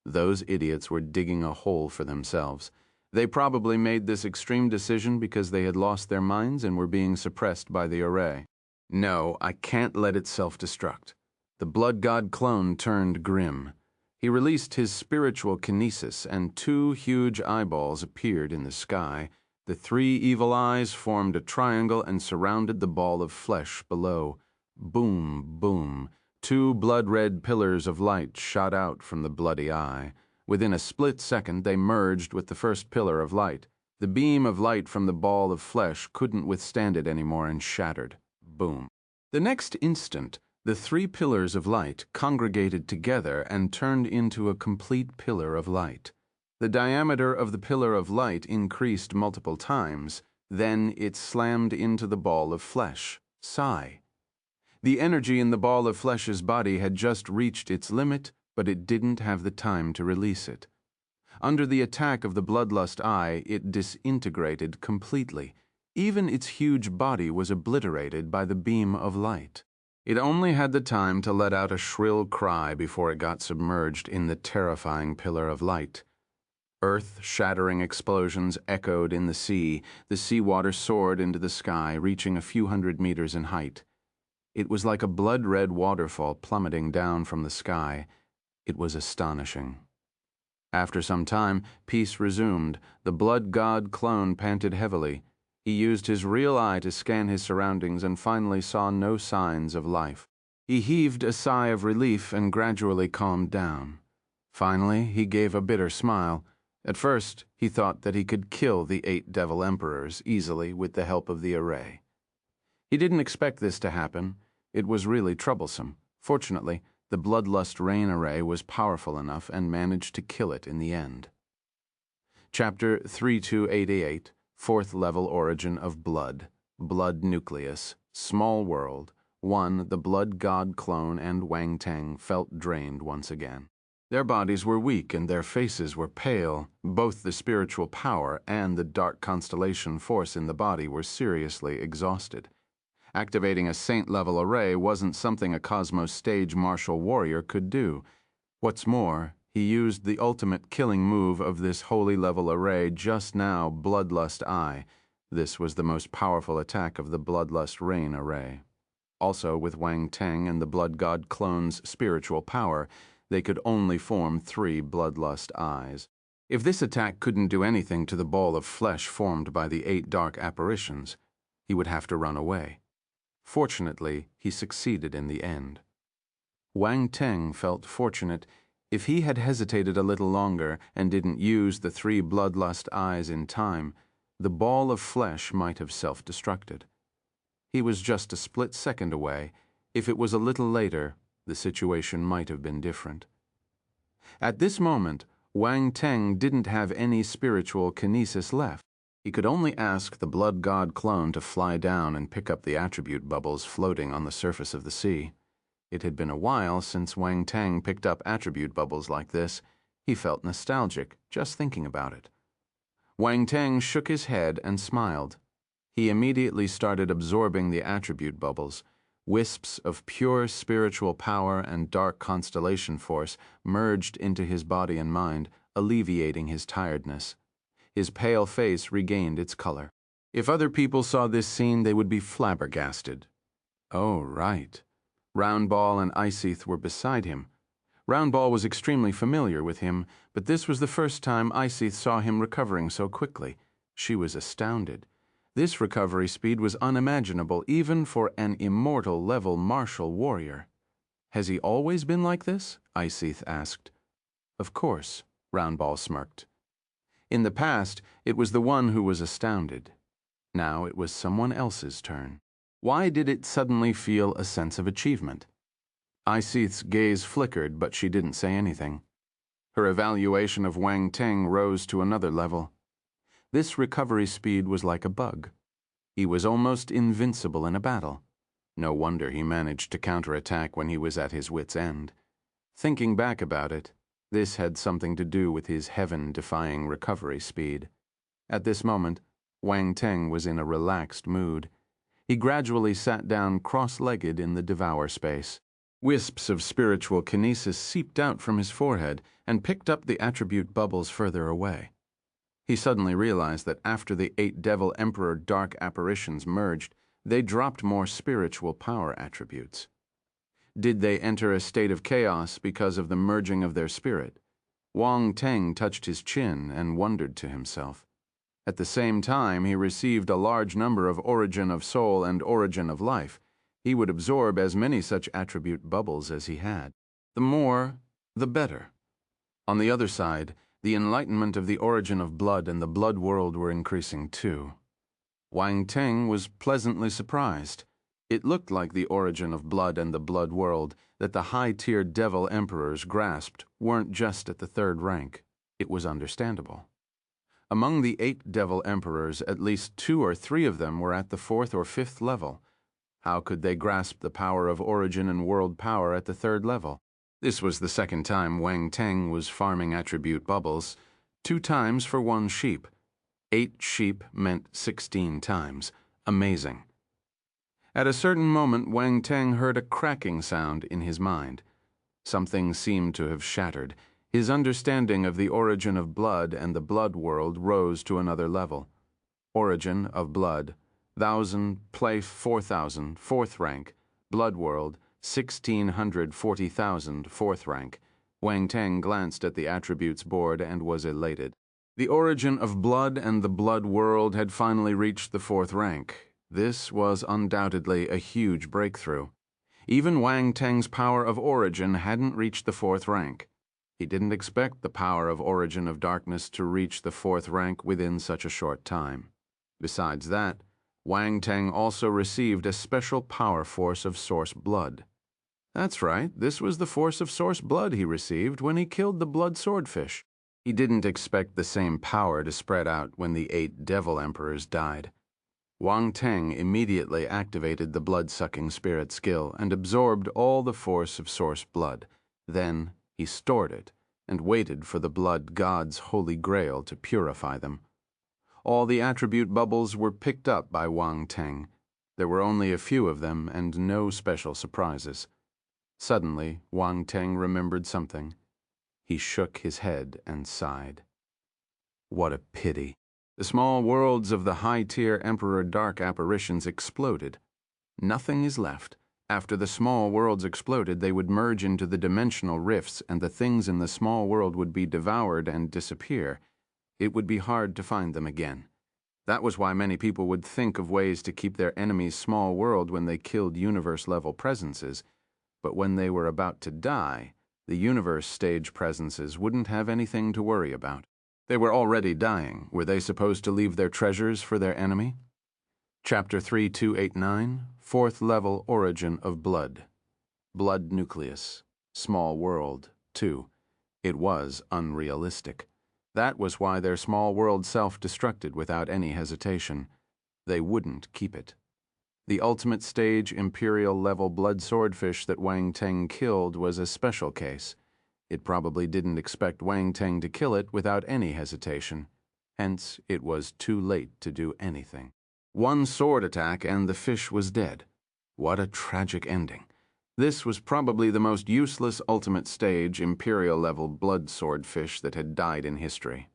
Those idiots were digging a hole for themselves. They probably made this extreme decision because they had lost their minds and were being suppressed by the array. No, I can't let it self-destruct. The blood god clone turned grim. He released his spiritual kinesis, and 2 huge eyeballs appeared in the sky. The 3 evil eyes formed a triangle and surrounded the ball of flesh below. Boom, boom. 2 blood-red pillars of light shot out from the bloody eye. Within a split second, they merged with the first pillar of light. The beam of light from the ball of flesh couldn't withstand it anymore and shattered. Boom. The next instant, the 3 pillars of light congregated together and turned into a complete pillar of light. The diameter of the pillar of light increased multiple times. Then it slammed into the ball of flesh. Sigh. The energy in the ball of flesh's body had just reached its limit, but it didn't have the time to release it. Under the attack of the bloodlust eye, it disintegrated completely. Even its huge body was obliterated by the beam of light. It only had the time to let out a shrill cry before it got submerged in the terrifying pillar of light. Earth-shattering explosions echoed in the sea. The seawater soared into the sky, reaching a few hundred meters in height. It was like a blood-red waterfall plummeting down from the sky. It was astonishing. After some time, peace resumed. The blood god clone panted heavily. He used his real eye to scan his surroundings and finally saw no signs of life. He heaved a sigh of relief and gradually calmed down. Finally, he gave a bitter smile. At first, he thought that he could kill the 8 devil emperors easily with the help of the array. He didn't expect this to happen. It was really troublesome. Fortunately, the Bloodlust Rain array was powerful enough and managed to kill it in the end. Chapter 3288, 4th Level Origin of Blood, Blood Nucleus, Small World. 1. The Blood God Clone and Wang Teng felt drained once again. Their bodies were weak and their faces were pale. Both the spiritual power and the dark constellation force in the body were seriously exhausted. Activating a saint-level array wasn't something a Cosmos Stage martial warrior could do. What's more, he used the ultimate killing move of this holy-level array just now, Bloodlust Eye. This was the most powerful attack of the Bloodlust Rain array. Also, with Wang Teng and the Blood God clone's spiritual power, they could only form 3 Bloodlust Eyes. If this attack couldn't do anything to the ball of flesh formed by the 8 dark apparitions, he would have to run away. Fortunately, he succeeded in the end. Wang Teng felt fortunate. If he had hesitated a little longer and didn't use the 3 Bloodlust Eyes in time, the ball of flesh might have self-destructed. He was just a split second away. If it was a little later, the situation might have been different. At this moment, Wang Teng didn't have any spiritual kinesis left. He could only ask the Blood God clone to fly down and pick up the attribute bubbles floating on the surface of the sea. It had been a while since Wang Teng picked up attribute bubbles like this. He felt nostalgic just thinking about it. Wang Teng shook his head and smiled. He immediately started absorbing the attribute bubbles. Wisps of pure spiritual power and dark constellation force merged into his body and mind, alleviating his tiredness. His pale face regained its color. If other people saw this scene, they would be flabbergasted. Oh, right. Roundball and Iceath were beside him. Roundball was extremely familiar with him, but this was the first time Iceath saw him recovering so quickly. She was astounded. This recovery speed was unimaginable even for an immortal-level martial warrior. Has he always been like this? Iceath asked. Of course, Roundball smirked. In the past, it was the one who was astounded. Now it was someone else's turn. Why did it suddenly feel a sense of achievement? Iceath's gaze flickered, but she didn't say anything. Her evaluation of Wang Teng rose to another level. This recovery speed was like a bug. He was almost invincible in a battle. No wonder he managed to counterattack when he was at his wit's end. Thinking back about it, this had something to do with his heaven-defying recovery speed. At this moment, Wang Teng was in a relaxed mood. He gradually sat down cross-legged in the devour space. Wisps of spiritual kinesis seeped out from his forehead and picked up the attribute bubbles further away. He suddenly realized that after the 8 Devil Emperor dark apparitions merged, they dropped more spiritual power attributes. Did they enter a state of chaos because of the merging of their spirit? Wang Teng touched his chin and wondered to himself. At the same time, he received a large number of Origin of Soul and Origin of Life. He would absorb as many such attribute bubbles as he had. The more, the better. On the other side, the enlightenment of the origin of blood and the blood world were increasing too. Wang Teng was pleasantly surprised. It looked like the origin of blood and the blood world that the high-tier devil emperors grasped weren't just at the third rank. It was understandable. Among the 8 devil emperors, at least 2 or 3 of them were at the 4th or 5th level. How could they grasp the power of origin and world power at the 3rd level? This was the 2nd time Wang Teng was farming attribute bubbles, 2 times for 1 sheep. 8 sheep meant 16 times. Amazing. At a certain moment, Wang Teng heard a cracking sound in his mind. Something seemed to have shattered. His understanding of the origin of blood and the blood world rose to another level. Origin of blood, 1,000, place 4,000, 4th rank. Blood world, 1,640,000, 4th rank. Wang Teng glanced at the attributes board and was elated. The origin of blood and the blood world had finally reached the 4th rank. This was undoubtedly a huge breakthrough. Even Wang Teng's power of origin hadn't reached the 4th rank. He didn't expect the power of origin of darkness to reach the 4th rank within such a short time. Besides that, Wang Teng also received a special power force of source blood. That's right, this was the force of source blood he received when he killed the blood swordfish. He didn't expect the same power to spread out when the 8 devil emperors died. Wang Teng immediately activated the blood-sucking spirit skill and absorbed all the force of source blood. Then he stored it and waited for the blood god's holy grail to purify them. All the attribute bubbles were picked up by Wang Teng. There were only a few of them and no special surprises. Suddenly, Wang Teng remembered something. He shook his head and sighed. What a pity. The small worlds of the high-tier Emperor Dark apparitions exploded. Nothing is left. After the small worlds exploded, they would merge into the dimensional rifts, and the things in the small world would be devoured and disappear. It would be hard to find them again. That was why many people would think of ways to keep their enemy's small world when they killed universe-level presences. But when they were about to die, the universe stage presences wouldn't have anything to worry about. They were already dying. Were they supposed to leave their treasures for their enemy? Chapter 3289, 4th Level Origin of Blood. Blood Nucleus. Small World. 2. It was unrealistic. That was why their small world self-destructed without any hesitation. They wouldn't keep it. The ultimate stage Imperial-level blood swordfish that Wang Teng killed was a special case. It probably didn't expect Wang Teng to kill it without any hesitation. Hence, it was too late to do anything. 1 sword attack and the fish was dead. What a tragic ending. This was probably the most useless ultimate stage Imperial-level blood swordfish that had died in history.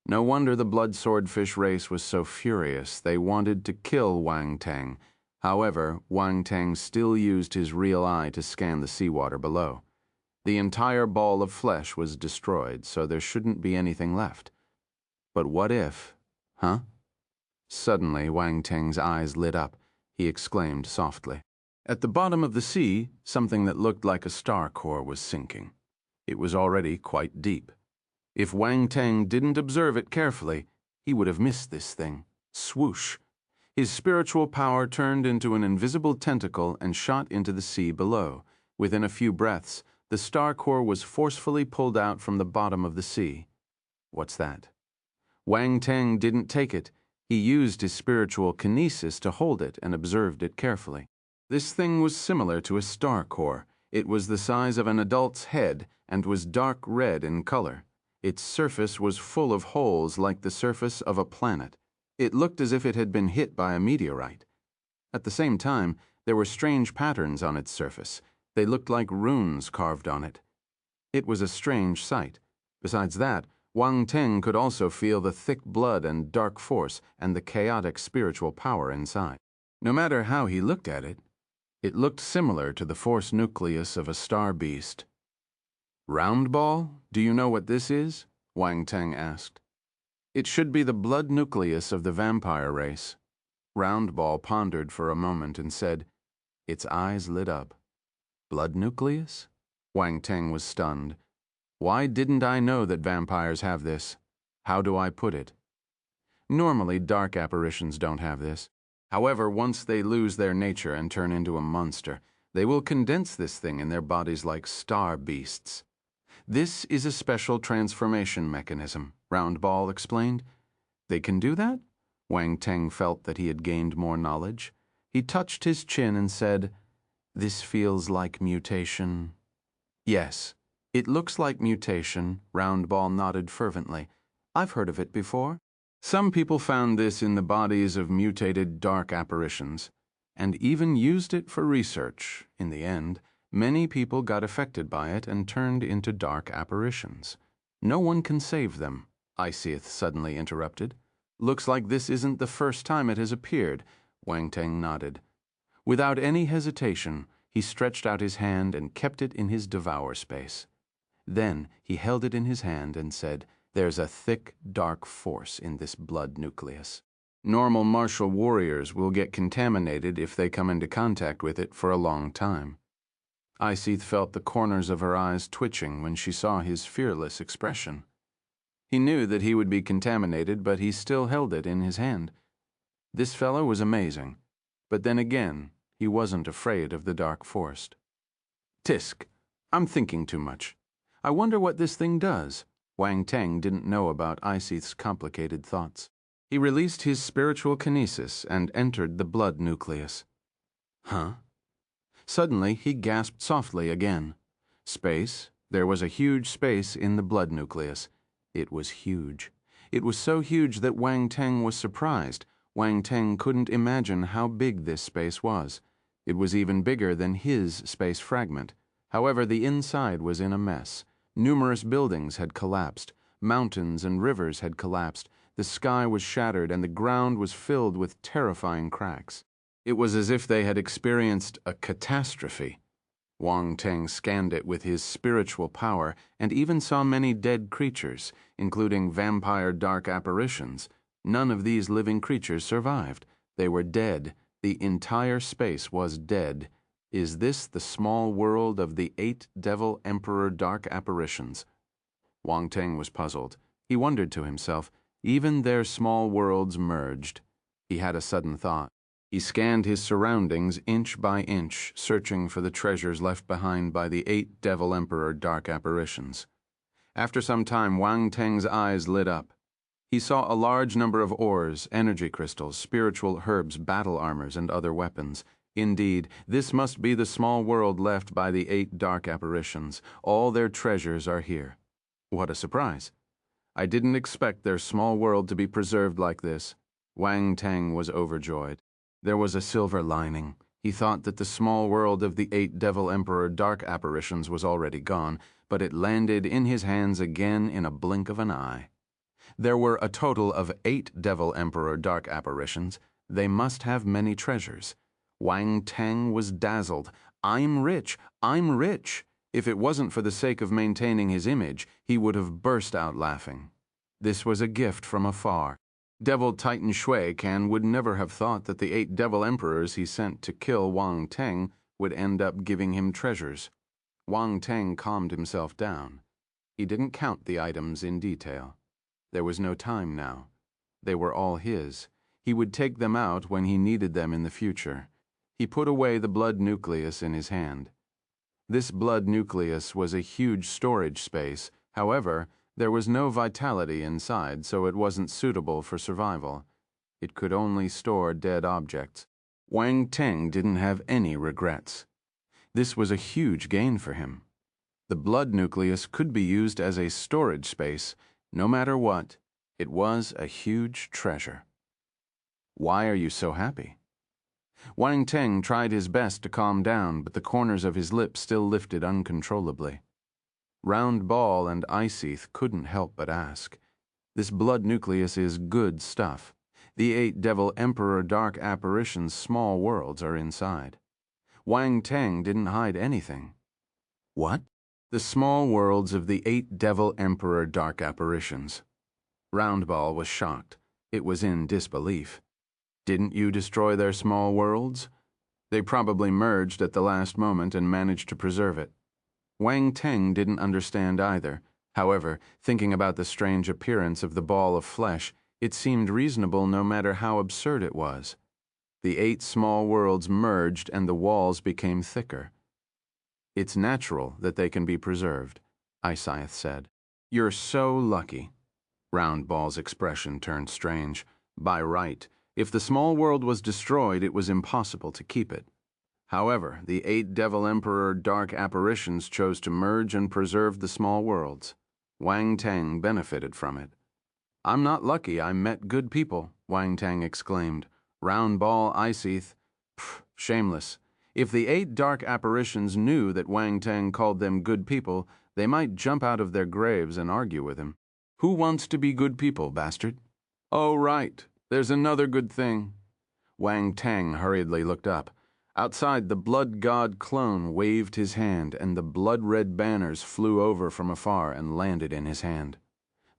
No wonder the blood swordfish race was so furious. They wanted to kill Wang Teng. However, Wang Teng still used his real eye to scan the seawater below. The entire ball of flesh was destroyed, so there shouldn't be anything left. But what if? Huh? Suddenly, Wang Teng's eyes lit up. He exclaimed softly. At the bottom of the sea, something that looked like a star core was sinking. It was already quite deep. If Wang Teng didn't observe it carefully, he would have missed this thing. Swoosh! His spiritual power turned into an invisible tentacle and shot into the sea below. Within a few breaths, the star core was forcefully pulled out from the bottom of the sea. What's that? Wang Teng didn't take it. He used his spiritual kinesis to hold it and observed it carefully. This thing was similar to a star core. It was the size of an adult's head and was dark red in color. Its surface was full of holes like the surface of a planet. It looked as if it had been hit by a meteorite. At the same time, there were strange patterns on its surface. They looked like runes carved on it. It was a strange sight. Besides that, Wang Teng could also feel the thick blood and dark force and the chaotic spiritual power inside. No matter how he looked at it, it looked similar to the force nucleus of a star beast. Round ball? Do you know what this is? Wang Teng asked. It should be the blood nucleus of the vampire race. Round ball pondered for a moment and said, Its eyes lit up. Blood nucleus? Wang Teng was stunned. Why didn't I know that vampires have this? How do I put it? Normally, dark apparitions don't have this. However, once they lose their nature and turn into a monster, they will condense this thing in their bodies like star beasts. This is a special transformation mechanism, Roundball explained. They can do that? Wang Teng felt that he had gained more knowledge. He touched his chin and said, "This feels like mutation." Yes, it looks like mutation, Roundball nodded fervently. I've heard of it before. Some people found this in the bodies of mutated dark apparitions, and even used it for research. In the end, many people got affected by it and turned into dark apparitions. No one can save them, Iseeth suddenly interrupted. Looks like this isn't the first time it has appeared, Wang Teng nodded. Without any hesitation, he stretched out his hand and kept it in his devour space. Then he held it in his hand and said, "There's a thick, dark force in this blood nucleus. Normal martial warriors will get contaminated if they come into contact with it for a long time." Iseeth felt the corners of her eyes twitching when she saw his fearless expression. He knew that he would be contaminated, but he still held it in his hand. This fellow was amazing, but then again, he wasn't afraid of the dark force. Tisk, I'm thinking too much. I wonder what this thing does. Wang Teng didn't know about Iseeth's complicated thoughts. He released his spiritual kinesis and entered the blood nucleus. Huh? Suddenly, he gasped softly again. Space. There was a huge space in the blood nucleus. It was huge. It was so huge that Wang Teng was surprised. Wang Teng couldn't imagine how big this space was. It was even bigger than his space fragment. However, the inside was in a mess. Numerous buildings had collapsed. Mountains and rivers had collapsed. The sky was shattered and the ground was filled with terrifying cracks. It was as if they had experienced a catastrophe. Wang Teng scanned it with his spiritual power and even saw many dead creatures, including vampire dark apparitions. None of these living creatures survived. They were dead. The entire space was dead. Is this the small world of the 8 Devil Emperor dark apparitions? Wang Teng was puzzled. He wondered to himself, even their small worlds merged. He had a sudden thought. He scanned his surroundings inch by inch, searching for the treasures left behind by the 8 Devil Emperor dark apparitions. After some time, Wang Teng's eyes lit up. He saw a large number of ores, energy crystals, spiritual herbs, battle armors, and other weapons. Indeed, this must be the small world left by the 8 dark apparitions. All their treasures are here. What a surprise. I didn't expect their small world to be preserved like this. Wang Teng was overjoyed. There was a silver lining. He thought that the small world of the 8 Devil Emperor dark apparitions was already gone, but it landed in his hands again in a blink of an eye. There were a total of 8 Devil Emperor dark apparitions. They must have many treasures. Wang Teng was dazzled. I'm rich! I'm rich! If it wasn't for the sake of maintaining his image, he would have burst out laughing. This was a gift from afar. Devil Titan Shui Can would never have thought that the 8 Devil Emperors he sent to kill Wang Teng would end up giving him treasures. Wang Teng calmed himself down. He didn't count the items in detail. There was no time now. They were all his. He would take them out when he needed them in the future. He put away the blood nucleus in his hand. This blood nucleus was a huge storage space. However, there was no vitality inside, so it wasn't suitable for survival. It could only store dead objects. Wang Teng didn't have any regrets. This was a huge gain for him. The blood nucleus could be used as a storage space. No matter what, it was a huge treasure. Why are you so happy? Wang Teng tried his best to calm down, but the corners of his lips still lifted uncontrollably. Roundball and Iseeth couldn't help but ask. This blood nucleus is good stuff. The 8 Devil Emperor dark apparitions' small worlds are inside. Wang Teng didn't hide anything. What? The small worlds of the 8 Devil Emperor dark apparitions. Roundball was shocked. It was in disbelief. Didn't you destroy their small worlds? They probably merged at the last moment and managed to preserve it. Wang Teng didn't understand either. However, thinking about the strange appearance of the ball of flesh, it seemed reasonable no matter how absurd it was. The 8 small worlds merged and the walls became thicker. It's natural that they can be preserved, Isaith said. You're so lucky. Round Ball's expression turned strange. By right, if the small world was destroyed, it was impossible to keep it. However, the 8 Devil Emperor dark apparitions chose to merge and preserve the small worlds. Wang Teng benefited from it. I'm not lucky I met good people, Wang Teng exclaimed. Round Ball Isaith. Shameless. If the 8 dark apparitions knew that Wang Teng called them good people, they might jump out of their graves and argue with him. Who wants to be good people, bastard? Oh, right. There's another good thing. Wang Teng hurriedly looked up. Outside, the blood god clone waved his hand, and the blood-red banners flew over from afar and landed in his hand.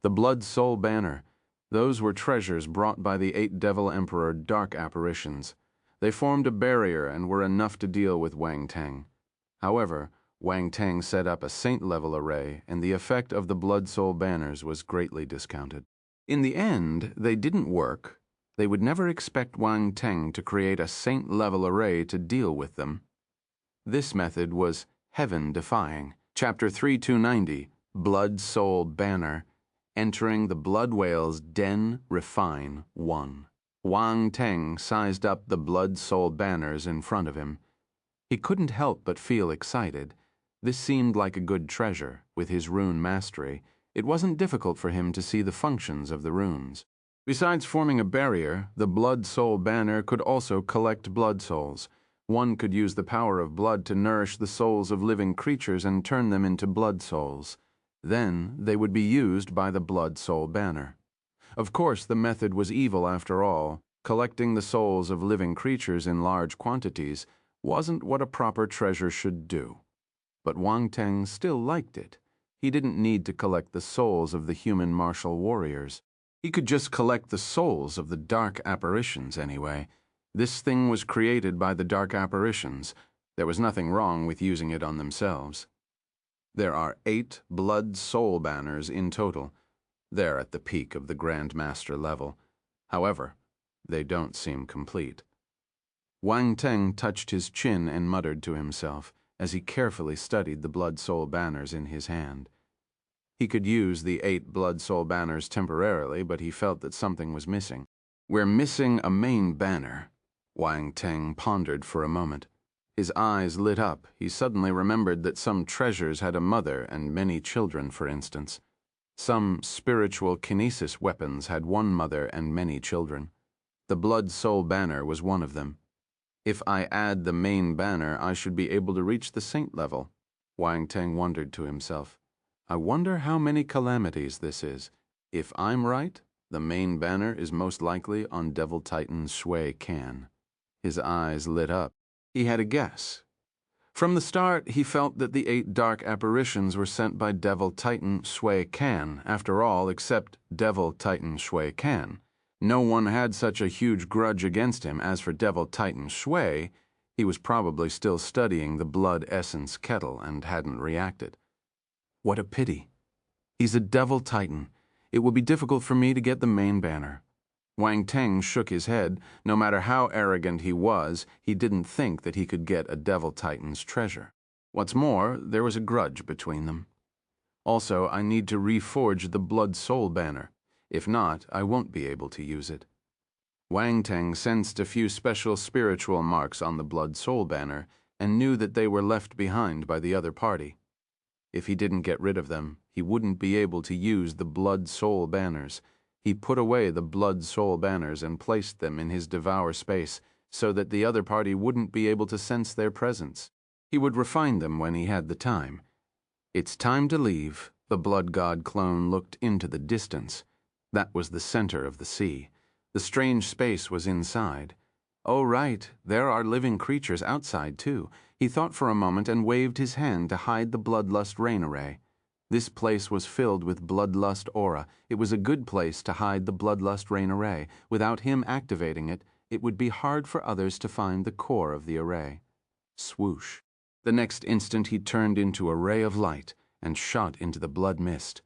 The blood soul banner. Those were treasures brought by the 8 Devil Emperor dark apparitions. They formed a barrier and were enough to deal with Wang Teng. However, Wang Teng set up a saint-level array, and the effect of the blood soul banners was greatly discounted. In the end, they didn't work. They would never expect Wang Teng to create a saint-level array to deal with them. This method was heaven-defying. Chapter 3290, Blood Soul Banner, Entering the Blood Whale's Den Refine 1. Wang Teng sized up the blood soul banners in front of him. He couldn't help but feel excited. This seemed like a good treasure. With his rune mastery, it wasn't difficult for him to see the functions of the runes. Besides forming a barrier, the blood soul banner could also collect blood souls. One could use the power of blood to nourish the souls of living creatures and turn them into blood souls. Then they would be used by the blood soul banner. Of course, the method was evil after all. Collecting the souls of living creatures in large quantities wasn't what a proper treasure should do. But Wang Teng still liked it. He didn't need to collect the souls of the human martial warriors. He could just collect the souls of the dark apparitions anyway. This thing was created by the dark apparitions. There was nothing wrong with using it on themselves. There are 8 blood soul banners in total. They're at the peak of the Grand Master level. However, they don't seem complete. Wang Teng touched his chin and muttered to himself as he carefully studied the blood soul banners in his hand. He could use the 8 blood soul banners temporarily, but he felt that something was missing. We're missing a main banner. Wang Teng pondered for a moment. His eyes lit up. He suddenly remembered that some treasures had a mother and many children, for instance. Some spiritual kinesis weapons had one mother and many children. The blood soul banner was one of them. If I add the main banner, I should be able to reach the saint level. Wang Teng wondered to himself. I wonder how many calamities this is. If I'm right, the main banner is most likely on Devil Titan Shui Kan. His eyes lit up. He had a guess. From the start, he felt that the 8 dark apparitions were sent by Devil Titan Shui Kan. After all, except Devil Titan Shui Kan. No one had such a huge grudge against him. As for Devil Titan Shui, he was probably still studying the blood essence kettle and hadn't reacted. What a pity. He's a Devil Titan. It will be difficult for me to get the main banner. Wang Teng shook his head. No matter how arrogant he was, he didn't think that he could get a Devil Titan's treasure. What's more, there was a grudge between them. Also, I need to reforge the blood soul banner. If not, I won't be able to use it. Wang Teng sensed a few special spiritual marks on the blood soul banner and knew that they were left behind by the other party. If he didn't get rid of them, he wouldn't be able to use the blood soul banners. He put away the blood soul banners and placed them in his devour space so that the other party wouldn't be able to sense their presence. He would refine them when he had the time. It's time to leave. The blood god clone looked into the distance. That was the center of the sea. The strange space was inside. Oh, right, there are living creatures outside, too. He thought for a moment and waved his hand to hide the bloodlust rain array. This place was filled with bloodlust aura. It was a good place to hide the bloodlust rain array. Without him activating it, it would be hard for others to find the core of the array. Swoosh. The next instant he turned into a ray of light and shot into the blood mist.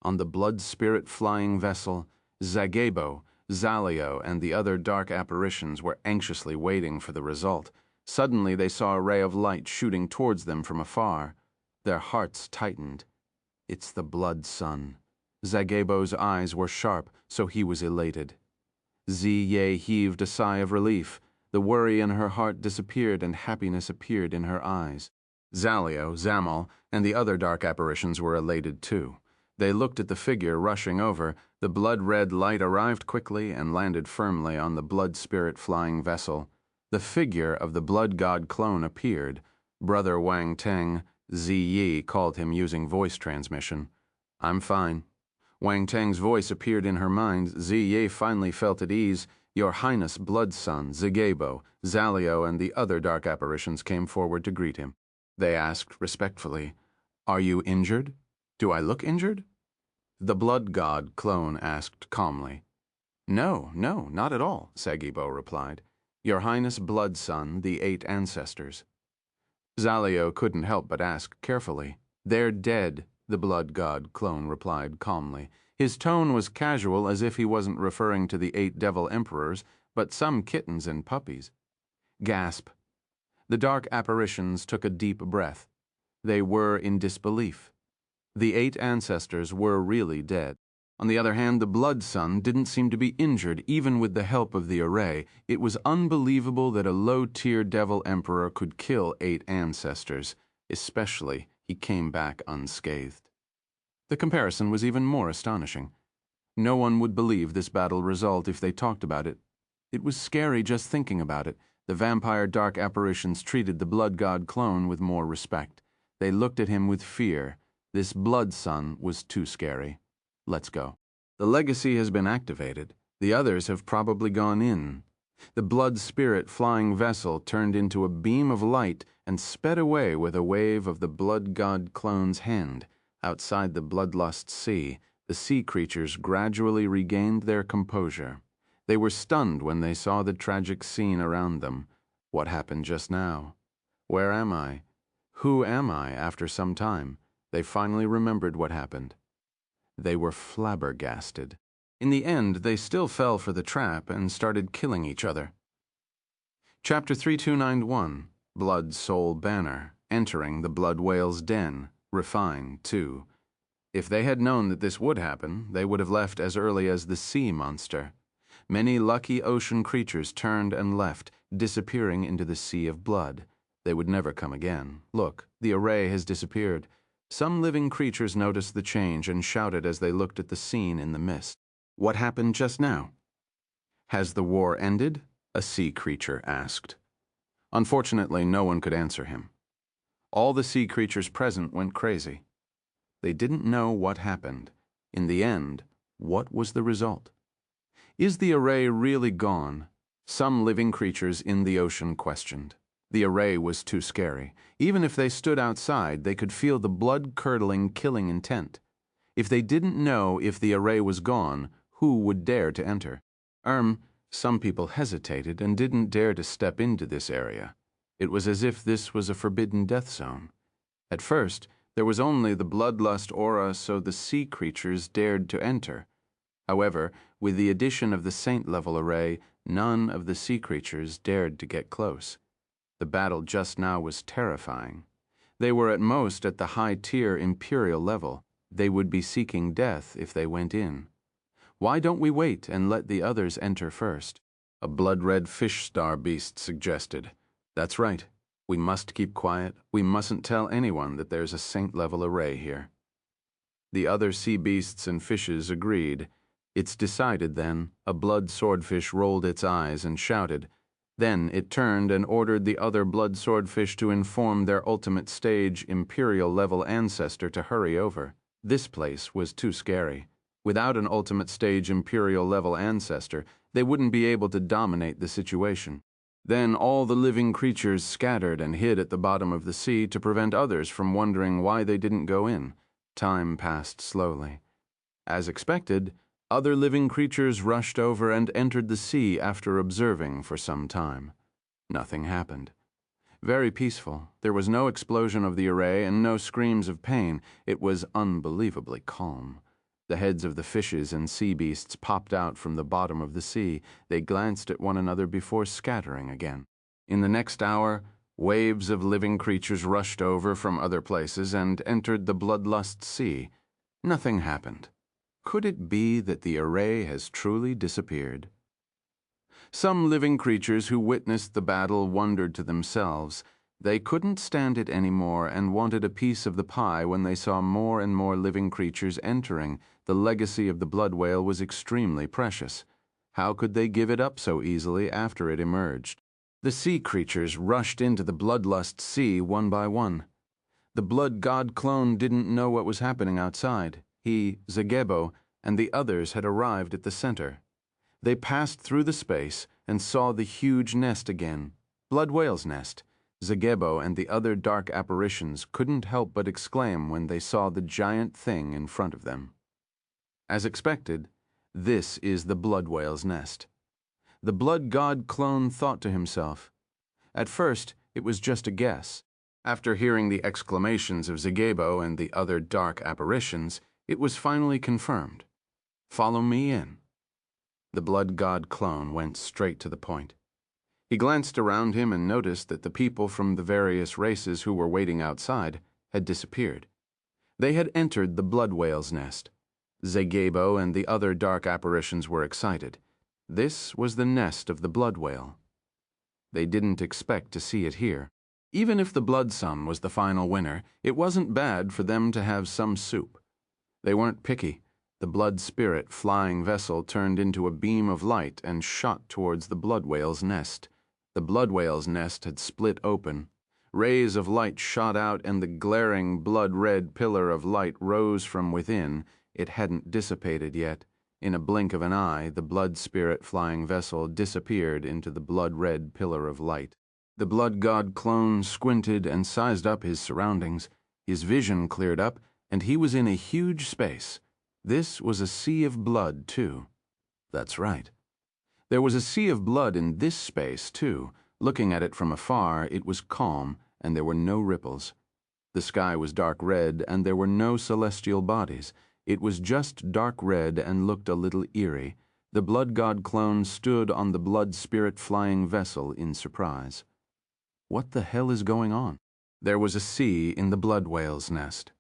On the blood spirit flying vessel, Zagabo, Zalio, and the other dark apparitions were anxiously waiting for the result. Suddenly they saw a ray of light shooting towards them from afar. Their hearts tightened. It's the blood sun. Zagabo's eyes were sharp, so he was elated. Ziye heaved a sigh of relief. The worry in her heart disappeared and happiness appeared in her eyes. Zalio, Zamal, and the other dark apparitions were elated too. They looked at the figure rushing over. The blood-red light arrived quickly and landed firmly on the blood spirit flying vessel. The figure of the blood god clone appeared. Brother Wang Teng, Ziyi, called him using voice transmission. "I'm fine." Wang Teng's voice appeared in her mind. Ziyi finally felt at ease. Your Highness Blood Sun, Zagabo, Zalio, and the other dark apparitions came forward to greet him. They asked respectfully, "Are you injured? Do I look injured?" The blood god clone asked calmly. No, not at all," Zagabo replied. "Your Highness Blood Sun, the 8 ancestors." Zalio couldn't help but ask carefully. "They're dead," the blood god clone replied calmly. His tone was casual, as if he wasn't referring to the 8 devil emperors, but some kittens and puppies. Gasp. The dark apparitions took a deep breath. They were in disbelief. The 8 ancestors were really dead. On the other hand, the blood sun didn't seem to be injured, even with the help of the array. It was unbelievable that a low-tier devil emperor could kill 8 ancestors, especially he came back unscathed. The comparison was even more astonishing. No one would believe this battle result if they talked about it. It was scary just thinking about it. The vampire dark apparitions treated the blood god clone with more respect. They looked at him with fear. This blood sun was too scary. Let's go. The legacy has been activated. The others have probably gone in. The blood spirit flying vessel turned into a beam of light and sped away with a wave of the blood god clone's hand. Outside the bloodlust sea, the sea creatures gradually regained their composure. They were stunned when they saw the tragic scene around them. What happened just now? Where am I? Who am I after some time? They finally remembered what happened. They were flabbergasted. In the end, they still fell for the trap and started killing each other. Chapter 3291, Blood Soul Banner, Entering the Blood Whale's Den, Refine 2. If they had known that this would happen, they would have left as early as the sea monster. Many lucky ocean creatures turned and left, disappearing into the sea of blood. They would never come again. Look, the array has disappeared. Some living creatures noticed the change and shouted as they looked at the scene in the mist. What happened just now? Has the war ended? A sea creature asked. Unfortunately, no one could answer him. All the sea creatures present went crazy. They didn't know what happened. In the end, what was the result? Is the array really gone? Some living creatures in the ocean questioned. The array was too scary. Even if they stood outside, they could feel the blood-curdling killing intent. If they didn't know if the array was gone, who would dare to enter? Some people hesitated and didn't dare to step into this area. It was as if this was a forbidden death zone. At first, there was only the bloodlust aura, so the sea creatures dared to enter. However, with the addition of the saint-level array, none of the sea creatures dared to get close. The battle just now was terrifying. They were at most at the high-tier imperial level. They would be seeking death if they went in. Why don't we wait and let the others enter first? A blood-red fish star beast suggested. That's right. We must keep quiet. We mustn't tell anyone that there's a saint-level array here. The other sea beasts and fishes agreed. It's decided then. A blood swordfish rolled its eyes and shouted. Then it turned and ordered the other blood swordfish to inform their ultimate stage imperial-level ancestor to hurry over. This place was too scary. Without an ultimate stage imperial-level ancestor, they wouldn't be able to dominate the situation. Then all the living creatures scattered and hid at the bottom of the sea to prevent others from wondering why they didn't go in. Time passed slowly. As expected, Other living creatures rushed over and entered the sea after observing for some time. Nothing happened. Very peaceful. There was no explosion of the array and no screams of pain. It was unbelievably calm. The heads of the fishes and sea beasts popped out from the bottom of the sea. They glanced at one another before scattering again. In the next hour, waves of living creatures rushed over from other places and entered the bloodlust sea. Nothing happened. Could it be that the array has truly disappeared? Some living creatures who witnessed the battle wondered to themselves. They couldn't stand it anymore and wanted a piece of the pie when they saw more and more living creatures entering. The legacy of the blood whale was extremely precious. How could they give it up so easily after it emerged? The sea creatures rushed into the bloodlust sea one by one. The blood god clone didn't know what was happening outside. He, Zagebo, and the others had arrived at the center. They passed through the space and saw the huge nest again. Blood whale's nest. Zagebo and the other dark apparitions couldn't help but exclaim when they saw the giant thing in front of them. As expected, this is the blood whale's nest. The blood god clone thought to himself. At first, it was just a guess. After hearing the exclamations of Zagebo and the other dark apparitions, it was finally confirmed. Follow me in. The blood god clone went straight to the point. He glanced around him and noticed that the people from the various races who were waiting outside had disappeared. They had entered the blood whale's nest. Zagebo and the other dark apparitions were excited. This was the nest of the blood whale. They didn't expect to see it here. Even if the blood sun was the final winner, it wasn't bad for them to have some soup. They weren't picky. The blood spirit flying vessel turned into a beam of light and shot towards the blood whale's nest. The blood whale's nest had split open. Rays of light shot out and the glaring blood-red pillar of light rose from within. It hadn't dissipated yet. In a blink of an eye, the blood spirit flying vessel disappeared into the blood-red pillar of light. The blood god clone squinted and sized up his surroundings. His vision cleared up, and he was in a huge space. This was a sea of blood, too. That's right. There was a sea of blood in this space, too. Looking at it from afar, it was calm, and there were no ripples. The sky was dark red, and there were no celestial bodies. It was just dark red and looked a little eerie. The blood god clone stood on the blood spirit flying vessel in surprise. What the hell is going on? There was a sea in the blood whale's nest.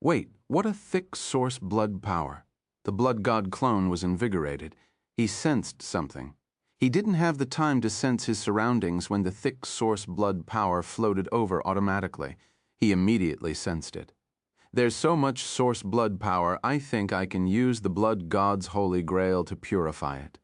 Wait, what a thick source blood power. The blood god clone was invigorated. He sensed something. He didn't have the time to sense his surroundings when the thick source blood power floated over automatically. He immediately sensed it. There's so much source blood power, I think I can use the blood god's holy grail to purify it.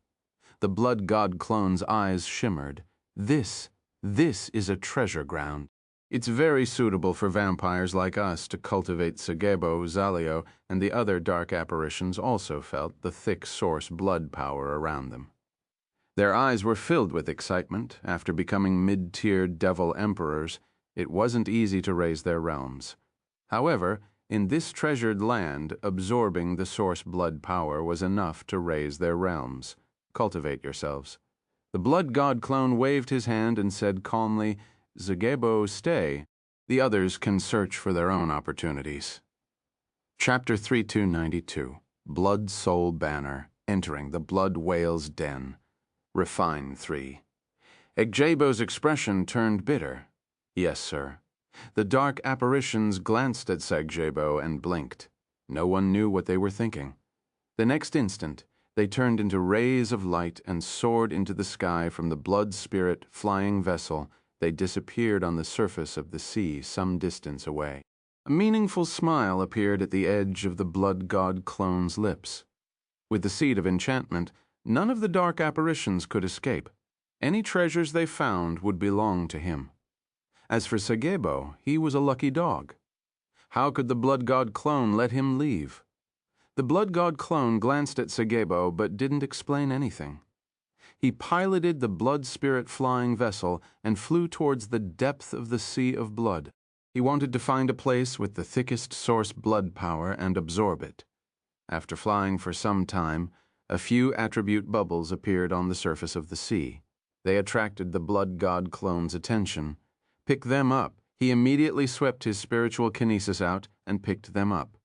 The blood god clone's eyes shimmered. This is a treasure ground. It's very suitable for vampires like us to cultivate. Zagebo, Zalio, and the other dark apparitions also felt the thick source blood power around them. Their eyes were filled with excitement. After becoming mid-tier devil emperors, it wasn't easy to raise their realms. However, in this treasured land, absorbing the source blood power was enough to raise their realms. Cultivate yourselves. The blood god clone waved his hand and said calmly, Zagebo, stay. The others can search for their own opportunities. Chapter 3292, Blood Soul Banner, Entering the Blood Whale's Den. Refine 3. Zagebo's expression turned bitter. Yes, sir. The dark apparitions glanced at Zagebo and blinked. No one knew what they were thinking. The next instant, they turned into rays of light and soared into the sky from the blood spirit flying vessel. They disappeared on the surface of the sea some distance away. A meaningful smile appeared at the edge of the blood god clone's lips. With the seed of enchantment, none of the dark apparitions could escape. Any treasures they found would belong to him. As for Zagebo, he was a lucky dog. How could the blood god clone let him leave? The blood god clone glanced at Zagebo but didn't explain anything. He piloted the blood spirit flying vessel and flew towards the depth of the sea of blood. He wanted to find a place with the thickest source blood power and absorb it. After flying for some time, A few attribute bubbles appeared on the surface of the sea. They attracted the blood god clone's attention. Pick them up. He immediately swept his spiritual kinesis out and picked them up.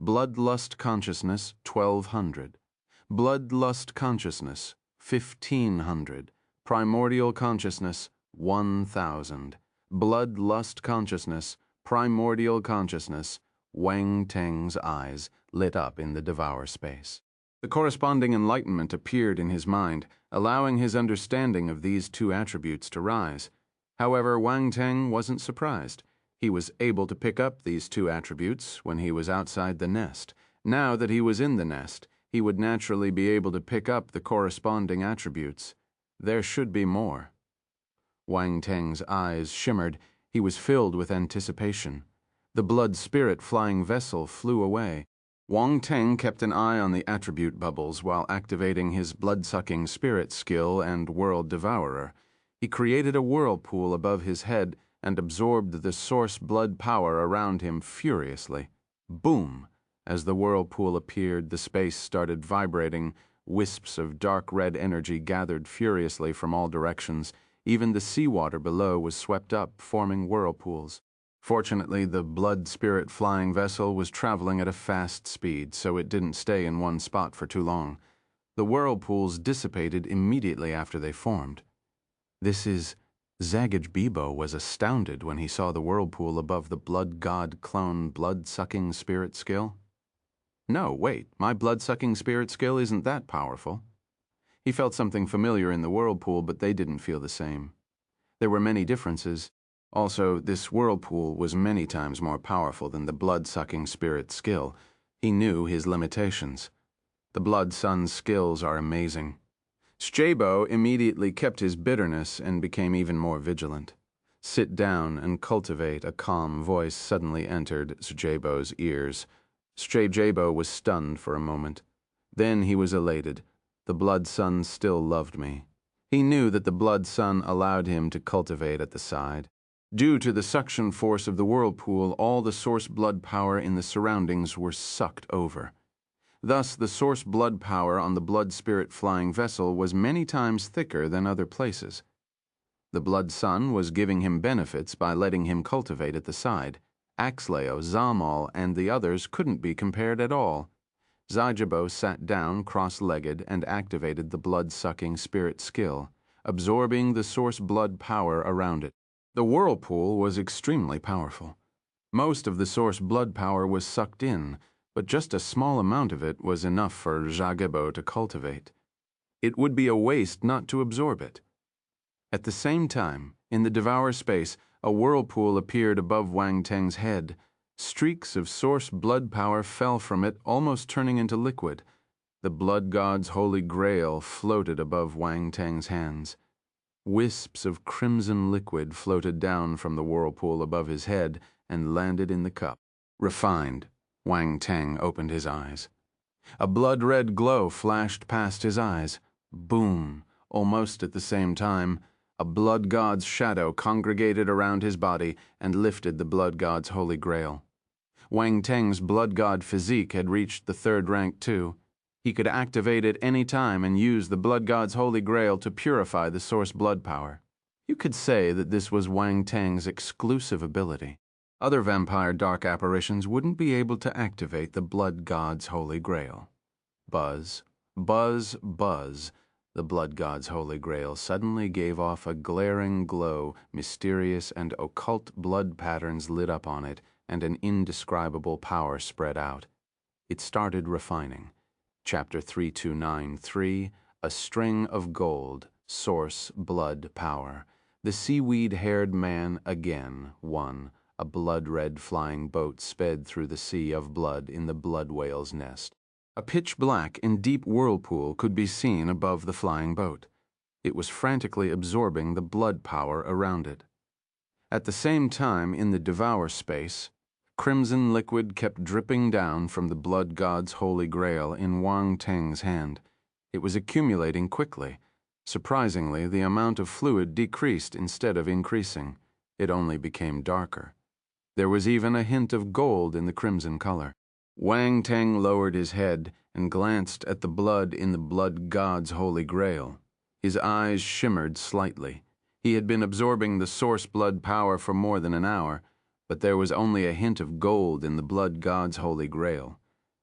Bloodlust consciousness, 1200. Bloodlust consciousness, 1500. Primordial consciousness, 1000. Bloodlust consciousness, primordial consciousness. Wang Teng's eyes lit up in the devour space. The corresponding enlightenment appeared in his mind, allowing his understanding of these two attributes to rise. However, Wang Teng wasn't surprised. He was able to pick up these two attributes when he was outside the nest. Now that he was in the nest, he would naturally be able to pick up the corresponding attributes. There should be more. Wang Teng's eyes shimmered. He was filled with anticipation. The blood spirit flying vessel flew away. Wang Teng kept an eye on the attribute bubbles while activating his blood-sucking spirit skill and world devourer. He created a whirlpool above his head and absorbed the source blood power around him furiously. Boom! As the whirlpool appeared, the space started vibrating. Wisps of dark red energy gathered furiously from all directions. Even the seawater below was swept up, forming whirlpools. Fortunately, the blood spirit flying vessel was traveling at a fast speed, so it didn't stay in one spot for too long. The whirlpools dissipated immediately after they formed. Zagaj Bibo was astounded when he saw the whirlpool above the blood god clone blood-sucking spirit skill. No, wait, my blood-sucking spirit skill isn't that powerful. He felt something familiar in the whirlpool, but they didn't feel the same. There were many differences. Also, this whirlpool was many times more powerful than the blood-sucking spirit skill. He knew his limitations. The Blood Sun's skills are amazing. Sjabo immediately kept his bitterness and became even more vigilant. Sit down and cultivate, a calm voice suddenly entered Sjabo's ears. Sjabo was stunned for a moment. Then he was elated. The Blood Sun still loved me. He knew that the Blood Sun allowed him to cultivate at the side. Due to the suction force of the whirlpool, all the source blood power in the surroundings were sucked over. Thus, the source blood power on the blood spirit flying vessel was many times thicker than other places. The Blood Sun was giving him benefits by letting him cultivate at the side. Axleo, Zamal, and the others couldn't be compared at all. Sjabo sat down cross-legged and activated the blood-sucking spirit skill, absorbing the source blood power around it. The whirlpool was extremely powerful. Most of the source blood power was sucked in, but just a small amount of it was enough for Sjabo to cultivate. It would be a waste not to absorb it. At the same time, in the devour space, a whirlpool appeared above Wang Teng's head. Streaks of source blood power fell from it, almost turning into liquid. The blood god's holy grail floated above Wang Teng's hands. Wisps of crimson liquid floated down from the whirlpool above his head and landed in the cup. Refined, Wang Teng opened his eyes. A blood-red glow flashed past his eyes. Boom! Almost at the same time, a blood god's shadow congregated around his body and lifted the blood god's holy grail. Wang Teng's blood god physique had reached the third rank too. He could activate it any time and use the blood god's holy grail to purify the source blood power. You could say that this was Wang Teng's exclusive ability. Other vampire dark apparitions wouldn't be able to activate the blood god's holy grail. Buzz, buzz, buzz. The blood god's holy grail suddenly gave off a glaring glow. Mysterious and occult blood patterns lit up on it, and an indescribable power spread out. It started refining. Chapter 3293, A String of Gold, Source Blood Power. The seaweed-haired man again won. A blood-red flying boat sped through the sea of blood in the blood whale's nest. A pitch-black and deep whirlpool could be seen above the flying boat. It was frantically absorbing the blood power around it. At the same time, in the devour space, crimson liquid kept dripping down from the blood god's holy grail in Wang Teng's hand. It was accumulating quickly. Surprisingly, the amount of fluid decreased instead of increasing. It only became darker. There was even a hint of gold in the crimson color. Wang Teng lowered his head and glanced at the blood in the blood god's holy grail. His eyes shimmered slightly. He had been absorbing the source blood power for more than an hour, but there was only a hint of gold in the blood god's holy grail.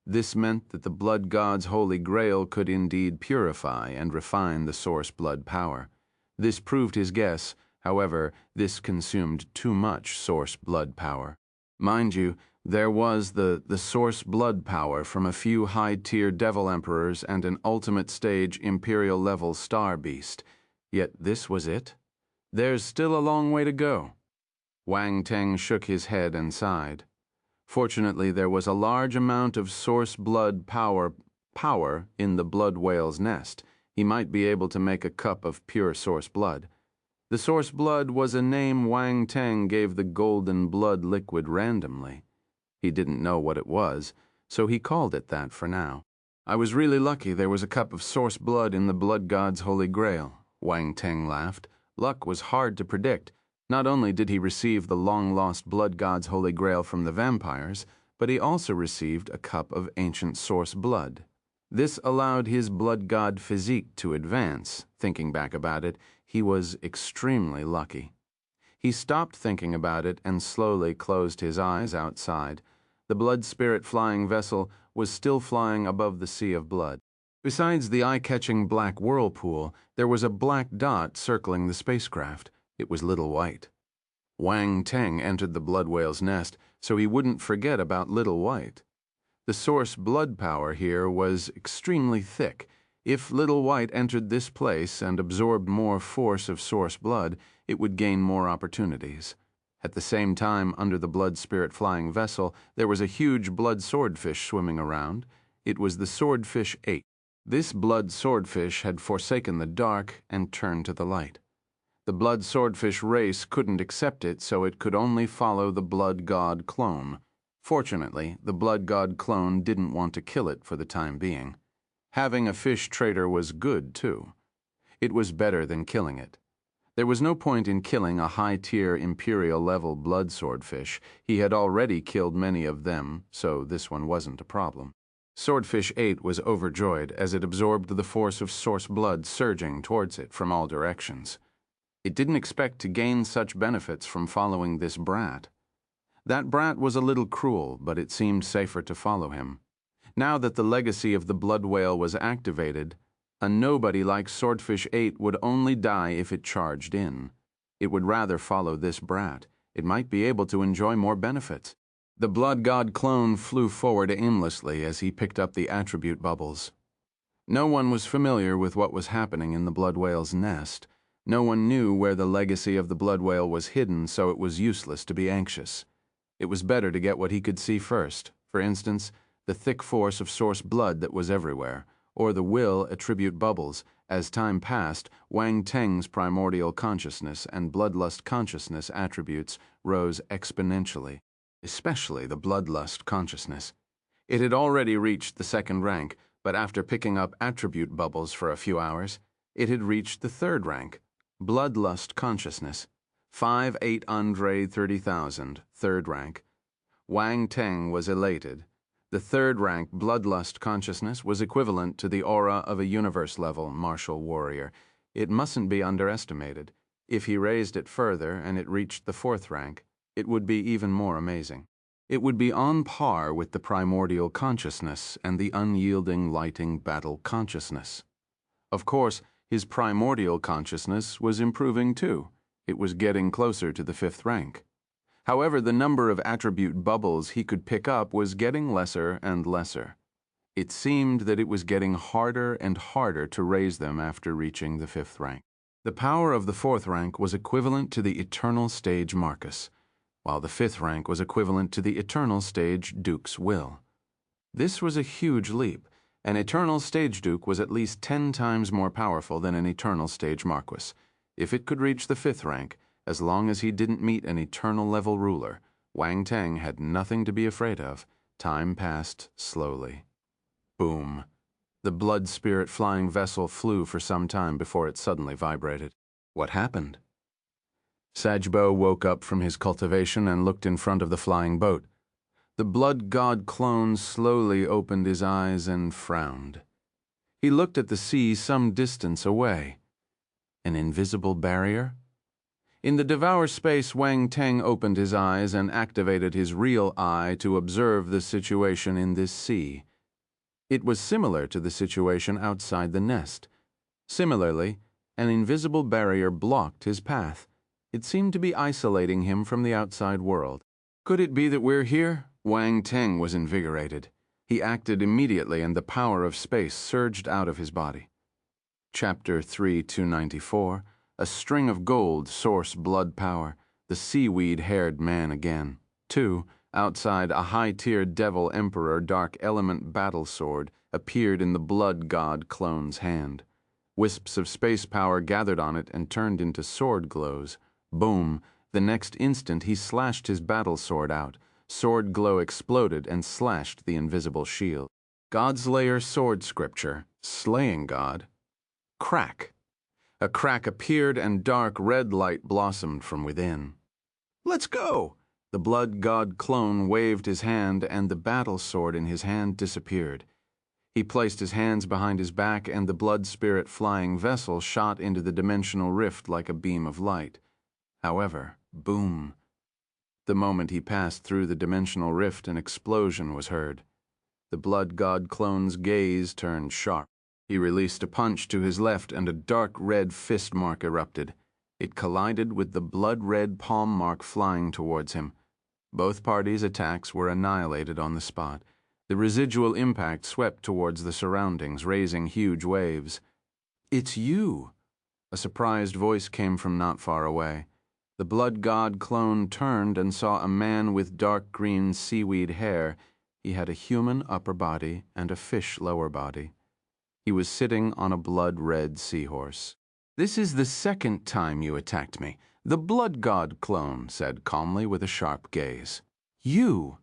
This meant that the blood god's holy grail could indeed purify and refine the source blood power. This proved his guess. However, this consumed too much source blood power. Mind you, there was the source blood power from a few high-tier devil emperors and an ultimate stage imperial-level star beast. Yet this was it? There's still a long way to go. Wang Teng shook his head and sighed. Fortunately, there was a large amount of source blood power in the blood whale's nest. He might be able to make a cup of pure source blood. The source blood was a name Wang Teng gave the golden blood liquid randomly. He didn't know what it was, so he called it that for now. I was really lucky there was a cup of source blood in the blood god's holy grail, Wang Teng laughed. Luck was hard to predict. Not only did he receive the long-lost blood god's holy grail from the vampires, but he also received a cup of ancient source blood. This allowed his blood god physique to advance. Thinking back about it, he was extremely lucky. He stopped thinking about it and slowly closed his eyes outside. The blood spirit flying vessel was still flying above the sea of blood. Besides the eye-catching black whirlpool, there was a black dot circling the spacecraft. It was Little White. Wang Teng entered the blood whale's nest so he wouldn't forget about Little White. The source blood power here was extremely thick. If Little White entered this place and absorbed more force of source blood, it would gain more opportunities. At the same time, under the blood spirit flying vessel, there was a huge blood swordfish swimming around. It was the Swordfish 8. This blood swordfish had forsaken the dark and turned to the light. The blood swordfish race couldn't accept it, so it could only follow the blood god clone. Fortunately, the blood god clone didn't want to kill it for the time being. Having a fish trader was good, too. It was better than killing it. There was no point in killing a high-tier imperial-level blood swordfish. He had already killed many of them, so this one wasn't a problem. Swordfish 8 was overjoyed as it absorbed the force of source blood surging towards it from all directions. It didn't expect to gain such benefits from following this brat. That brat was a little cruel, but it seemed safer to follow him. Now that the legacy of the blood whale was activated, a nobody like Swordfish 8 would only die if it charged in. It would rather follow this brat. It might be able to enjoy more benefits. The blood god clone flew forward aimlessly as he picked up the attribute bubbles. No one was familiar with what was happening in the blood whale's nest. No one knew where the legacy of the blood whale was hidden, so it was useless to be anxious. It was better to get what he could see first. For instance, the thick force of source blood that was everywhere, or the will attribute bubbles. As time passed, Wang Teng's primordial consciousness and bloodlust consciousness attributes rose exponentially, especially the bloodlust consciousness. It had already reached the 2nd rank, but after picking up attribute bubbles for a few hours, it had reached the 3rd rank. Bloodlust consciousness. 5,830,000, 3rd rank. Wang Teng was elated. The 3rd rank bloodlust consciousness was equivalent to the aura of a universe-level martial warrior. It mustn't be underestimated. If he raised it further and it reached the 4th rank, it would be even more amazing. It would be on par with the primordial consciousness and the unyielding lighting battle consciousness. Of course, his primordial consciousness was improving too. It was getting closer to the 5th rank. However, the number of attribute bubbles he could pick up was getting lesser and lesser. It seemed that it was getting harder and harder to raise them after reaching the 5th rank. The power of the 4th rank was equivalent to the eternal stage Marcus, while the 5th rank was equivalent to the eternal stage Duke's Will. This was a huge leap. An eternal stage Duke was at least 10 times more powerful than an eternal stage Marquis. If it could reach the 5th rank, as long as he didn't meet an eternal level ruler, Wang Teng had nothing to be afraid of. Time passed slowly. Boom. The blood spirit flying vessel flew for some time before it suddenly vibrated. What happened? Sajbo woke up from his cultivation and looked in front of the flying boat. The blood god clone slowly opened his eyes and frowned. He looked at the sea some distance away. An invisible barrier? In the devour space, Wang Teng opened his eyes and activated his real eye to observe the situation in this sea. It was similar to the situation outside the nest. Similarly, an invisible barrier blocked his path. It seemed to be isolating him from the outside world. Could it be that we're here? Wang Teng was invigorated. He acted immediately and the power of space surged out of his body. Chapter 3-294, A String of Gold, Source Blood Power, the seaweed-haired man again. 2. Outside, a high-tiered devil emperor dark element battle sword appeared in the blood god clone's hand. Wisps of space power gathered on it and turned into sword glows. Boom! The next instant he slashed his battle sword out. Sword glow exploded and slashed the invisible shield. Godslayer sword scripture, slaying god. Crack! A crack appeared and dark red light blossomed from within. Let's go! The blood god clone waved his hand and the battle sword in his hand disappeared. He placed his hands behind his back and the blood spirit flying vessel shot into the dimensional rift like a beam of light. However, boom! The moment he passed through the dimensional rift, an explosion was heard. The blood god clone's gaze turned sharp. He released a punch to his left and a dark red fist mark erupted. It collided with the blood-red palm mark flying towards him. Both parties' attacks were annihilated on the spot. The residual impact swept towards the surroundings, raising huge waves. "It's you!" A surprised voice came from not far away. The blood god clone turned and saw a man with dark green seaweed hair. He had a human upper body and a fish lower body. He was sitting on a blood-red seahorse. "This is the second time you attacked me," the blood god clone said calmly with a sharp gaze. "You!"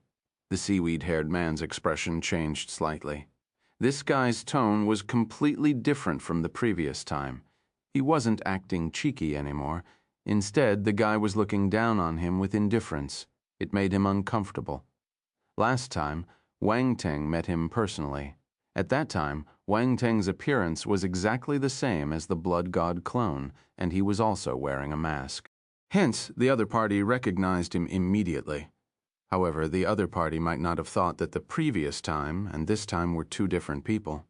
The seaweed-haired man's expression changed slightly. This guy's tone was completely different from the previous time. He wasn't acting cheeky anymore. Instead, the guy was looking down on him with indifference. It made him uncomfortable. Last time, Wang Teng met him personally. At that time, Wang Teng's appearance was exactly the same as the blood god clone, and he was also wearing a mask. Hence, the other party recognized him immediately. However, the other party might not have thought that the previous time and this time were two different people.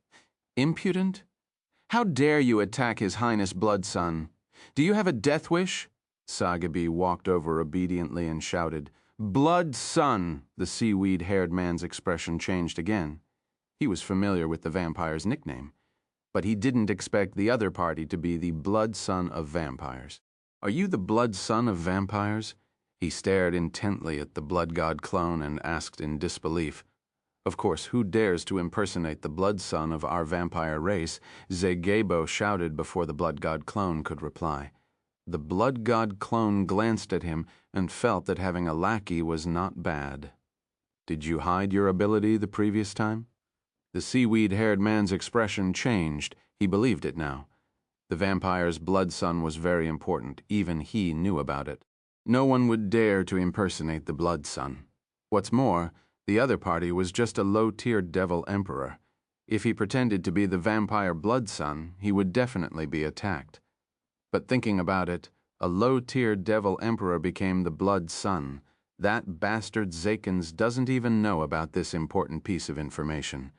Impudent? How dare you attack His Highness Blood Sun? Do you have a death wish? Sagabi walked over obediently and shouted, "Blood Sun!" The seaweed-haired man's expression changed again. He was familiar with the vampire's nickname, but he didn't expect the other party to be the Blood Sun of vampires. "Are you the Blood Sun of vampires?" He stared intently at the blood god clone and asked in disbelief. Of course, who dares to impersonate the blood sun of our vampire race? Zegebo shouted before the blood god clone could reply. The blood god clone glanced at him and felt that having a lackey was not bad. "Did you hide your ability the previous time?" The seaweed-haired man's expression changed. He believed it now. The vampire's blood sun was very important. Even he knew about it. No one would dare to impersonate the blood sun. What's more, the other party was just a low-tier devil emperor. If he pretended to be the vampire blood sun, he would definitely be attacked. But thinking about it, a low-tier devil emperor became the blood sun. That bastard Zakins doesn't even know about this important piece of information.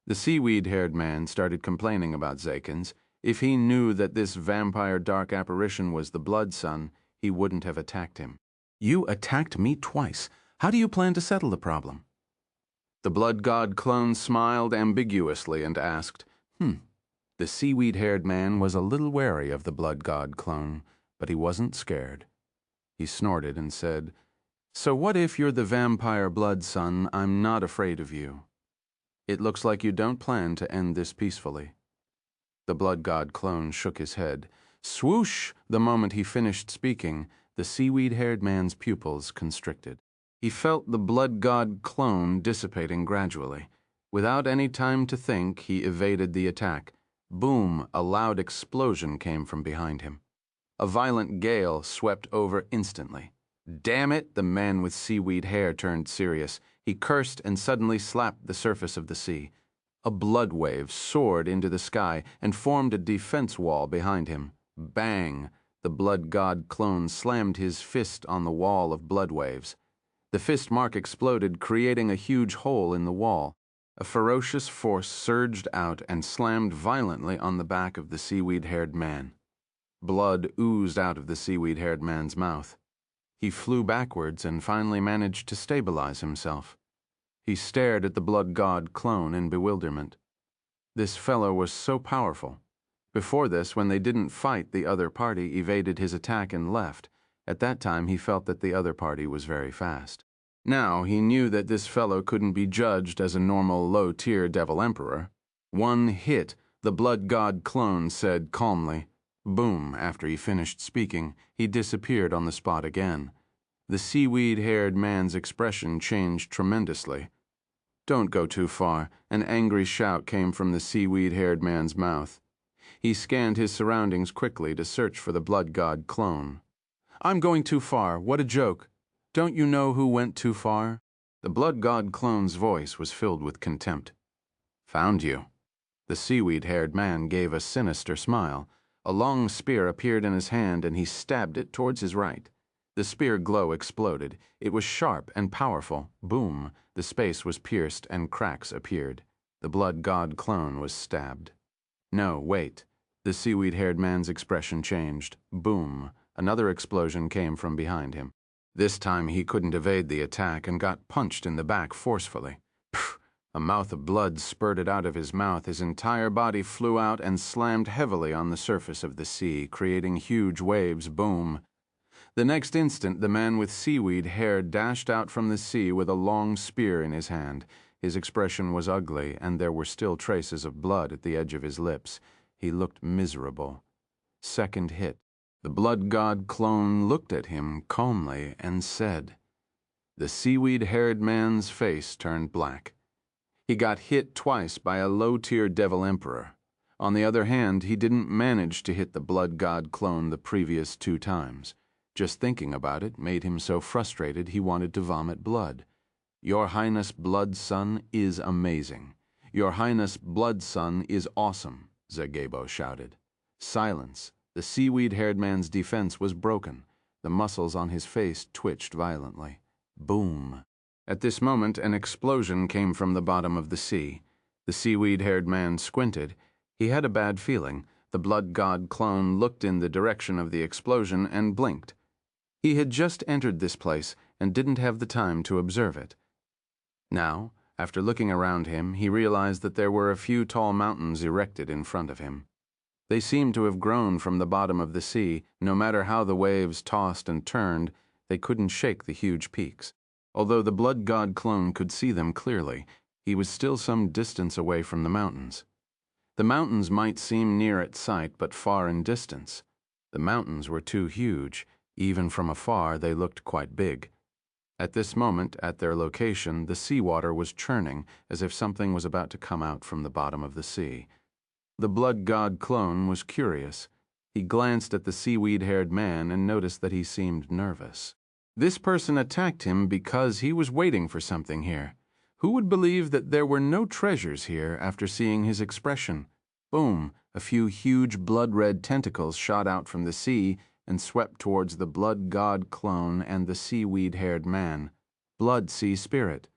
The seaweed-haired man started complaining about Zakins. If he knew that this vampire dark apparition was the blood sun, he wouldn't have attacked him. "You attacked me twice. How do you plan to settle the problem?" The blood god clone smiled ambiguously and asked, The seaweed-haired man was a little wary of the blood god clone, but he wasn't scared. He snorted and said, "So what if you're the vampire blood sun? I'm not afraid of you. It looks like you don't plan to end this peacefully." The blood god clone shook his head. Swoosh! The moment he finished speaking, the seaweed-haired man's pupils constricted. He felt the blood god clone dissipating gradually. Without any time to think, he evaded the attack. Boom! A loud explosion came from behind him. A violent gale swept over instantly. Damn it! The man with seaweed hair turned serious. He cursed and suddenly slapped the surface of the sea. A blood wave soared into the sky and formed a defense wall behind him. Bang! The blood god clone slammed his fist on the wall of blood waves. The fist mark exploded, creating a huge hole in the wall. A ferocious force surged out and slammed violently on the back of the seaweed-haired man. Blood oozed out of the seaweed-haired man's mouth. He flew backwards and finally managed to stabilize himself. He stared at the blood god clone in bewilderment. This fellow was so powerful. Before this, when they didn't fight, the other party evaded his attack and left. At that time, he felt that the other party was very fast. Now, he knew that this fellow couldn't be judged as a normal low-tier devil emperor. One hit, the blood god clone said calmly. Boom, after he finished speaking, he disappeared on the spot again. The seaweed-haired man's expression changed tremendously. Don't go too far, an angry shout came from the seaweed-haired man's mouth. He scanned his surroundings quickly to search for the blood god clone. I'm going too far, what a joke. Don't you know who went too far? The blood god clone's voice was filled with contempt. Found you. The seaweed-haired man gave a sinister smile. A long spear appeared in his hand and he stabbed it towards his right. The spear glow exploded. It was sharp and powerful. Boom! The space was pierced and cracks appeared. The blood god clone was stabbed. No, wait. The seaweed-haired man's expression changed. Boom! Another explosion came from behind him. This time he couldn't evade the attack and got punched in the back forcefully. Pfft! A mouth of blood spurted out of his mouth. His entire body flew out and slammed heavily on the surface of the sea, creating huge waves. Boom! The next instant, the man with seaweed hair dashed out from the sea with a long spear in his hand. His expression was ugly, and there were still traces of blood at the edge of his lips. He looked miserable. Second hit. The blood god clone looked at him calmly and said. The seaweed-haired man's face turned black. He got hit twice by a low-tier devil emperor. On the other hand, he didn't manage to hit the blood god clone the previous 2 times. Just thinking about it made him so frustrated he wanted to vomit blood. Your Highness Blood Son is amazing. Your Highness Blood Son is awesome, Zagebo shouted. Silence. The seaweed-haired man's defense was broken. The muscles on his face twitched violently. Boom. At this moment, an explosion came from the bottom of the sea. The seaweed-haired man squinted. He had a bad feeling. The blood god clone looked in the direction of the explosion and blinked. He had just entered this place and didn't have the time to observe it. Now, after looking around him, he realized that there were a few tall mountains erected in front of him. They seemed to have grown from the bottom of the sea. No matter how the waves tossed and turned, they couldn't shake the huge peaks. Although the blood god clone could see them clearly, he was still some distance away from the mountains. The mountains might seem near at sight, but far in distance. The mountains were too huge. Even from afar, they looked quite big. At this moment, at their location, the seawater was churning, as if something was about to come out from the bottom of the sea. The blood god clone was curious. He glanced at the seaweed-haired man and noticed that he seemed nervous. This person attacked him because he was waiting for something here. Who would believe that there were no treasures here after seeing his expression? Boom! A few huge blood-red tentacles shot out from the sea and swept towards the blood god clone and the seaweed-haired man. Blood sea spirit.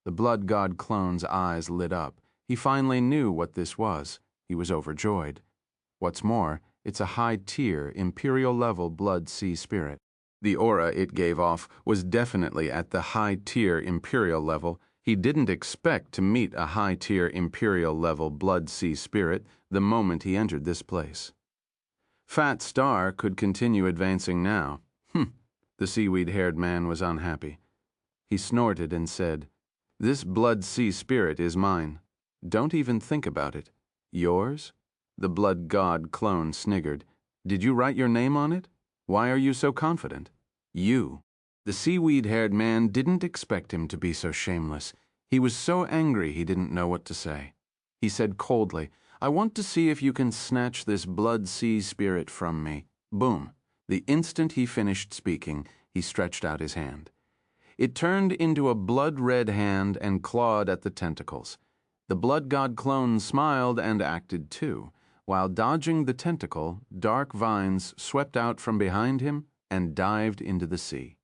The blood god clone's eyes lit up. He finally knew what this was. He was overjoyed. What's more, it's a high-tier, imperial-level blood sea spirit. The aura it gave off was definitely at the high-tier imperial level. He didn't expect to meet a high-tier imperial-level blood sea spirit the moment he entered this place. Fat Star could continue advancing now. The seaweed-haired man was unhappy. He snorted and said, This blood sea spirit is mine. Don't even think about it. Yours? The blood god clone sniggered. Did you write your name on it? Why are you so confident? You. The seaweed-haired man didn't expect him to be so shameless. He was so angry he didn't know what to say. He said coldly, I want to see if you can snatch this blood sea spirit from me. Boom. The instant he finished speaking, He stretched out his hand. It turned into a blood-red hand and clawed at the tentacles. The blood god clone smiled and acted too. While dodging the tentacle, dark vines swept out from behind him and dived into the sea.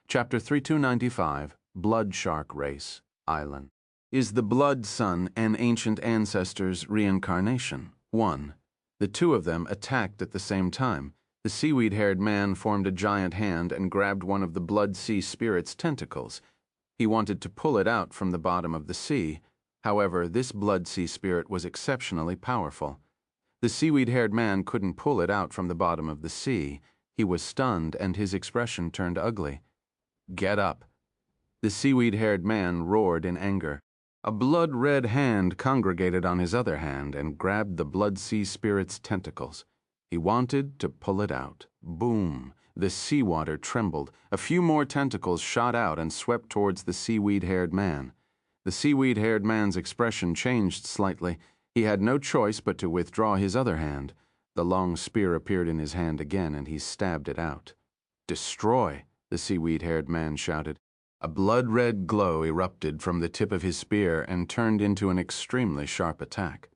Chapter 3295, Blood Shark Race, Island. Is the Blood Sun an ancient ancestor's reincarnation? 1. The two of them attacked at the same time. The seaweed-haired man formed a giant hand and grabbed one of the Blood Sea Spirit's tentacles. He wanted to pull it out from the bottom of the sea. However, this Blood Sea Spirit was exceptionally powerful. The seaweed-haired man couldn't pull it out from the bottom of the sea. He was stunned, and his expression turned ugly. "Get up." The seaweed-haired man roared in anger. A blood-red hand congregated on his other hand and grabbed the Blood Sea Spirit's tentacles. He wanted to pull it out. Boom! The seawater trembled. A few more tentacles shot out and swept towards the seaweed-haired man. The seaweed-haired man's expression changed slightly. He had no choice but to withdraw his other hand. The long spear appeared in his hand again, and he stabbed it out. "Destroy!" the seaweed-haired man shouted. A blood-red glow erupted from the tip of his spear and turned into an extremely sharp attack.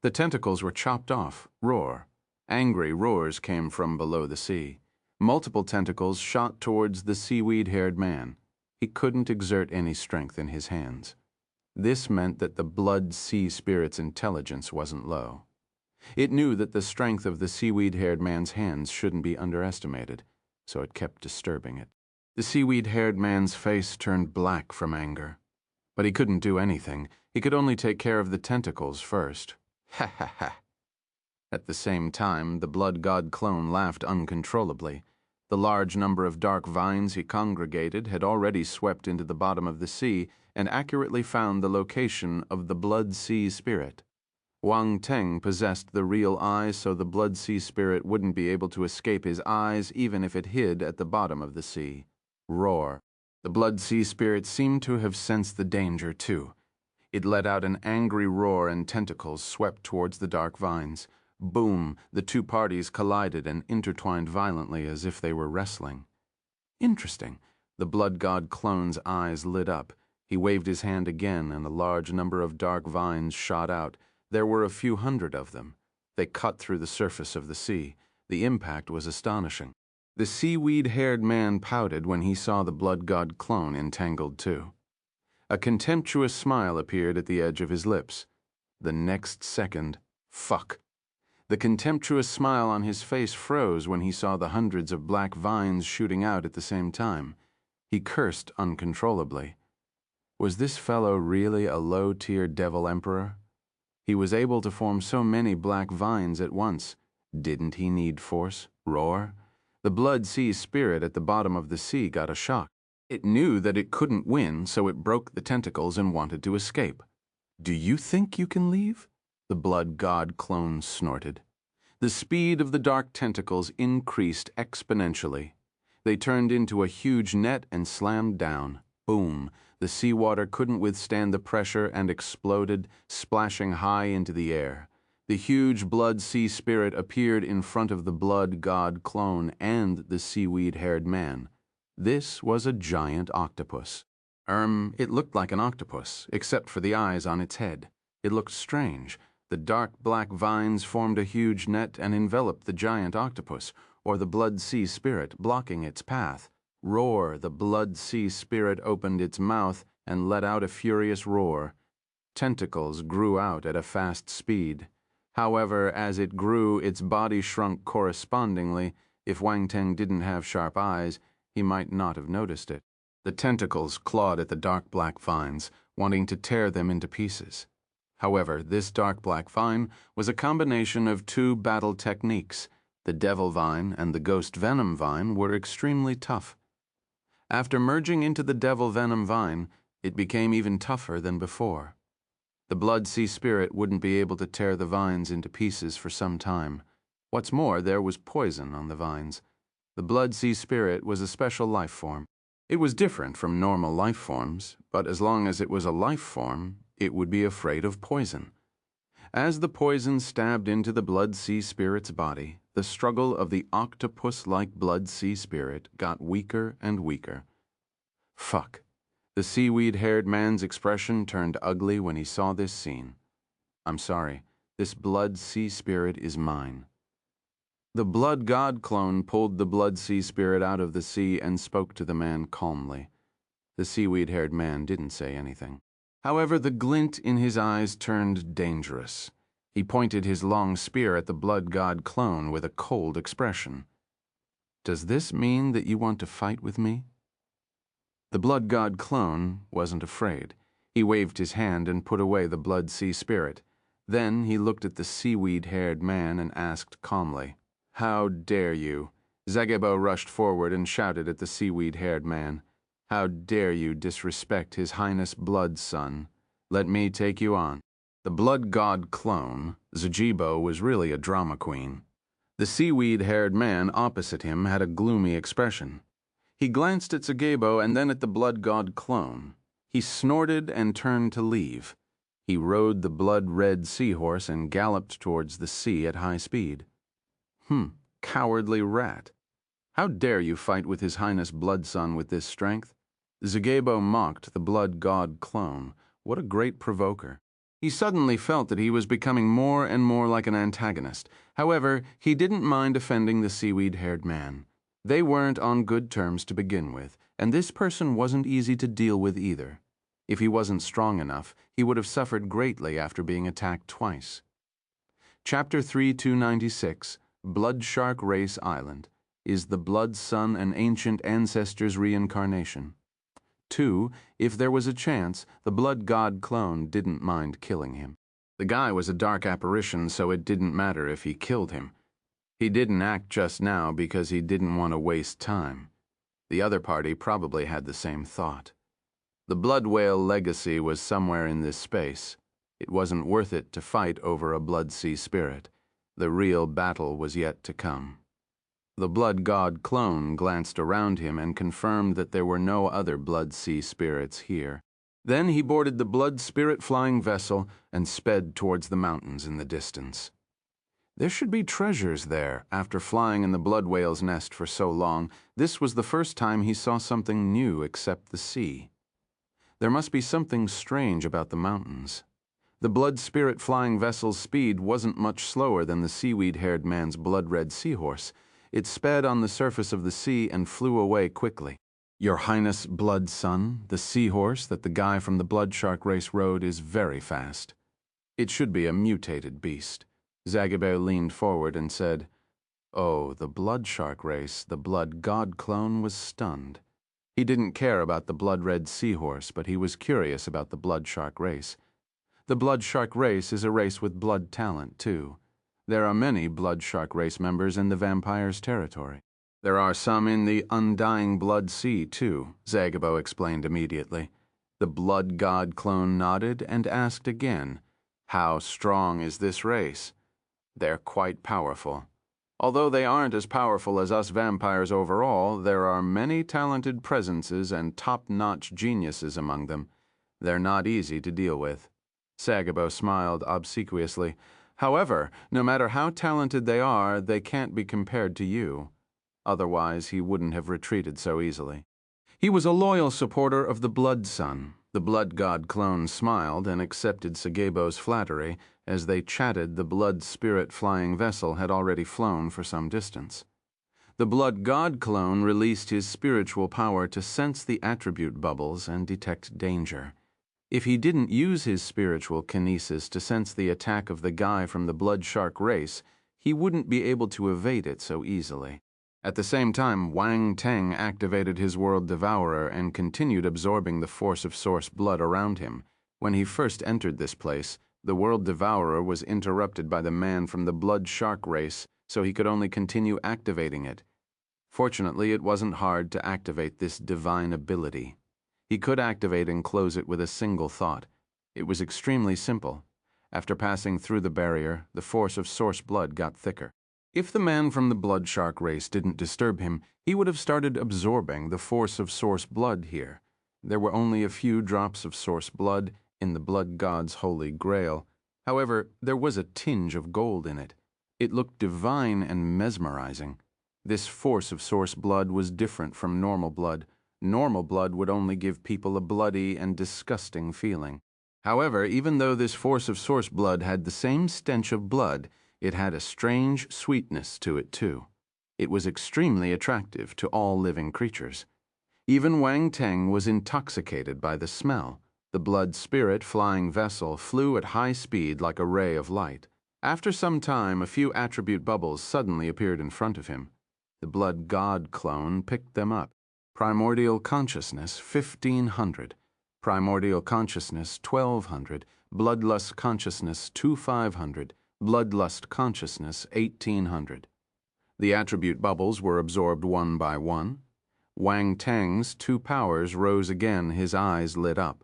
The tentacles were chopped off. Roar. Angry roars came from below the sea. Multiple tentacles shot towards the seaweed-haired man. He couldn't exert any strength in his hands. This meant that the Blood Sea Spirit's intelligence wasn't low. It knew that the strength of the seaweed-haired man's hands shouldn't be underestimated, so it kept disturbing it. The seaweed-haired man's face turned black from anger. But he couldn't do anything. He could only take care of the tentacles first. Ha ha ha. At the same time, the blood god clone laughed uncontrollably. The large number of dark vines he congregated had already swept into the bottom of the sea and accurately found the location of the Blood Sea Spirit. Wang Teng possessed the real eye, so the Blood Sea Spirit wouldn't be able to escape his eyes even if it hid at the bottom of the sea. Roar. The Blood Sea Spirit seemed to have sensed the danger, too. It let out an angry roar and tentacles swept towards the dark vines. Boom! The two parties collided and intertwined violently as if they were wrestling. Interesting. The blood god clone's eyes lit up. He waved his hand again, and a large number of dark vines shot out. There were a few hundred of them. They cut through the surface of the sea. The impact was astonishing. The seaweed-haired man pouted when he saw the blood god clone entangled too. A contemptuous smile appeared at the edge of his lips. The next second, fuck. The contemptuous smile on his face froze when he saw the hundreds of black vines shooting out at the same time. He cursed uncontrollably. Was this fellow really a low-tier devil emperor? He was able to form so many black vines at once. Didn't he need force? Roar? The Blood Sea Spirit at the bottom of the sea got a shock. It knew that it couldn't win, so it broke the tentacles and wanted to escape. "Do you think you can leave?" the blood god clone snorted. The speed of the dark tentacles increased exponentially. They turned into a huge net and slammed down. Boom! The seawater couldn't withstand the pressure and exploded, splashing high into the air. The huge Blood Sea Spirit appeared in front of the blood god clone and the seaweed-haired man. This was a giant octopus. It looked like an octopus, except for the eyes on its head. It looked strange. The dark black vines formed a huge net and enveloped the giant octopus, or the Blood Sea Spirit, blocking its path. Roar! The Blood Sea Spirit opened its mouth and let out a furious roar. Tentacles grew out at a fast speed. However, as it grew, its body shrunk correspondingly. If Wang Teng didn't have sharp eyes, he might not have noticed it. The tentacles clawed at the dark black vines, wanting to tear them into pieces. However, this dark black vine was a combination of two battle techniques. The devil vine and the ghost venom vine were extremely tough. After merging into the devil venom vine, it became even tougher than before. The Blood Sea Spirit wouldn't be able to tear the vines into pieces for some time. What's more, there was poison on the vines. The Blood Sea Spirit was a special life form. It was different from normal life forms, but as long as it was a life form, it would be afraid of poison. As the poison stabbed into the Blood Sea Spirit's body, The struggle of the octopus-like blood sea spirit got weaker and weaker. Fuck. The seaweed-haired man's expression turned ugly when he saw this scene. I'm sorry. This blood sea spirit is mine. The blood god clone pulled the blood sea spirit out of the sea and spoke to the man calmly. The seaweed-haired man didn't say anything. However, the glint in his eyes turned dangerous. He pointed his long spear at the blood god clone with a cold expression. Does this mean that you want to fight with me? The blood god clone wasn't afraid. He waved his hand and put away the blood sea spirit. Then he looked at the seaweed-haired man and asked calmly, "How dare you?" Zagebo rushed forward and shouted at the seaweed-haired man, "How dare you disrespect His Highness Blood Son? Let me take you on." The blood god clone, Zagebo, was really a drama queen. The seaweed-haired man opposite him had a gloomy expression. He glanced at Zagebo and then at the blood god clone. He snorted and turned to leave. He rode the blood-red seahorse and galloped towards the sea at high speed. Cowardly rat. How dare you fight with His Highness Blood Son with this strength? Zagebo mocked the blood god clone. What a great provoker. He suddenly felt that he was becoming more and more like an antagonist. However, he didn't mind offending the seaweed-haired man. They weren't on good terms to begin with, and this person wasn't easy to deal with either. If he wasn't strong enough, he would have suffered greatly after being attacked twice. Chapter 3296, Blood Shark Race Island. Is the Blood Son an ancient ancestor's reincarnation? 2. If there was a chance, the blood god clone didn't mind killing him. The guy was a dark apparition, so it didn't matter if he killed him. He didn't act just now because he didn't want to waste time. The other party probably had the same thought. The blood whale legacy was somewhere in this space. It wasn't worth it to fight over a blood sea spirit. The real battle was yet to come. The blood god clone glanced around him and confirmed that there were no other blood sea spirits here. Then he boarded the blood spirit flying vessel and sped towards the mountains in the distance. There should be treasures there. After flying in the blood whale's nest for so long, this was the first time he saw something new except the sea. There must be something strange about the mountains. The blood spirit flying vessel's speed wasn't much slower than the seaweed-haired man's blood-red seahorse. It sped on the surface of the sea and flew away quickly. Your Highness Blood Son, the seahorse that the guy from the blood shark race rode, is very fast. It should be a mutated beast. Zagebo leaned forward and said, "Oh, the blood shark race, the blood god clone was stunned." He didn't care about the blood-red seahorse, but he was curious about the blood shark race. The blood shark race is a race with blood talent, too. There are many blood shark race members in the vampire's territory. There are some in the undying blood sea, too, Zagebo explained immediately. The blood god clone nodded and asked again, "How strong is this race?" "They're quite powerful. Although they aren't as powerful as us vampires overall, there are many talented presences and top-notch geniuses among them. They're not easy to deal with." Zagebo smiled obsequiously. "However, no matter how talented they are, they can't be compared to you. Otherwise, he wouldn't have retreated so easily." He was a loyal supporter of the Blood Son. The blood god clone smiled and accepted Zagebo's flattery. As they chatted, the blood spirit flying vessel had already flown for some distance. The blood god clone released his spiritual power to sense the attribute bubbles and detect danger. If he didn't use his spiritual kinesis to sense the attack of the guy from the blood shark race, he wouldn't be able to evade it so easily. At the same time, Wang Teng activated his World Devourer and continued absorbing the force of source blood around him. When he first entered this place, the World Devourer was interrupted by the man from the blood shark race, so he could only continue activating it. Fortunately, it wasn't hard to activate this divine ability. He could activate and close it with a single thought. It was extremely simple. After passing through the barrier, the force of source blood got thicker. If the man from the blood shark race didn't disturb him, he would have started absorbing the force of source blood here. There were only a few drops of source blood in the blood god's holy grail. However, there was a tinge of gold in it. It looked divine and mesmerizing. This force of source blood was different from normal blood. Normal blood would only give people a bloody and disgusting feeling. However, even though this force of source blood had the same stench of blood, it had a strange sweetness to it too. It was extremely attractive to all living creatures. Even Wang Teng was intoxicated by the smell. The blood spirit flying vessel flew at high speed like a ray of light. After some time, a few attribute bubbles suddenly appeared in front of him. The blood god clone picked them up. Primordial consciousness, 1500. Primordial consciousness, 1200. Bloodlust consciousness, 2500. Bloodlust consciousness, 1800. The attribute bubbles were absorbed one by one. Wang Teng's 2 powers rose again, his eyes lit up.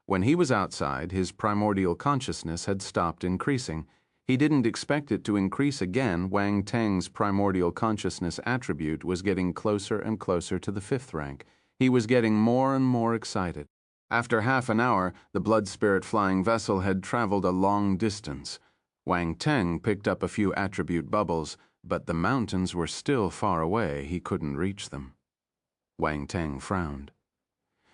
When he was outside, his primordial consciousness had stopped increasing. He didn't expect it to increase again. Wang Teng's primordial consciousness attribute was getting closer and closer to the 5th rank. He was getting more and more excited. After half an hour, the blood spirit flying vessel had traveled a long distance. Wang Teng picked up a few attribute bubbles, but the mountains were still far away. He couldn't reach them. Wang Teng frowned.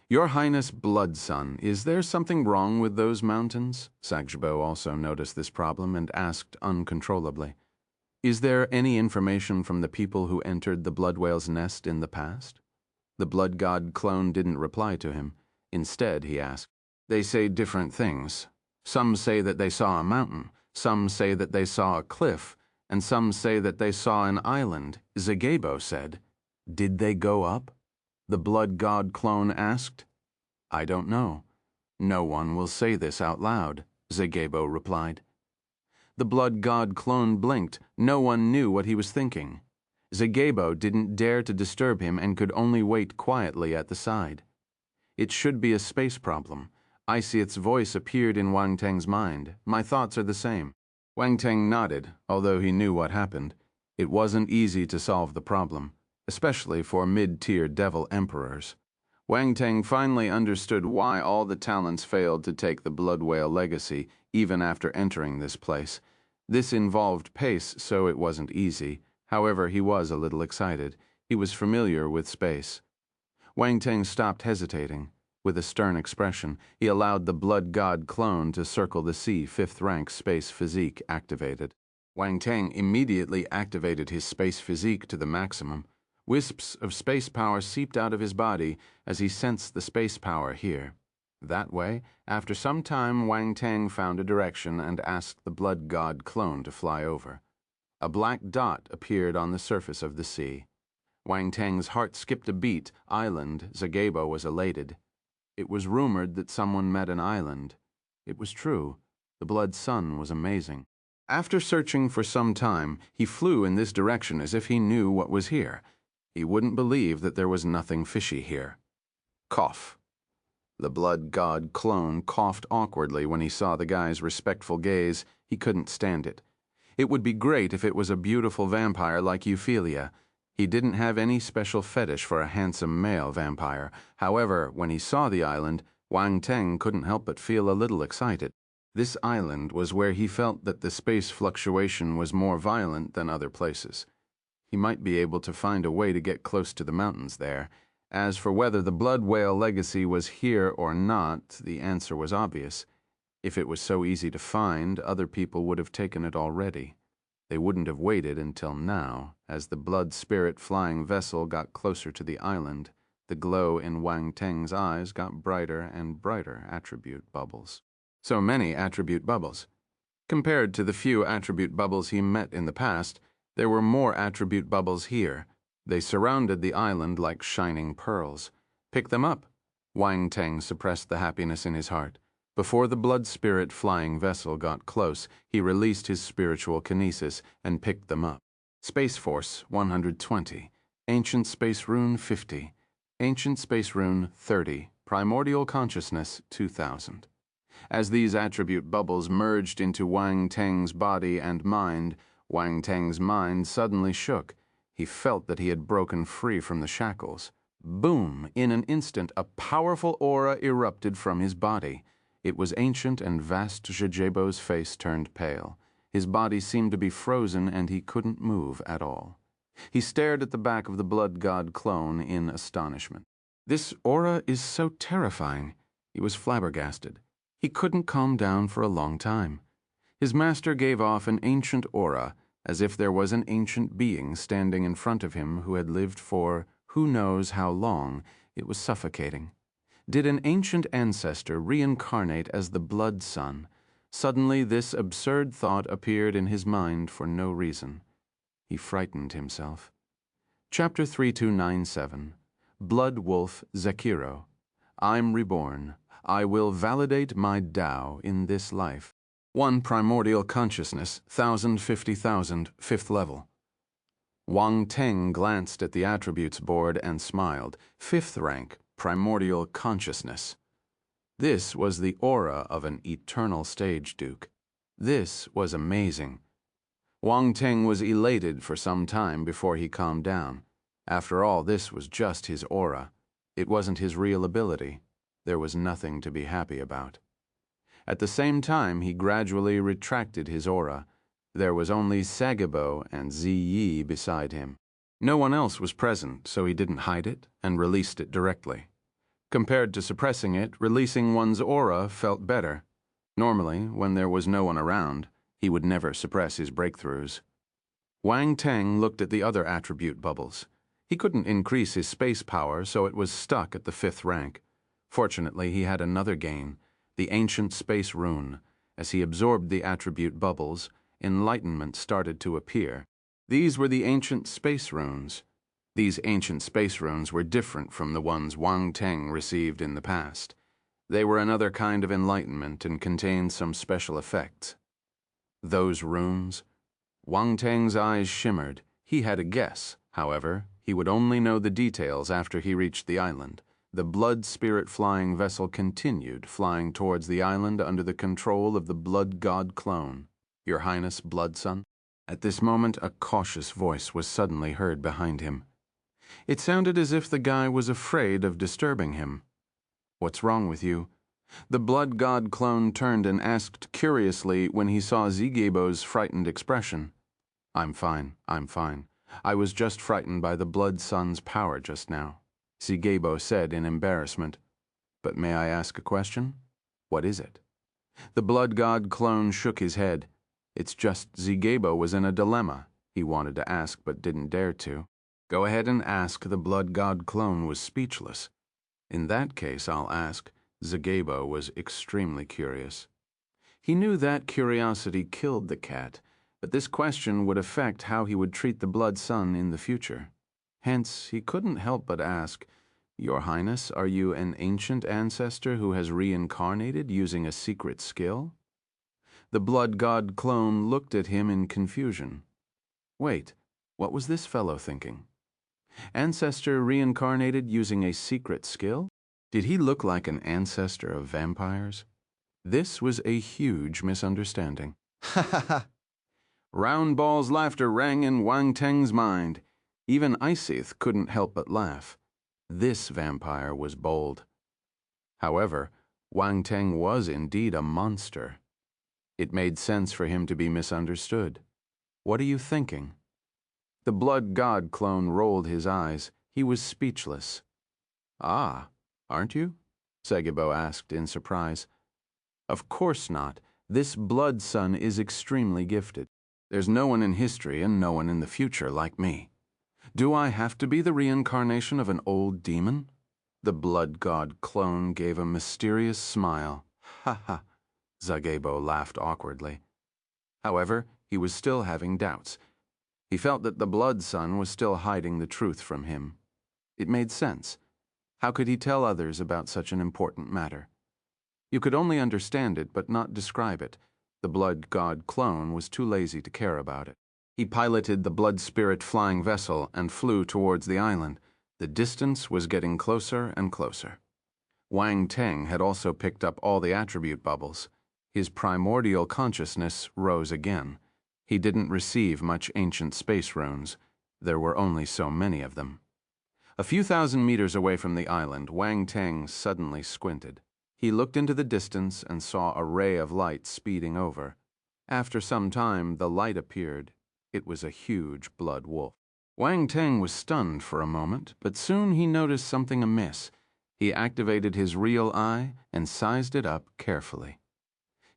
"Your Highness Blood Sun, is there something wrong with those mountains?" Sagyebo also noticed this problem and asked uncontrollably. "Is there any information from the people who entered the blood whale's nest in the past?" The blood god clone didn't reply to him. Instead, he asked, "They say different things. Some say that they saw a mountain, some say that they saw a cliff, and some say that they saw an island." Sagyebo said. "Did they go up?" The blood god clone asked. "I don't know. No one will say this out loud," Sagyebo replied. The blood god clone blinked. No one knew what he was thinking. Sagyebo didn't dare to disturb him and could only wait quietly at the side. "It should be a space problem." Isieth's voice appeared in Wang Teng's mind. "My thoughts are the same." Wang Teng nodded, although he knew what happened. It wasn't easy to solve the problem, especially for mid-tier devil emperors. Wang Teng finally understood why all the talents failed to take the blood whale legacy, even after entering this place. This involved pace, so it wasn't easy. However, he was a little excited. He was familiar with space. Wang Teng stopped hesitating. With a stern expression, he allowed the blood god clone to circle the sea. 5th rank space physique activated. Wang Teng immediately activated his space physique to the maximum. Wisps of space power seeped out of his body as he sensed the space power here. That way, after some time, Wang Teng found a direction and asked the blood god clone to fly over. A black dot appeared on the surface of the sea. Wang Teng's heart skipped a beat. Island, Sagyebo was elated. It was rumored that someone met an island. It was true. The blood sun was amazing. After searching for some time, he flew in this direction as if he knew what was here. He wouldn't believe that there was nothing fishy here. Cough. The blood god clone coughed awkwardly when he saw the guy's respectful gaze. He couldn't stand it. It would be great if it was a beautiful vampire like Euphelia. He didn't have any special fetish for a handsome male vampire. However, when he saw the island, Wang Teng couldn't help but feel a little excited. This island was where he felt that the space fluctuation was more violent than other places. He might be able to find a way to get close to the mountains there. As for whether the blood whale legacy was here or not, the answer was obvious. If it was so easy to find, other people would have taken it already. They wouldn't have waited until now. As the blood spirit flying vessel got closer to the island, the glow in Wang Teng's eyes got brighter and brighter. Attribute bubbles. So many attribute bubbles. Compared to the few attribute bubbles he met in the past, there were more attribute bubbles here. They surrounded the island like shining pearls. "Pick them up." Wang Teng suppressed the happiness in his heart. Before the blood spirit flying vessel got close, he released his spiritual kinesis and picked them up. Space Force 120, Ancient Space Rune 50, Ancient Space Rune 30, Primordial Consciousness 2000. As these attribute bubbles merged into Wang Teng's body and mind, Wang Teng's mind suddenly shook. He felt that he had broken free from the shackles. Boom! In an instant, a powerful aura erupted from his body. It was ancient and vast. Sagyebo's face turned pale. His body seemed to be frozen and he couldn't move at all. He stared at the back of the blood god clone in astonishment. This aura is so terrifying. He was flabbergasted. He couldn't calm down for a long time. His master gave off an ancient aura, as if there was an ancient being standing in front of him who had lived for who knows how long. It was suffocating. Did an ancient ancestor reincarnate as the blood sun? Suddenly this absurd thought appeared in his mind for no reason. He frightened himself. Chapter 3297. Blood Wolf Zekiro. I'm reborn. I will validate my Tao in this life. 1 primordial consciousness, 1,050,000, 5th level. Wang Teng glanced at the attributes board and smiled. 5th rank, primordial consciousness. This was the aura of an eternal stage duke. This was amazing. Wang Teng was elated for some time before he calmed down. After all, this was just his aura. It wasn't his real ability. There was nothing to be happy about. At the same time, he gradually retracted his aura. There was only Sagabo and Ziyi beside him. No one else was present, so he didn't hide it and released it directly. Compared to suppressing it, releasing one's aura felt better. Normally, when there was no one around, he would never suppress his breakthroughs. Wang Teng looked at the other attribute bubbles. He couldn't increase his space power, so it was stuck at the 5th rank. Fortunately, he had another gain, the ancient space rune. As he absorbed the attribute bubbles, enlightenment started to appear. These were the ancient space runes. These ancient space runes were different from the ones Wang Teng received in the past. They were another kind of enlightenment and contained some special effects. Those runes? Wang Teng's eyes shimmered. He had a guess. However, he would only know the details after he reached the island. The blood spirit flying vessel continued, flying towards the island under the control of the blood god clone. Your Highness, Blood Sun? At this moment, a cautious voice was suddenly heard behind him. It sounded as if the guy was afraid of disturbing him. What's wrong with you? The blood god clone turned and asked curiously when he saw Zigebo's frightened expression. I'm fine. I was just frightened by the blood sun's power just now, Zigebo said in embarrassment. But may I ask a question? What is it? The blood god clone shook his head. It's just Zigebo was in a dilemma. He wanted to ask but didn't dare to. Go ahead and ask. The blood god clone was speechless. In that case, I'll ask. Zigebo was extremely curious. He knew that curiosity killed the cat, but this question would affect how he would treat the blood sun in the future. Hence, he couldn't help but ask, Your Highness, are you an ancient ancestor who has reincarnated using a secret skill? The blood god clone looked at him in confusion. Wait, what was this fellow thinking? Ancestor reincarnated using a secret skill? Did he look like an ancestor of vampires? This was a huge misunderstanding. Ha ha ha! Round Ball's laughter rang in Wang Teng's mind. Even Isith couldn't help but laugh. This vampire was bold. However, Wang Teng was indeed a monster. It made sense for him to be misunderstood. What are you thinking? The blood god clone rolled his eyes. He was speechless. Ah, aren't you? Sagabo asked in surprise. Of course not. This blood sun is extremely gifted. There's no one in history and no one in the future like me. Do I have to be the reincarnation of an old demon? The blood god clone gave a mysterious smile. Ha ha! Zagebo laughed awkwardly. However, he was still having doubts. He felt that the blood sun was still hiding the truth from him. It made sense. How could he tell others about such an important matter? You could only understand it but not describe it. The blood god clone was too lazy to care about it. He piloted the blood spirit flying vessel and flew towards the island. The distance was getting closer and closer. Wang Teng had also picked up all the attribute bubbles. His primordial consciousness rose again. He didn't receive much ancient space runes. There were only so many of them. A few thousand meters away from the island, Wang Teng suddenly squinted. He looked into the distance and saw a ray of light speeding over. After some time, the light appeared. It was a huge blood wolf. Wang Teng was stunned for a moment, but soon he noticed something amiss. He activated his real eye and sized it up carefully.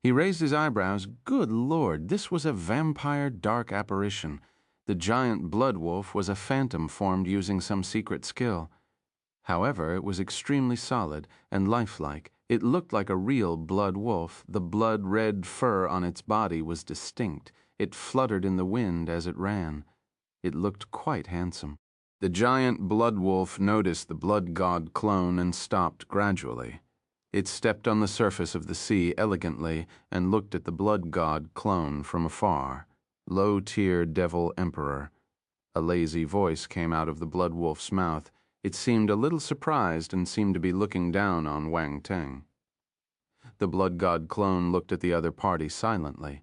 He raised his eyebrows. Good Lord, this was a vampire dark apparition. The giant blood wolf was a phantom formed using some secret skill. However, it was extremely solid and lifelike. It looked like a real blood wolf. The blood-red fur on its body was distinct. It fluttered in the wind as it ran. It looked quite handsome. The giant blood wolf noticed the blood god clone and stopped gradually. It stepped on the surface of the sea elegantly and looked at the blood god clone from afar. Low-tier devil emperor. A lazy voice came out of the blood wolf's mouth. It seemed a little surprised and seemed to be looking down on Wang Teng. The blood god clone looked at the other party silently.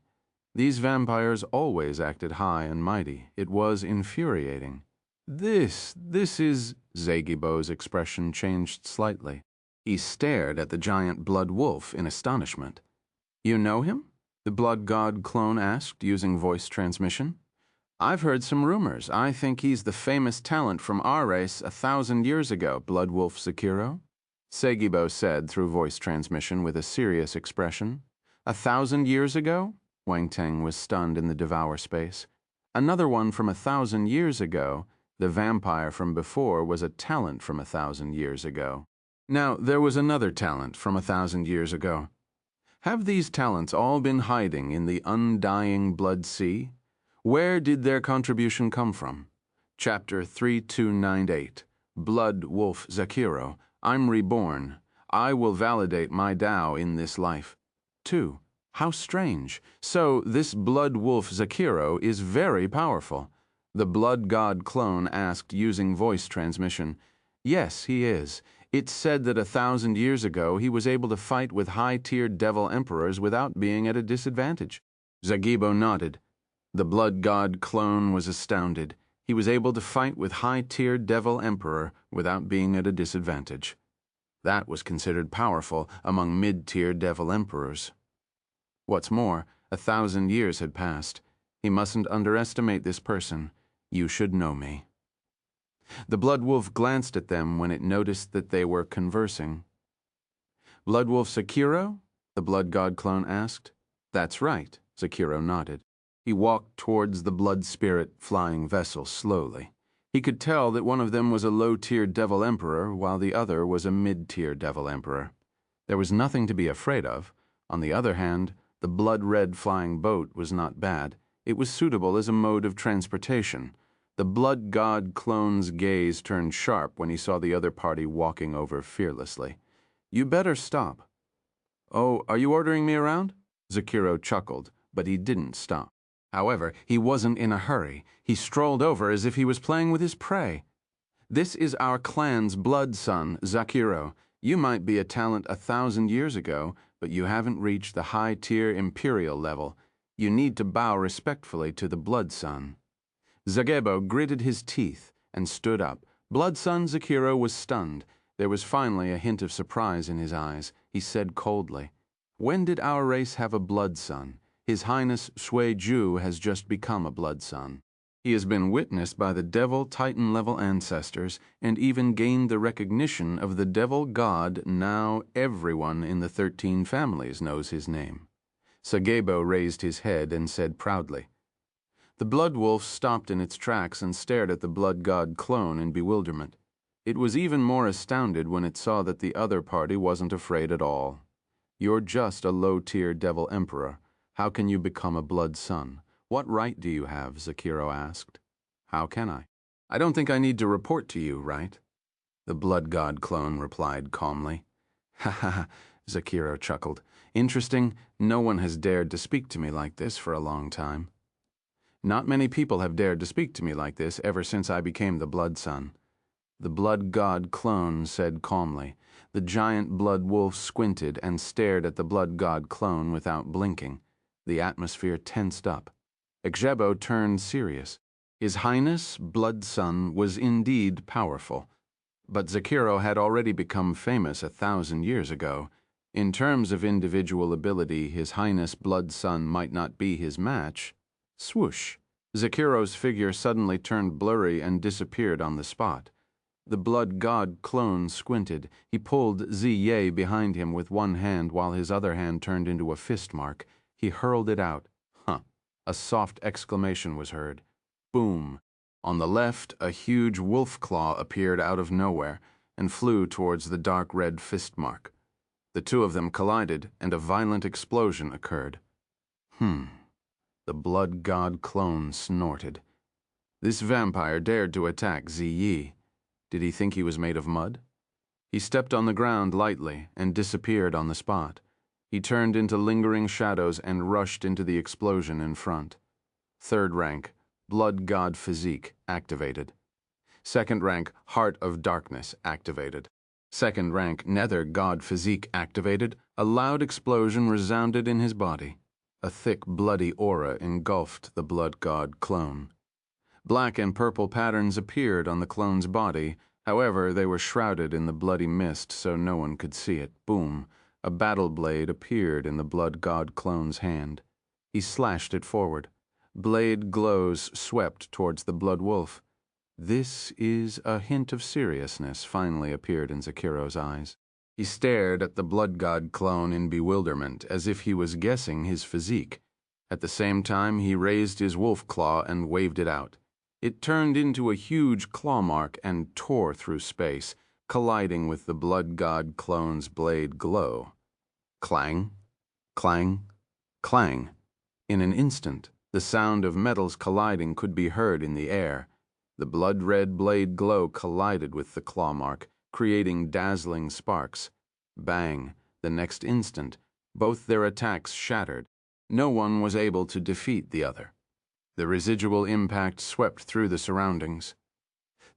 These vampires always acted high and mighty. It was infuriating. This is... Zagibo's expression changed slightly. He stared at the giant blood wolf in astonishment. You know him? The blood god clone asked, using voice transmission. I've heard some rumors. I think he's the famous talent from our race 1,000 years ago, Blood Wolf Zakiro. Segibo said through voice transmission with a serious expression. 1,000 years ago? Wang Teng was stunned in the devour space. Another one from 1,000 years ago. The vampire from before was a talent from 1,000 years ago. Now, there was another talent from 1,000 years ago. Have these talents all been hiding in the undying blood sea? Where did their contribution come from? Chapter 3298. Blood Wolf Zakiro. I'm reborn. I will validate my Tao in this life. 2. How strange. So, this Blood Wolf Zakiro is very powerful. The blood god clone asked using voice transmission. Yes, he is. It's said that 1,000 years ago he was able to fight with high-tiered devil emperors without being at a disadvantage. Zagibo nodded. The blood god clone was astounded. He was able to fight with high-tiered devil emperor without being at a disadvantage. That was considered powerful among mid-tier devil emperors. What's more, 1,000 years had passed. He mustn't underestimate this person. You should know me. The blood wolf glanced at them when it noticed that they were conversing. Blood Wolf Zakiro? The blood god clone asked. That's right, Zakiro nodded. He walked towards the blood spirit flying vessel slowly. He could tell that one of them was a low-tier devil emperor while the other was a mid-tier devil emperor. There was nothing to be afraid of. On the other hand, the blood-red flying boat was not bad. It was suitable as a mode of transportation. The blood god clone's gaze turned sharp when he saw the other party walking over fearlessly. You better stop. Oh, are you ordering me around? Zakiro chuckled, but he didn't stop. However, he wasn't in a hurry. He strolled over as if he was playing with his prey. This is our clan's blood son, Zakiro. You might be a talent 1,000 years ago, but you haven't reached the high-tier imperial level. You need to bow respectfully to the blood son. Zagebo gritted his teeth and stood up. Blood son Zakiro was stunned. There was finally a hint of surprise in his eyes. He said coldly, When did our race have a blood son? His Highness Sui Ju has just become a blood son. He has been witnessed by the devil Titan-level ancestors and even gained the recognition of the devil god. Now everyone in the 13 families knows his name. Sagebo raised his head and said proudly. The blood wolf stopped in its tracks and stared at the blood god clone in bewilderment. It was even more astounded when it saw that the other party wasn't afraid at all. You're just a low-tier devil emperor. How can you become a blood son? What right do you have? Zakiro asked. How can I? I don't think I need to report to you, right? The blood god clone replied calmly. Ha ha ha, Zakiro chuckled. Interesting, no one has dared to speak to me like this for a long time. Not many people have dared to speak to me like this ever since I became the blood son. The blood god clone said calmly. The giant blood wolf squinted and stared at the blood god clone without blinking. The atmosphere tensed up. Ekjebo turned serious. His Highness, blood son, was indeed powerful. But Zakiro had already become famous 1,000 years ago. In terms of individual ability, His Highness Blood Sun might not be his match. Swoosh! Zakiro's figure suddenly turned blurry and disappeared on the spot. The blood god clone squinted. He pulled Ziye behind him with one hand while his other hand turned into a fist mark. He hurled it out. Huh! A soft exclamation was heard. Boom! On the left, a huge wolf claw appeared out of nowhere and flew towards the dark red fist mark. The two of them collided, and a violent explosion occurred. The blood god clone snorted. This vampire dared to attack Ziyi. Did he think he was made of mud? He stepped on the ground lightly and disappeared on the spot. He turned into lingering shadows and rushed into the explosion in front. Third rank, Blood God Physique, activated. Second rank, Heart of Darkness, activated. Second rank, Nether God Physique, activated. A loud explosion resounded in his body. A thick, bloody aura engulfed the blood god clone. Black and purple patterns appeared on the clone's body. However, they were shrouded in the bloody mist so no one could see it. Boom! A battle blade appeared in the blood god clone's hand. He slashed it forward. Blade glows swept towards the blood wolf. This is a hint of seriousness finally appeared in Zakiro's eyes. He stared at the blood god clone in bewilderment, as if he was guessing his physique. At the same time, he raised his wolf claw and waved it out. It turned into a huge claw mark and tore through space, colliding with the blood god clone's blade glow. Clang, clang, clang. In an instant, the sound of metals colliding could be heard in the air. The blood-red blade glow collided with the claw mark, creating dazzling sparks. Bang! The next instant, both their attacks shattered. No one was able to defeat the other. The residual impact swept through the surroundings.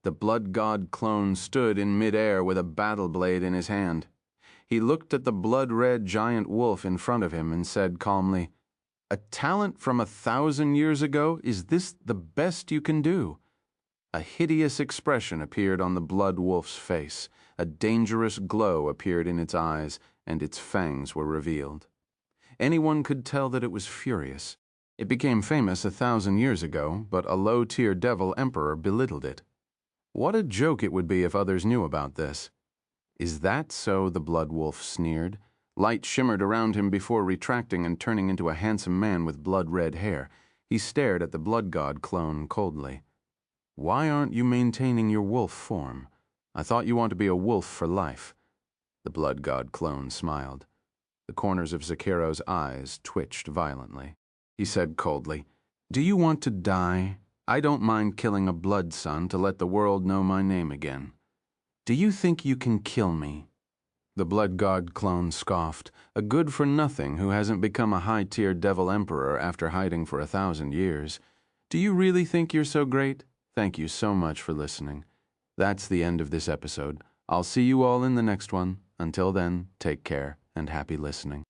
The blood god clone stood in midair with a battle blade in his hand. He looked at the blood-red giant wolf in front of him and said calmly, "A talent from 1,000 years ago? Is this the best you can do?" A hideous expression appeared on the blood wolf's face. A dangerous glow appeared in its eyes, and its fangs were revealed. Anyone could tell that it was furious. It became famous 1,000 years ago, but a low-tier devil emperor belittled it. What a joke it would be if others knew about this. "Is that so?" the blood wolf sneered. Light shimmered around him before retracting and turning into a handsome man with blood-red hair. He stared at the blood god clone coldly. "Why aren't you maintaining your wolf form? I thought you want to be a wolf for life." The blood god clone smiled. The corners of Zakiro's eyes twitched violently. He said coldly, "Do you want to die? I don't mind killing a blood sun to let the world know my name again. Do you think you can kill me?" The blood god clone scoffed, a good-for-nothing who hasn't become a high-tier devil emperor after hiding for 1,000 years. "Do you really think you're so great? Thank you so much for listening. That's the end of this episode. I'll see you all in the next one. Until then, take care and happy listening."